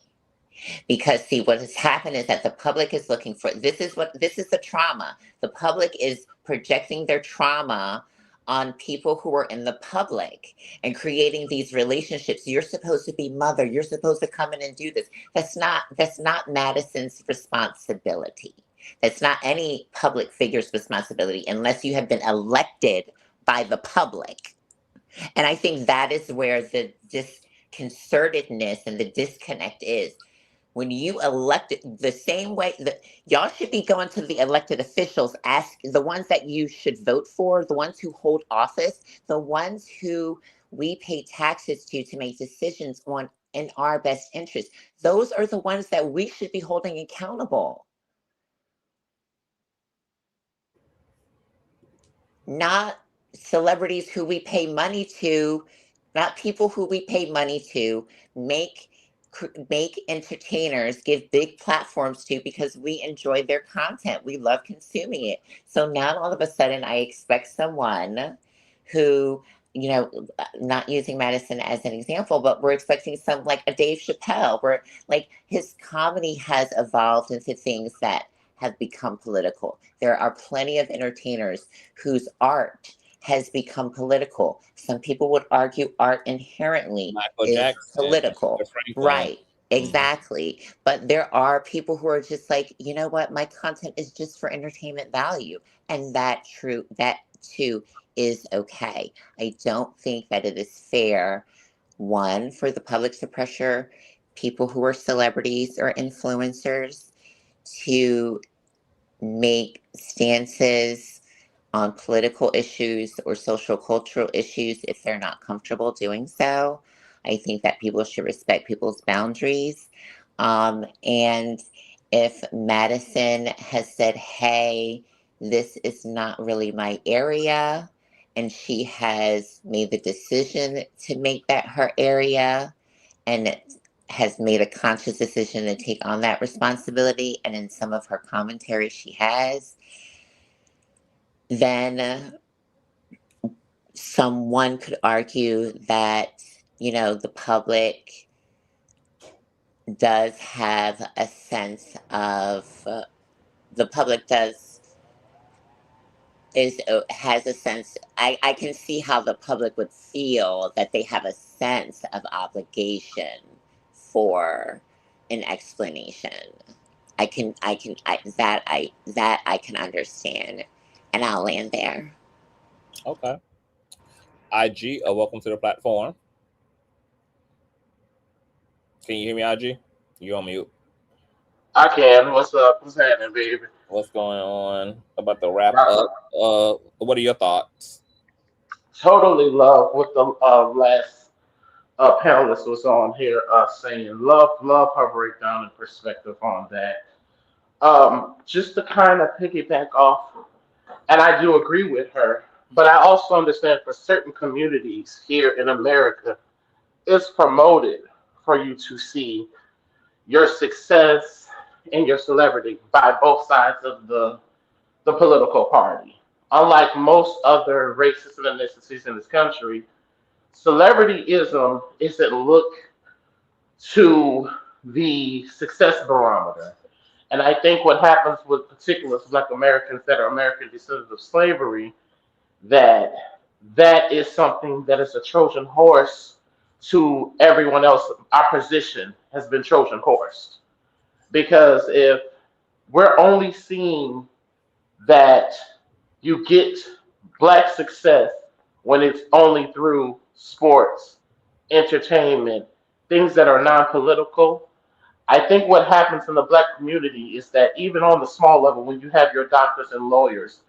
Because see, what has happened is that the public is looking for, this is the trauma. The public is projecting their trauma on people who are in the public and creating these relationships. You're supposed to be mother. You're supposed to come in and do this. That's not Madison's responsibility. That's not any public figure's responsibility unless you have been elected by the public. And I think that is where the disconcertedness and the disconnect is. When you elected the same way that y'all should be going to the elected officials, ask the ones that you should vote for, the ones who hold office, the ones who we pay taxes to make decisions on in our best interest. Those are the ones that we should be holding accountable. Not celebrities who we pay money to, not people who we pay money to make entertainers, give big platforms to, because we enjoy their content. We love consuming it. So now all of a sudden I expect someone who, you know, not using Madison as an example, but we're expecting some like a Dave Chappelle, where like his comedy has evolved into things that have become political. There are plenty of entertainers whose art has become political. Some people would argue art inherently is political. Right. Exactly. But there are people who are just like, you know what, my content is just for entertainment value. And that too is okay. I don't think that it is fair, one, for the public to pressure people who are celebrities or influencers to make stances on political issues or social cultural issues if they're not comfortable doing so. I think that people should respect people's boundaries. And if Madison has said, hey, this is not really my area, and she has made the decision to make that her area, and has made a conscious decision to take on that responsibility, and in some of her commentary she has, then someone could argue that, you know, the public does have a sense of, the public has a sense, I can see how the public would feel that they have a sense of obligation for an explanation. I can understand, and I'll land there. Okay. IG, welcome to the platform. Can you hear me, IG? You on mute? I can. What's up? What's happening, baby? What's going on? About to wrap up. What are your thoughts? Totally love what the last panelist was on here saying. Love her breakdown and perspective on that. Just to kind of piggyback off, and I do agree with her, but I also understand for certain communities here in America, it's promoted for you to see your success and your celebrity by both sides of the political party. Unlike most other races and ethnicities in this country, celebrityism isn't looked to the success barometer. And I think what happens with particular Black Americans that are American descendants of slavery, that is something that is a Trojan horse to everyone else. Our position has been Trojan horse. Because if we're only seeing that you get Black success when it's only through sports, entertainment, things that are non-political, I think what happens in the Black community is that even on the small level, when you have your doctors and lawyers,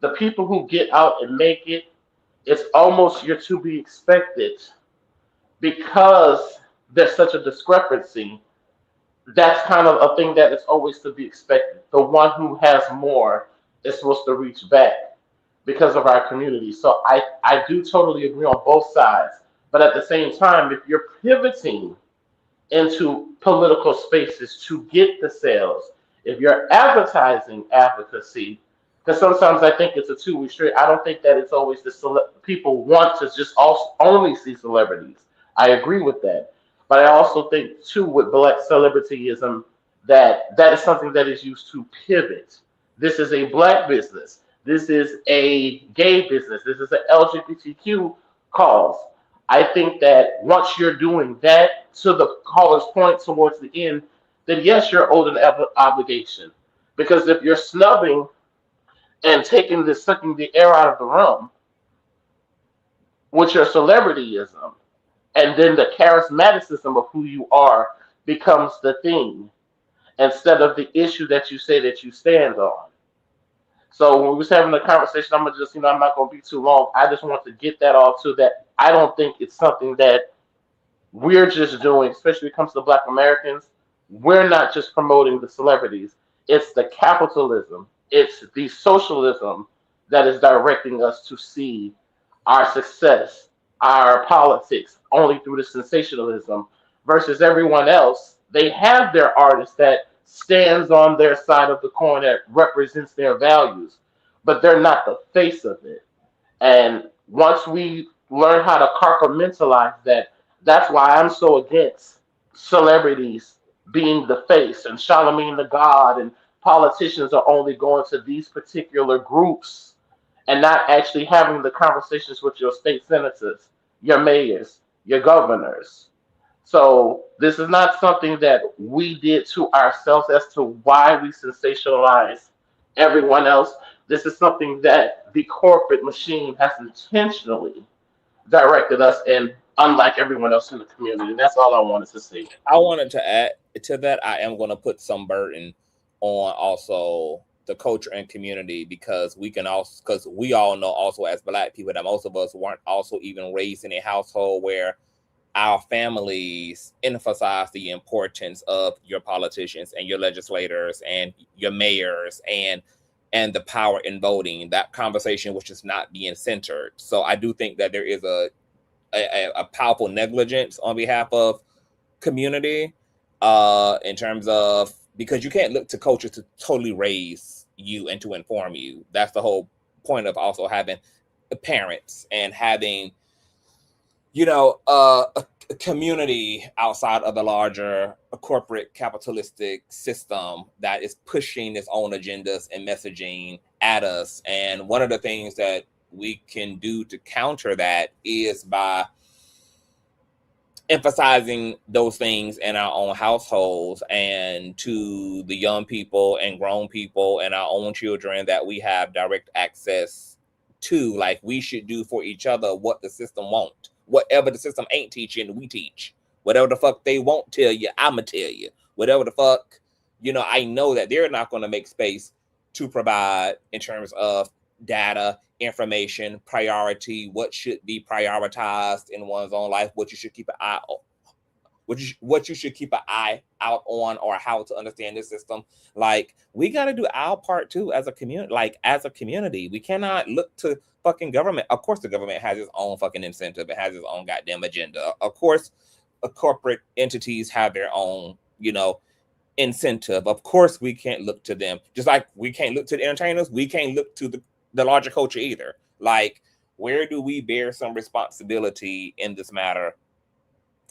the people who get out and make it, it's almost you're to be expected because there's such a discrepancy. That's kind of a thing that is always to be expected. The one who has more is supposed to reach back because of our community. So I do totally agree on both sides. But at the same time, if you're pivoting into political spaces to get the sales, if you're advertising advocacy, because sometimes I think it's a two-way street. I don't think that it's always people want to just only see celebrities. I agree with that. But I also think, too, with Black celebrityism, that is something that is used to pivot. This is a Black business. This is a gay business. This is an LGBTQ cause. I think that once you're doing that, to the caller's point towards the end, then yes, you're owed an obligation. Because if you're snubbing and sucking the air out of the room with your celebrityism, and then the charismaticism of who you are becomes the thing instead of the issue that you say that you stand on. So when we was having the conversation, I'm gonna just, I'm not gonna be too long. I just want to get that off to that. I don't think it's something that we're just doing, especially when it comes to Black Americans, we're not just promoting the celebrities. It's the capitalism, it's the socialism that is directing us to see our success, our politics only through the sensationalism versus everyone else. They have their artist that stands on their side of the coin that represents their values, but they're not the face of it. And once we learn how to compartmentalize that, that's why I'm so against celebrities being the face and Charlemagne the God and politicians are only going to these particular groups and not actually having the conversations with your state senators, your mayors, your governors. So this is not something that we did to ourselves as to why we sensationalize everyone else. This is something that the corporate machine has intentionally directed us in, unlike everyone else in the community. That's all I wanted to say. I wanted to add to that. I am going to put some burden on also the culture and community, because we can also, because we all know also as Black people that most of us weren't also even raised in a household where our families emphasize the importance of your politicians and your legislators and your mayors and the power in voting. That conversation was just not being centered. So I do think that there is a powerful negligence on behalf of community in terms of, because you can't look to culture to totally raise you and to inform you. That's the whole point of also having parents and having, you know, a community outside of the larger corporate capitalistic system that is pushing its own agendas and messaging at us. And one of the things that we can do to counter that is by emphasizing those things in our own households and to the young people and grown people and our own children that we have direct access to. Like, we should do for each other what the system won't. Whatever the system ain't teaching, we teach. Whatever the fuck they won't tell you, I'ma tell you. Whatever the fuck, you know, I know that they're not going to make space to provide in terms of data, information, priority, what should be prioritized in one's own life, what you should keep an eye on, what you should keep an eye out on, or how to understand this system. Like, we got to do our part too as a community. Like, as a community, we cannot look to fucking government. Of course, the government has its own fucking incentive. It has its own goddamn agenda. Of course, corporate entities have their own, you know, incentive. Of course, we can't look to them. Just like we can't look to the entertainers, we can't look to the larger culture either. Like, where do we bear some responsibility in this matter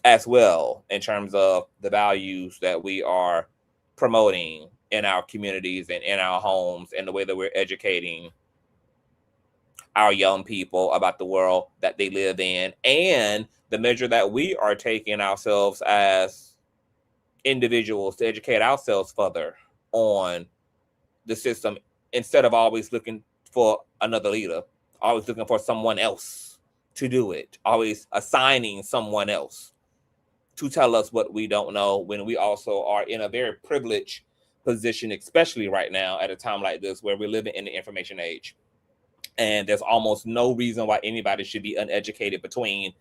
as well, in terms of the values that we are promoting in our communities and in our homes, and the way that we're educating our young people about the world that they live in, and the measure that we are taking ourselves as individuals to educate ourselves further on the system, instead of always looking for another leader, always looking for someone else to do it, always assigning someone else to tell us what we don't know, when we also are in a very privileged position, especially right now at a time like this where we're living in the information age. And there's almost no reason why anybody should be uneducated between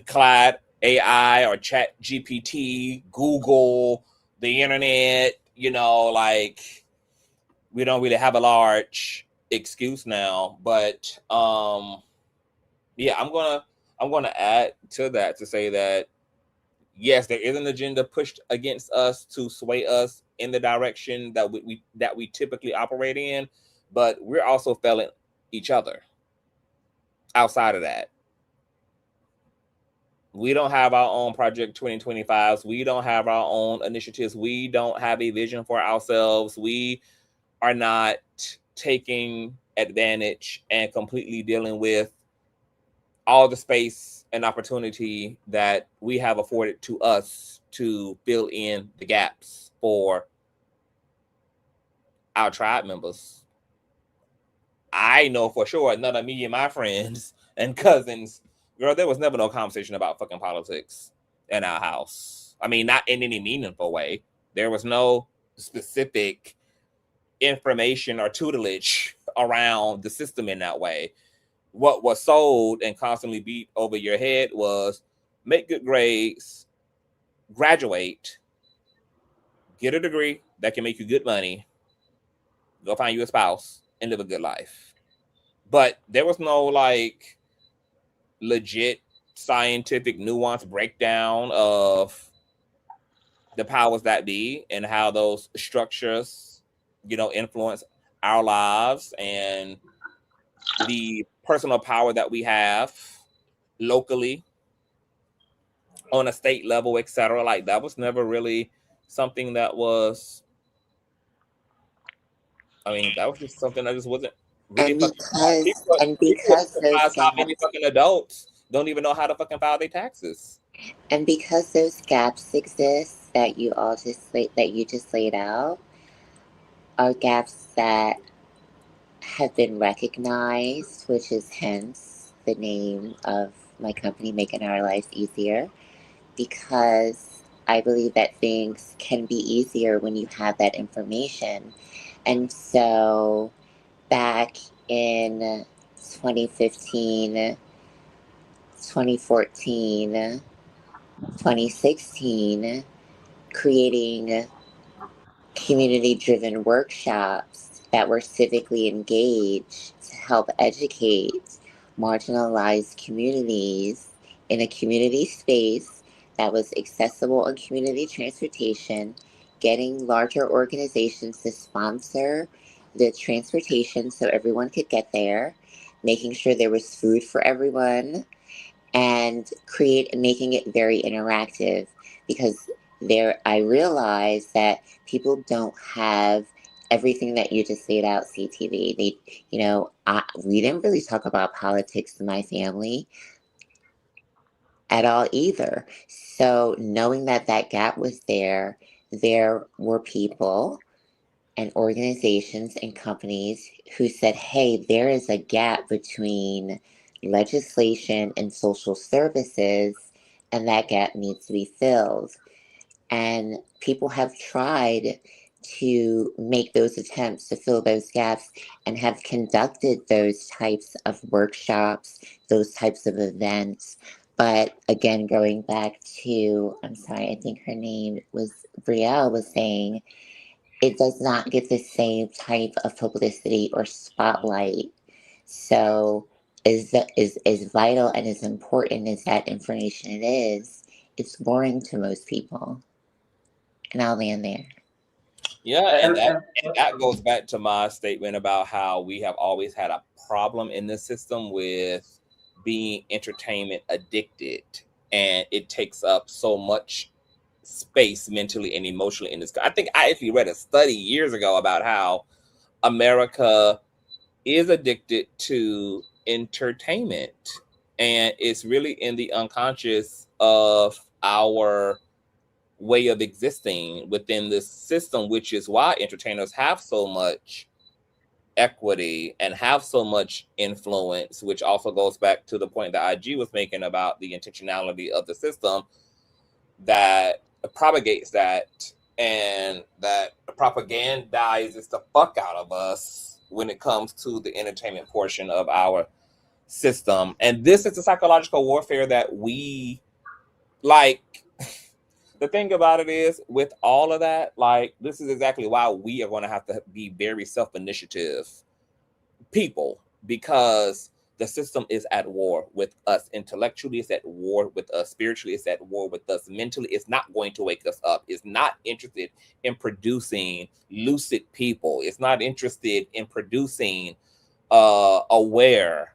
Cloud AI or Chat GPT, Google, the internet. You know, like, we don't really have a large excuse now. But yeah, I'm gonna add to that to say that yes, there is an agenda pushed against us to sway us in the direction that we typically operate in, but we're also failing each other outside of that. We don't have our own Project 2025s. We don't have our own initiatives. We don't have a vision for ourselves. We are not taking advantage and completely dealing with all the space and opportunity that we have afforded to us to fill in the gaps for our tribe members. I know for sure none of me and my friends and cousins, girl, there was never no conversation about fucking politics in our house. I mean, not in any meaningful way. There was no specific information or tutelage around the system in that way. What was sold and constantly beat over your head was make good grades, graduate, get a degree that can make you good money, go find you a spouse, and live a good life. But there was no like legit scientific nuance breakdown of the powers that be and how those structures, influence our lives and the personal power that we have locally on a state level, etc. Like that was never really something that was, that was just something that just wasn't really And fucking. People are because those surprised how many gaps fucking adults don't even know how to fucking file their taxes. and because those gaps exist that you just laid out are gaps that have been recognized, which is hence the name of my company, Making Our Lives Easier, because I believe that things can be easier when you have that information. And so back in 2015, 2014, 2016, creating community-driven workshops that were civically engaged to help educate marginalized communities in a community space that was accessible on community transportation, getting larger organizations to sponsor the transportation so everyone could get there, making sure there was food for everyone, and making it very interactive, because I realized that people don't have everything that you just laid out, CTV. We didn't really talk about politics in my family at all either. So knowing that that gap was there were people and organizations and companies who said, hey, there is a gap between legislation and social services, and that gap needs to be filled. And people have tried to make those attempts to fill those gaps and have conducted those types of workshops, those types of events. But again, going back to, I'm sorry, I think her name was Brielle was saying, it does not get the same type of publicity or spotlight. So as vital and as important as that information is, it's boring to most people. And I'll land there. Yeah, and that goes back to my statement about how we have always had a problem in this system with being entertainment addicted, and it takes up so much space mentally and emotionally in this. I think I actually read a study years ago about how America is addicted to entertainment, and it's really in the unconscious of our way of existing within this system, which is why entertainers have so much equity and have so much influence, which also goes back to the point that IG was making about the intentionality of the system that propagates that and that propagandizes the fuck out of us when it comes to the entertainment portion of our system. And this is the psychological warfare that we like. The thing about it is, with all of that, like, this is exactly why we are going to have to be very self-initiative people, because the system is at war with us intellectually, it's at war with us spiritually, it's at war with us mentally. It's not going to wake us up. It's not interested in producing lucid people. It's not interested in producing aware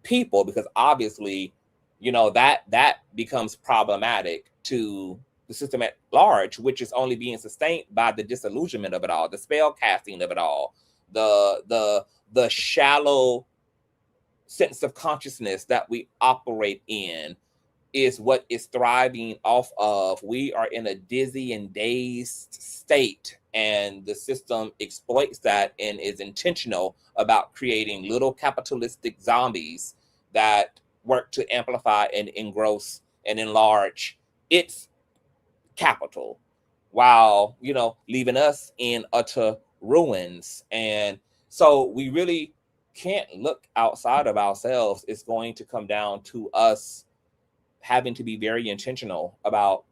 people, because obviously, that becomes problematic to the system at large, which is only being sustained by the disillusionment of it all, the spell casting of it all, the shallow sense of consciousness that we operate in is what is thriving off of. We are in a dizzy and dazed state, and the system exploits that and is intentional about creating little capitalistic zombies that work to amplify and engross and enlarge its capital, while leaving us in utter ruins. And so we really can't look outside of ourselves. It's going to come down to us having to be very intentional about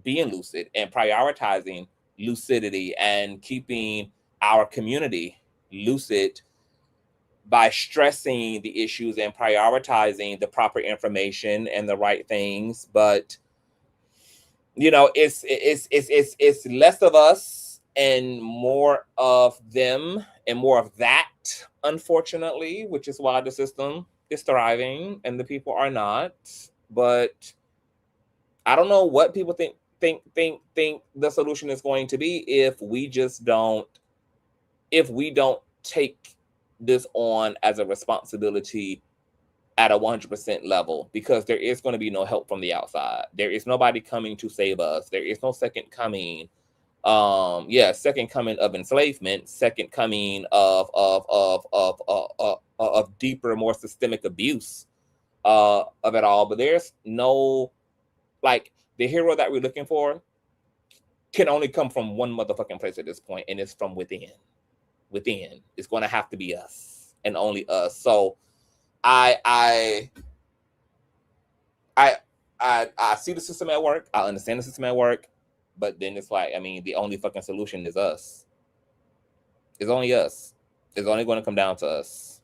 being lucid and prioritizing lucidity and keeping our community lucid by stressing the issues and prioritizing the proper information and the right things. But you know, it's less of us and more of them and more of that, unfortunately, which is why the system is thriving and the people are not. But I don't know what people think the solution is going to be if we don't take this on as a responsibility at a 100% level, because there is going to be no help from the outside. There is nobody coming to save us. There is no second coming. Second coming of enslavement, second coming of deeper, more systemic abuse of it all. But there's no, like, the hero that we're looking for can only come from one motherfucking place at this point, and it's from within. Within, it's going to have to be us and only us. So I see the system at work. I understand the system at work, but then it's like, I mean, the only fucking solution is us. It's only us. It's only going to come down to us.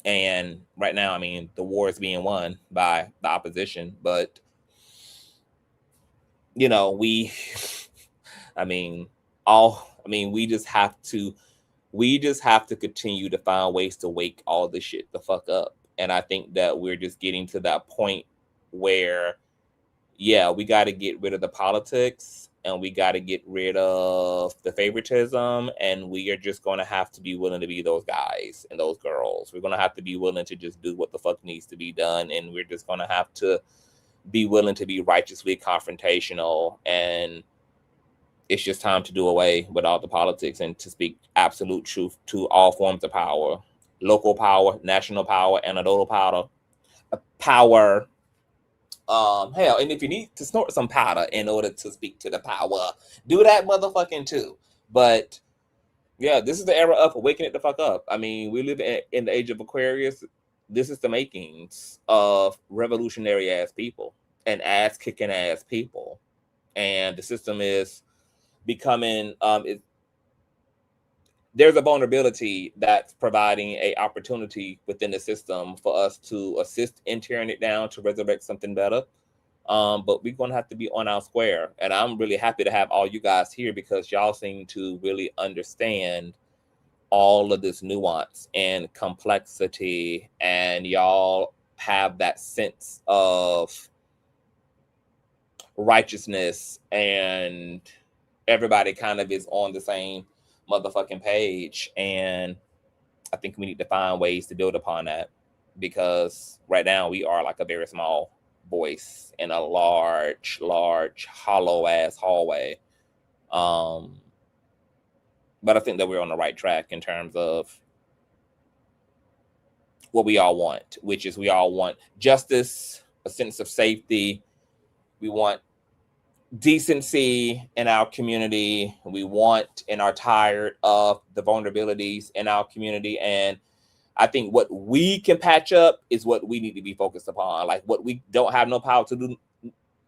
And right now, I mean, the war is being won by the opposition, but you know, we just have to continue to find ways to wake all this shit the fuck up. And I think that we're just getting to that point where, yeah, we got to get rid of the politics and we got to get rid of the favoritism. And we are just going to have to be willing to be those guys and those girls. We're going to have to be willing to just do what the fuck needs to be done. And we're just going to have to be willing to be righteously confrontational. And it's just time to do away with all the politics and to speak absolute truth to all forms of power. Local power, national power, anecdotal power. Hell, and if you need to snort some powder in order to speak to the power, do that motherfucking too. But yeah, this is the era of waking it the fuck up. I mean, we live in the age of Aquarius. This is the makings of revolutionary ass people and ass kicking ass people. And the system is becoming there's a vulnerability that's providing a opportunity within the system for us to assist in tearing it down to resurrect something better. But we're gonna have to be on our square. And I'm really happy to have all you guys here because y'all seem to really understand all of this nuance and complexity, and y'all have that sense of righteousness, and everybody kind of is on the same motherfucking page. And I think we need to find ways to build upon that, because right now we are like a very small voice in a large hollow ass hallway. But I think that we're on the right track in terms of what we all want, which is we all want justice, a sense of safety. We want decency in our community. We want and are tired of the vulnerabilities in our community. And I think what we can patch up is what we need to be focused upon. Like what we don't have no power to do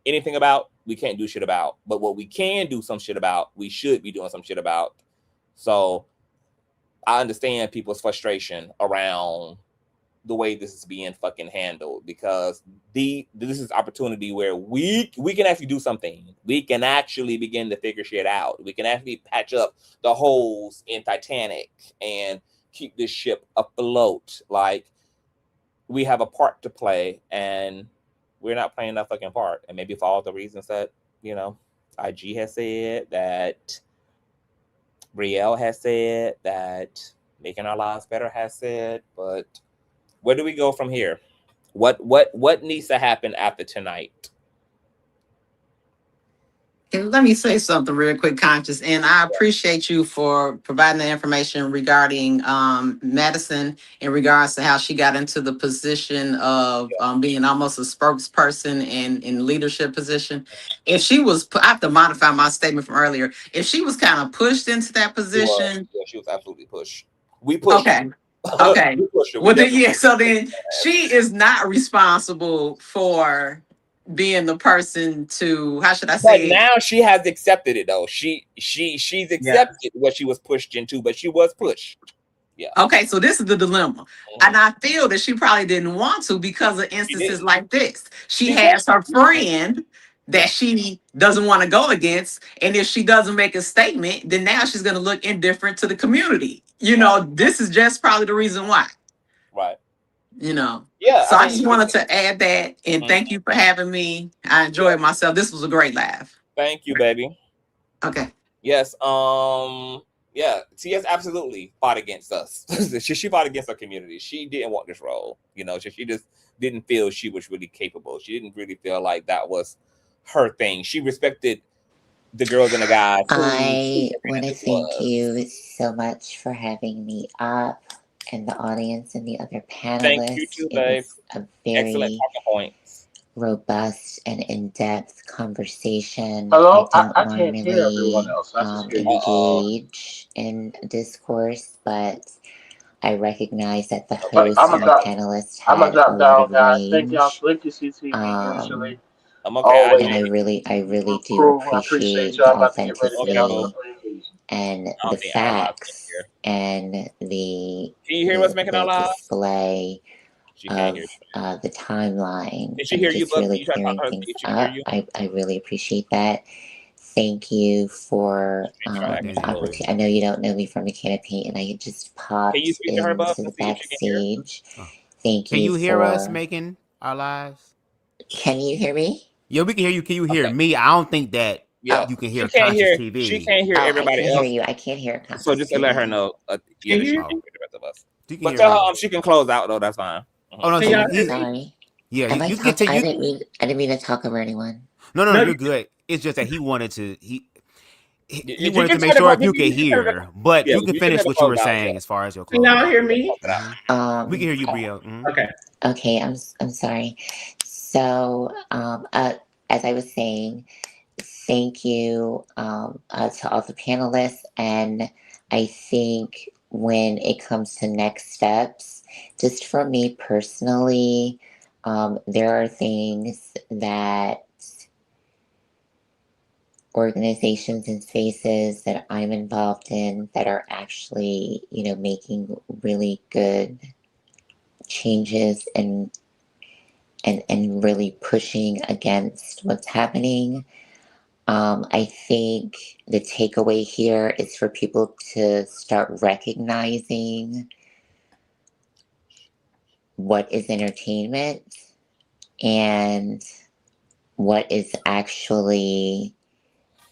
anything about, we can't do shit about. But what we can do some shit about, we should be doing some shit about. So I understand people's frustration around the way this is being fucking handled, because this is opportunity where we can actually do something. We can actually begin to figure shit out. We can actually patch up the holes in Titanic and keep this ship afloat. Like, we have a part to play, and we're not playing that fucking part. And maybe for all the reasons that, you know, IG has said, that Brielle has said, that Making Our Lives Better has said. But where do we go from here? What needs to happen after tonight? And let me say something real quick, Conscious. And I appreciate you for providing the information regarding Madison in regards to how she got into the position of being almost a spokesperson and in leadership position. If she was, I have to modify my statement from earlier. If she was kind of pushed into that position. Yeah, she was absolutely pushed. We pushed. Okay. Okay. We push her. We Well, then, definitely yeah. So then she is not responsible for being the person to, how should I But say it? now she has accepted it though. She's accepted what she was pushed into, but she was pushed. Yeah. Okay, so this is the dilemma. And I feel that she probably didn't want to because of instances like this. She has her friend that she doesn't want to go against. And if she doesn't make a statement, then now she's going to look indifferent to the community. You know, this is just probably the reason why. Right. You know. Yeah. So I just wanted to add that. And thank you for having me. I enjoyed myself. This was a great laugh. Thank you, baby. Okay. Yes. Yeah. TS absolutely fought against us. She fought against her community. She didn't want this role. You know, she just didn't feel she was really capable. She didn't really feel like that was her thing. She respected the girls and the guys. I want to thank you so much for having me up, and the audience and the other panelists. Thank you too, babe. It was a very excellent talking points. Robust and in-depth conversation. Hello? I don't I can't hear everyone normally else. I just hear you. engage in discourse, but I recognize that the But host and the panelists had a drop lot down, of guys. Thank y'all. range. Link is CTV usually. I'm okay. Always. And I really do Cool. I appreciate y'all. the I'm about to get ready to get authenticity and the facts and the Can you hear what's making our live? display of the timeline. Did she hear you? Just really You try to talk clearing to her, things did she hear up. you? I really appreciate that. Thank you for the opportunity. I know you don't know me from a can of paint, and I just popped into the backstage. Thank you. Can you hear us making our lives? Can you hear me? Yeah, we can hear you. Can you hear me? I don't think that you can hear Consciouztv. She can't hear everybody I can't else. hear you. I can't hear Consciouztv. So just to let her know. Yeah, she you? can hear the rest of us. You can But hear tell me. her she can close out though. That's fine. Oh no, Sorry. Yeah, Am I you can I didn't mean to talk over anyone. No, you're good. It's just that he wanted to he wanted to make sure if you could hear, but you can finish what you were saying as far as your close. Can y'all hear me? We can hear you, Brio. Okay. Okay, I'm sorry. So, as I was saying, thank you to all the panelists, and I think when it comes to next steps, just for me personally, there are things that organizations and spaces that I'm involved in that are actually, making really good changes and really pushing against what's happening. I think the takeaway here is for people to start recognizing what is entertainment and what is actually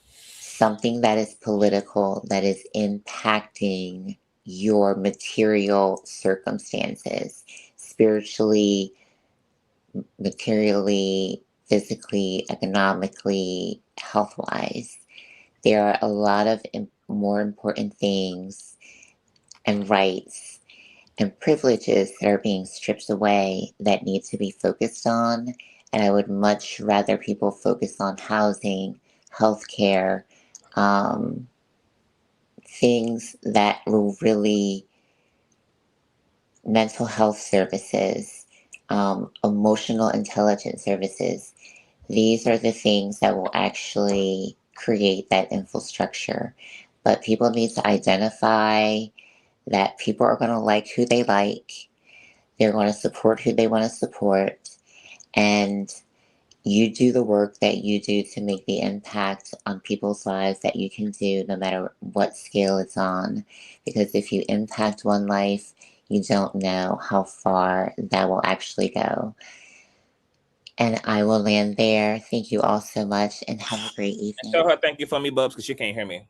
something that is political, that is impacting your material circumstances, spiritually, materially, physically, economically, health-wise. There are a lot of more important things and rights and privileges that are being stripped away that need to be focused on. And I would much rather people focus on housing, healthcare, things that will really, mental health services, emotional intelligence services. These are the things that will actually create that infrastructure. But people need to identify that people are going to like who they like. They're going to support who they want to support. And you do the work that you do to make the impact on people's lives that you can do no matter what scale it's on. Because if you impact one life, you don't know how far that will actually go. And I will land there. Thank you all so much and have a great evening. Tell her thank you for me, Bubs, because she can't hear me.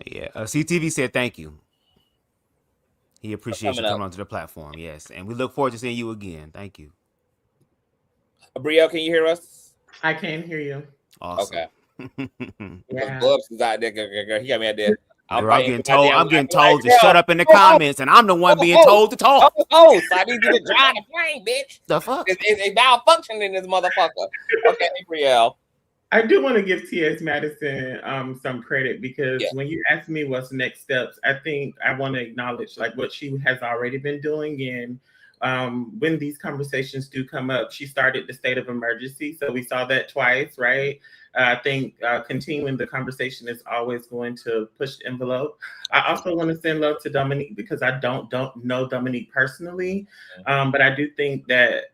Yeah, CTV said thank you. He appreciates you coming onto the platform, yes. And we look forward to seeing you again. Thank you. Brielle, can you hear us? I can hear you. Awesome. Okay. Yeah. Bubs is out there, girl. He got me out there. I'm getting told to shut up in the comments, and I'm the one being told to talk. So I need you to drive the plane, bitch. The fuck? It's malfunctioning, this motherfucker. Okay, Brielle. I do want to give T.S. Madison some credit because when you ask me what's next steps, I think I want to acknowledge like what she has already been doing. And when these conversations do come up, she started the state of emergency. So we saw that twice, right? I think continuing the conversation is always going to push the envelope. I also want to send love to Dominique because I don't know Dominique personally, but I do think that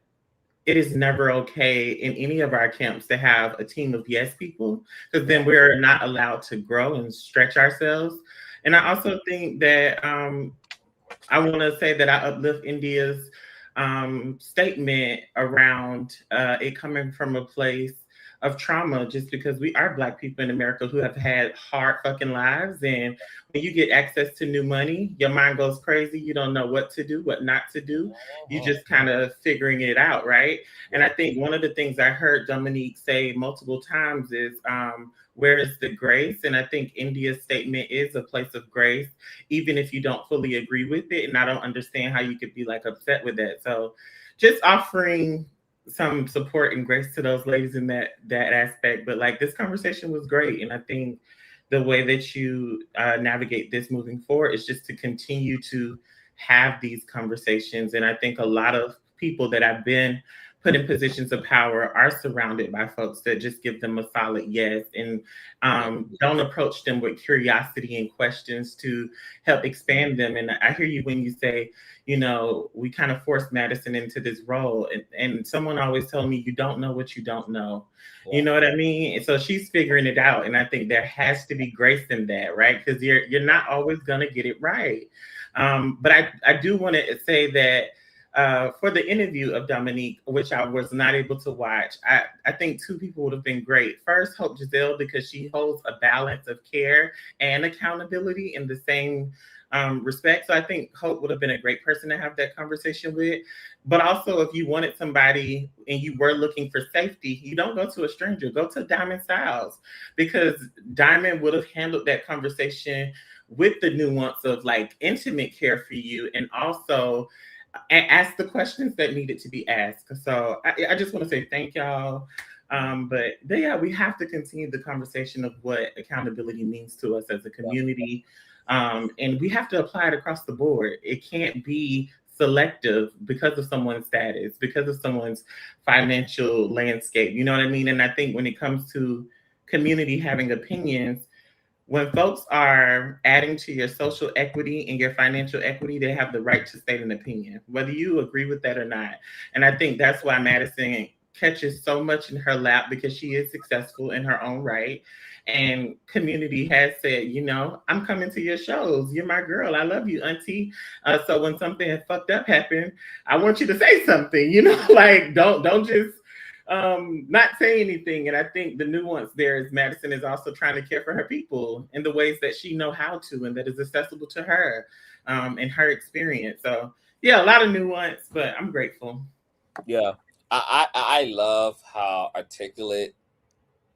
it is never okay in any of our camps to have a team of yes people, because then we're not allowed to grow and stretch ourselves. And I also think that I want to say that I uplift India's statement around it coming from a place of trauma, just because we are Black people in America who have had hard fucking lives. And when you get access to new money, your mind goes crazy. You don't know what to do, what not to do. You just kind of figuring it out, right? And I think one of the things I heard Dominique say multiple times is, where is the grace? And I think India's statement is a place of grace, even if you don't fully agree with it. And I don't understand how you could be like upset with that. So just offering some support and grace to those ladies in that aspect. But like, this conversation was great. And I think the way that you navigate this moving forward is just to continue to have these conversations. And I think a lot of people that have been put in positions of power are surrounded by folks that just give them a solid yes, and don't approach them with curiosity and questions to help expand them. And I hear you when you say, you know, we kind of forced Madison into this role, and someone always told me, you don't know what you don't know. You know what I mean? And so she's figuring it out, and I think there has to be grace in that, right? Because you're not always gonna get it right. But I do want to say that for the interview of Dominique, which I was not able to watch, I think two people would have been great. First, Hope Giselle, because she holds a balance of care and accountability in the same respect. So I think Hope would have been a great person to have that conversation with. But also, if you wanted somebody and you were looking for safety, you don't go to a stranger, go to Diamond Styles, because Diamond would have handled that conversation with the nuance of like intimate care for you, and also ask the questions that needed to be asked. So I just want to say thank y'all. But yeah, we have to continue the conversation of what accountability means to us as a community. And we have to apply it across the board. It can't be selective because of someone's status, because of someone's financial landscape. You know what I mean? And I think when it comes to community having opinions, when folks are adding to your social equity and your financial equity, they have the right to state an opinion, whether you agree with that or not. And I think that's why Madison catches so much in her lap, because she is successful in her own right. And community has said, you know, I'm coming to your shows. You're my girl. I love you, auntie. So when something fucked up happened, I want you to say something, you know, like don't just not say anything. And I think the nuance there is Madison is also trying to care for her people in the ways that she know how to, and that is accessible to her and her experience. So yeah, a lot of nuance, but I'm grateful. Yeah, I love how articulate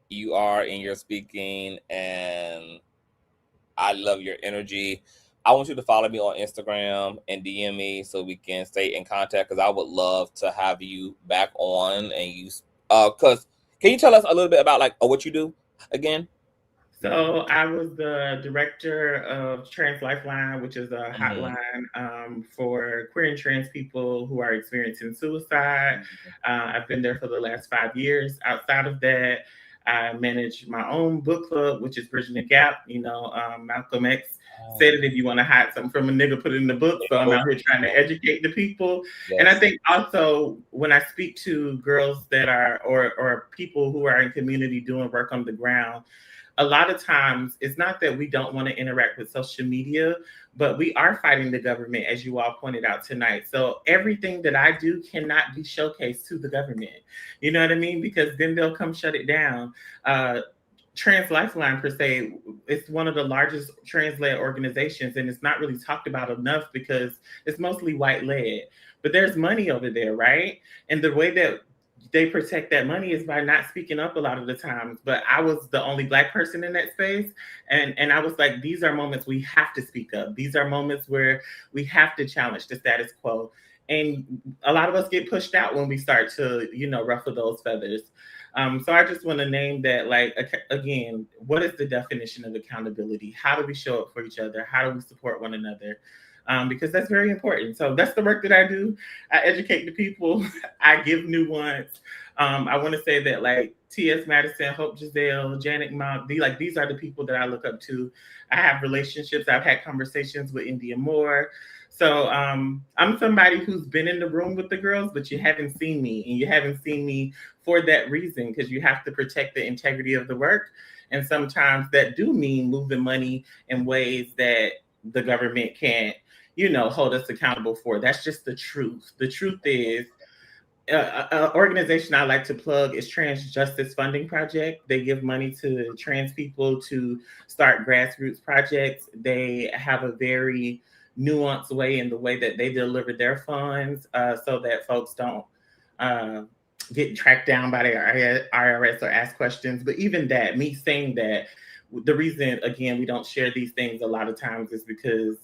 you are in your speaking, and I love your energy. I want you to follow me on Instagram and DM me so we can stay in contact, because I would love to have you back on. And you, because can you tell us a little bit about like what you do again? So I was the director of Trans Lifeline, which is a hotline for queer and trans people who are experiencing suicide. I've been there for the last 5 years. Outside of that, I manage my own book club, which is Bridging the Gap. You know, Malcolm X said it, if you want to hide something from a nigga, put it in the book. So I'm out here trying to educate the people. Yes. And I think also when I speak to girls that are, or people who are in community doing work on the ground, a lot of times it's not that we don't want to interact with social media, but we are fighting the government, as you all pointed out tonight. So everything that I do cannot be showcased to the government. You know what I mean? Because then they'll come shut it down. Trans Lifeline, per se, it's one of the largest trans-led organizations, and it's not really talked about enough because it's mostly white-led. But there's money over there, right? And the way that they protect that money is by not speaking up a lot of the times. But I was the only Black person in that space. And I was like, these are moments we have to speak up. These are moments where we have to challenge the status quo. And a lot of us get pushed out when we start to, you know, ruffle those feathers. So I just want to name that, like, again, what is the definition of accountability? How do we show up for each other? How do we support one another? Because that's very important. So that's the work that I do. I educate the people. I give new ones. I want to say that, like, T.S. Madison, Hope Giselle, Janet Mount, these are the people that I look up to. I have relationships. I've had conversations with India Moore. So I'm somebody who's been in the room with the girls, but you haven't seen me, and you haven't seen me for that reason, because you have to protect the integrity of the work. And sometimes that do mean moving money in ways that the government can't, hold us accountable for. That's just the truth. The truth is, an organization I like to plug is Trans Justice Funding Project. They give money to trans people to start grassroots projects. They have a very nuanced way in the way that they deliver their funds, so that folks don't get tracked down by the IRS or ask questions. But even that, me saying that, the reason, again, we don't share these things a lot of times is because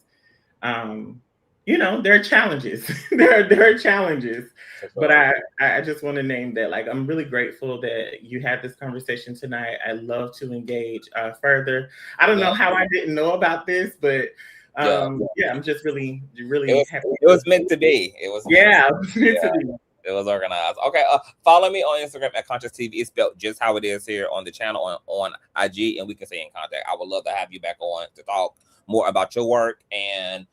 there are challenges. there are challenges. But I just want to name that, like, I'm really grateful that you had this conversation tonight. I love to engage further. I don't know how I didn't know about this, but I'm just really happy. It was meant to be. It was meant to be. It was organized. Okay, follow me on Instagram at Consciouztv. It's spelled just how it is here on the channel on IG, and we can stay in contact. I would love to have you back on to talk more about your work, and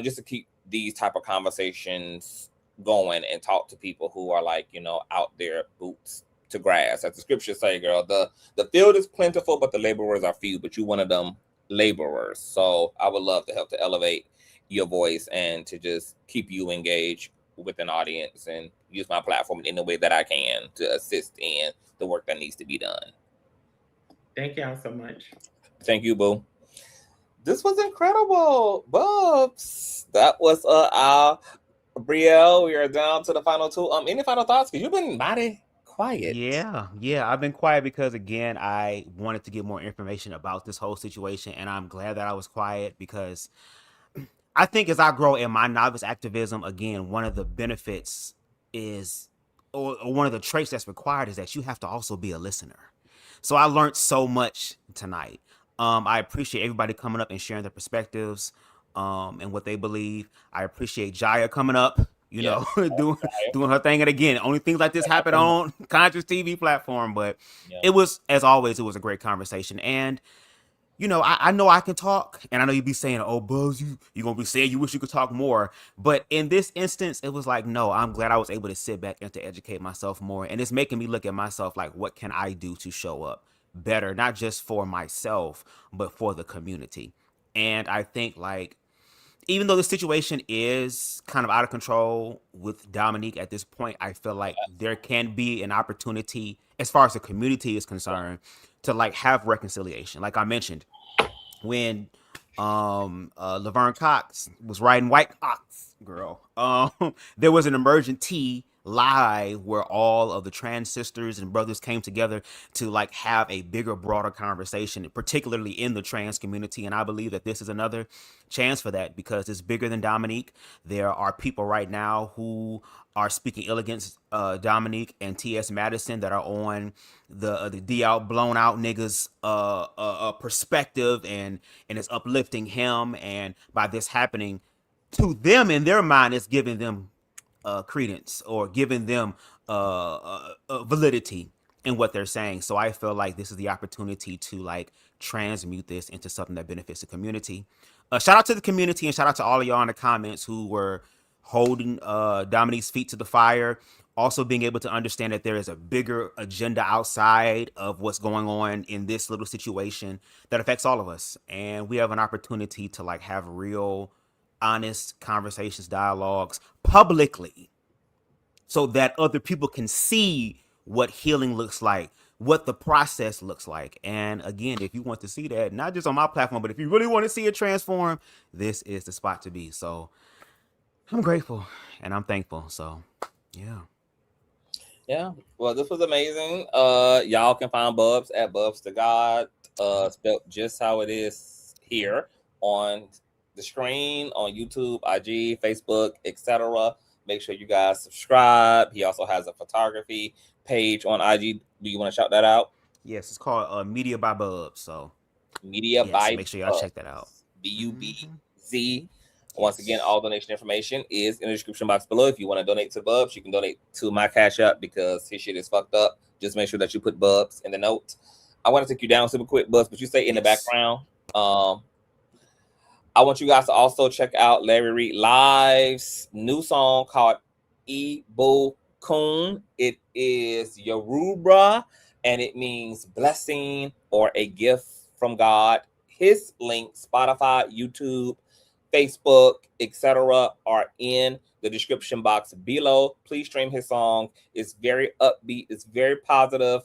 just to keep these type of conversations going and talk to people who are, like, out there boots to grass. As the scriptures say, girl, the field is plentiful, but the laborers are few, but you're one of them laborers. So I would love to help to elevate your voice and to just keep you engaged with an audience, and use my platform in any way that I can to assist in the work that needs to be done. Thank y'all so much. Thank you, boo. This was incredible, Bubs. That was our Brielle. We are down to the final two. Any final thoughts? Because you've been mighty quiet. Yeah, I've been quiet because, again, I wanted to get more information about this whole situation, and I'm glad that I was quiet, because I think as I grow in my novice activism, again, one of the benefits is, or one of the traits that's required, is that you have to also be a listener. So I learned so much tonight. I appreciate everybody coming up and sharing their perspectives and what they believe. I appreciate Jaya coming up, doing her thing. And again, only things like this happen on Consciouztv platform. But it was, as always, it was a great conversation. And I know I can talk, and I know you'd be saying, "Oh, Buzz, you're gonna be saying you wish you could talk more." But in this instance, it was like, no, I'm glad I was able to sit back and to educate myself more. And it's making me look at myself like, what can I do to show up better, not just for myself, but for the community. And I think, like, even though the situation is kind of out of control with Dominique at this point, I feel like there can be an opportunity, as far as the community is concerned, to, like, have reconciliation. Like I mentioned, when Laverne Cox was writing White Cox, girl, there was an emergent tea live where all of the trans sisters and brothers came together to, like, have a bigger, broader conversation, particularly in the trans community. And I believe that this is another chance for that, because it's bigger than Dominique. There are people right now who are speaking ill against Dominique and T.S. Madison that are on the D-out, blown out niggas perspective, and it's uplifting him. And by this happening to them, in their mind, it's giving them credence, or giving them validity in what they're saying. So I feel like this is the opportunity to, like, transmute this into something that benefits the community. Shout out to the community, and shout out to all of y'all in the comments who were holding Dominique's feet to the fire. Also being able to understand that there is a bigger agenda outside of what's going on in this little situation that affects all of us. And we have an opportunity to, like, have real, honest conversations, dialogues publicly, so that other people can see what healing looks like, what the process looks like. And again, if you want to see that, not just on my platform, but if you really want to see it transform, this is the spot to be. So I'm grateful and I'm thankful. So yeah, well, this was amazing. Y'all can find Bubs at Bubs to God, spelled just how it is here on the screen, on YouTube, IG, Facebook, etc. Make sure you guys subscribe. He also has a photography page on IG. Do you want to shout that out? Yes, it's called Media by Bubs. So Media by so make sure y'all check that out. BUBZ. Once again, all donation information is in the description box below. If you want to donate to Bubs, you can donate to my Cash App because his shit is fucked up. Just make sure that you put Bubs in the notes. I want to take you down super quick, Bubs, but you stay in the background. I want you guys to also check out Larry Reed Live's new song called Ibu Kun. It is Yoruba and it means blessing or a gift from God. His link, Spotify, YouTube, Facebook, etc., are in the description box below. Please stream his song. It's very upbeat. It's very positive.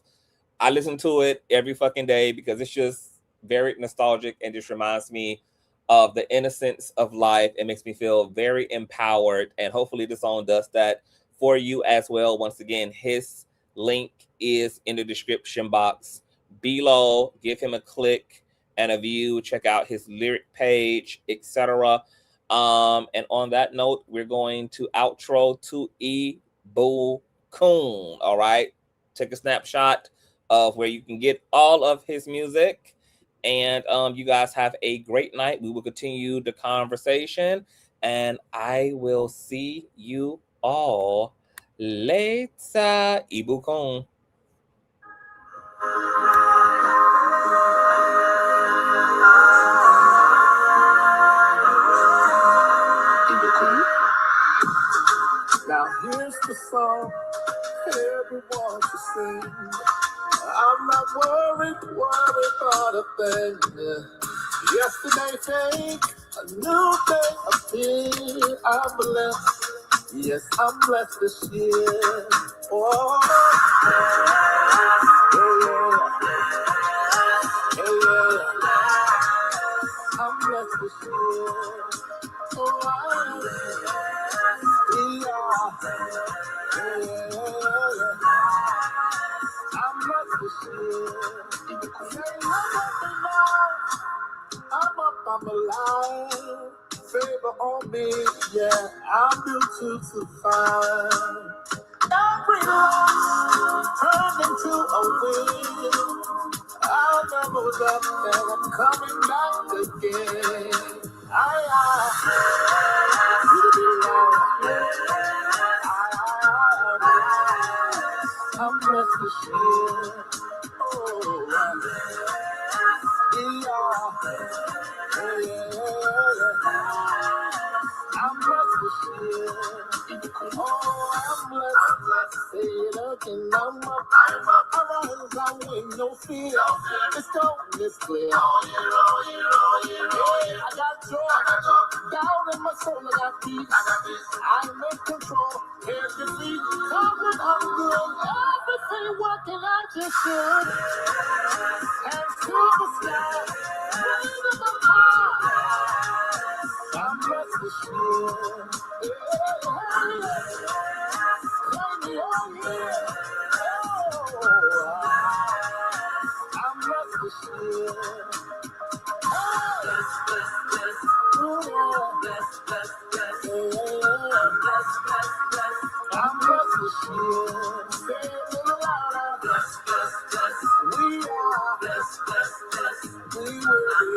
I listen to it every fucking day because it's just very nostalgic and just reminds me of the innocence of life. It makes me feel very empowered, and hopefully the song does that for you as well. Once again, his link is in the description box below. Give him a click and a view. Check out his lyric page, etc. And on that note, we're going to outro to Ibu Kun. All right, take a snapshot of where you can get all of his music. And you guys have a great night. We will continue the conversation, and I will see you all later. Ibu Kun. Now here's the song everyone should sing. I'm not worried about a thing. Yesterday fake, a new day appeared. I'm blessed, yes, I'm blessed this year. Oh, yeah. I'm blessed this year. Oh, I'm blessed this year. I'm up, I'm alive. Favor on me, yeah, I'm built to survive. Every loss turned into a win. I'll never let that I'm coming back again. I'm blessed this year. Oh, I'm blessed this year. Oh, I'm blessed. Say it again. I'm up. I rise, I win, no fear. It's going, it's clear. Yeah, I got joy. Down in my soul, I got peace. I'm in control. Here's the beat. Coming, I'm good. Everything working, I just should. Hands to the sky. Breathe in the heart. I'm blessed this year. Claim me on here. I'm blessed this year. I'm blessed this year. Say it a little louder. We are blessed. We will be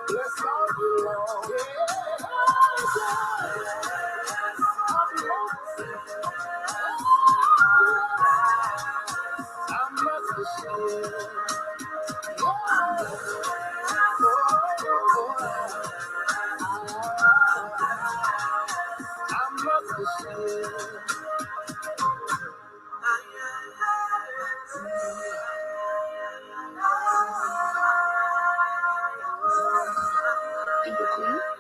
blessed all year long. I'm blessed this year. I'm blessed this year. Ibu Kun.